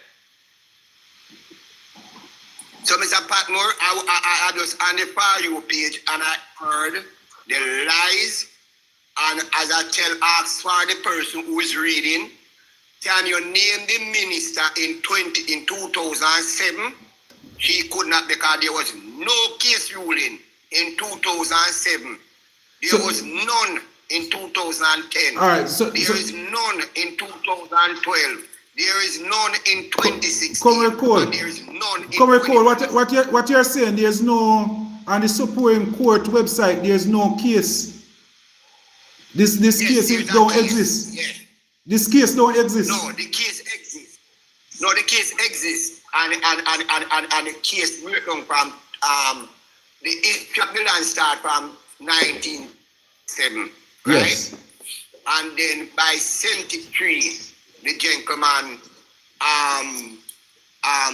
So, Mr. Patmore, I just on the For You page and I heard the lies, and as I ask for the person who is reading, can you name the minister in 2007? He could not because there was no case ruling in 2007. There was none in 2010. All right, there is none in 2012. There is none in 2016. Come record. There is none in Come record. What you're saying, there's no, on the Supreme Court website, there's no case. This case don't exist. Yes. This case don't exist. No, the case exists. No, the case exists. And the case written from the history of the land start from 1907. Yes. Right? And then by 73, the gentleman,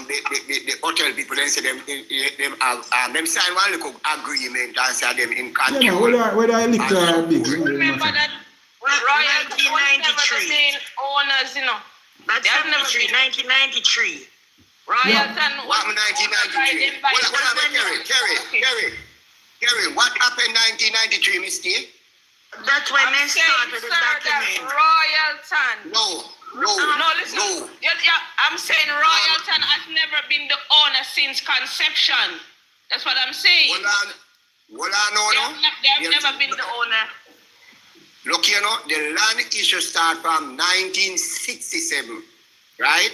the hotel people, then say them sign one little agreement and say them in control. Yeah, whether I lick or big. Remember that royalty was never the main owners, you know. That's 1993. Royalty what 1993? Kerry, what happened 1993, Miss T? That's when they started the document. Royalton. No, listen. No. Yeah, I'm saying Royalton has never been the owner since conception. That's what I'm saying. Hold on, They have never been the owner. Look, you know, the land issue start from 1967, right?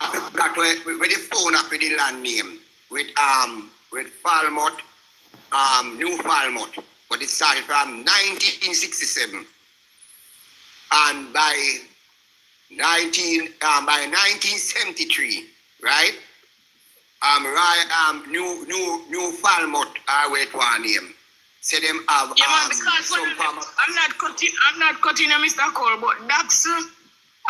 That's where the phone up with the land name with Falmouth, New Falmouth, but it started from 1967, and by 1973, right? New Falmouth, where it was name. Say them have because I'm not cutting Mr. Cole, but Dax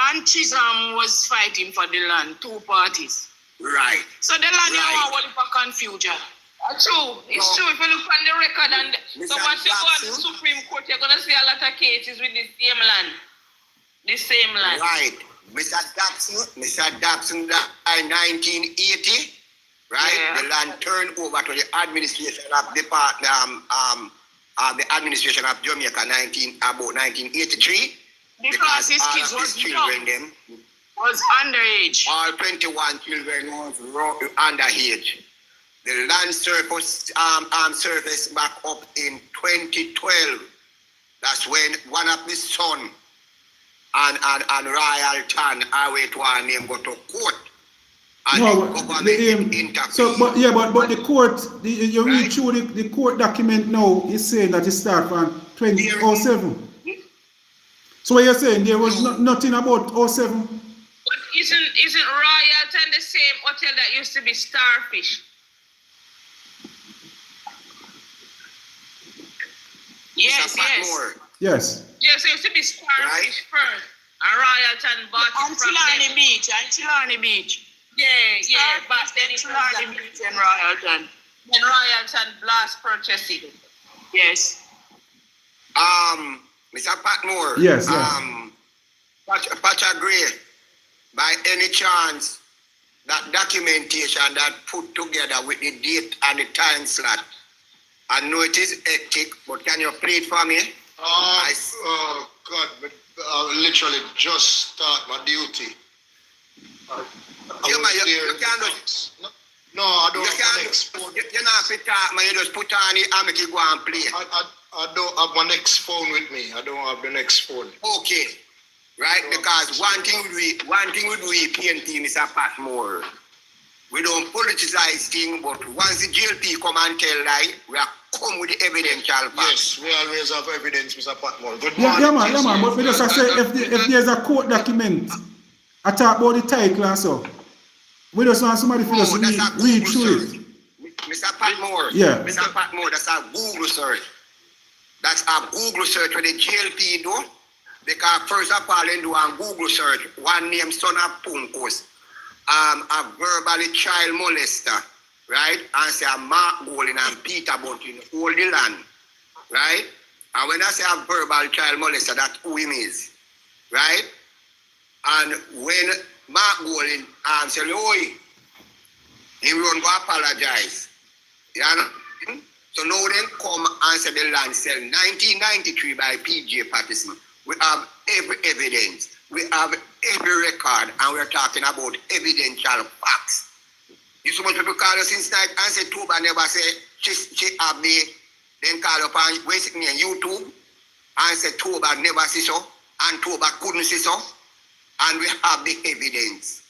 and Chisholm was fighting for the land, two parties. Right. So the land is all for confusion. True. It's true. If you look on the record, and so once you go on the Supreme Court, you're gonna see a lot of cases with the same land. The same land. Right. Mr. Daxon died in 1980. Right? Yeah. The land turned over to the administration of the administration of Jamaica about 1983. Because his kids was underage. All 21 children was underage. The land surfaced back up in 2012. That's when one of the son and Royalton, Highway to our name, go to court. And but the court, you read through the court document now, is saying that it starts from 2007. So what you're saying, there was nothing about 07? But isn't Royalton the same hotel that used to be Starfish? Yes. Yes. Yes, it used to be Starfish first. And Royalton bought it from Chilani Beach. Yeah, but then it was Beach and Royalton. Then Royalton Blast purchased it. Yes. Mr. Patmore. Yes. Pacha Gray, by any chance, that documentation that put together with the date and the time slot, I know it is hectic, but can you play it for me? Oh God, but I literally just start my duty. You don't have an export. You not fit talk, man. You just put on it and make it go and play. I don't have my next phone with me. I don't have the next phone. Okay. Right? Because one thing we do PNP, Mr. Patmore. We don't politicize things, but once the GLP come and tell lie, we are come with the evidential facts. Yes, we always have evidence, Mr. Patmore. Good Yeah, morning. man. But we just say if there's a court document, I talk about the title and so. We just want somebody to just read through it. Mr. Patmore. Yeah. Mr. Patmore, that's a Google search. That's a Google search when the GLP do. Because first of all, they do a Google search. One name, son of Punkos. A verbally child molester. right? And say a Mark Golding and Peter Bunting hold the land, right? And when I say a verbal child molester, that's who him is, right? And when Mark Golding say, "Oi," he run go apologize. You know? So now then come and say the land sell 1993 by PJ Patterson. We have every evidence. We have every record, and we're talking about evidential facts. You so much people call us since night and say Toba never say she have me. Then call up and waste me on YouTube and say Toba never see so and Toba couldn't see so. And we have the evidence.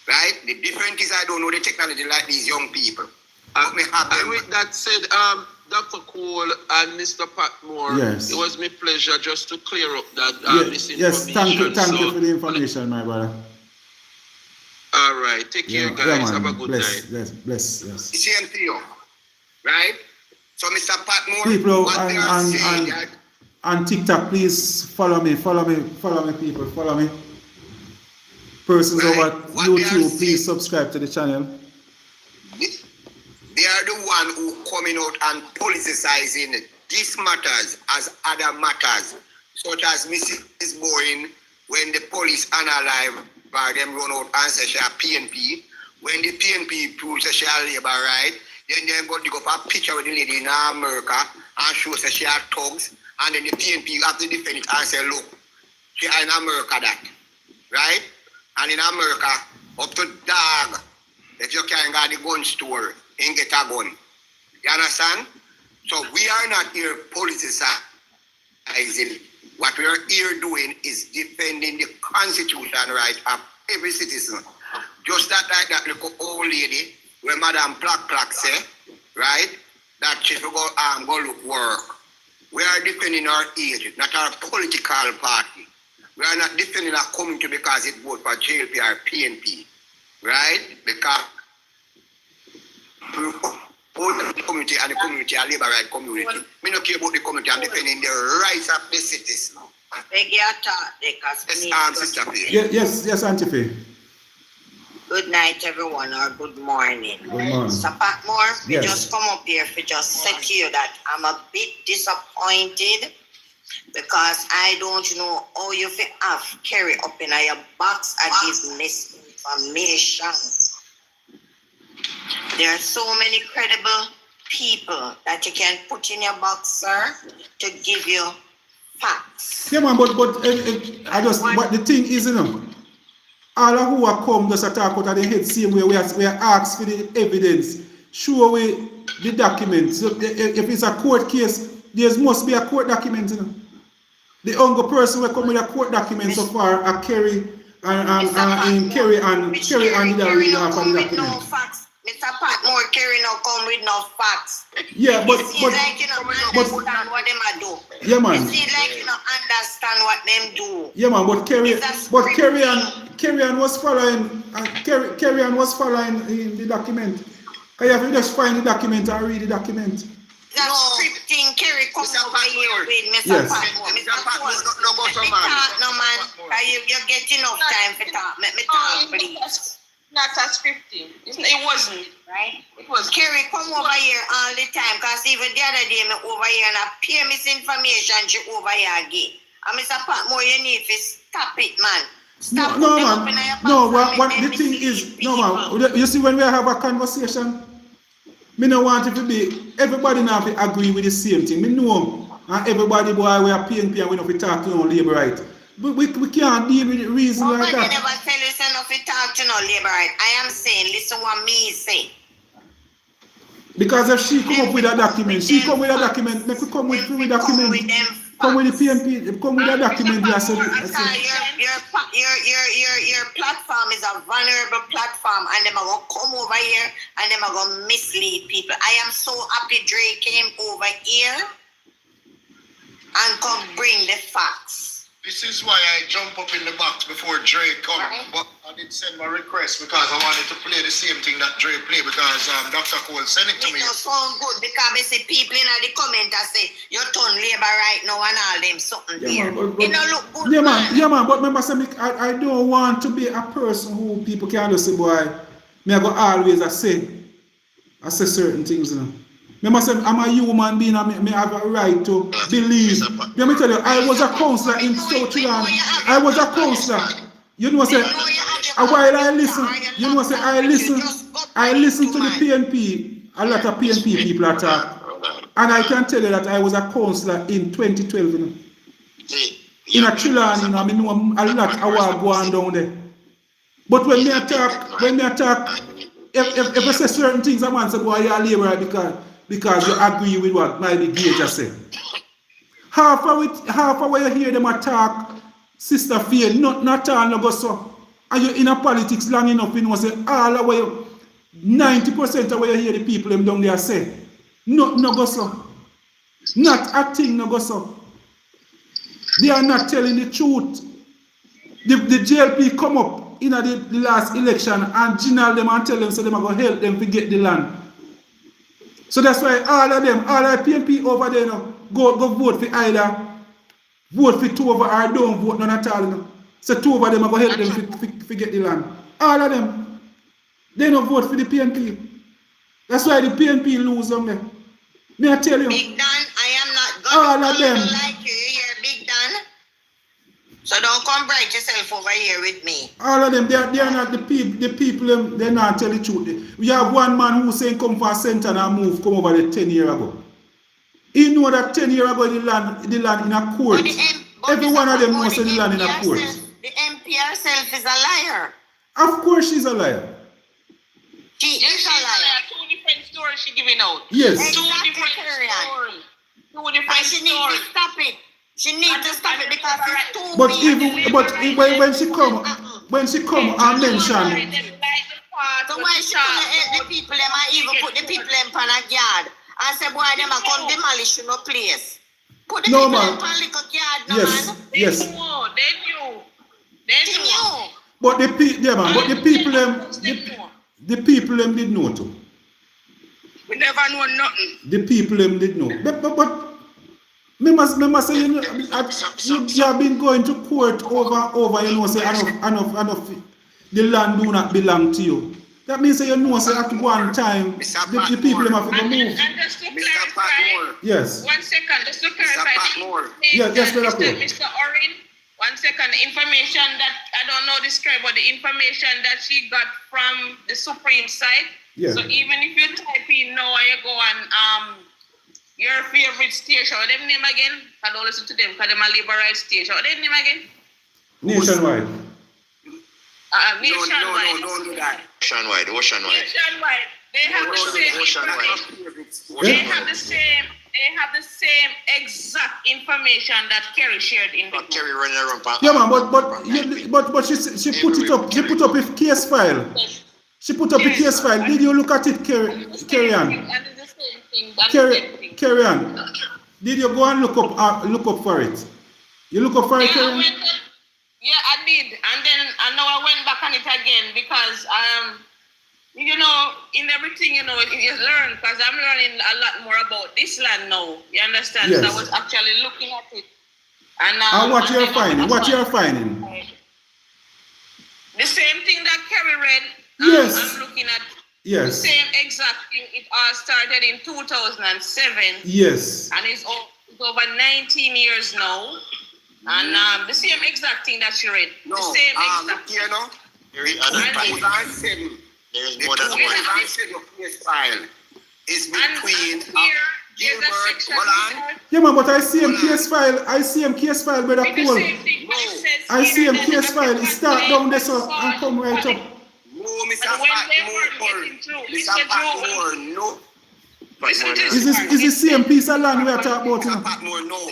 Right? The difference is I don't know the technology like these young people. And with that said, Dr. Cole and Mr. Patmore, yes. It was my pleasure just to clear up that this information. Yes, thank you for the information, my brother. All right, take care, guys. Have a good night. Bless, yes. Same to you, right? So, Mr. Patmore, people on TikTok, please follow me, people, follow me. Persons over YouTube, please subscribe to the channel. They are the one who coming out and politicizing these matters as other matters, such as Mrs. Bowen, when the police unalive by them run out and say she a PNP. When the PNP proves that she a labor right, then they go to go for a picture with the lady in America and show that she are thugs, and then the PNP have to defend it and say, look, she are in America that, right? And in America, up to dog, if you can't go to the gun store and get a gun. You understand? So we are not here politicizing. What we are here doing is defending the constitutional right of every citizen. Just like that little old lady where Madam Plack say, right, that she will go look work. We are defending our age, not our political party. We are not defending our community because it vote for JLP or PNP, right? Because both the community and the community are labor right community. Me don't care about the community, I'm defending the rights of the citizens. Yes, Auntie Faye. Good night, everyone, or good morning. Good morning. So, Patmore, we Yes. just come up here to just say to you that I'm a bit disappointed because I don't know how you have carry up in your box and give misinformation. There are so many credible people that you can put in your box, sir, to give you facts. Yeah, man, but I just, but the thing is, you know, all of who are come just talk out of the head same way we are asked for the evidence, show away the documents. So if it's a court case, there must be a court document, you know. The only person who come with a court document so far are Kerry and Kerry did a read off of the document. No facts. Mr. Patmore, Kerry no come with no facts. Yeah, but like you don't understand what them a do. Yeah, man. It seems like you don't understand what them do. Yeah, man. But Kerry was following. Kerry was following in the document. You have to just find the document and read the document. That scripting, Kerry, come over here with Mr. Yes. Patmore. Mr. Patmore, no man. You're getting enough time for talk. Let me talk, please. Not a scripting. It wasn't, right? It was. Kerry, come over here all the time, because even the other day, me over here and I pay misinformation, she over here again. And Mr. Patmore, you need to stop it, man. Stop no, man. No, what the thing is, no, man. You see, when we have a conversation, me no want it to be, everybody now to agree with the same thing. Me know, and everybody, boy, we are PNP and we don't have to talk to no labor right. But we can't deal with the reason like that. I never tell you say no to talk to no labor right. I am saying, listen what me say. Because if she come up with a document, make we come with the document. Come with the PNP, come with a document. Your platform is a vulnerable platform, and them are gonna come over here and them are gonna mislead people. I am so happy Dre came over here and come bring the facts. This is why I jump up in the box before Dre come. Right. But I did send my request because I wanted to play the same thing that Dre played because Dr. Cole sent it to me. It does sound good because I see people in the comment that say you turn labor right now and all them something there. It don't look good. Yeah, man. But remember, I don't want to be a person who people can just say, boy, me I go always say I say certain things, you know. Remember, say, I'm a human being and me have a right to believe. Let me tell you, I was a counselor in South Sudan. I was a counselor. You know, say, while I listen, you know, say, I listen to the PNP, a lot of PNP people attack. And I can tell you that I was a counselor in 2012, you know. In a Chilan, you know, I know a lot of what going down there. But when me attack, if I say certain things, I want to go a labor because you agree with what my Gage just said. Half of what you hear them attack, Sister Faye, not all no go so. And you in a politics long enough, you know, say all of what you 90% of what you hear the people them down there say. No go so. Not a thing no go so. They are not telling the truth. The JLP come up in the last election and general them and tell them so them are going to help them to get the land. So that's why all of PNP over there, you know, go vote for either vote for two over or don't vote none at all. You know. So two over them are going to help them to get the land. All of them. They don't vote for the PNP. That's why the PNP lose them there. May I tell you? Big Dan, I am not going to like you here, Big Dan. So don't come bright yourself over here with me. All of them, they are not the people them, they not tell the truth. We have one man who saying come for a center and move, come over there 10 years ago. He know that 10 years ago the land in a court. Every one of them knows the land in a court. The MP herself is a liar. Of course she's a liar. She is a liar. Two different stories she giving out. Yes. Two different stories. Two different and she needs to stop it. She needs to stop it because it's too But when she come and mention. So why she couldn't help the people them and even put the people them on a yard and say boy them a come demolish no place. Put the people them on little yard no man. Yes. They knew. But the people them did know too. We never know nothing. The people them did know. But me must say, you know, you have been going to court over, you know, say enough the land do not belong to you. That means you know, say at one time the people them have to move. And just to clarify, yes. 1 second, just to clarify. Yes, Mr. Orin, 1 second, information that I don't know describe, but the information that she got from the Supreme side. Yeah. So even if you type in now and you go on your favorite station, what them name again? I don't listen to them because them a liberal station. What them name again? Nationwide. Nationwide. No, don't do that. Nationwide. Nationwide. They have the same. They have the same exact information that Kerry shared in the Kerry running around. Yeah, man, but she put it up. She put up a case file. She put up a case file. Did you look at it, Kerry Ann? Kerry Ann, did you go and look up for it? You look up for it, Kerry Ann? Yeah, I did, and then I know I went back on it again because you know, in everything, you know, it is learned because I'm learning a lot more about this land now. You understand? Yes. So I was actually looking at it, and what you're finding? What you're finding? The same thing that Kerry read. Yes. I'm looking at. Yes. The same exact thing. It all started in 2007. Yes. And it's over 19 years now. And the same exact thing that she read. No, the same exact you know, there is more than one. Case file is between Gilbert. Yeah, man, but I see him case file. Brother Cole. I see him case file. It start down there so and come right up. No, Mr. Patmore, no. Is the same piece of land we are talking about? Mr. Patmore, no.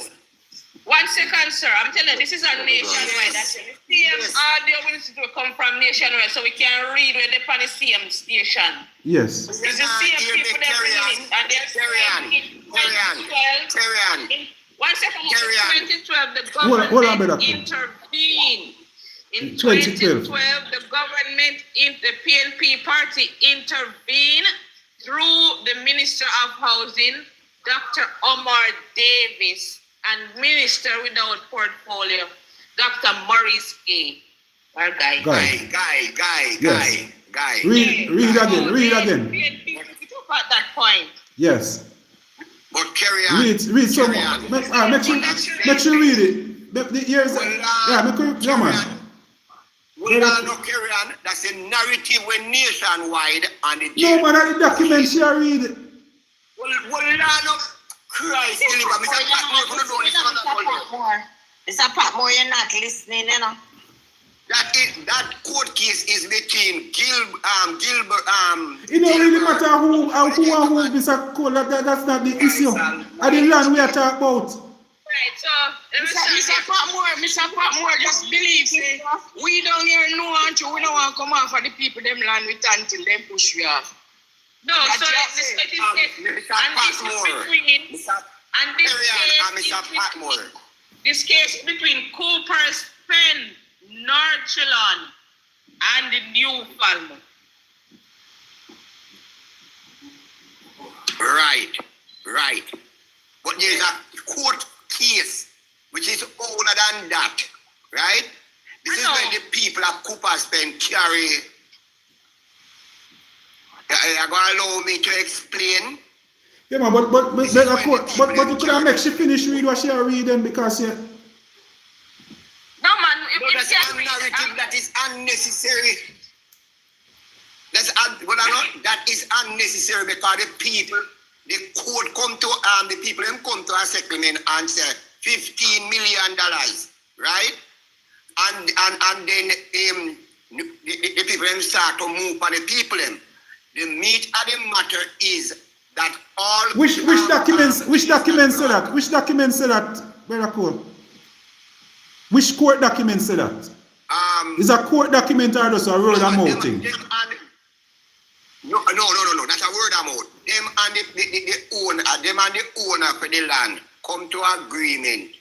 1 second, sir. I'm telling you, this is a nationwide. That's it. The same audio will come from nationwide, so we can read where they're on the same station. Yes. It's the same people that bring it, and they're saying in 1 second. In 2012, the government intervened. In 2012, the government, the PNP party intervened through the Minister of Housing, Dr. Omar Davis, and Minister without portfolio, Dr. Maurice Gay. Guy. Read again. at that point. Yes. But carry on. Read some more. Make sure read it. Here's yeah, man. Well, no carry on. That's a narrative when nationwide and the No, man, the document she read it. Well, no Christ, Mr. Patmore, you're not listening, you know. That court case is between Gilbert. It don't really matter who Mr. Cole. That's not the issue. I the land we are talking about. Right, so Mr. Patmore just believe say we don't hear no answer, we don't want to come off for the people them land with until them push we off. No, so it is this case between Cooper's Pen, Northland, and the New Falmouth. Right. But there's a court case which is older than that, right? This is when the people of Cooper's Pen carry. You're going to allow me to explain? Yeah, man, but you could have make she finish read what she are reading because No, man, that's a narrative that is unnecessary. That is unnecessary because the court come to the people them come to a settlement and say $15 million, right? And then the people them start to move for the people them. The meat of the matter is that all which documents say that? Which documents say that, Brother Cole? Which court document say that? Is a court document or just a word of mouth thing? No, that's a word of mouth. Them and the owner for the land come to agreement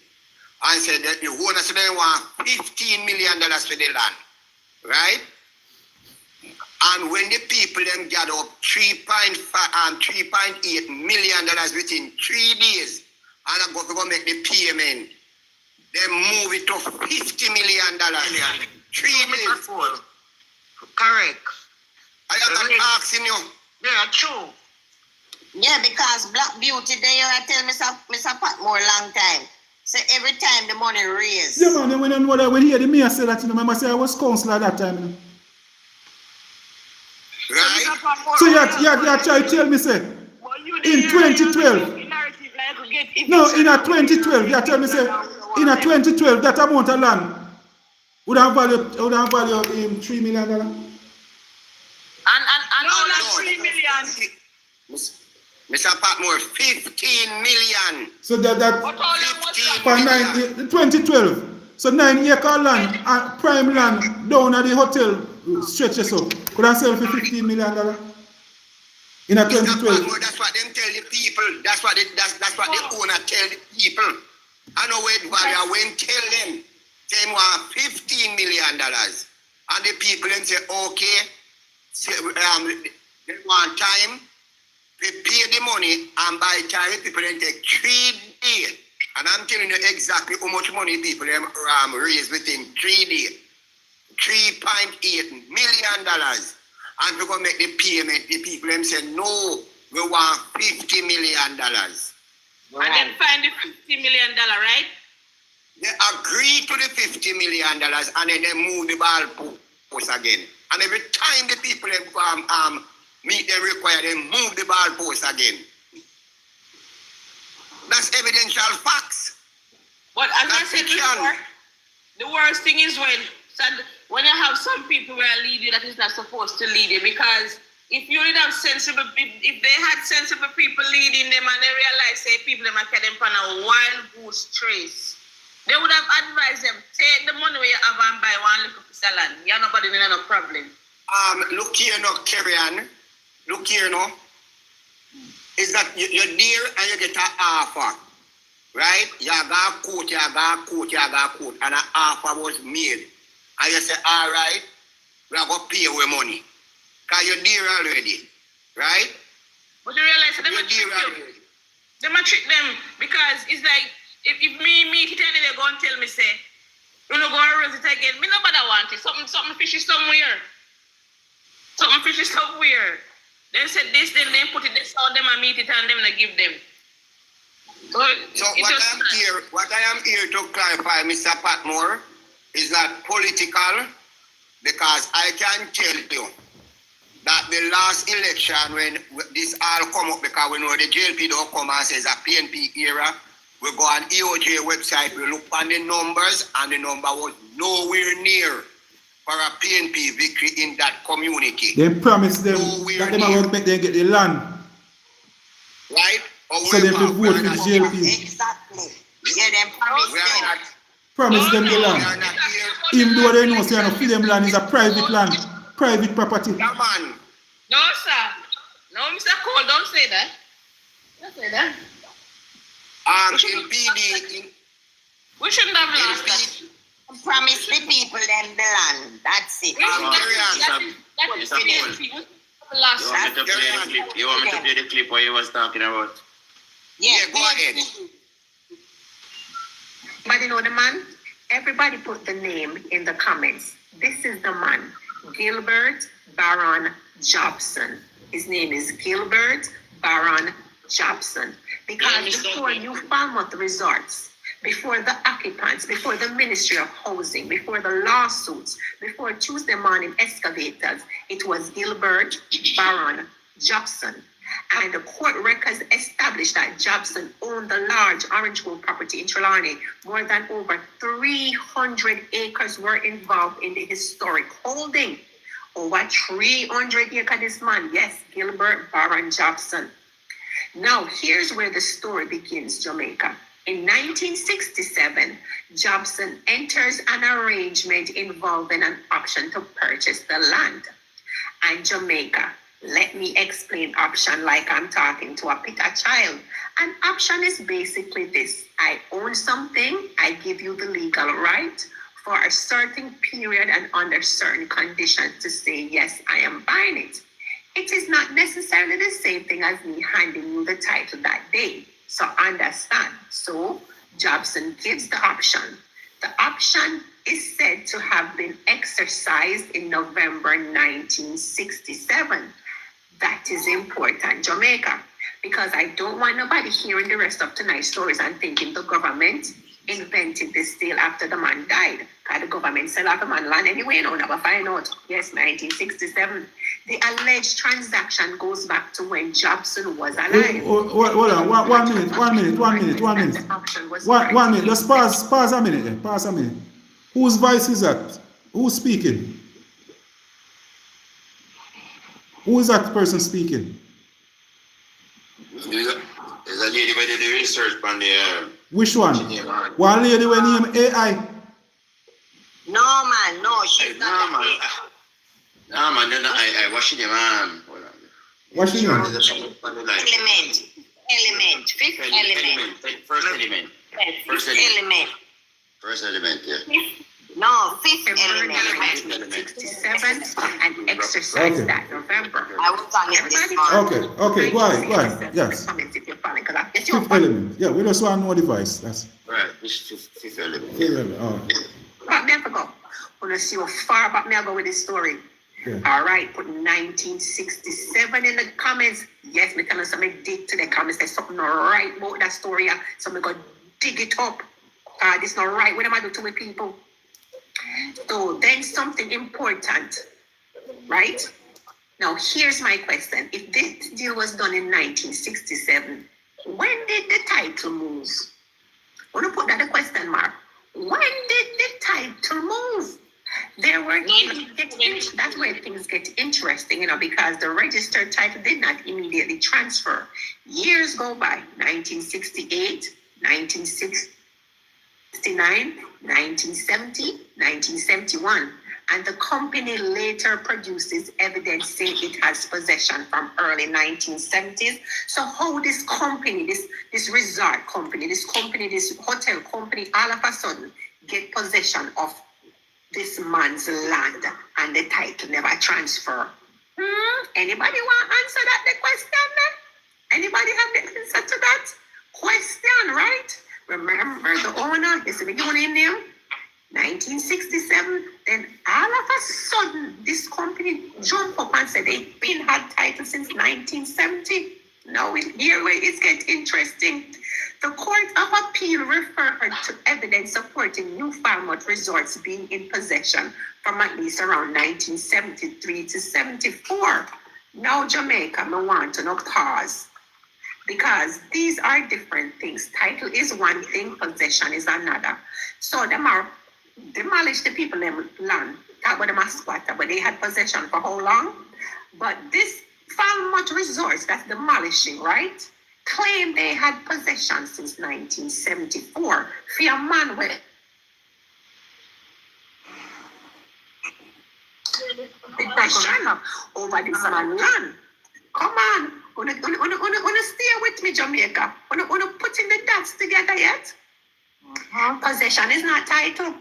and said that the owner said they want $15 million for the land, right? And when the people them gather up $3.8 million within 3 days, and I go to make the payment, they move it to $50 million. 3 days. Correct. I am not asking you. Yeah, true. Yeah, because Black Beauty there, I tell Mr. Patmore long time. So every time the money raised. Yeah, man, when he hear the mayor say that, I say I was counselor that time. Right? So you try to tell me, say, in 2012, no, in a 2012, you tell me, say, in a 2012, that amount of land would have value $3 million. And all that 3 million. Mr. Patmore, 15 million. So that 2012. So 9-acre land, prime land down at the hotel stretches up. Could I sell for $15 million? In a 2012. That's what them tell the people. That's what the owner tell the people. I know where I went tell them. They want $15 million. And the people then say, okay, they want time to pay the money, and by the time people then take 3 days. And I'm telling you exactly how much money people raise within 3 days. $3.8 million. And we're going to make the payment. The people them say, no, we want $50 million. Wow. And then find the $50 million, right? They agree to the $50 million and then they move the ball post again. And every time the people meet them require, they move the ball post again. That's evidential facts. But as I said before, the worst thing is when you have some people where lead you that is not supposed to lead you, because if you did have if they had sensible people leading them and they realize, say, people them are them on a wild goose chase, they would have advised them, take the money where you have and buy one little piece of land. You're nobody in no problem. Look here now, Carrion. Look here now. Is that you're there and you get an offer, right? You got a quote, and an offer was made. And you say, all right, we're going to pay your money. Because you're there already, right? But you realize they might trick you. They might trick them because it's like, if me hit any, they're going to tell me, say, you know, go and raise it again. Me nobody want it. Something fishy somewhere. Something fishy somewhere. They said this, then they put it, they saw them and meet it and them and give them. So what I am here to clarify, Mr. Patmore, is not political, because I can tell you that the last election when this all come up, because we know the JLP don't come and says a PNP era, we go on EOJ website, we look on the numbers, and the number was nowhere near for a PNP victory in that community. They promised them that they might make them get the land. Right? So they could vote for the JLP. Exactly. Yeah, them Promise them the land. Even though they know say no freedom land is a private land, private property. No, sir. No, Mr. Cole, don't say that. Don't say that. In PD, we shouldn't have lost that. Promise the people them the land. That's it. You want me to play the clip what you was talking about? Yeah, go ahead. Everybody know the man? Everybody put the name in the comments. This is the man, Gilbert Baron Jobson. His name is Gilbert Baron Jobson. Because before New Falmouth Resorts, before the occupants, before the Ministry of Housing, before the lawsuits, before Tuesday morning excavators, it was Gilbert Baron Jobson. And the court records established that Jobson owned the large Orange Grove property in Trelawney. More than over 300 acres were involved in the historic holding. Over 300 acres, this man, yes, Gilbert Baron Jobson. Now, here's where the story begins, Jamaica. In 1967, Jobson enters an arrangement involving an option to purchase the land. And Jamaica, let me explain option like I'm talking to a child. An option is basically this. I own something, I give you the legal right for a certain period and under certain conditions to say, yes, I am buying it. It is not necessarily the same thing as me handing you the title that day. So understand. So Jobson gives the option. The option is said to have been exercised in November 1967. That is important, Jamaica, because I don't want nobody hearing the rest of tonight's stories and thinking the government invented this deal after the man died. Because the government sell off the man land anyway, no, never find out. Yes, 1967. The alleged transaction goes back to when Jobson was alive. Hold on, one minute. Let's pause a minute then. Pause a minute. Whose voice is that? Who's speaking? Who is that person speaking? There's a lady who did the research on the... Which one? One lady with name AI? No, man, no, she's not. No, man, they're not AI. What's your name, man? What's your name? Element. Fifth element. First element. First element, yeah. No, fifth element. 1967 and exercise that November. I was on it this morning. Okay, go ahead. Yes. Fifth element. Yeah, we just want to know the device. That's right. This is fifth element. Fifth element. Oh. But me I forgot. I want to see how far back me I go with this story. Yeah. All right, put 1967 in the comments. Yes, me tell you something dig to the comments. There's something not right about that story. So me go dig it up. This not right. What am I doing to my people? So then something important, right? Now here's my question. If this deal was done in 1967, when did the title move? I want to put that a question mark. When did the title move? That's where things get interesting, because the registered title did not immediately transfer. Years go by, 1968, 1969, 1970, 1971, and the company later produces evidence saying it has possession from early 1970s. So how this company, this resort company, this hotel company, all of a sudden get possession of this man's land and the title never transfer? Anybody want to answer that the question then? Anybody have the answer to that question, right? Remember the owner, is the beginning name? 1967, then all of a sudden, this company jumped up and said they've been had title since 1970. Now here where it gets interesting. The Court of Appeal referred to evidence supporting New Falmouth Resorts being in possession from at least around 1973 to 74. Now Jamaica, I want to no pause, because these are different things. Title is one thing, possession is another. So them are demolish the people in land. Talk about them as squatter, but they had possession for how long? But this Falmouth Resorts that's demolishing, right? Claim they had possession since 1974. For a man with possession over this man land. Come on, wanna stay with me, Jamaica? Wanna put in the dots together yet? Possession is not title.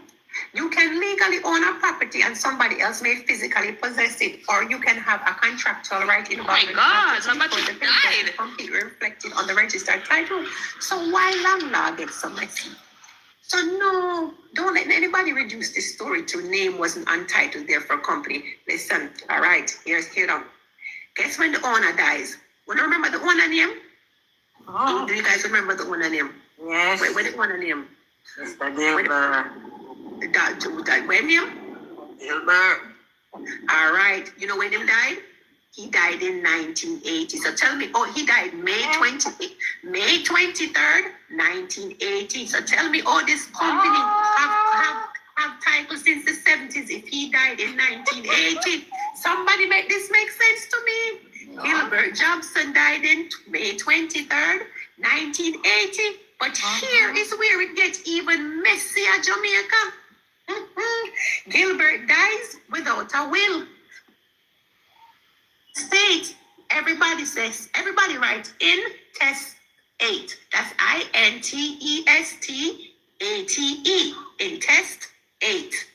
You can legally own a property and somebody else may physically possess it, or you can have a contractual right in my God, my battery died. Completely reflected on the registered title. So why landlord gets so messy? So no, don't let anybody reduce this story to name wasn't untitled there for a company. Listen, all right, here's on. Guess when the owner dies? Wanna remember the owner name? Oh. Do you guys remember the owner name? Yes. Wait, what the owner name? Mr. Gilbert. When him? Gilbert. All right. You know when him died? He died in 1980. So tell me, he died May 23rd, 1980. So tell me, this company have title since the 70s if he died in 1980. Somebody make this make sense to me. Gilbert Jobson died in May 23rd, 1980. But here is where it gets even messier, Jamaica. Gilbert dies without a will. State, everybody writes in test 8. That's INTESTATE, in test 8.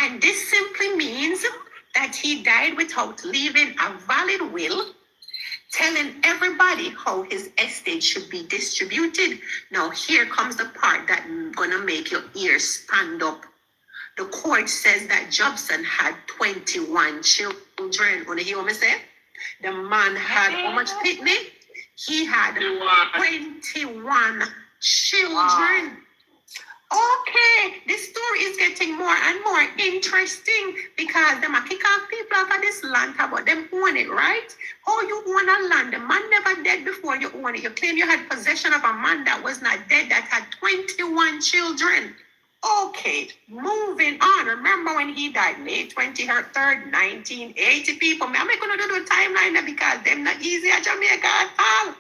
And this simply means that he died without leaving a valid will, telling everybody how his estate should be distributed. Now here comes the part that's gonna make your ears stand up. The court says that Jobson had 21 children. Wanna hear what I say? The man had how much picnic? He had 21 children. Okay, this story is getting more and more interesting because them a kick off people off of this land, but them own it, right? Oh, you own a land. The man never dead before you own it. You claim you had possession of a man that was not dead that had 21 children. Okay, moving on. Remember when he died, May 23rd, 1980, people. I'm not going to do the timeline there because them not easy at Jamaica at all.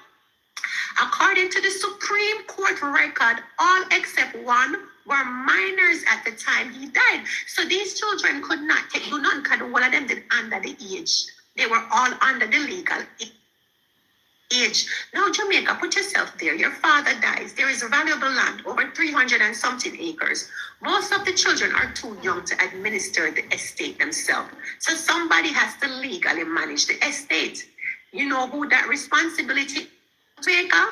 According to the Supreme Court record, all except one were minors at the time he died. So these children could not take none because all of them did under the age. They were all under the legal age. Now, Jamaica, put yourself there. Your father dies. There is valuable land, over 300 and something acres. Most of the children are too young to administer the estate themselves. So somebody has to legally manage the estate. You know who that responsibility Jamaica?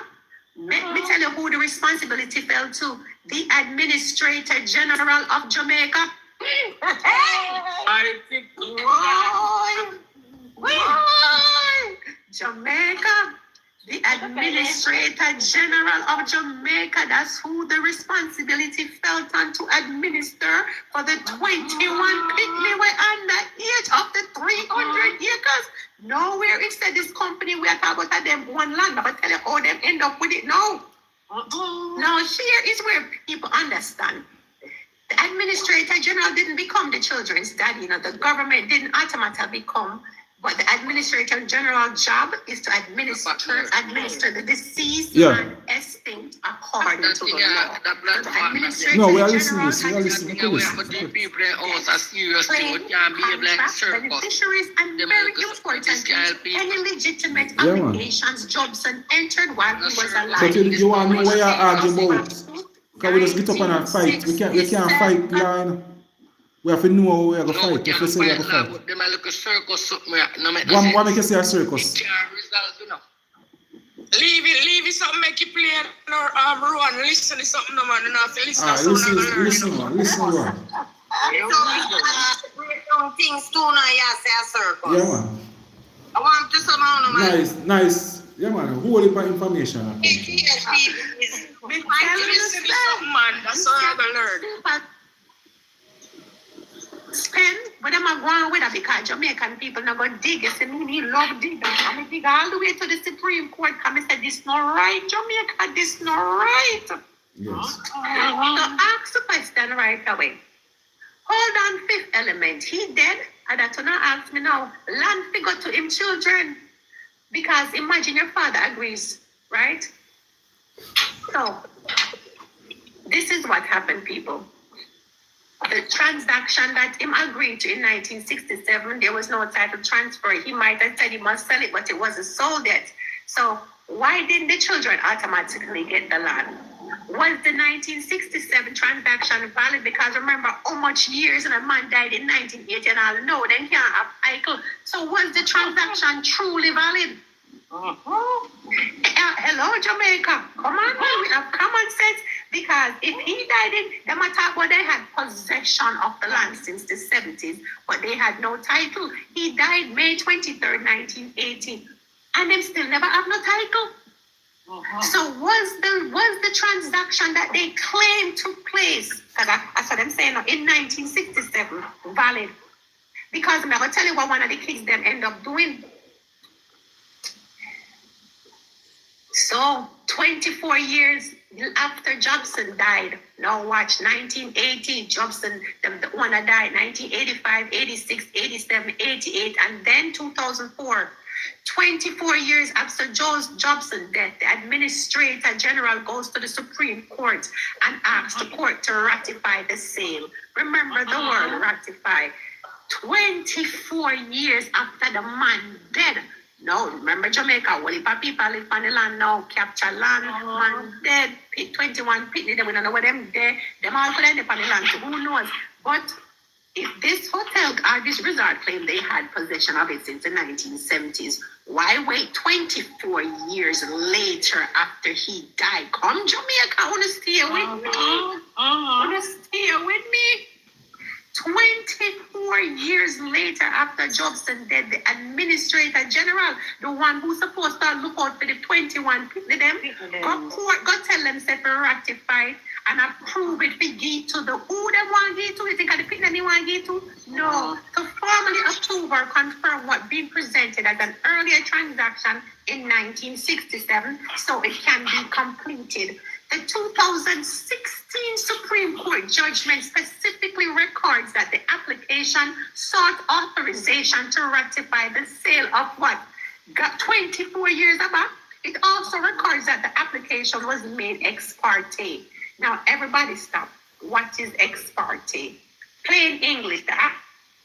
Let me tell you who the responsibility fell to. The Administrator General of Jamaica. I think. Why? Jamaica. The Administrator General of Jamaica. That's who the responsibility fell on to administer for the 21 pygmy were under age of the 300 acres. Nowhere it said this company we are talking about them one land, but tell you how them end up with it now. Now here is where people understand. The Administrator General didn't become the children's daddy. You know, the government didn't automatically become, but the Administrator General's job is to administer the deceased man estate according to the law. The Administrator No, we are General listening. We are listening. People also serious thing. We can't be like circus. Beneficiaries and very important any legitimate allegations Jobson entered while he was alive. So you want to know what you're arguing about? Because we just get up and fight. We can't fight, line. We have to know how we are going to fight. If we say we are going to fight. Them a little circus. What make you say a circus? Leave it something make you play or run, listen to something, no man, you know, listen to something. Listen. Break down things too now, you say a circus. Yeah, man. I want to somehow, man. Nice. Yeah, man. Whole heap of information. Yes, people. Me tell you something, man. That's all I have to learn. Spend, but I'm going with it because Jamaican people not going to dig. You see, me love dig. I'm going to dig all the way to the Supreme Court. Come and say, this not right, Jamaica, this not right. Yes. So ask the question right away. Hold on, fifth element. He dead, and that not ask me now. Land figure to him children. Because imagine your father agrees, right? So, this is what happened, people. The transaction that him agreed to in 1967, there was no title transfer. He might have said he must sell it, but it wasn't sold yet. So why didn't the children automatically get the land? Was the 1967 transaction valid? Because remember how much years and a man died in 1980 and all. No, then can't have cycle. So was the transaction truly valid? Hello, Jamaica. Come on, man. We have common sense. Because if he died in, them attack what they had possession of the land since the 70s, but they had no title. He died May 23rd, 1980, and them still never have no title. So was the transaction that they claimed took place, I saw them saying in 1967, valid? Because I'm going to tell you what one of the kids them end up doing. So 24 years after Jobson died, now watch, 1980, Jobson, the one that died, 1985, 86, 87, 88, and then 2004. 24 years after Jobson's death, the Administrator General goes to the Supreme Court and asks the court to ratify the sale. Remember the word ratify. 24 years after the man dead. No, remember Jamaica, what if people live on the land now, capture land, man dead, 21 people, they don't know where them there, them all could end up on the land, so who knows? But if this hotel or this resort claim they had possession of it since the 1970s, why wait 24 years later after he died? Come Jamaica, I want to stay with me. I want to stay with me. 24 years later after Jobson dead, the Administrator General, the one who's supposed to look out for the 21 people, them, go tell them to ratify and approve it for give to the who they want to give to. You think of the people they want to give to? No. To formally approve or confirm what being presented as an earlier transaction in 1967, so it can be completed. The 2016 Supreme Court judgment specifically records that the application sought authorization to ratify the sale of what? Got 24 years about. It also records that the application was made ex parte. Now, everybody stop. What is ex parte? Plain English, the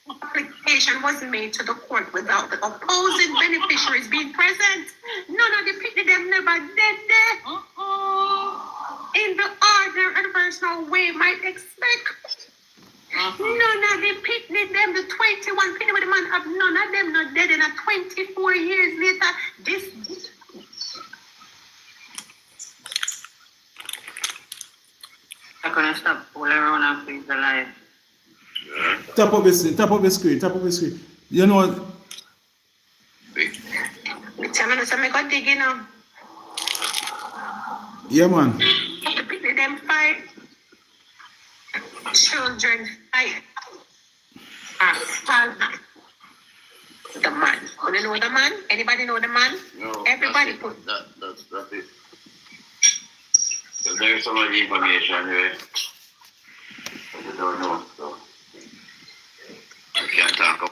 application was made to the court without the opposing beneficiaries being present. None of the people them never did that. In the ordinary and personal way might expect. None of the people them, the 21 people with the man have none of them not dead in a 24 years later. This I'm gonna stop all around and freeze the life. Tap up the screen. You know what? I digging now. Yeah, man. The people them fight. Children fight. The man. You know the man? Anybody know the man? No. Everybody That's it. So there's so much information here. I don't know. So I can't talk about.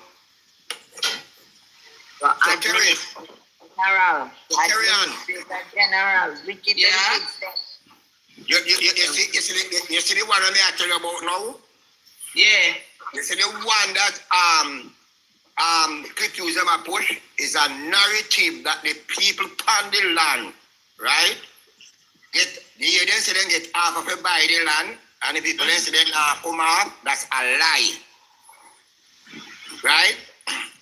General, wicked. Yeah. You see the one I tell you about now? Yeah. You see the one that clip use them a push is a narrative that the people on the land, right? You then say them get half of it by the land, and the people then say them come off. That's a lie, right?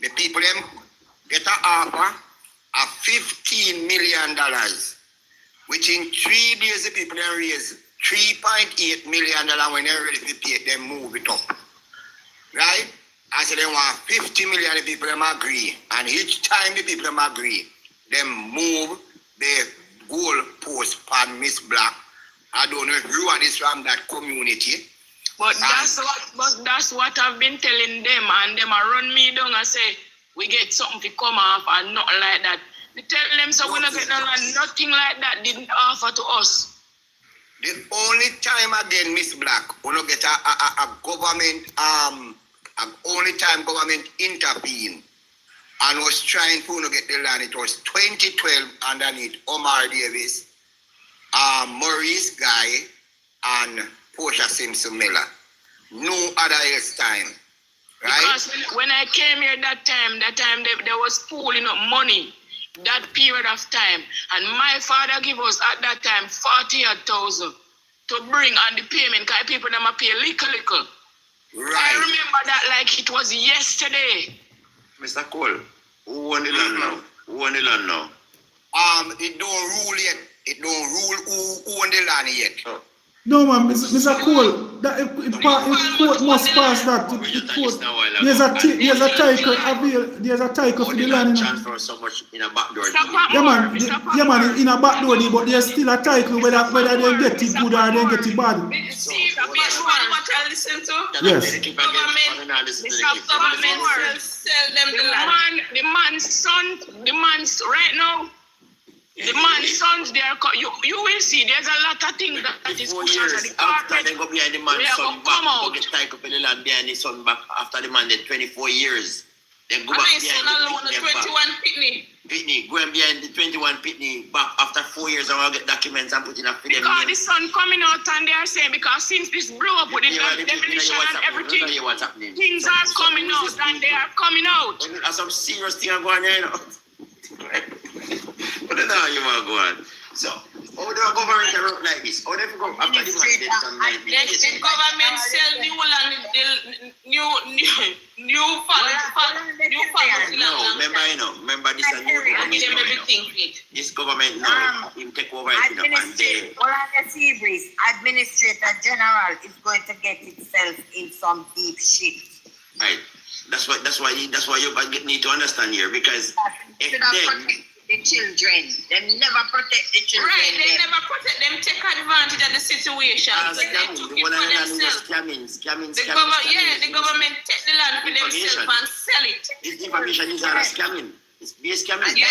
The people them get an offer of $15 million, Within 3 days, the people then raise $3.8 million when they're ready to pay it, then move it up. Right? I said they want 50 million, the people them agree. And each time the people them agree, them move the goal post on Miss Black. I don't know if you are this from that community. But that's what I've been telling them, and them a run me down and say we get something to come off and nothing like that. We tell them so we not get no land, nothing like that didn't offer to us. The only time again, Miss Black, we don't get a government only time government intervened and was trying to get the land. It was 2012 underneath Omar Davis, Maurice Guy, and Portia Simpson Miller. No other else time. Right? Because when I came here that time there was pooling up money that period of time. And my father gave us at that time 48,000 to bring on the payment because people never pay little. Right. I remember that like it was yesterday. Mr. Cole, who own the land now? Who own the land now? It don't rule yet. It don't rule who own the land yet. Oh. No man, Mr. Cole, that court must pass that. There's a title for the land. Transfer so much in a back door. Yeah man, in a back door, but there's still a title whether they get it good or they get it bad. See, that's what I listen to. Yes. Government sell them the land. The man's right now. The man's sons there, you will see there's a lot of things that is pushed out of the after they go behind the man's son back, out. get title for the land behind the son back after the man did 24 years. Then go back behind the 21 Pitney, going behind the 21 Pitney back after 4 years and I'll get documents and put in a film. Because the son coming out and they are saying because since this blew up with the definition and everything, things are coming out and they are coming out. There's some serious thing going on here, you know. But then now you want to go on. So, how do I government road like this? How do I go after the man dead and like this? The government sell new land, new farms. No, remember this is new government. This government now, him take over it Administrator General is going to get itself in some deep shit. Right. That's why you need to understand here because if them the children. They never protect the children. Right, they never protect them, take advantage of the situation. So they took it for themselves. The government take the land for themselves and sell it. This information is not a scamming. It's be a scamming. Yeah,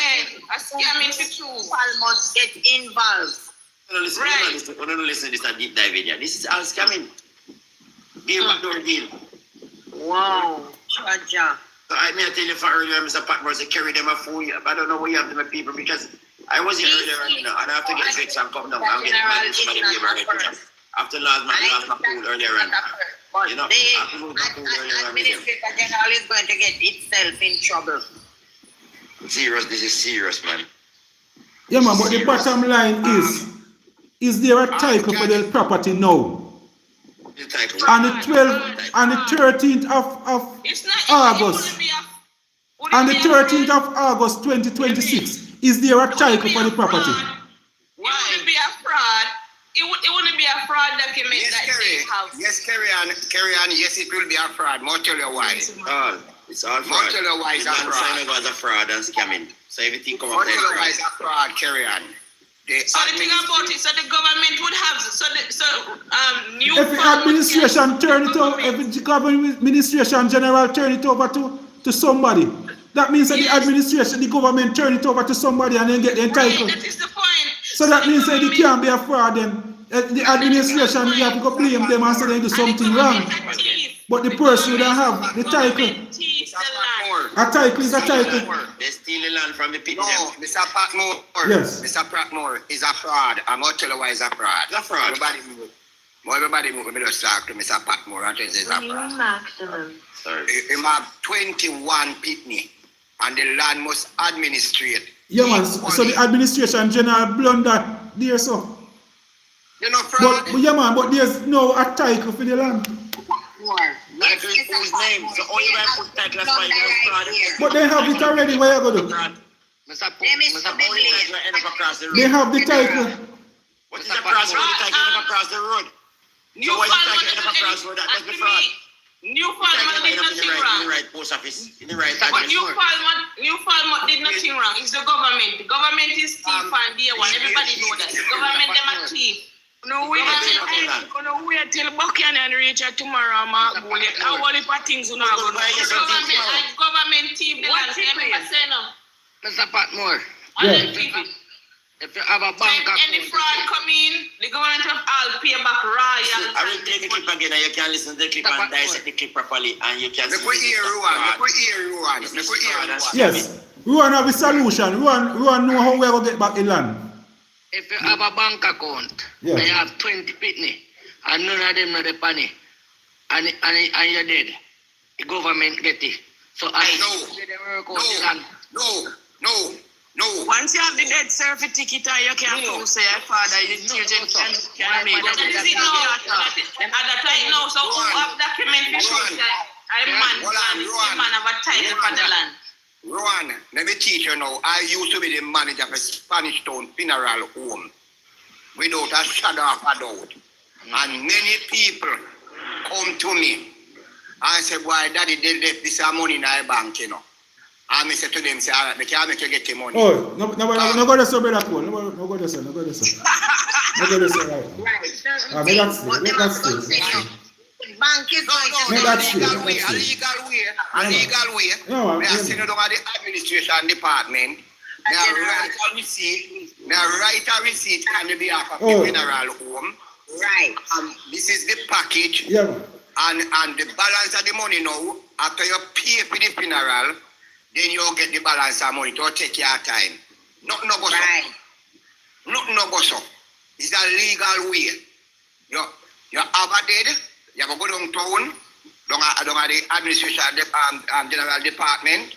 a scamming for true. People must get involved. Don't listen to this a deep dive video. This is all scamming. Deal backdoor deal. Wow. Chaja. So I may tell you for earlier, Mr. Patmore, they carry them a full year. But I don't know what you have to my people because I was here earlier and I have to get fixed and come down and get my neighbor. After last my pool earlier and you know, Administrator General is going to get itself in trouble. Serious, this is serious, man. Yeah, man, but the bottom line is there a title for the property now? On the 12th and the 13th of August. On the 13th of August 2026, is there a title for the property? It wouldn't be a fraud. It wouldn't be a fraud document that they have. Yes, carry on. Yes, it will be a fraud. I'll tell you why. It's all fraud. I'll tell you why it's a fraud. It was a fraud and scamming. So everything come up. I'll tell you why it's a fraud. Carry on. So the thing about it, so the government would have, new. If the administration turn it over, if the government administration general turn it over to somebody, that means that the administration, the government turn it over to somebody and then get the entitled. That is the point. So that means that it can't be a fraud then. The administration, you have to go blame them and say they do something wrong. But the person who don't have the title. A title is a title. They steal the land from the people. No, Mr. Patmore. Yes. Mr. Patmore is a fraud. I'm going to tell you why it's a fraud. It's a fraud. Everybody move. Me just talk to Mr. Patmore and tell you it's a fraud. Maximum. Sorry. He have 21 pitney and the land must administrate. Yeah, man. So the administration general blunder there, so. You know, fraud. But yeah, man. But there's no a title for the land. Title is whose name? So all you guys put title as why you fraud. But they have it already. Where you go do? Mr. Paul, you end up across the road. They have the title. What is across the road? The title never cross the road. So why is the title never cross the road? That was the fraud. Newfoundland did nothing wrong. In the right post office, in the right But address. Newfoundland did nothing wrong. It's the government. The government is thief and day one. Everybody know that. The government them a thief. No wait till Buchanan reach tomorrow, Mark. How all the things you know go. Government thief the land. Never say no. Mr. Patmore. If you have a bank account, any fraud come in, the government of all pay back royal. I will play the clip again and you can listen to the clip and dissect the clip properly and you can see. Yes. Ruan have a solution. Ruan know how we will get back the land. If you have a bank account, and you have 20 pitney, and none of them know the penny, and you're dead, the government get it. So I know. No. Once you have the death certificate, you can prove say your father, your children can make it. That is it now. At that time now, so who have document to show that I man have a title for the land. Rowan, let me teach you now. I used to be the manager of a Spanish Town funeral home without a shadow of a doubt. And many people come to me and say, "Why, Daddy, they left this money in our bank, you know." And I say to them, say, "All right, they can't make you get the money." Oh, no go there, so brother Cole. No go there, sir. No go there, sir. Right. That's it. Bank is a legal way. No, they are sitting down at the administration department. They are write a receipt on the behalf of the funeral home. Right. This is the package. Yeah. And the balance of the money now, after you pay for the funeral, then you get the balance of money to take your time. Nothing no go so. Nothing no go so. It's a legal way. You have a dead. You have to go downtown, down at the administration general department,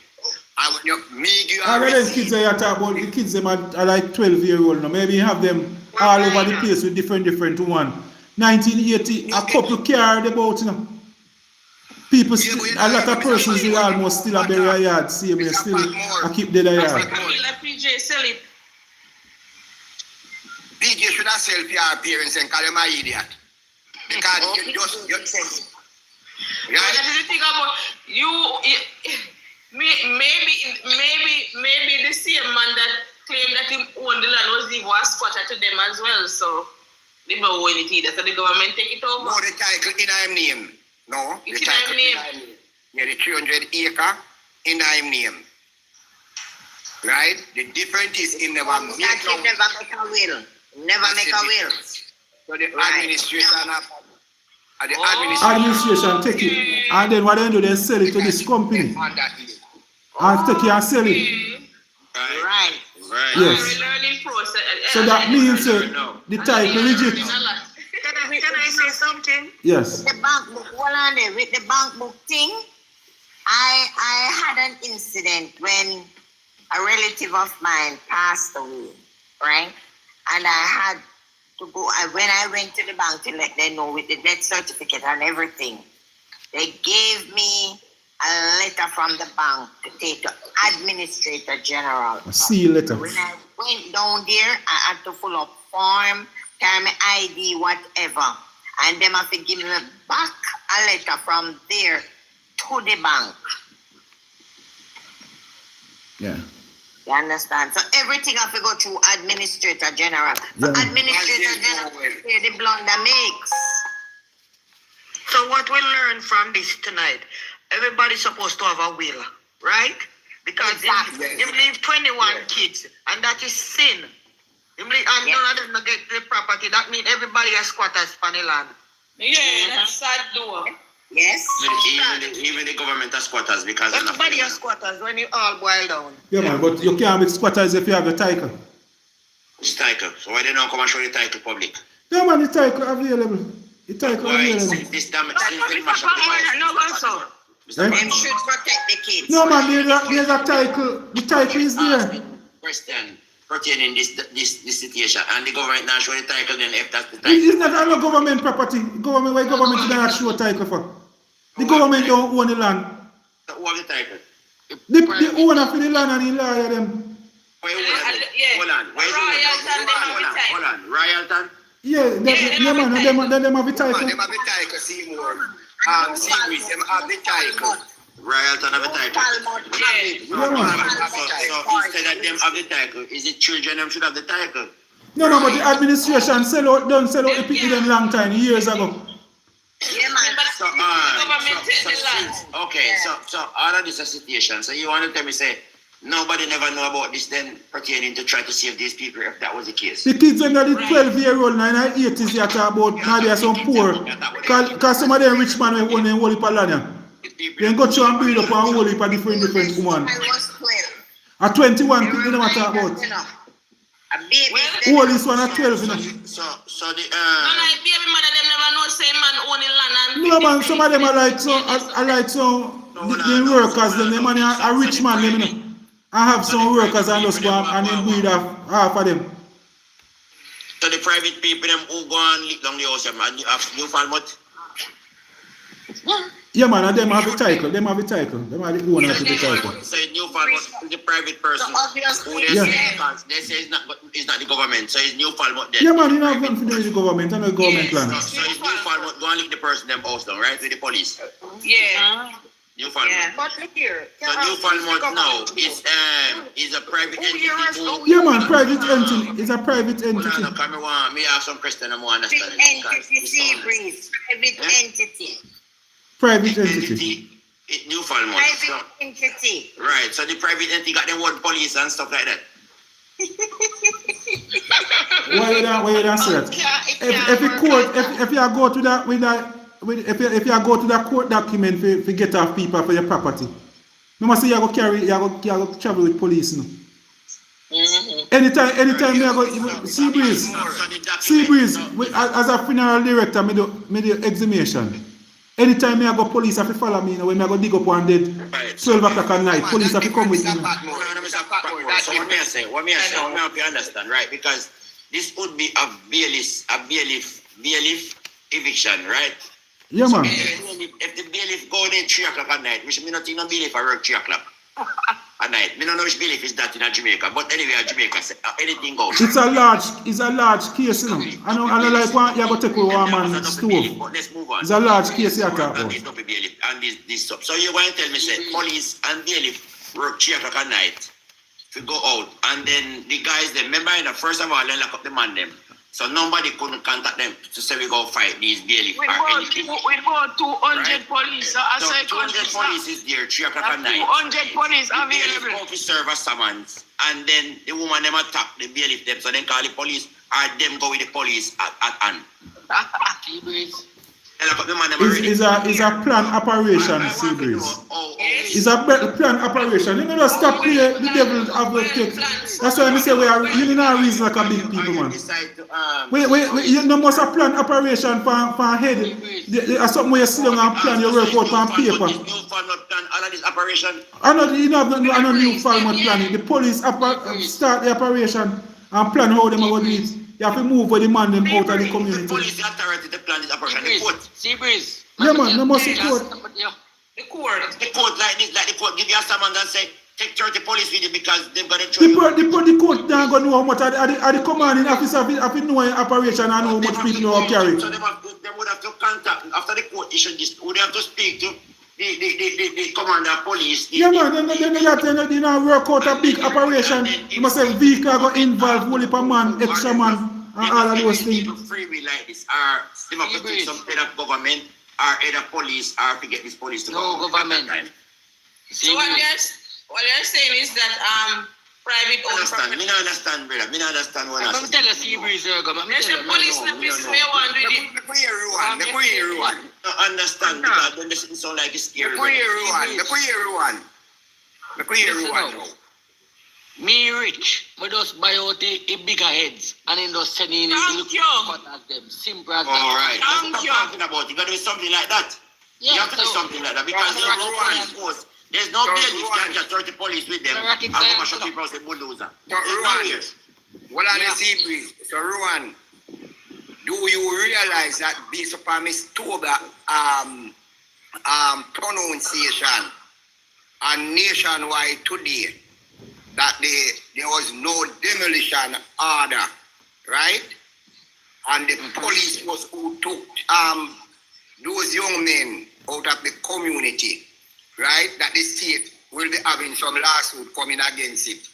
and when you make you a receipt. Kids you talk about, the kids them are like 12-year-old now. Maybe you have them all over the place with different one. 1980, a couple carried about, you know. People, a lot of persons will almost still a bury a yard, see me still a keep dead a yard. PJ sell it. PJ should have sell for your parents and call them an idiot. Because you just right? That is the thing about you. Maybe the same man that claimed that he owned the land was even a squatter to them as well. So they don't own it either. So the government take it over. No, the title in our name. No, it's in our name. Yeah, the 300 acre in our name. Right? The difference is in never make a will. Never make a will. So the administration administration take it, and then what they do, they sell it to this company. And take it and sell it. Right. Yes. So that means the title legit. Can I say something? Yes. The bank book, with the bank book thing, I had an incident when a relative of mine passed away, right? And I had to go, when I went to the bank to let them know with the death certificate and everything, they gave me a letter from the bank to take to Administrator General. A seal letter. When I went down there, I had to fill up form, carry my ID, whatever. And them have to give me back a letter from there to the bank. Yeah. You understand? So everything have to go through Administrator General. So Administrator General say the blunder makes. So what we learn from this tonight, everybody's supposed to have a will, right? Because you leave 21 kids, and that is sin. And none of them not get the property. That means everybody has squatters on the land. Yeah, that's sad though. Yes. Even the government has squatters because everybody has squatters when you all boil down. Yeah, man, but you can't be squatters if you have the title. Which title? So why they don't come and show the title public? Yeah, man, the title available. The title available. This damage Them should protect the kids. No, man, there's a title. The title is there. Question pertaining this situation, and the government not show the title. Then if that's the title, it's not all government property. Government, why government do not show a title for? The government don't own the land. Who have the title? The owner for the land and the lawyer them. Hold on. Hold on. Royalton? Yeah, man, them have a title. Them have a title, Seymour. Series, them have the title. Royalton have a title. Yeah, man. So instead of them have the title, is it children them should have the title? No, but the administration sell out the people them long time, years ago. Yeah, man. So all of this is a situation. So you want to tell me, say, nobody never know about this then pertaining to try to save these people if that was the case? The kids under the 12-year-old now in the 80s they talk about now they are some poor. Because some of them rich man will own a whole heap of land. They go through and build up a whole heap of different women. At 21 people they never talk about. All this one at 12, you know. So the baby mother them never know say man owning land and no man, some of them are like the workers, them money a rich man, them, you know. I have some workers and just go and then breed half of them. So the private people them who go and live down the house, and you find what? Yeah man, and them have a title. Them have a title. Them are the owner of the title. So Newfoundland is the private person who they say it's not the government. So it's Newfoundland. Yeah man, you know nothing to do with the government. I know government land. So it's Newfoundland. Go and lick the person them house down, right? With the police. Yeah. Newfoundland. Yeah. But look here. So Newfoundland now is a private entity. Yeah man, private entity. It's a private entity. No, come on, me ask some question and more understand. Private entity. Private entity. Newfoundland. Private entity. Right, so the private entity got them word police and stuff like that. Why you don't say that? If you go to that if you go to the court document for get off people for your property, no must say you go travel with police, no. Anytime you go Seabreeze, as a funeral director, me do exhumation. Anytime I go, police have to follow me. When I go dig up one dead, 12 o'clock at night, police have to come with me. So what me say, help you understand, right? Because this would be a bailiff eviction, right? Yeah, man. So if the bailiff go there 3 o'clock at night, which me not think no bailiff I work 3 o'clock at night. Me don't know which bailiff is that in Jamaica, but anyway, at Jamaica, anything goes. It's a large case, you know. I know like one you go take with one man stove. It's a large case you talk about. And this stuff. So you're going to tell me, say, police and bailiff work 3 o'clock at night to go out, and then the guys, they remember, first of all, they lock up the man them. So nobody couldn't contact them to say we go fight these bailiff or anything. We go 200 police. So 200 police is there 3 o'clock at night. 200 police available. The bailiff serve a summons, and then the woman them attack the bailiff them, so then call the police, or them go with the police at hand. It's a planned operation, Seabreeze. It's a planned operation. You know, just stop the devil advocate. That's why I say you know a reason like a big people, man. You know, must a planned operation for head. There's something where you sit down and plan your work out on paper. I know you know no new farmer planning. The police start the operation and plan how them are going to do it. You have to move where the man them out of the community. The police authority to plan this operation. The court. Seabreeze. Yeah, man, no must support. The court. The court like this, like the court give you a summons and say, take 30 police with you because they've got to throw the court don't go know how much are the commanding officer have to know operation and how much people know how carry. So they would have to contact, after the court issued this, would have to speak to the commander of police. Yeah, man, then they work out a big operation. You must have vehicle go involve, whole heap of man, extra man, and all of those things. People freewheel like this, or they have to take some head of government, or head of police, or to get this police to go. No government. So what you're saying is that private owned property. Me not understand, brother. Me not understand what I'm saying. I'm telling Seabreeze, there's a police office where you want to do it. I understand because then this sound like it's scary. Me rich, I just buy out the bigger heads and then just send in cut as them. Simple as that. Alright, that's what I'm talking about. You gotta do something like that. Yeah, you have to do something like that because there's no police force. There's no bailiff can just 30 police with them and go mash up people as a bulldozer. What are the Seabreeze? So Rowan, do you realize that based upon Miss Toba pronunciation and nationwide today, that there was no demolition order, right? And the police was who took those young men out of the community, right? That the state will be having some lawsuit coming against it.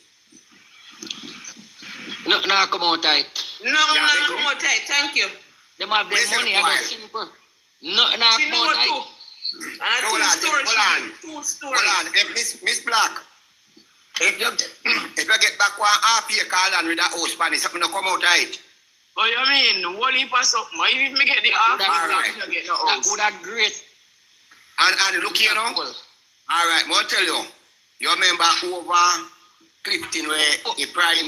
No, come out tight. No, come out tight. Thank you. Them have their money, I don't simple. No, come out tight. Hold on. If Miss Black, if you get back 1/2 acre land with that house, Spanish, something to come out right. Oh, you mean, one heap of something? If me get the half, right. get no house. That would have great. And look here now. All right, I'll tell you. You remember over Clifton where the Prime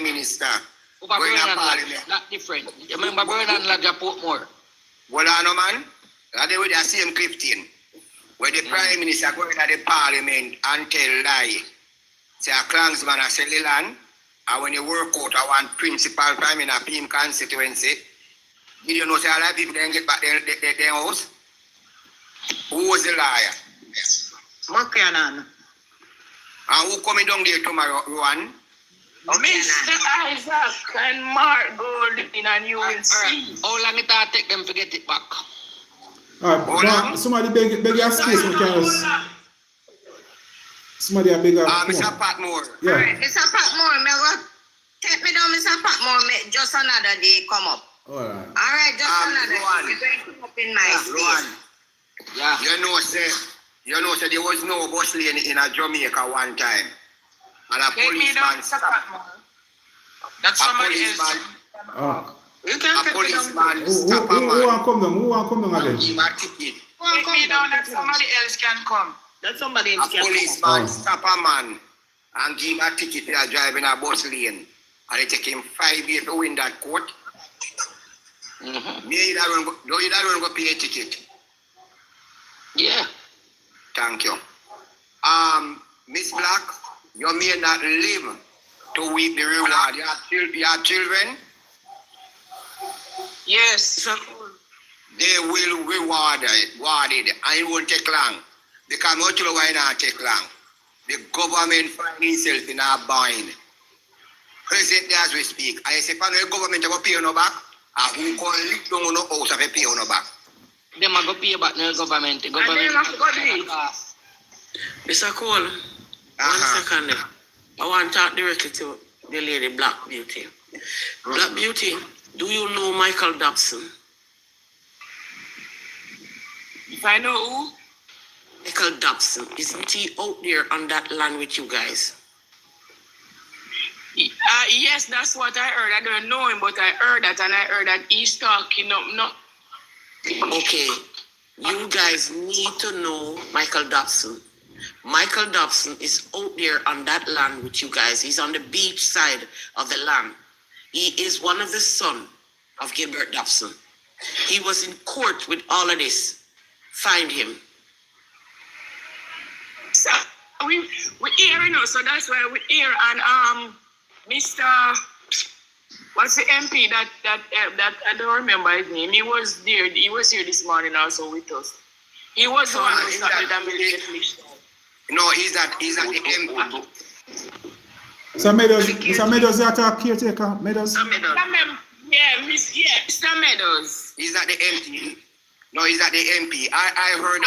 Minister over Bernard Parliament. Not different. You remember Bernard Lodge at Patmore? Well, I know, man. They were the same Clifton where the Prime Minister going to the Parliament and tell lie. Say a clansman a sell the land, and when you work out a one principal prime in a Pim constituency, did you know say a lot of people then get back their house? Who was the liar? Yes. Buchanan. And who coming down there tomorrow, Rowan? Mr. Isaac and Mark Golding, and you will see. How long it take them to get it back? Alright, somebody beg your space, because somebody a bigger. Mr. Patmore. Yeah. Alright, Mr. Patmore, me go take me down, Mr. Patmore, just another day come up. Alright, just another day. You're going to come up in my space. Yeah. You know, say there was no bus lane in a Jamaica one time. And a policeman stopped. That's somebody else. You can a policeman stop a man. Who want come down? Who want come down again? Give him a ticket. Take me down that somebody else can come. That somebody else a can come. A policeman stop a man and give him a ticket for driving a bus lane. And it take him 5 years to win that court. Me, you don't go pay a ticket. Yeah. Thank you. Miss Black, you may not live to reap the reward. You have children? Yes. They will reward it, and it won't take long. Because much of why not take long. The government finds itself in a bind. Presently as we speak, I say, the government will pay no back, and who can live down no house of a pay no back. They might go pay back no government. The government Mr. Cole, 1 second there. I want to talk directly to the lady Black Beauty. Black Beauty, do you know Michael Dobson? If I know who? Michael Dobson. Isn't he out there on that land with you guys? Yes, that's what I heard. I don't know him, but I heard that, and I heard that he's talking up. No. Okay, you guys need to know Michael Dobson. Michael Dobson is out there on that land with you guys. He's on the beach side of the land. He is one of the sons of Gilbert Dobson. He was in court with all of this. Find him. So we hear, you know, so that's why we hear. And Mr. What's the MP that I don't remember his name. He was there. He was here this morning also with us. He was the one who started that mission. No, he's at the MP. So Meadows, Mr. Meadows, you are caretaker, Meadows? Mr. Meadows. He's at the MP. No, he's at the MP. I heard.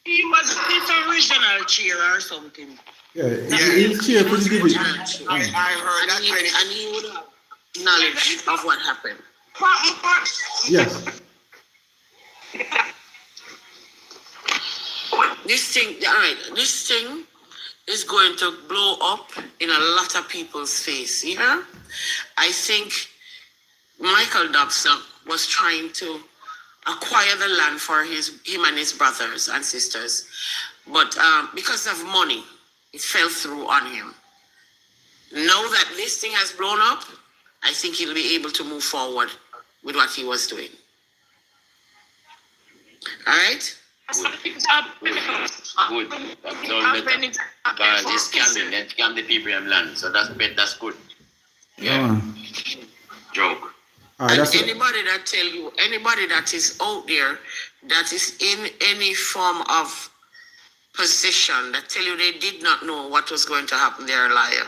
He was his original chair or something. Yeah, he's chair for the division. I heard that. And he would have knowledge of what happened. Yes. This thing is going to blow up in a lot of people's face. Yeah, I think Michael Dobson was trying to acquire the land for him and his brothers and sisters, but because of money, it fell through on him. Now that this thing has blown up, I think he'll be able to move forward with what he was doing. All right? Good. This scam the people in land, so that's good. Yeah. Joke. And anybody that is out there that is in any form of position that tell you they did not know what was going to happen, they're a liar.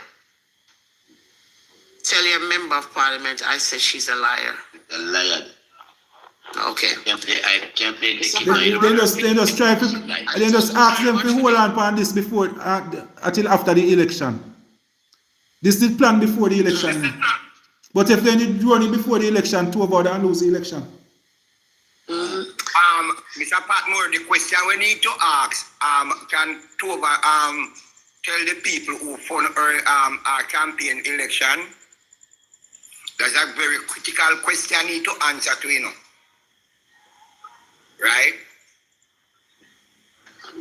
Tell your member of parliament I said she's a liar. A liar. Okay. I can't play the They just try to, they just ask them to hold on this before, until after the election. This is planned before the election. But if they need run it before the election, to avoid and lose the election. Mr. Patmore, the question we need to ask, can Tova tell the people who fund our campaign election? That's a very critical question I need to answer to, you know. Right?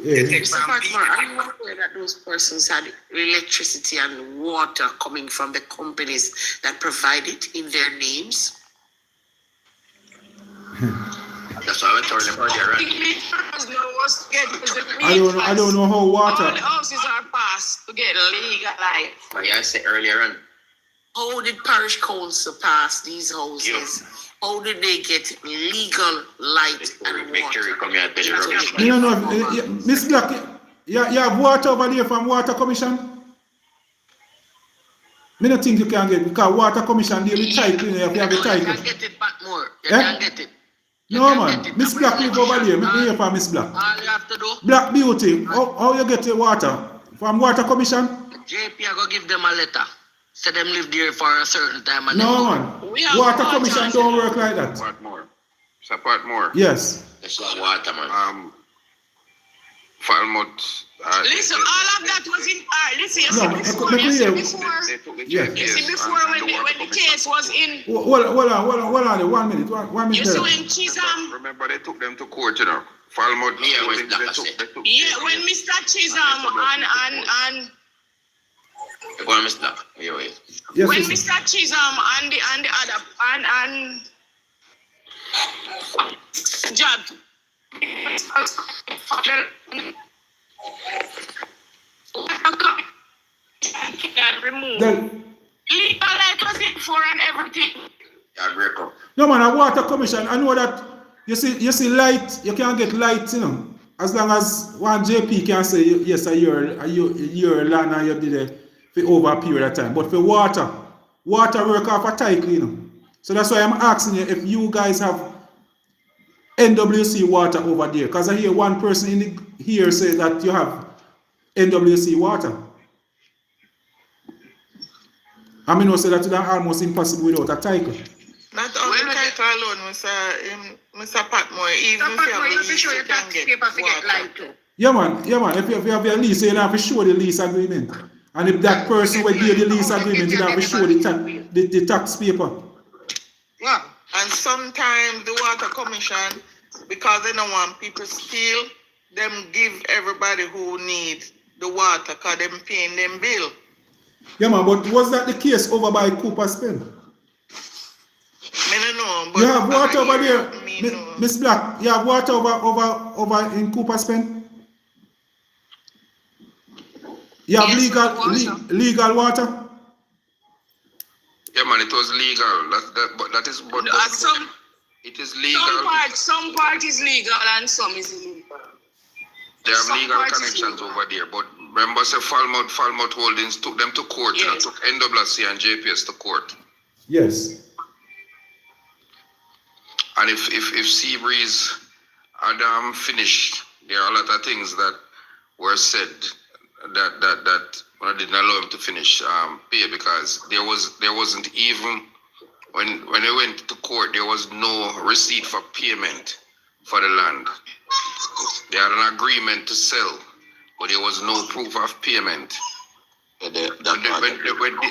Yeah. Mr. Patmore, are you aware that those persons had electricity and water coming from the companies that provide it in their names? That's why I told them earlier. I don't know how water. All the houses are passed to get legalized. But yeah, I said earlier on. How did parish council pass these houses? Yep. How did they get legal light and water? Come here, tell you. You know, Miss Black, you have water over there from Water Commission? I don't think you can get, because Water Commission deal with title, you have to have a title. You can get it, Patmore. You can get it. No man, Miss Black live over there. Me hear from Miss Black. All you have to do. Black Beauty, how you get your water? From Water Commission? JP, I go give them a letter. Say them live there for a certain time. And No man, Water Commission don't work like that. Patmore. Sir Patmore. Yes. That's not water, man. Falmouth. Listen, all of that was in. Listen, you see before when the case was in. Hold on, 1 minute. 1 minute. You see when Chisholm. Remember, they took them to court, you know. Falmouth. Yeah, when Mr. Chisholm and Go on, Mr. Yes, when Mr. Chisholm and the other and judge removed. Legal light was in for and everything. No man, a Water Commission, I know that you see light, you can get light, you know. As long as one JP can say yes, a year land and you did it for over a period of time. But for water work off a title, you know. So that's why I'm asking you if you guys have NWC water over there. Because I hear one person here say that you have NWC water. I mean, I say that it's almost impossible without a title. Not only title alone, Mr. Patmore, even if you have a lease, you can get water. Yeah man, if you have your lease, you have to show the lease agreement. And if that person will give the lease agreement, you have to show the tax paper. Yeah, and sometimes the Water Commission, because they don't want people steal, them give everybody who needs the water because them paying them bill. Yeah man, but was that the case over by Cooper's Pen? I don't know, but you have water over there, Miss Black. You have water over in Cooper's Pen. You have legal water. Yeah man, it was legal. It is legal. Some part is legal and some is illegal. They have legal connections over there, but remember, say Falmouth Holdings took them to court, you know, took NWC and JPS to court. Yes. And if Seabreeze had finished, there are a lot of things that were said that didn't allow him to finish pay, because there wasn't even when they went to court, there was no receipt for payment for the land. They had an agreement to sell, but there was no proof of payment. When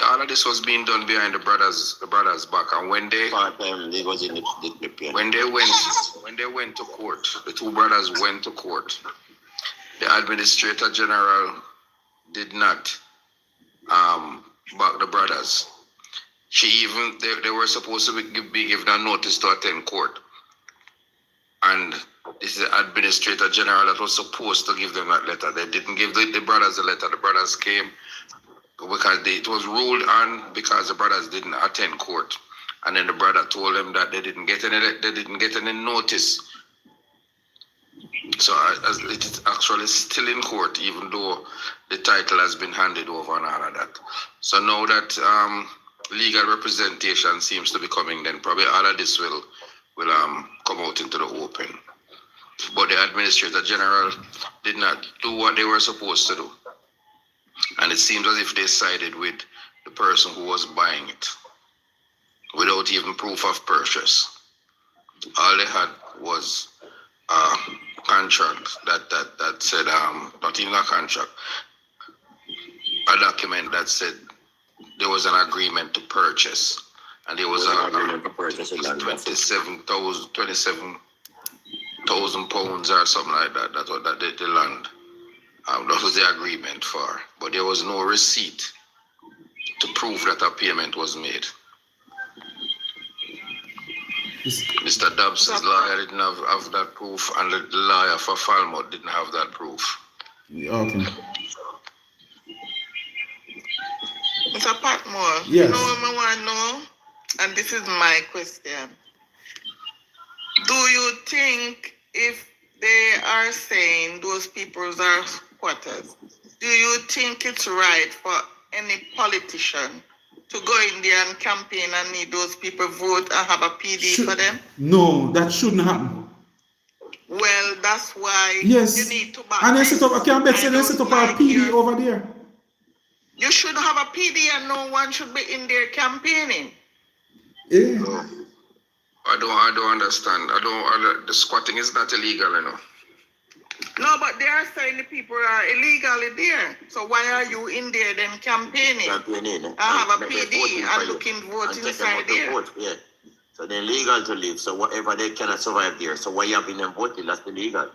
all of this was being done behind the brothers' back, and when they went to court, the two brothers went to court. The Administrator General did not back the brothers. They were supposed to be given a notice to attend court, and this is the Administrator General that was supposed to give them that letter. They didn't give the brothers the letter. The brothers came because it was ruled on because the brothers didn't attend court, and then the brother told them that they didn't get any notice So as it is actually still in court, even though the title has been handed over and all of that. So now that legal representation seems to be coming, then probably all of this will come out into the open. But the Administrator General did not do what they were supposed to do. And it seems as if they sided with the person who was buying it without even proof of purchase. All they had was a contract that said, not even a contract, a document that said there was an agreement to purchase. And there was an agreement to purchase 27,000 pounds or something like that. That's what the land. That was the agreement for. But there was no receipt to prove that a payment was made. Mr. Dobbs' lawyer didn't have that proof, and the lawyer for Falmouth didn't have that proof. Okay. Mr. Patmore, yes. You know what I want to know? And this is my question. Do you think if they are saying those people are squatters, do you think it's right for any politician to go in there and campaign and need those people vote and have a PD for them? No, that shouldn't happen. Well, that's why you need to back and they set up, I can't bet they set up a PD over there. You should have a PD and no one should be in there campaigning. Yeah. No. I don't understand. The squatting is not illegal, you know. No, but they are saying the people are illegally there. So why are you in there then campaigning? I have a PD and looking vote inside there. Vote, yeah. So they're legal to live. So whatever they cannot survive there. So why you having them voting? That's illegal.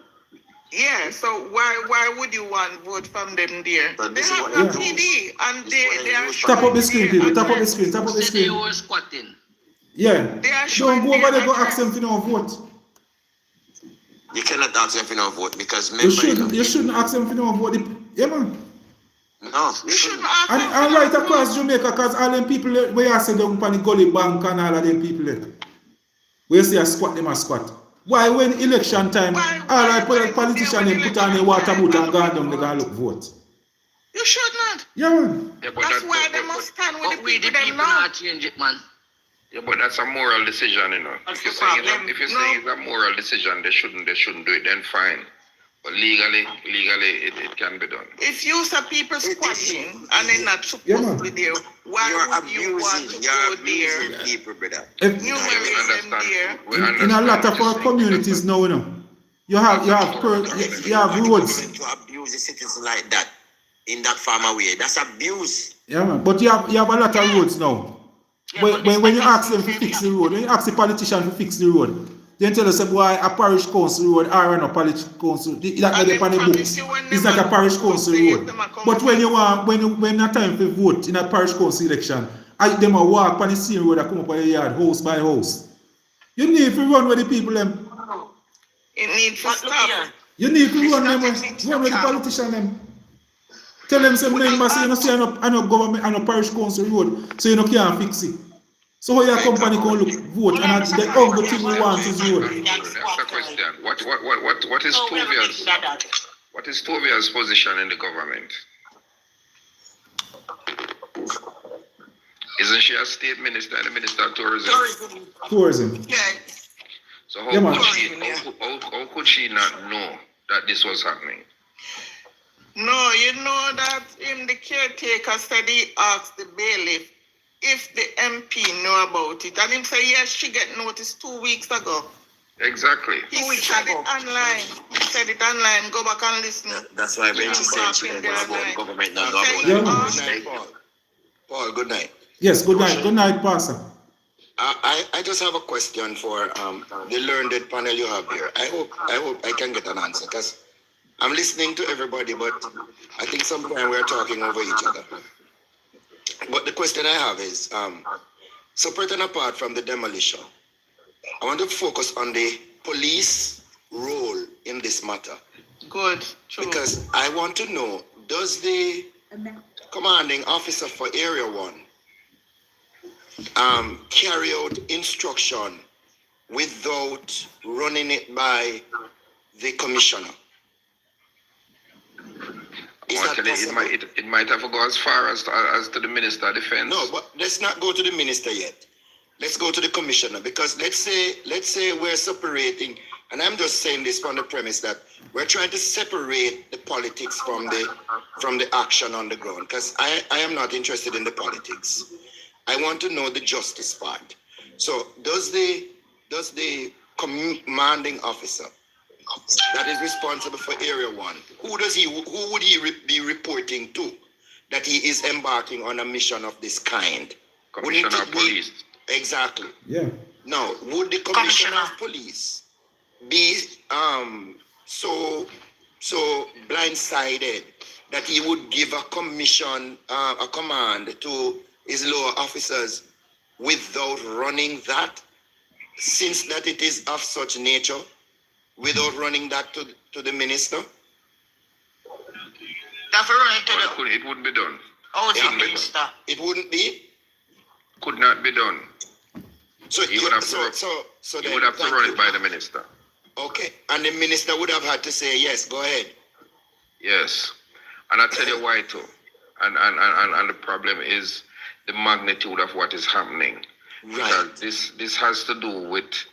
Yeah, so why would you want vote from them there? But they have a PD and they are Tap up the screen, people. Tap up the screen. Tap up the screen. They were squatting. Yeah. Don't go over there, go ask them for no vote. You cannot ask them for no vote because you shouldn't ask them for no vote. Yeah, man. No. You shouldn't ask them and right across Jamaica, because all them people where you say them on the gully bank and all of them people there. Where you say a squat, them a squat. Why when election time, all the politicians them put on their water boot and go down, they go look vote? You should not. Yeah, man. Yeah, that's why they must stand with the people them now. Not change it, man. Yeah, but that's a moral decision, you know. If you say it's a moral decision, they shouldn't do it, then fine. But legally, it can be done. If you say people squatting and they're not supposed to be there, why would you want to go there? People, brother. In a lot of our communities now, you know, you have roads. To abuse the citizens like that in that farmer way, that's abuse. Yeah, man. But you have a lot of roads now. When you ask them to fix the road, when you ask the politician to fix the road, they tell us why a parish council road or a parish council that they on the books. It's not a parish council road. But when a time for vote in a parish council election, them a walk on the same road that come up on the yard, house by house. You need to run with the people them. It needs to stop. You need to run with the politician them. Tell them some members say you don't see an government and a parish council road, so you can't fix it. So how your company can look vote and the only thing we want is road. That's the question. What is Tovia's position in the government? Isn't she a state minister and the minister of tourism? Tourism. Yeah. So how could she not know that this was happening? No, you know that the caretaker said he asked the bailiff if the MP know about it. And him say, yes, she get notice 2 weeks ago. Exactly. He said it online. He said it online. Go back and listen. That's why when she said she didn't know about government not know about it. Paul, good night. Yes, good night. Good night, Pastor. I just have a question for the learned panel you have here. I hope I can get an answer because I'm listening to everybody, but I think sometimes we're talking over each other. But the question I have is, separate and apart from the demolition, I want to focus on the police role in this matter. Good, true. Because I want to know, does the commanding officer for Area 1 carry out instruction without running it by the commissioner? Is that possible? It might have to go as far as to the Minister of Defense. No, but let's not go to the minister yet. Let's go to the commissioner, because let's say we're separating, and I'm just saying this from the premise that we're trying to separate the politics from the action on the ground, because I am not interested in the politics. I want to know the justice part. So does the commanding officer that is responsible for Area 1, who would he be reporting to that he is embarking on a mission of this kind? Commissioner of Police. Exactly. Yeah. Now, would the commissioner of police be so blindsided that he would give a command to his lower officers without running that, since that it is of such nature, without running that to the minister? It wouldn't be done. Minister. It wouldn't be? Could not be done. So he would have to run it by the minister. Okay, and the minister would have had to say yes. Go ahead. Yes, and I tell you why too. And the problem is the magnitude of what is happening. Right. Because this has to do with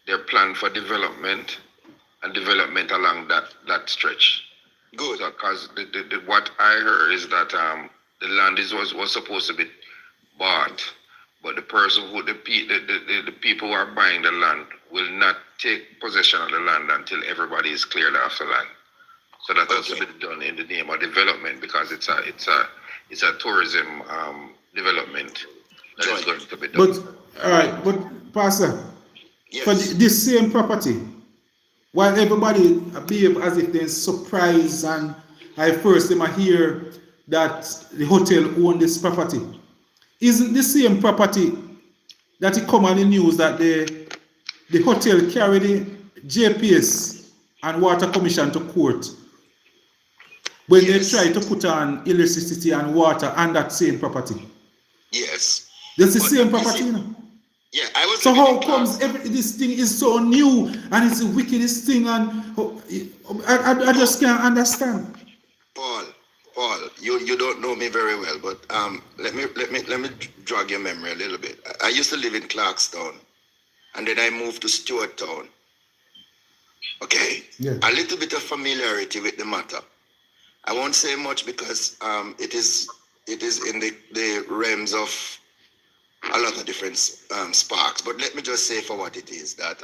their plan for development and development along that stretch. Good. Because what I heard is that the land was supposed to be bought, but the people who are buying the land will not take possession of the land until everybody is cleared off the land. So that has to be done in the name of development, because it's a tourism development that is going to be done. But all right, but Pastor, yes. For this same property, while everybody behave as if they're surprised, and I first them hear that the hotel own this property, isn't the same property that it come on the news that the hotel carried the JPS and Water Commission to court when they try to put on electricity and water on that same property? Yes. That's the same property, you know? Yeah, I was. So how comes this thing is so new and it's the wickedest thing, and I just can't understand. Paul, you don't know me very well, but let me jog your memory a little bit. I used to live in Clarkstown, and then I moved to Stewarttown. Okay? Yeah. A little bit of familiarity with the matter. I won't say much because it is in the realms of a lot of different sparks. But let me just say for what it is, that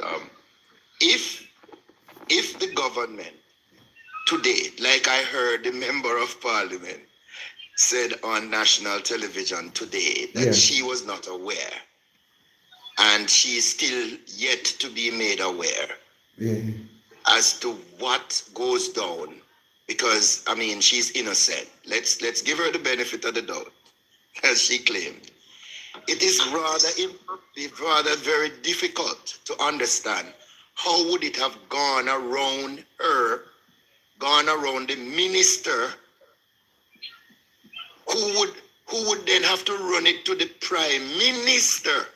if the government today, like I heard the member of parliament said on national television today, that she was not aware, and she is still yet to be made aware as to what goes down, because I mean she's innocent. Let's give her the benefit of the doubt, as she claimed. It is rather very difficult to understand how would it have gone around the minister, who would then have to run it to the prime minister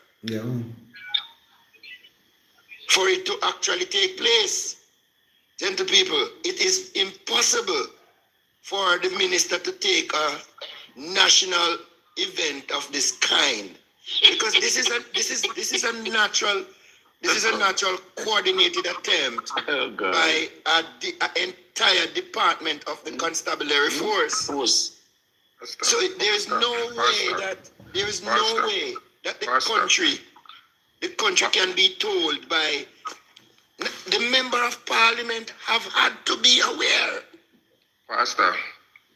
for it to actually take place. Gentle people, it is impossible for the minister to take a national event of this kind, because this is a natural coordinated attempt by an entire department of the constabulary force. So there is no way that the country can be told by the member of parliament have had to be aware. Pastor,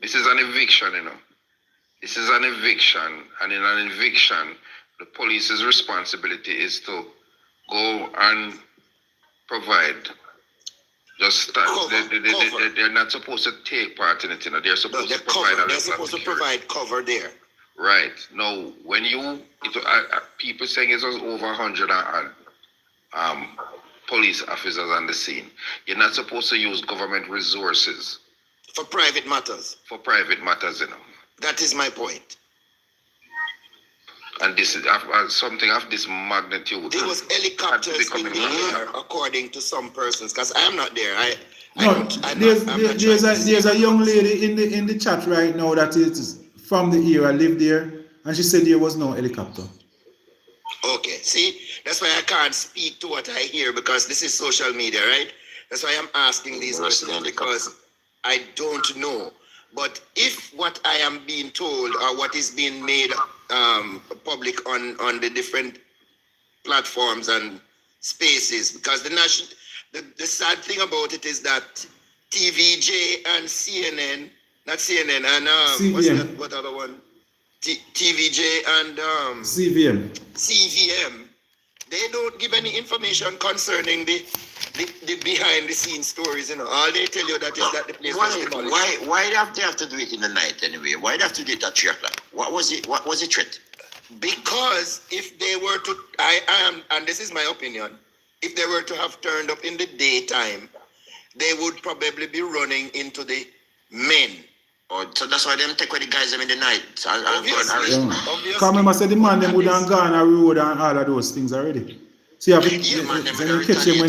this is an eviction, you know. This is an eviction, and in an eviction, the police's responsibility is to go and provide. They're not supposed to take part in it, you know. They're supposed to provide. They're supposed to provide cover there. Right. Now, when people saying it was over 100 police officers on the scene, you're not supposed to use government resources for private matters. For private matters, you know. That is my point. And this is something of this magnitude. There was helicopters in the air, according to some persons, because I am not there. There's a young lady in the chat right now that is from the era, lived there, and she said there was no helicopter. Okay, see, that's why I can't speak to what I hear because this is social media, right? That's why I'm asking these questions because I don't know. But if what I am being told or what is being made public on the different platforms and spaces, because the sad thing about it is that TVJ and CNN, not CNN, and what other one? TVJ and CVM, they don't give any information concerning the behind the scenes stories, you know. All they tell you that is that the place was demolished. Why they have to do it in the night anyway? Why they have to do it at 3 o'clock? What was it? What was the threat? Because if they were to, and this is my opinion, if they were to have turned up in the daytime, they would probably be running into the men. Oh, so that's why them take away the guys them in the night. Obviously. Come remember, say the man them would have gone a road and all of those things already. So you have to catch them when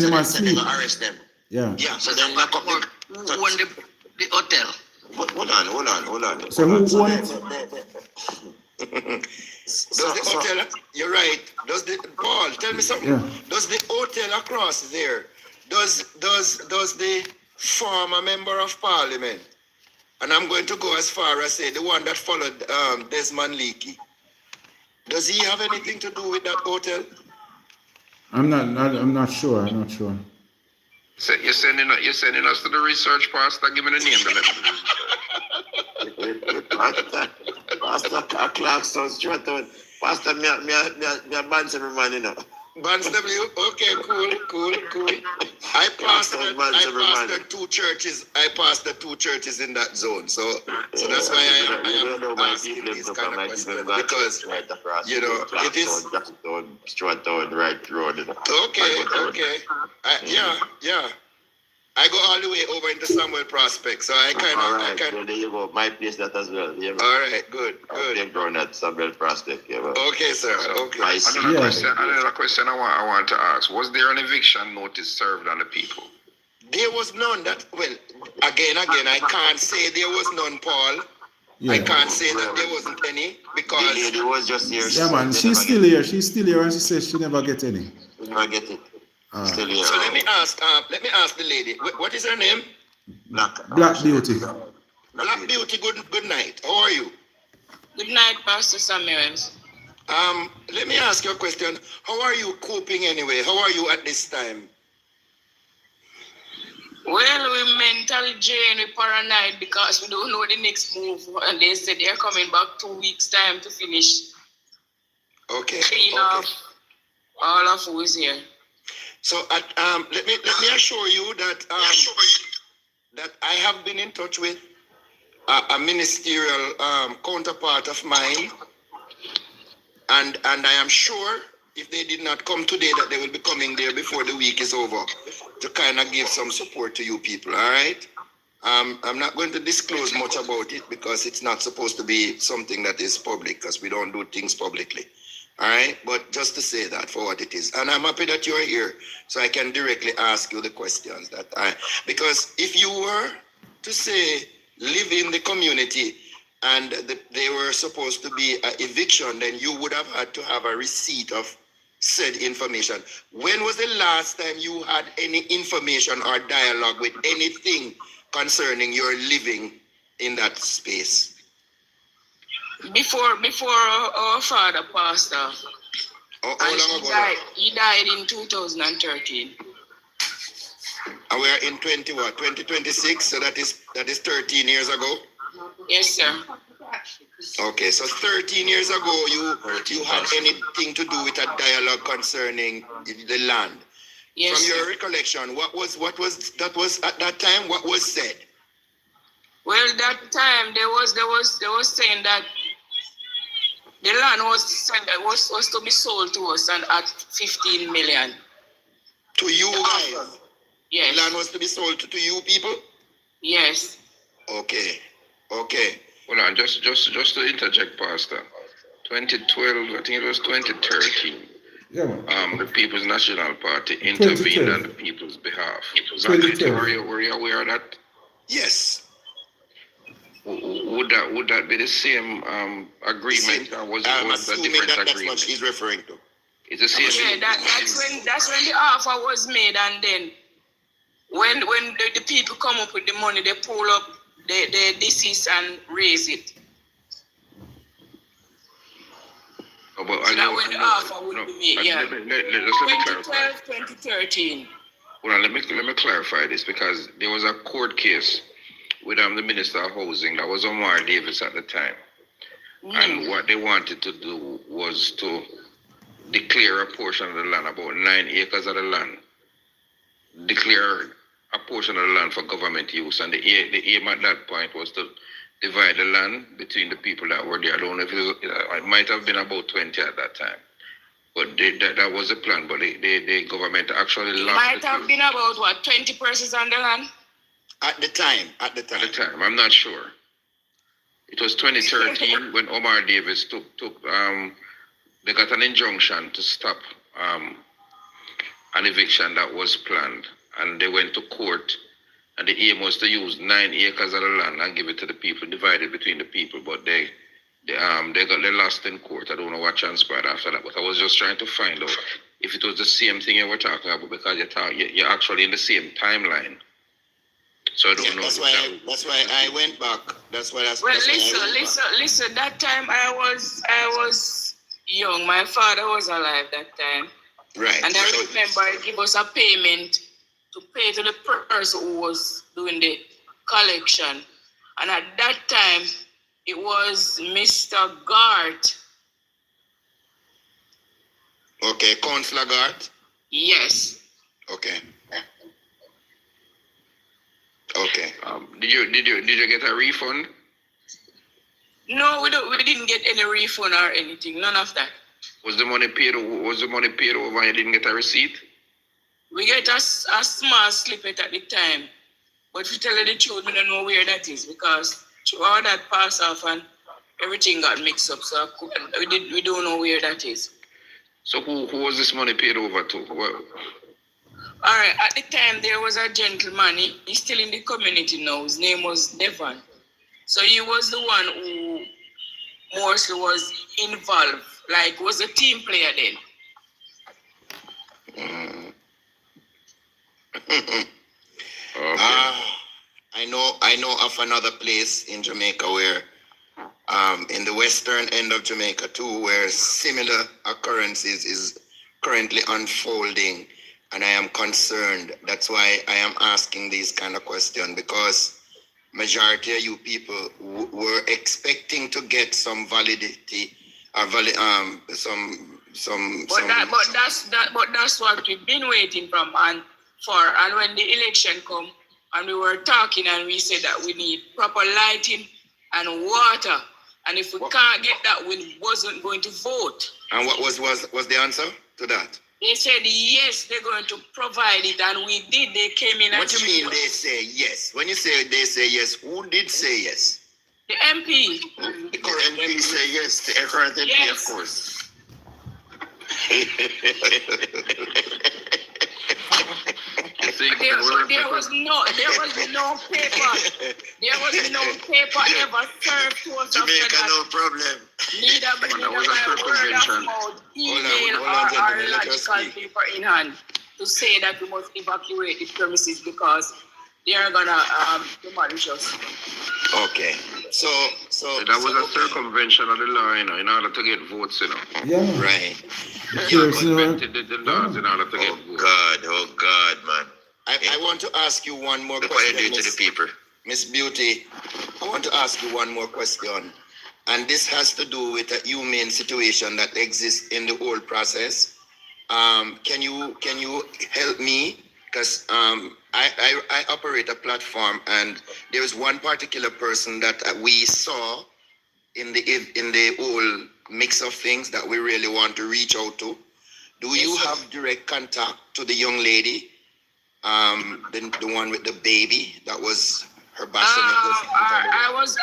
they man sleep. Arrest them. Yeah. Yeah. So then back up who own the hotel? Hold on. So who own it? Does the hotel? You're right. Does the Paul? Tell me something. Yeah. Does the hotel across there? Does the former member of parliament? And I'm going to go as far as say the one that followed Desmond Leakey. Does he have anything to do with that hotel? I'm not sure. So you're sending us to the research pastor. Give me the name. Pastor Clarkson straight out. Pastor, me a Bands every man, you know. Bands W. Okay, cool. I pastored 2 churches. I pastored 2 churches in that zone. So that's why I am asking these kind of questions because you know it is straight down right road. Okay. Yeah. I go all the way over into Samuel Prospect, so I kind of. There you go. My place that as well. Yeah, all right, good. They're growing at Samuel Prospect. Yeah, okay, sir. Okay. Another question I want to ask: was there an eviction notice served on the people? There was none. Again, I can't say there was none, Paul. Yeah. I can't say that there wasn't any because the lady was just here. Yeah, man. She's still here, and she says she never get any. Never get it. So let me ask the lady. What is her name? Black Beauty. Black Beauty. Good night. How are you? Good night, Pastor Samuels. Let me ask you a question. How are you coping anyway? How are you at this time? Well, we're mentally drained, we're paranoid because we don't know the next move. And they said they're coming back 2 weeks' time to finish. Okay. Clean off all of who is here. So let me assure you that that I have been in touch with a ministerial counterpart of mine, and I am sure if they did not come today that they will be coming there before the week is over to kind of give some support to you people. All right. I'm not going to disclose much about it because it's not supposed to be something that is public because we don't do things publicly. All right, but just to say that for what it is, and I'm happy that you're here, so I can directly ask you the questions because if you were to say live in the community and they were supposed to be an eviction, then you would have had to have a receipt of said information. When was the last time you had any information or dialogue with anything concerning your living in that space? Before our father passed off. He died in 2013. And we are in 2026, so that is 13 years ago? Yes, sir. Okay, so 13 years ago you had anything to do with a dialogue concerning the land. Yes. From your recollection, what was at that time, what was said? Well, that time they was saying that the land was to be sold to us and at 15 million. To you guys? Yes. The land was to be sold to you people? Yes. Okay. Hold on, just to interject, Pastor. 2012, I think it was 2013. Yeah, man. The People's National Party intervened on the people's behalf. Were you aware of that? Yes. Would that be the same agreement, or was it a different agreement? That's what she's referring to. It's the same. Yeah, that's when the offer was made, and then when the people come up with the money, they pull up the deceased and raise it. Oh, but so that when the offer would be made, yeah. 2012, 2013. Well, let me clarify this, because there was a court case with the Minister of Housing, that was Omar Davis at the time. And what they wanted to do was to declare a portion of the land, about 9 acres of the land, declare a portion of the land for government use. And the aim at that point was to divide the land between the people that were there. I don't know if it might have been about 20 at that time. But that was the plan. But the government actually lost. It might have been about, what, 20 persons on the land? At the time. I'm not sure. It was 2013 when Omar Davis they got an injunction to stop an eviction that was planned. And they went to court, and the aim was to use 9 acres of the land and give it to the people, divide it between the people. But they lost in court. I don't know what transpired after that, but I was just trying to find out if it was the same thing you were talking about, because you're actually in the same timeline. So I don't know. That's why I went back. Listen. That time I was young. My father was alive that time. Right. And I remember he gave us a payment to pay to the person who was doing the collection. And at that time, it was Mr. Gart. Okay, Councillor Gart? Yes. Okay. Did you get a refund? No, we didn't get any refund or anything. None of that. Was the money paid over and you didn't get a receipt? We get a small snippet at the time. But to tell you the truth, we don't know where that is, because through all that pass off and everything got mixed up. So we don't know where that is. So who was this money paid over to? Well, all right, at the time there was a gentleman, he's still in the community now, his name was Devon. So he was the one who mostly was involved, like was a team player then. Okay. I know of another place in Jamaica where, in the western end of Jamaica too, where similar occurrences is currently unfolding. And I am concerned. That's why I am asking these kind of questions, because majority of you people were expecting to get some validity, or But that's what we've been waiting for. And when the election come, and we were talking, and we said that we need proper lighting and water. And if we can't get that, we wasn't going to vote. And what was the answer to that? They said yes, they're going to provide it, and we did. They came in. What do you mean they say yes? When you say they say yes, who did say yes? The MP. The current MP say yes. The current MP, yes. Of course. There was no paper ever served to us. Jamaica, no problem. Neither word of mouth, email, or logical paper in hand to say that we must evacuate the premises because they are gonna demolish us. Okay. So that was a circumvention of the law, in order to get votes, Yeah. Right. Circumvented the laws in order to get votes. Oh God, man. I want to ask you one more question, to the people. Miss Beauty. I want to ask you one more question, and this has to do with a humane situation that exists in the whole process. Can you help me? Because I operate a platform, and there is one particular person that we saw in the whole mix of things that we really want to reach out to. Do you have direct contact to the young lady? The one with the baby that was her bassinet. I was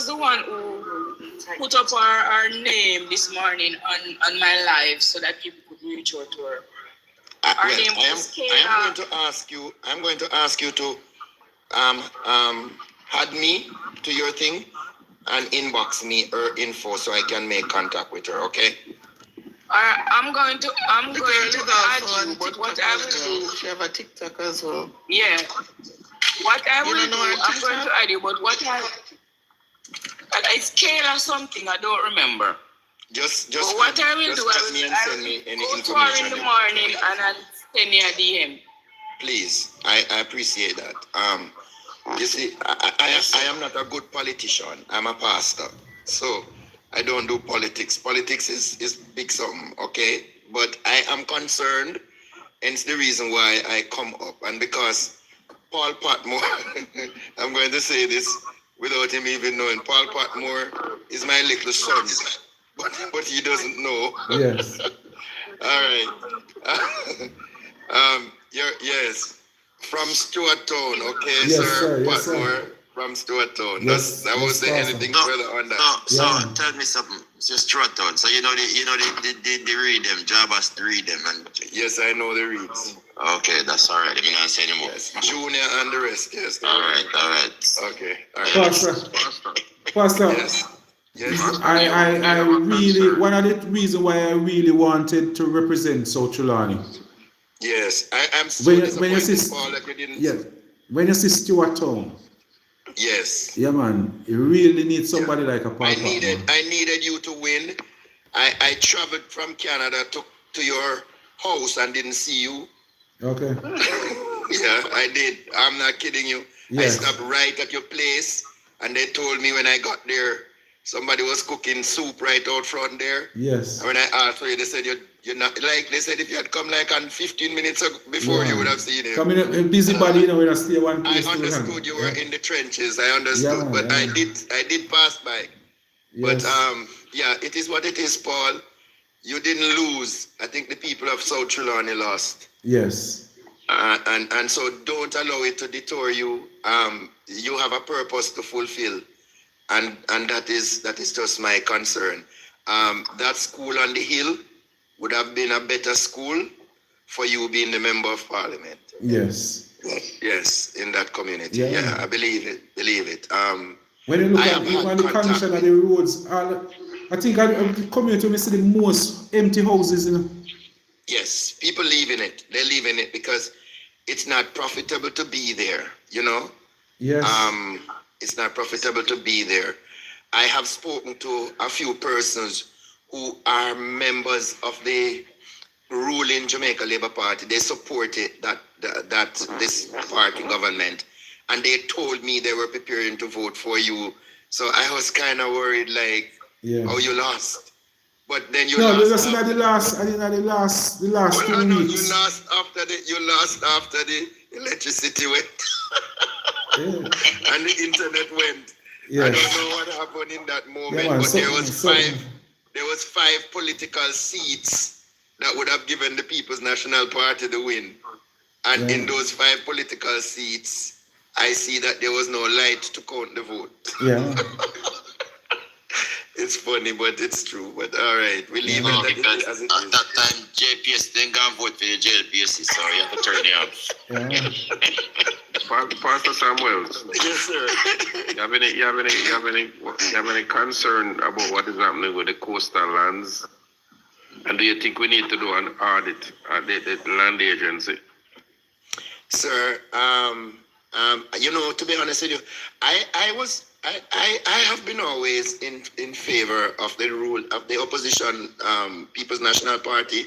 the one who put up our name this morning on my live so that people could reach out to her. Our name was I'm going to ask you to add me to your thing and inbox me her info so I can make contact with her, okay? I'm going to add you, but what I will do. She have a TikTok as well. Yeah. What I will do, I'm going to add you, but it's Kayla or something, I don't remember. Just but what I will do, I will go to her in the morning and I'll send you a DM. Please, I appreciate that. You see, I am not a good politician. I'm a pastor. So I don't do politics. Politics is big something, okay? But I am concerned, and it's the reason why I come up. And because Paul Patmore, I'm going to say this without him even knowing, Paul Patmore is my little son, but he doesn't know. Yes. All right. Yes. From Stuart Town, okay, yes, sir? Yes, Patmore from Stuart Town. Yes, I won't say anything further on that. So tell me something. It's just Stuart Town. So you know they read them. Jabas read them, and yes, I know the reads. Okay, that's all right. Let me not say anymore. Yes. Junior and the rest. Yes. All right. Okay. All right. Pastor. Yes. I really, one of the reasons why I really wanted to represent South Trelawney. Yes, I'm so disappointed, Paul, that you didn't. Yeah, when you see Stuart Town. Yes. Yeah, man, you really need somebody like a Paul. I needed you to win. I traveled from Canada to your house and didn't see you. Okay. Yeah, I did. I'm not kidding you. Yes. I stopped right at your place, and they told me when I got there, somebody was cooking soup right out front there. Yes. And when I asked for you, they said you're not, like they said if you had come like on 15 minutes before, you would have seen him. Coming a busybody, when I stay one place. I understood you were in the trenches. I understood, but I did pass by. Yes. But it is what it is, Paul. You didn't lose. I think the people of South Trelawney lost. Yes. And so don't allow it to deter you. You have a purpose to fulfill, and that is just my concern. That school on the hill would have been a better school for you being the member of parliament. Yes. Yes, in that community. Yeah, I believe it. When you look at even the condition of the roads, I think the community we see the most empty houses, you know. Yes, people live in it. They live in it because it's not profitable to be there, you know. Yes. It's not profitable to be there. I have spoken to a few persons who are members of the ruling Jamaica Labour Party. They supported that this party government, and they told me they were preparing to vote for you. So I was kind of worried, like, oh, you lost. But then you lost. No, just the last 2 weeks. You lost after the electricity went. And the internet went. Yes. I don't know what happened in that moment, but there was five political seats that would have given the People's National Party the win. And in those 5 political seats, I see that there was no light to count the vote. Yeah. It's funny, but it's true. But all right, we leave it as it is. At that time, JPS didn't go and vote for the JPS, so you have to turn it off. Pastor Samuels. Yes, sir. You have any concern about what is happening with the coastal lands? And do you think we need to do an audit at the land agency? Sir, to be honest with you, I have been always in favor of the rule of the opposition People's National Party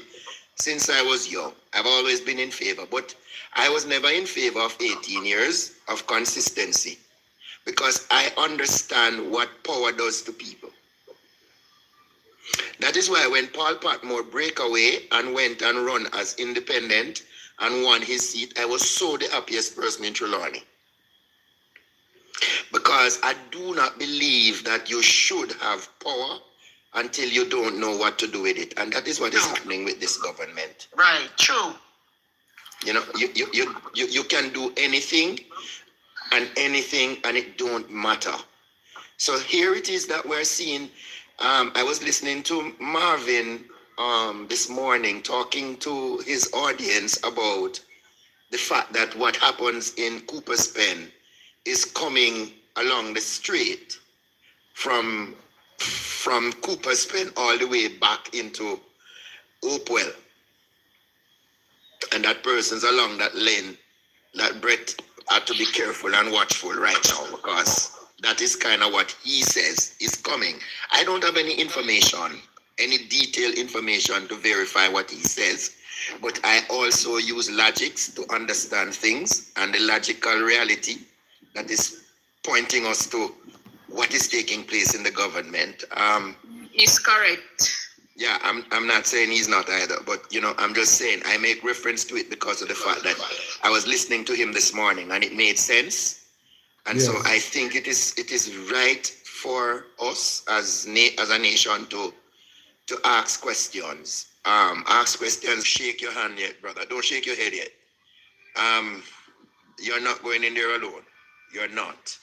since I was young. I've always been in favor, but I was never in favor of 18 years of consistency because I understand what power does to people. That is why when Paul Patmore break away and went and run as independent and won his seat, I was so the happiest person in Trelawney. Because I do not believe that you should have power until you don't know what to do with it. And that is what is happening with this government. Right, true. You know, you can do anything and it don't matter. So here it is that we're seeing. I was listening to Marvin this morning talking to his audience about the fact that what happens in Cooper's Pen is coming along the street from Cooper's Pen all the way back into Hopewell. And that person's along that lane that Brett had to be careful and watchful right now, because that is kind of what he says is coming. I don't have any information, any detailed information to verify what he says, but I also use logics to understand things and the logical reality that is pointing us to what is taking place in the government. Is correct. Yeah, I'm not saying he's not either, but I'm just saying I make reference to it because of the fact that I was listening to him this morning and it made sense. And so I think it is right for us as a nation to ask questions. Ask questions. Shake your hand yet, brother. Don't shake your head yet. You're not going in there alone. You're not.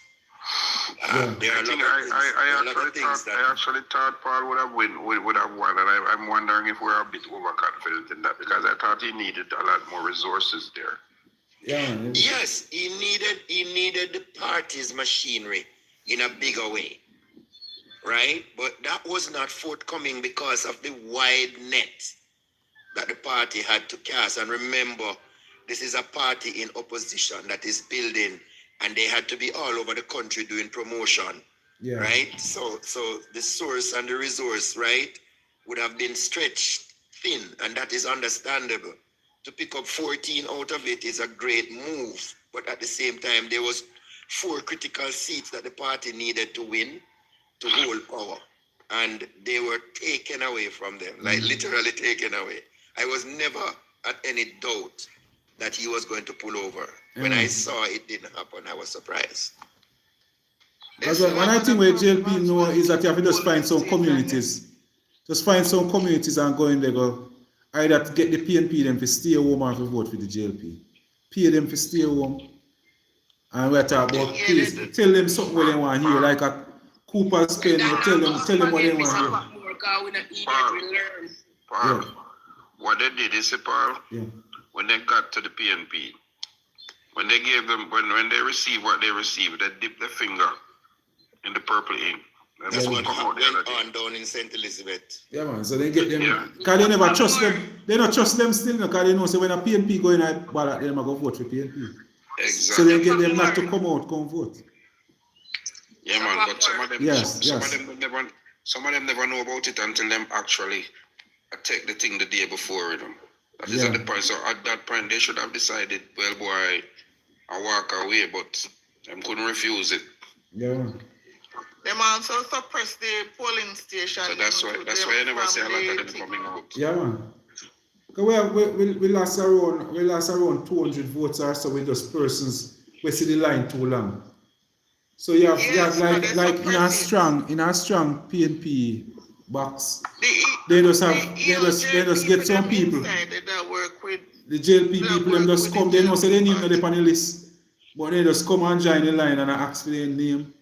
There are I actually thought Paul would have won, and I'm wondering if we're a bit overconfident in that, because I thought he needed a lot more resources there. Yeah. Yes, he needed the party's machinery in a bigger way, right? But that was not forthcoming because of the wide net that the party had to cast. And remember, this is a party in opposition that is building, and they had to be all over the country doing promotion, right? So the source and the resource, right, would have been stretched thin, and that is understandable. To pick up 14 out of it is a great move, but at the same time, there was 4 critical seats that the party needed to win to hold power, and they were taken away from them, like literally taken away. I was never at any doubt that he was going to pull over. When I saw it didn't happen, I was surprised. Because one of the things where JLP know is that you have to just find some communities. Just find some communities and go in there, go either to get the PNP them to stay home or to vote for the JLP. Pay them to stay home. And we're talking about please tell them something what they want to hear, like a Cooper's Pen, tell them what they want to hear. Paul, what they did is, Paul, when they got to the PNP, when they gave them, when they received what they received, they dipped their finger in the purple ink. That's what went on down in St. Elizabeth. Yeah, man. So they get them, because they never trust them. They don't trust them still, because they know, so when a PNP go in a ballot, they're going to vote for PNP. Exactly. So they get them not to come vote. Yeah, man, but some of them never know about it until them actually take the thing the day before, That is at the point. So at that point, they should have decided, well, boy, I walk away, but I couldn't refuse it. Yeah. Them also suppress the polling station. So that's why I never see a lot of them coming out. Yeah, man. We lost around 200 votes or so with those persons we see the line too long. So you have like in a strong PNP box. They just get some people. The JLP people them just come, they know say they name not on the list. But they just come and join the line and ask for their name.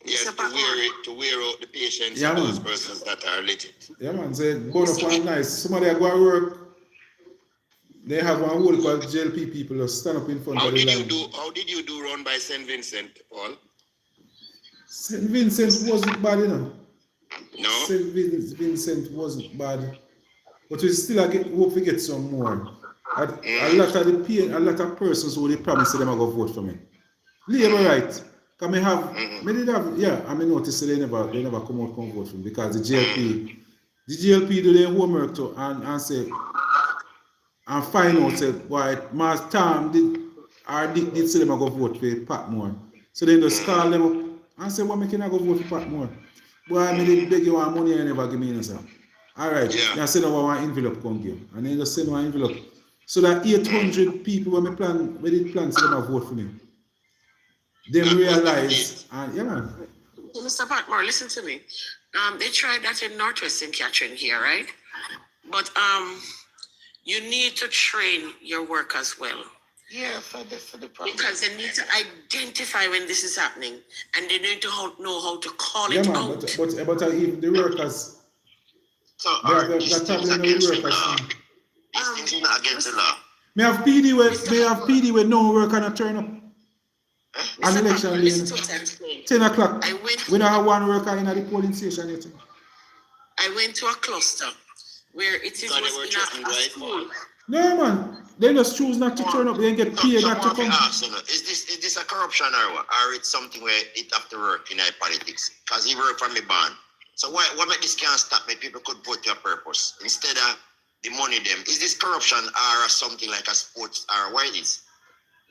Yes, to wear out the patience of those persons that are legit. Yeah, man. Say, go up and nice. Somebody go to work. They have one whole called JLP people just stand up in front of the line. How did you do run by St. Vincent, Paul? St. Vincent wasn't bad, No? St. Vincent wasn't bad. But we still hope we get some more. A lot of persons who they promise them are going to vote for me. Labour right. Can I notice they never come out and vote for me, because the GLP do their homework too and say and find out say why Mas Tam did say them go vote for Patmore. So they just call them up and say, why can I go vote for Patmore? Boy, I did beg you want money and never give me answer. Alright, they send over one envelope come give. And then just send one envelope. So that 800 people when did plan to them vote for me. Them realize, and yeah, man. Mr. Patmore, listen to me. They tried that in Northwest St. Catherine here, right? But you need to train your workers well. Yeah, for the problem. Because they need to identify when this is happening, and they need to know how to call Yeah, it man, out. but even the workers, So they have these that things problem with against the the workers. law. These things are not against the law. May have PD where no worker not turn up. On election day, 10 o'clock. We don't have one worker in the polling station yet. I went to a cluster where it was in a school. No, man. They just choose not to turn up. They get paid not to come. Is this a corruption or it's something where it have to work in politics? Because he work from the band. So what make this can't stop me? People could vote to a purpose instead of the money them. Is this corruption or something like a sports or what it is?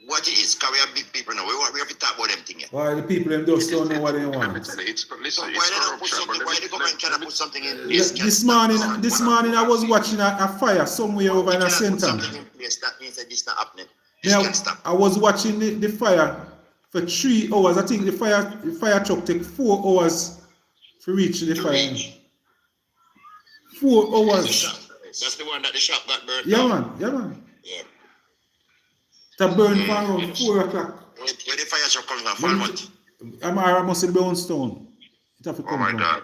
What it is? Because we have big people now. We have to talk about them things. Why the people them just don't know what they want? Why they don't put something? Why the government cannot put something in place? This morning I was watching a fire somewhere over in a center. That means that this not happening. Yeah, I was watching the fire for 3 hours. I think the fire truck take 4 hours to reach the fire. 4 hours. That's the one that the shop got burned. Yeah, man. Yeah. That burned for around 4 o'clock. Where the fire truck comes from? Falmouth? I must say Brownstone. It have to come from. God.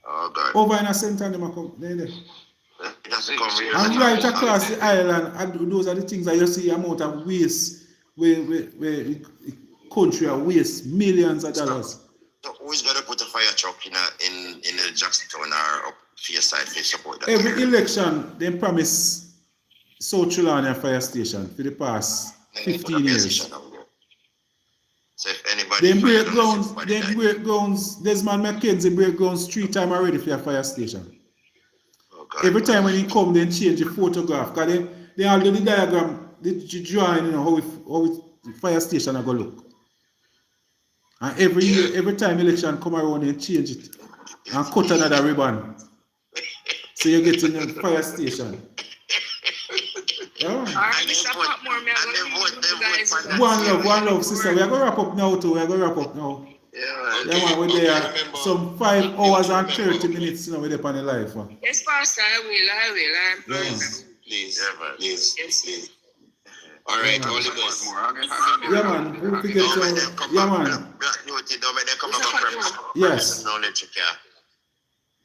Oh, God. Over in a center, they come. There. It has to come here. And right across the island, and those are the things that you see amount of waste where the country waste millions of dollars. So who's gonna put a fire truck in the Jacksontown or up for your side for support that? Every election, they promise South Trelawney fire station for the past 15 years. So if anybody they break grounds, Desmond McKenzie break grounds 3 times already for a fire station. Every time when he come, they change the photograph. Because they all do the diagram, the drawing, you know, how the fire station are going to look. And every year, every time election come around, they change it. And cut another ribbon. So you get in the fire station. Yeah. One love, sister. We are going to wrap up now. Yeah, man, we're there some 5 hours and 30 minutes now. We're there on the live. Yes, Pastor, I will. Please. All right, all the best. Yeah, man. Who forget to... Yeah, man. Don't make them come back on premise. Yes. No electric, yeah.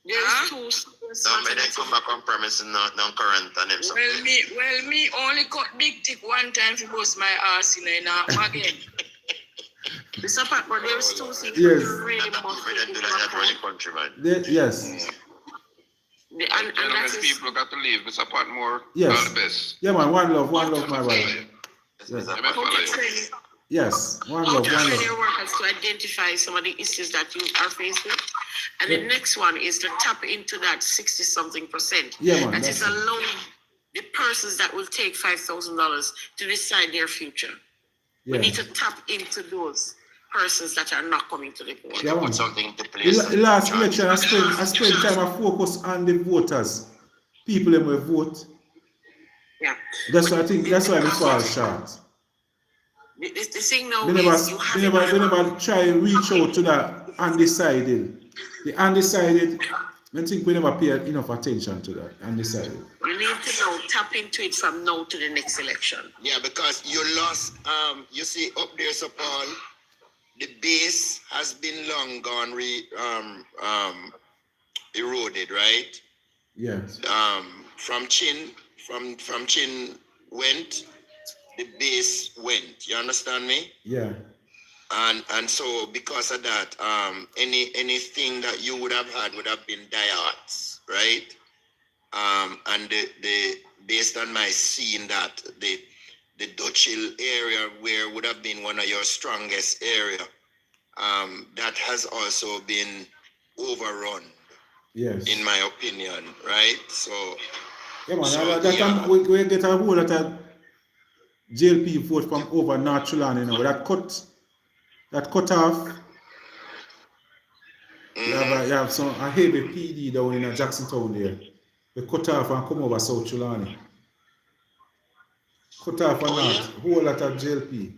Don't make them come back on premise and non-current and them something. Well, me only cut big tick one time to bust my ass in there again. Mr. Patmore, there's 2 things yes. really must Yes. And that's people got to leave, Mr. Patmore. Yes. All the best. Yeah, man, one love, my brother. Yes, one love. Your workers to identify some of the issues that you are faced with. And the next one is to tap into that 60-something%. Yeah, man, that is allowing the persons that will take $5,000 to decide their future. Yeah. We need to tap into those persons that are not coming to the board. Yeah, put something into place. The last election, I spent time I focus on the voters. People that will vote. Yeah. That's why I think we fall short. The thing now they never try to reach out to the undecided. The undecided, I think we never pay enough attention to that. Undecided. You need to now tap into it from now to the next election. Yeah, because you lost, you see up there, so Paul, the base has been long gone eroded, right? Yes. From Chin went, the base went. You understand me? Yeah. And so because of that, anything that you would have had would have been diehards, right? And the based on my seeing that the Dutch Hill area where would have been one of your strongest area, that has also been overrun. Yes. In my opinion, right? So yeah, man. We get a whole lot of JLP vote from over North Trelawney, you know. That cut off. You have a heavy PD down in Jacksontown there. They cut off and come over South Trelawney. Cut off and not. Whole lot of JLP.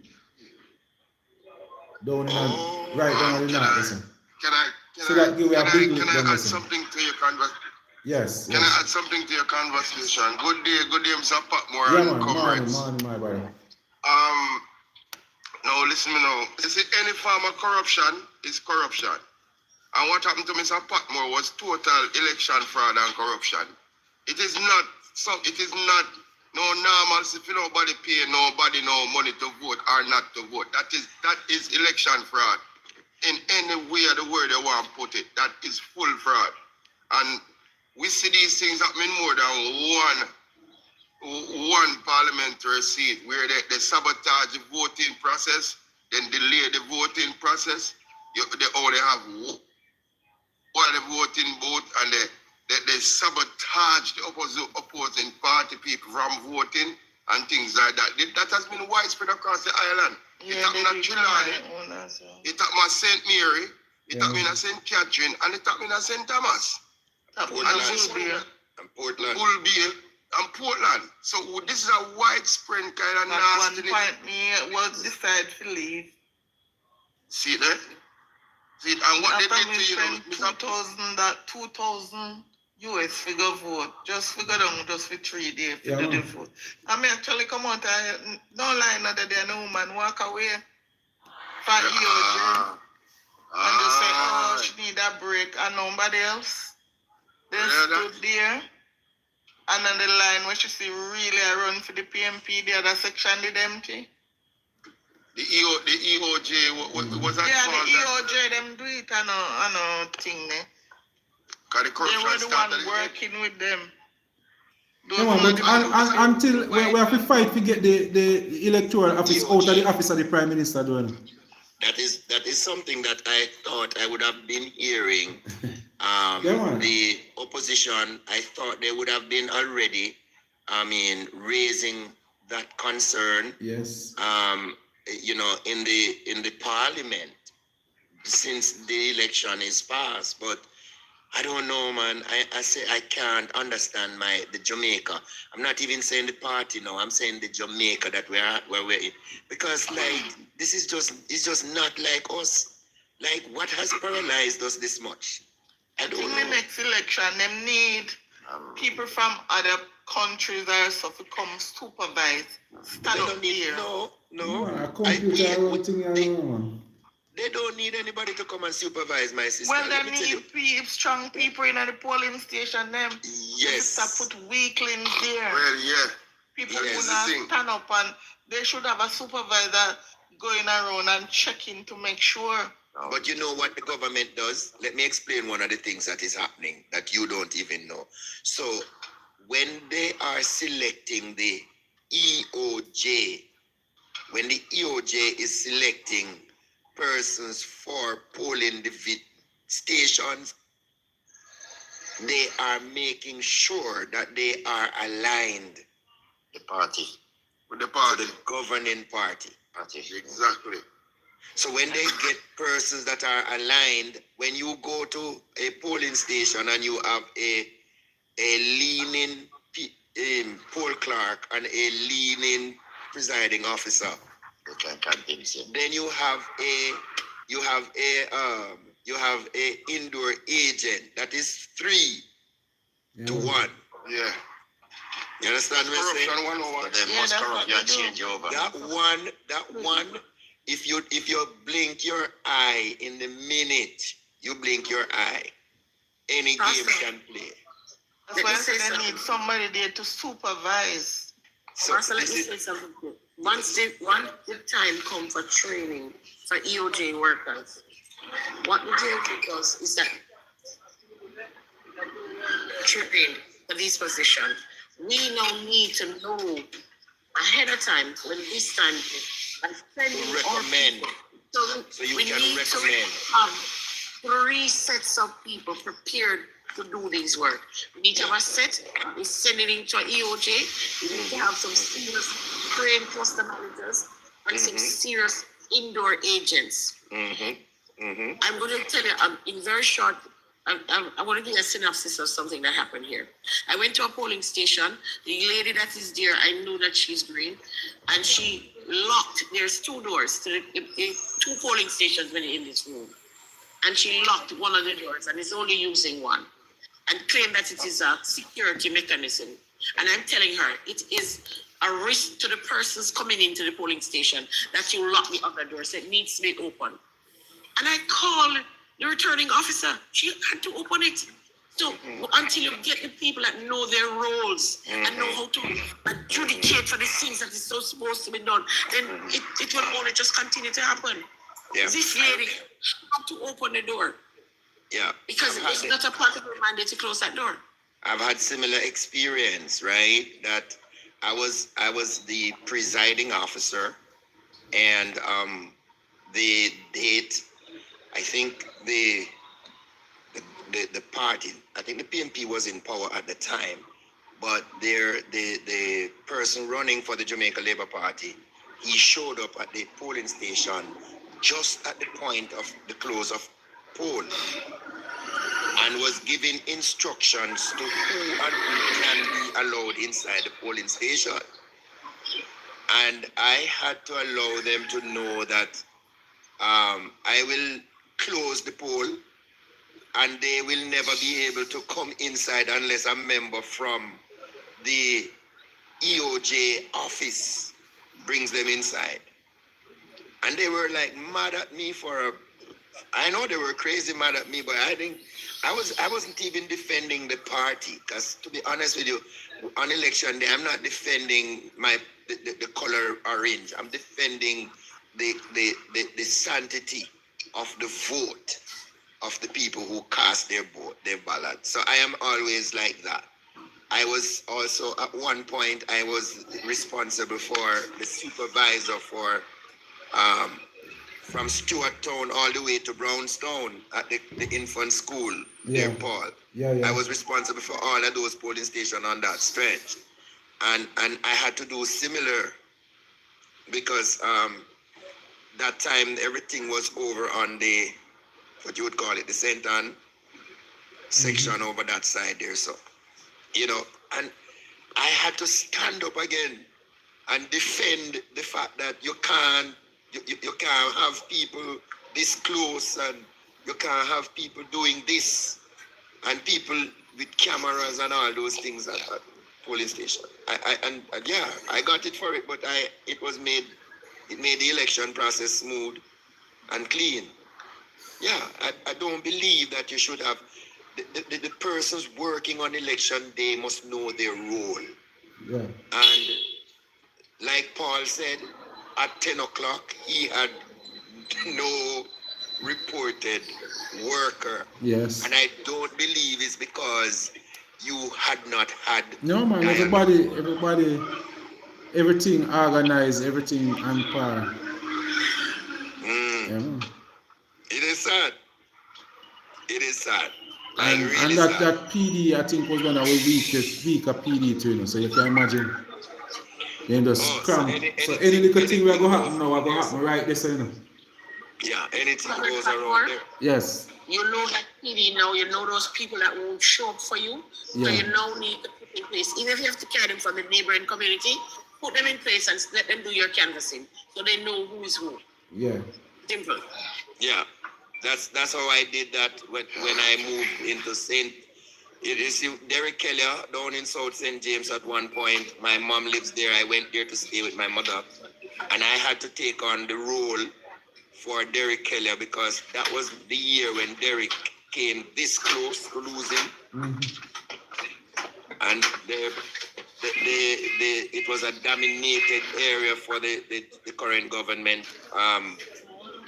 Down in right down in the north, listen. Can I add something to your conversation? Yes. Can I add something to your conversation? Good day, Mr. Patmore and coverage. Morning, my brother. Now listen me now. You see, any form of corruption is corruption. And what happened to Mr. Patmore was total election fraud and corruption. It is not no normalcy if nobody pay nobody no money to vote or not to vote. That is election fraud. In any way of the word they want to put it, that is full fraud. And we see these things happening more than one parliamentary seat where they sabotage the voting process, then delay the voting process. They only have one voting booth, and they sabotage the opposing party people from voting and things like that. That has been widespread across the island. It happened at Trelawney, it happened at St. Mary, it happened at St. Catherine, and it happened at St. Thomas. And Portland. And Portland. So this is a widespread kind of nasty. At one point, me was decided to leave. See that? See, and what they did to you, Mr. 2,000 US figure vote. Just figure down just for 3 days to do the vote. I mean, actually come out and don't lie now that there no woman walk away from EOJ. And just say, oh, she need a break, and nobody else. They stood there. And then the line where she see really a run for the PMP, the other section did empty. The EOJ was that? Yeah, the EOJ them do it on a thing there. Because the corruption they were the one started working with them. No, but until we have to fight to get the electoral office out of the office of the Prime Minister doing. That is something that I thought I would have been hearing. The opposition, I thought they would have been already, raising that concern. Yes. In the parliament since the election is passed. But I don't know, man. I say I can't understand the Jamaica. I'm not even saying the party now. I'm saying the Jamaica that where we're in. Because this is just not like us. Like, what has paralyzed us this much? I don't know. In the next election, them need people from other countries also to come supervise. Stand up here. No. They don't need anybody to come and supervise, my sister. Well, they need strong people in the polling station. Them. Yes. To put weaklings there. Well, yeah. People who not stand up, and they should have a supervisor going around and checking to make sure. But you know what the government does? Let me explain one of the things that is happening that you don't even know. So when they are selecting the EOJ, when the EOJ is selecting persons for polling the stations, they are making sure that they are aligned with the party, to the governing party. Exactly. So when they get persons that are aligned, when you go to a polling station and you have a leaning poll clerk and a leaning presiding officer, then you have a indoor agent that is 3 to 1. Yeah. You understand what I'm saying? That one. If you blink your eye in the minute you blink your eye, any game can play. That's why I say they need somebody there to supervise. Let me say something quick. Once the time comes for training for EOJ workers, what the DOJ does is that train for these positions. We now need to know ahead of time when this time is. Recommend. So you we can need recommend. to have 3 sets of people prepared to do these work. We need to have a set, we send it into an EOJ. We need to have some serious trained cluster managers and some serious indoor agents. I'm going to tell you, in very short, I want to give a synopsis of something that happened here. I went to a polling station. The lady that is there, I know that she's green, and she locked. There's 2 doors to the 2 polling stations when you're in this room, and she locked one of the doors and is only using one, and claimed that it is a security mechanism. And I'm telling her it is a risk to the persons coming into the polling station that you lock the other door, so it needs to be open. And I called the returning officer. She had to open it. So until you get the people that know their roles and know how to adjudicate for the things that is so supposed to be done, then it will only just continue to happen. Yeah. This lady had to open the door. Yeah. Because it's not a part of her mandate to close that door. I've had similar experience, right? That I was the presiding officer, and the date, I think the party, I think the PNP was in power at the time, but the person running for the Jamaica Labour Party, he showed up at the polling station just at the point of the close of poll, and was giving instructions to who and who can be allowed inside the polling station. And I had to allow them to know that I will close the poll and they will never be able to come inside unless a member from the EOJ office brings them inside. And they were like mad at me I know they were crazy mad at me, but I think I wasn't even defending the party, because to be honest with you, on election day, I'm not defending the color orange. I'm defending the sanctity of the vote of the people who cast their ballot. So I am always like that. I was also, at one point, I was responsible for the supervisor for from Stewart Town all the way to Brownstown at the infant school there, Paul. I was responsible for all of those polling stations on that stretch. And I had to do similar, because that time everything was over on the, what you would call it, the St. Anne section over that side there. So, and I had to stand up again and defend the fact that you can't have people this close, and you can't have people doing this, and people with cameras and all those things at polling station. I got it for it, but it made the election process smooth and clean. Yeah, I don't believe that you should have the persons working on election day must know their role. Yeah. And like Paul said, at 10 o'clock, he had no reported worker. Yes. And I don't believe it's because you had not had. No, man, everybody, everything organized, everything on par. Yeah. It is sad. It is sad. And that PD, I think, was one of the weaker PD too, so you can imagine. Then just cram. So any little thing will go happen now, will go happen right there, so Yeah, anything goes around there. Yes. You know that PD now, you know those people that won't show up for you. Yeah. So you now need to put in place. Even if you have to carry them from the neighboring community, put them in place and let them do your canvassing so they know who is who. Yeah. Simple. Yeah. That's how I did that when I moved into Derrick Kelly down in South St. James at one point. My mom lives there. I went there to stay with my mother. And I had to take on the role for Derrick Kelly because that was the year when Derrick came this close to losing. And it was a dominated area for the current government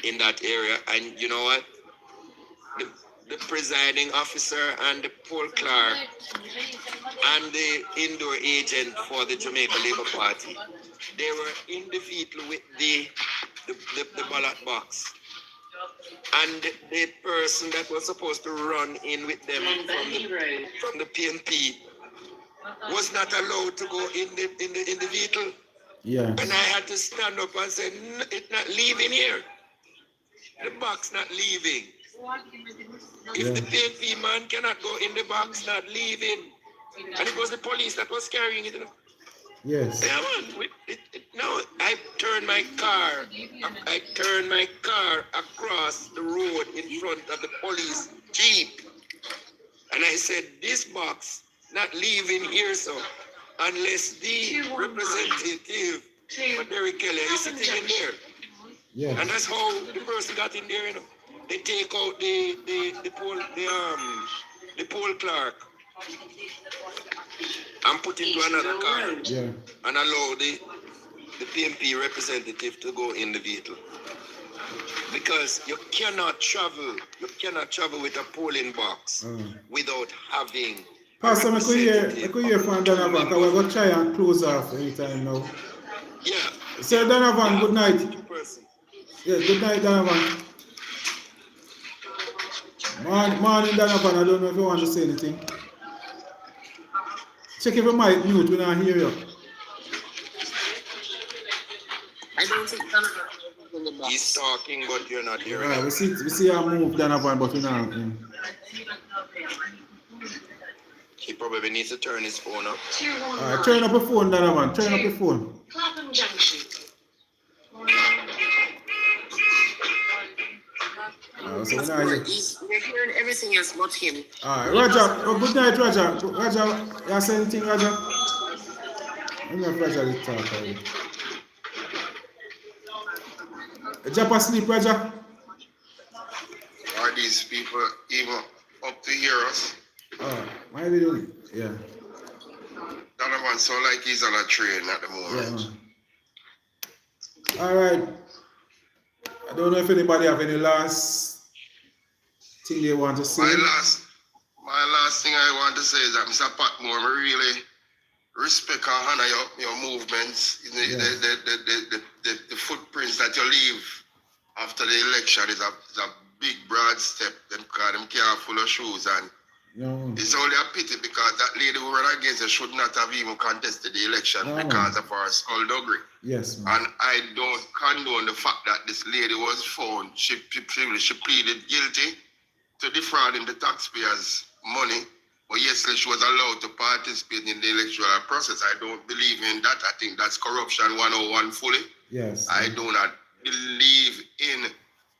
in that area. And you know what? The presiding officer and the poll clerk and the indoor agent for the Jamaica Labour Party, they were in the vehicle with the ballot box. And the person that was supposed to run in with them from the PNP was not allowed to go in the vehicle. Yeah. And I had to stand up and say, it's not leaving here. The box not leaving. If the PNP man cannot go in the box, not leaving. And it was the police that was carrying it. Yes. Yeah, man. Now I turned my car across the road in front of the police jeep. And I said, this box not leaving here, so. unless the representative for Derrick Kelly is sitting in there. Yeah. And that's how the person got in there, you know. They take out the poll clerk and put him to another car. Yeah. And allow the PMP representative to go in the vehicle. Because you cannot travel with a polling box without having Pastor, I could hear from Donovan, because we're going to try and close off anytime now. Yeah. Sir Donovan, good night. Yeah, good night, Donovan. Morning, Donovan. I don't know if you want to say anything. Check if your mic mute when I hear you. I don't think Donovan is in the box. He's talking, but you're not hearing Right, him. we see her move Donovan, but we're not. He probably needs to turn his phone up. Alright, turn up your phone, Donovan. Turn up your phone. Clapham Junction. So we're hearing everything else but him. Alright, Roger. Good night, Roger. Roger, you say anything, Roger? I don't know if Roger did talk already. Jump asleep, Roger. Are these people even up to hear us? Why are we doing it? Yeah. Donovan sound like he's on a train at the moment. Yeah. Alright. I don't know if anybody have any last thing they want to say. My last thing I want to say is that Mr. Patmore, I really respect and honor your movements. The footprints that you leave after the election is a big broad step. Them can't full of shoes, and it's only a pity because that lady who ran against her should not have even contested the election because of her skullduggery. Yes, man. And I don't condone the fact that this lady was found. She pleaded guilty to defrauding the taxpayers' money. But yes, she was allowed to participate in the electoral process. I don't believe in that. I think that's corruption 101 fully. Yes. I do not believe in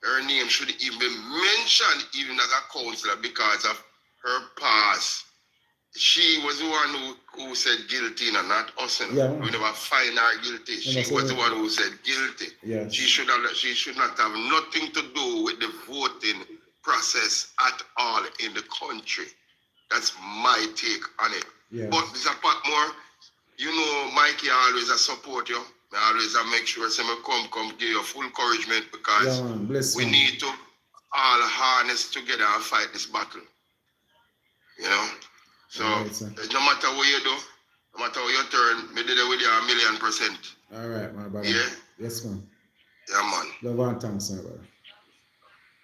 her name should even be mentioned even as a councillor because of her past. She was the one who said guilty, and not us. Yeah. We never find her guilty. She was the one who said guilty. Yes. She should not have nothing to do with the voting process at all in the country. That's my take on it. Yes. But Mr. Patmore, you know Mikey always support you. I always make sure I come give you full encouragement because we need to all harness together and fight this battle. You know? So no matter what you do, no matter what you turn, me did it with you 1,000,000%. Alright, my brother. Yeah? Yes, man. Yeah, man. Love and thanks, my brother.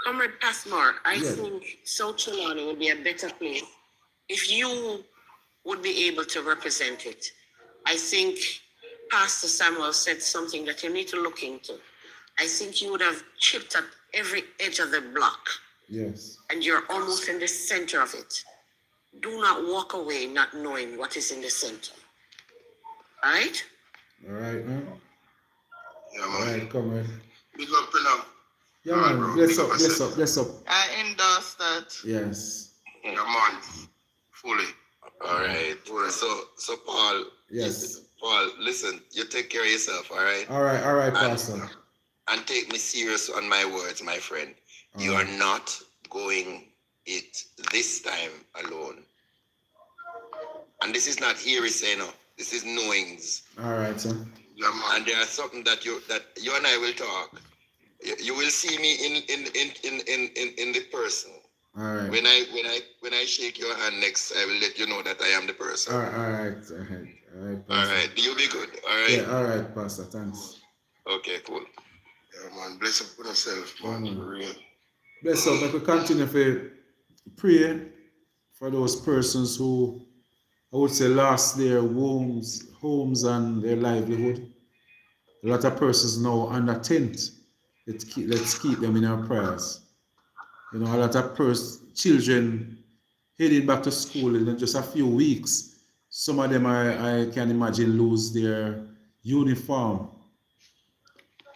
Comrade Patmore, I think South Trelawney would be a better place if you would be able to represent it. I think Pastor Samuel said something that you need to look into. I think you would have chipped at every edge of the block. Yes. And you're almost in the center of it. Do not walk away not knowing what is in the center. All right? All right, man. Yeah, man. All right, come on. Big up, Pinam. Yeah, man. Bless up. I endorse that. Yes. Yeah, man. Fully. All right. So Paul. Yes. Paul, listen, you take care of yourself, all right? All right, Pastor. And take me serious on my words, my friend. You are not going it this time alone. And this is not hearsay, no. This is knowings. All right, sir. And there are something that you and I will talk. You will see me in the person. All right. When I shake your hand next, I will let you know that I am the person. All right, Pastor. All right. You be good. All right. Yeah. All right, Pastor. Thanks. Okay. Cool. Yeah, man. Bless up for yourself, man. For real. Bless up. Let me continue to pray for those persons who, I would say, lost their homes and their livelihood. A lot of persons now under tent. Let's keep them in our prayers. You know, a lot of children heading back to school in just a few weeks. Some of them, I can imagine, lose their uniform.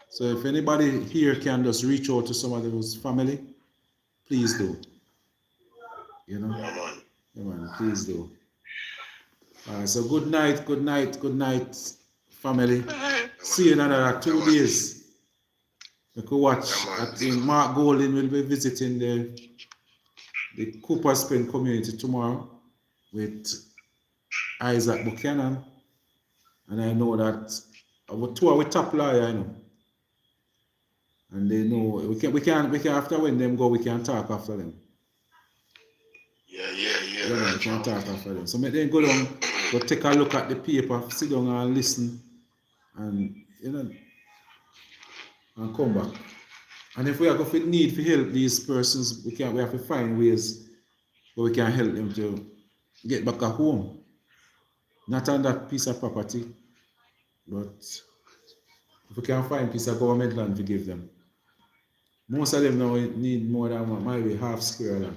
So if anybody here can just reach out to some of those family, please do. You know? Yeah, man. Yeah, man, please do. So good night, family. See you in another 2 days. We could watch. I think Mark Golding will be visiting the Cooper Spring community tomorrow with Isaac Buchanan. And I know that our tour with top lawyer, you know. And they know we can after when them go, we can talk after them. Yeah. We can talk after them. So make them go down, go take a look at the paper, sit down and listen, and and come back. And if we are going to need to help these persons, we have to find ways where we can help them to get back at home. Not on that piece of property, but if we can find a piece of government land to give them. Most of them now need more than maybe half square land.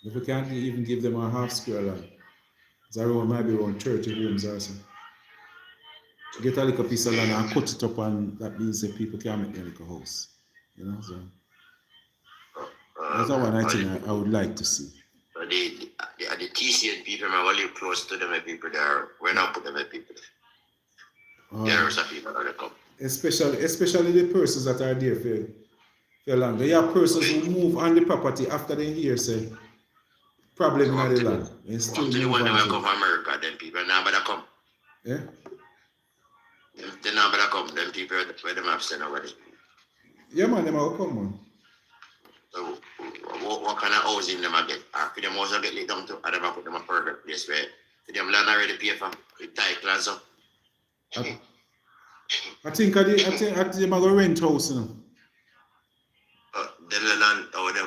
If we can't even give them a half square land, it's maybe around 30 homes also. Get a little piece of land and cut it up, and that means that people can make their little house. So that's one I think I would like to see. So the TCN people, I live close to them people there. We're not put them people there. There are some people that come. Especially the persons that are there for long. There are persons who move on the property after they hear say problem in the land. And still move on. When they come from America, then people now better come. Yeah? They now better come, then people where them have sent already. Yeah man, them will come man. So what kind of housing them get? For them also get laid down to, and them put them a perfect place where for them land already pay for with title and so. I think them are going to rent house, you know. Then the land,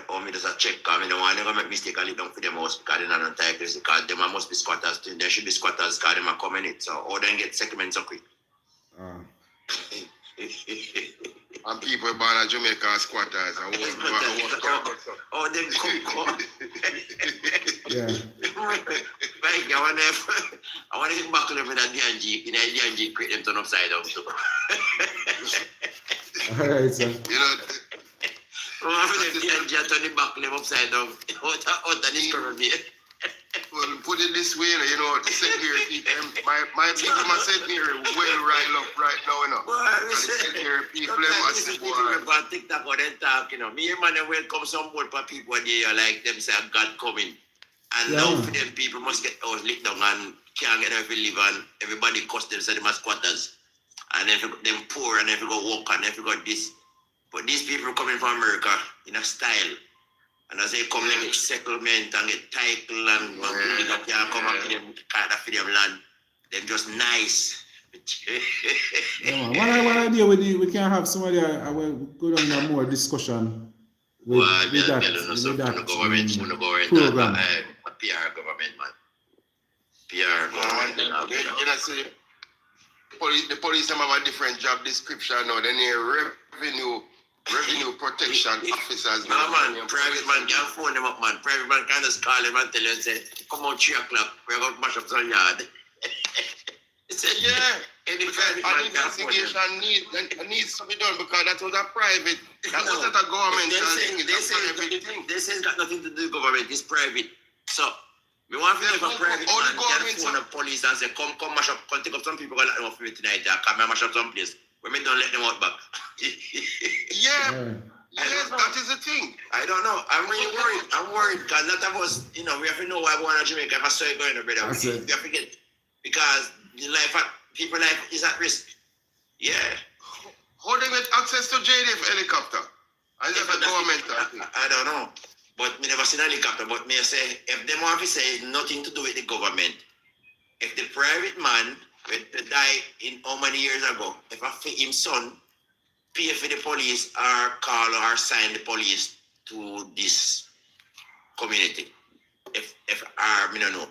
or me just a check, because I don't want to make mistake and leave down for them house because they don't have titles, because them must be squatters too. There should be squatters because them are coming in, so all them get settlements so quick. And people born in Jamaica are squatters. Oh, them come. Yeah. Like, I want to buckle them in a DNG, in a DNG, create them turn upside down too. Alright, sir. You know, DNG turn the buckle them upside down. Out of this current day. Well, put it this way, you know, St. Mary people, my people are St. Mary well rile up right now, you know. St. Mary people, people on TikTok or they talk, you know. Me and man, welcome some more people there, like them say God coming. And now for them people must get house lit down and can't get them to live, and everybody cost them, so they must squatters. And then them poor and they go walk and they go this. But these people coming from America in a style. And as they come, they get settlement and get title and people can come and give them for them land. They're just nice. Yeah, what idea we can have somebody will go down in a more discussion with that program. PR government, man. PR government. You know, see, the police have a different job description now. They need revenue protection officers. No man, private man can't phone them up, man. Private man can just call them and tell them, say, come out 3 o'clock, we're going to mash up some yard. He said, yeah. Any private man investigation needs to be done because that was a private, that was not a government thing. This has got nothing to do with government, it's private. So, we want to have a private man can phone the police and say, come mash up, come take up some people, go let them off me tonight, come and mash up some place. We don't let them out back. Yes, that is the thing. I don't know. I'm really worried. I'm worried because a lot of us, you know, we have to know why we want to Jamaica. If I saw you going to brother, we have to get, because the life of people life is at risk. Yeah. How they get access to JDF helicopter? Is that a government? I don't know. But me never seen a helicopter. But me say, if them want to say nothing to do with the government, if the private man died in how many years ago, if his son pay for the police or call or sign the police to this community, if I don't know.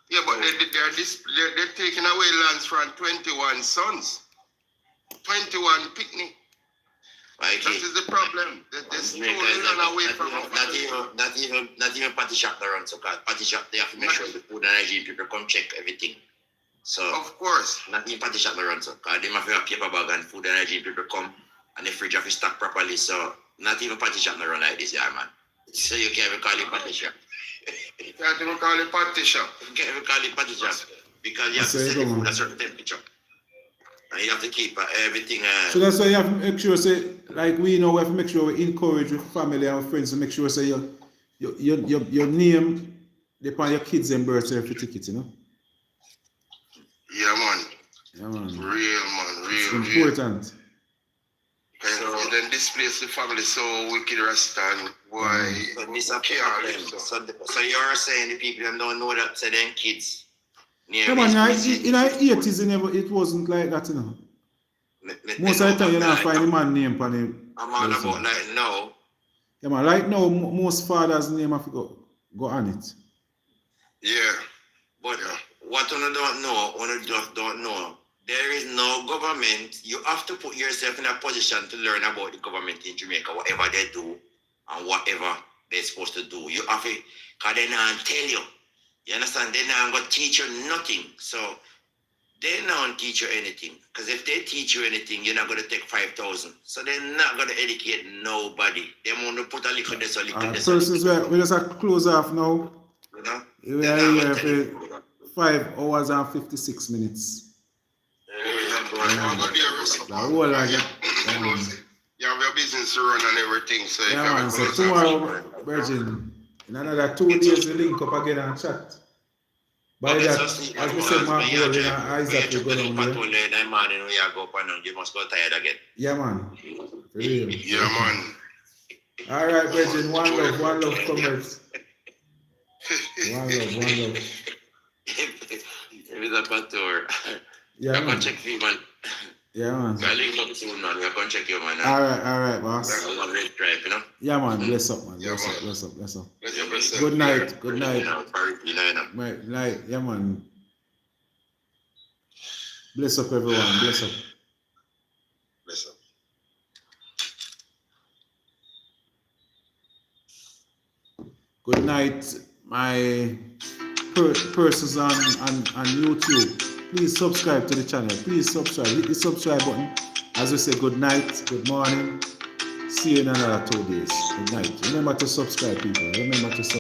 Yeah, but they're taking away lands from 21 sons, 21 picnic. Right, that is the problem. They're stolen away from not even party shop that runs, so party shop they have to make sure the food and hygiene people come check everything. So of course, not even party shop that runs, so because they have a paper bag and food and hygiene people come and the fridge have to stock properly. So not even party shop that run like this, yeah man. So you can't even call it party shop. Can't even call it patty shop. Can't even call it patty shop because you have to set the food at a certain temperature. And you have to keep everything. So that's why you have to make sure, say, like we know, we have to make sure we encourage with family and friends to make sure, say, your name depend your kids and birth certificate, you know? Yeah, man. Yeah, man. Real, man. It's Real. important. And then displace the family so wicked Rastan. Why? So you're saying the people don't know that, say, them kids. Yeah, man, in the 80s, it wasn't like that, you know. Most of the time, you don't find the man name on the. I'm on about like now. Yeah, man, like now, most fathers' name have to go on it. Yeah. But what you don't know, you just don't know, there is no government. You have to put yourself in a position to learn about the government in Jamaica, whatever they do and whatever they're supposed to do. You have to, because they don't tell you. You understand? They're not going to teach you nothing. So they don't teach you anything. Because if they teach you anything, you're not going to take 5,000. So they're not going to educate nobody. They want to put a little this, a little this. Persons, we just have to close off now. You know? We are here for 5 hours and 56 minutes. You have your business to run and everything. So yeah, man. So tomorrow, Virgin, in another 2 days, we link up again and chat. By that, as we said, Mark Gold in Isaac will go down there. You must go tired again. Yeah, man. For real. Yeah, man. All right, Virgin. One love, comrades. One love. If it's a Patmore. Yeah, man. Go check you, man. Yeah, man. I'll link up soon, man. We're going to check you, man. All right, boss. We're going to drive, you know? Yeah, man. Bless up, man. Bless up. Good night. Night. Yeah, man. Bless up, everyone. Bless up. Good night, my persons on YouTube. Please subscribe to the channel. Please subscribe. Hit the subscribe button. As we say, good night, good morning. See you in another 2 days. Good night. Remember to subscribe, people. Remember to subscribe.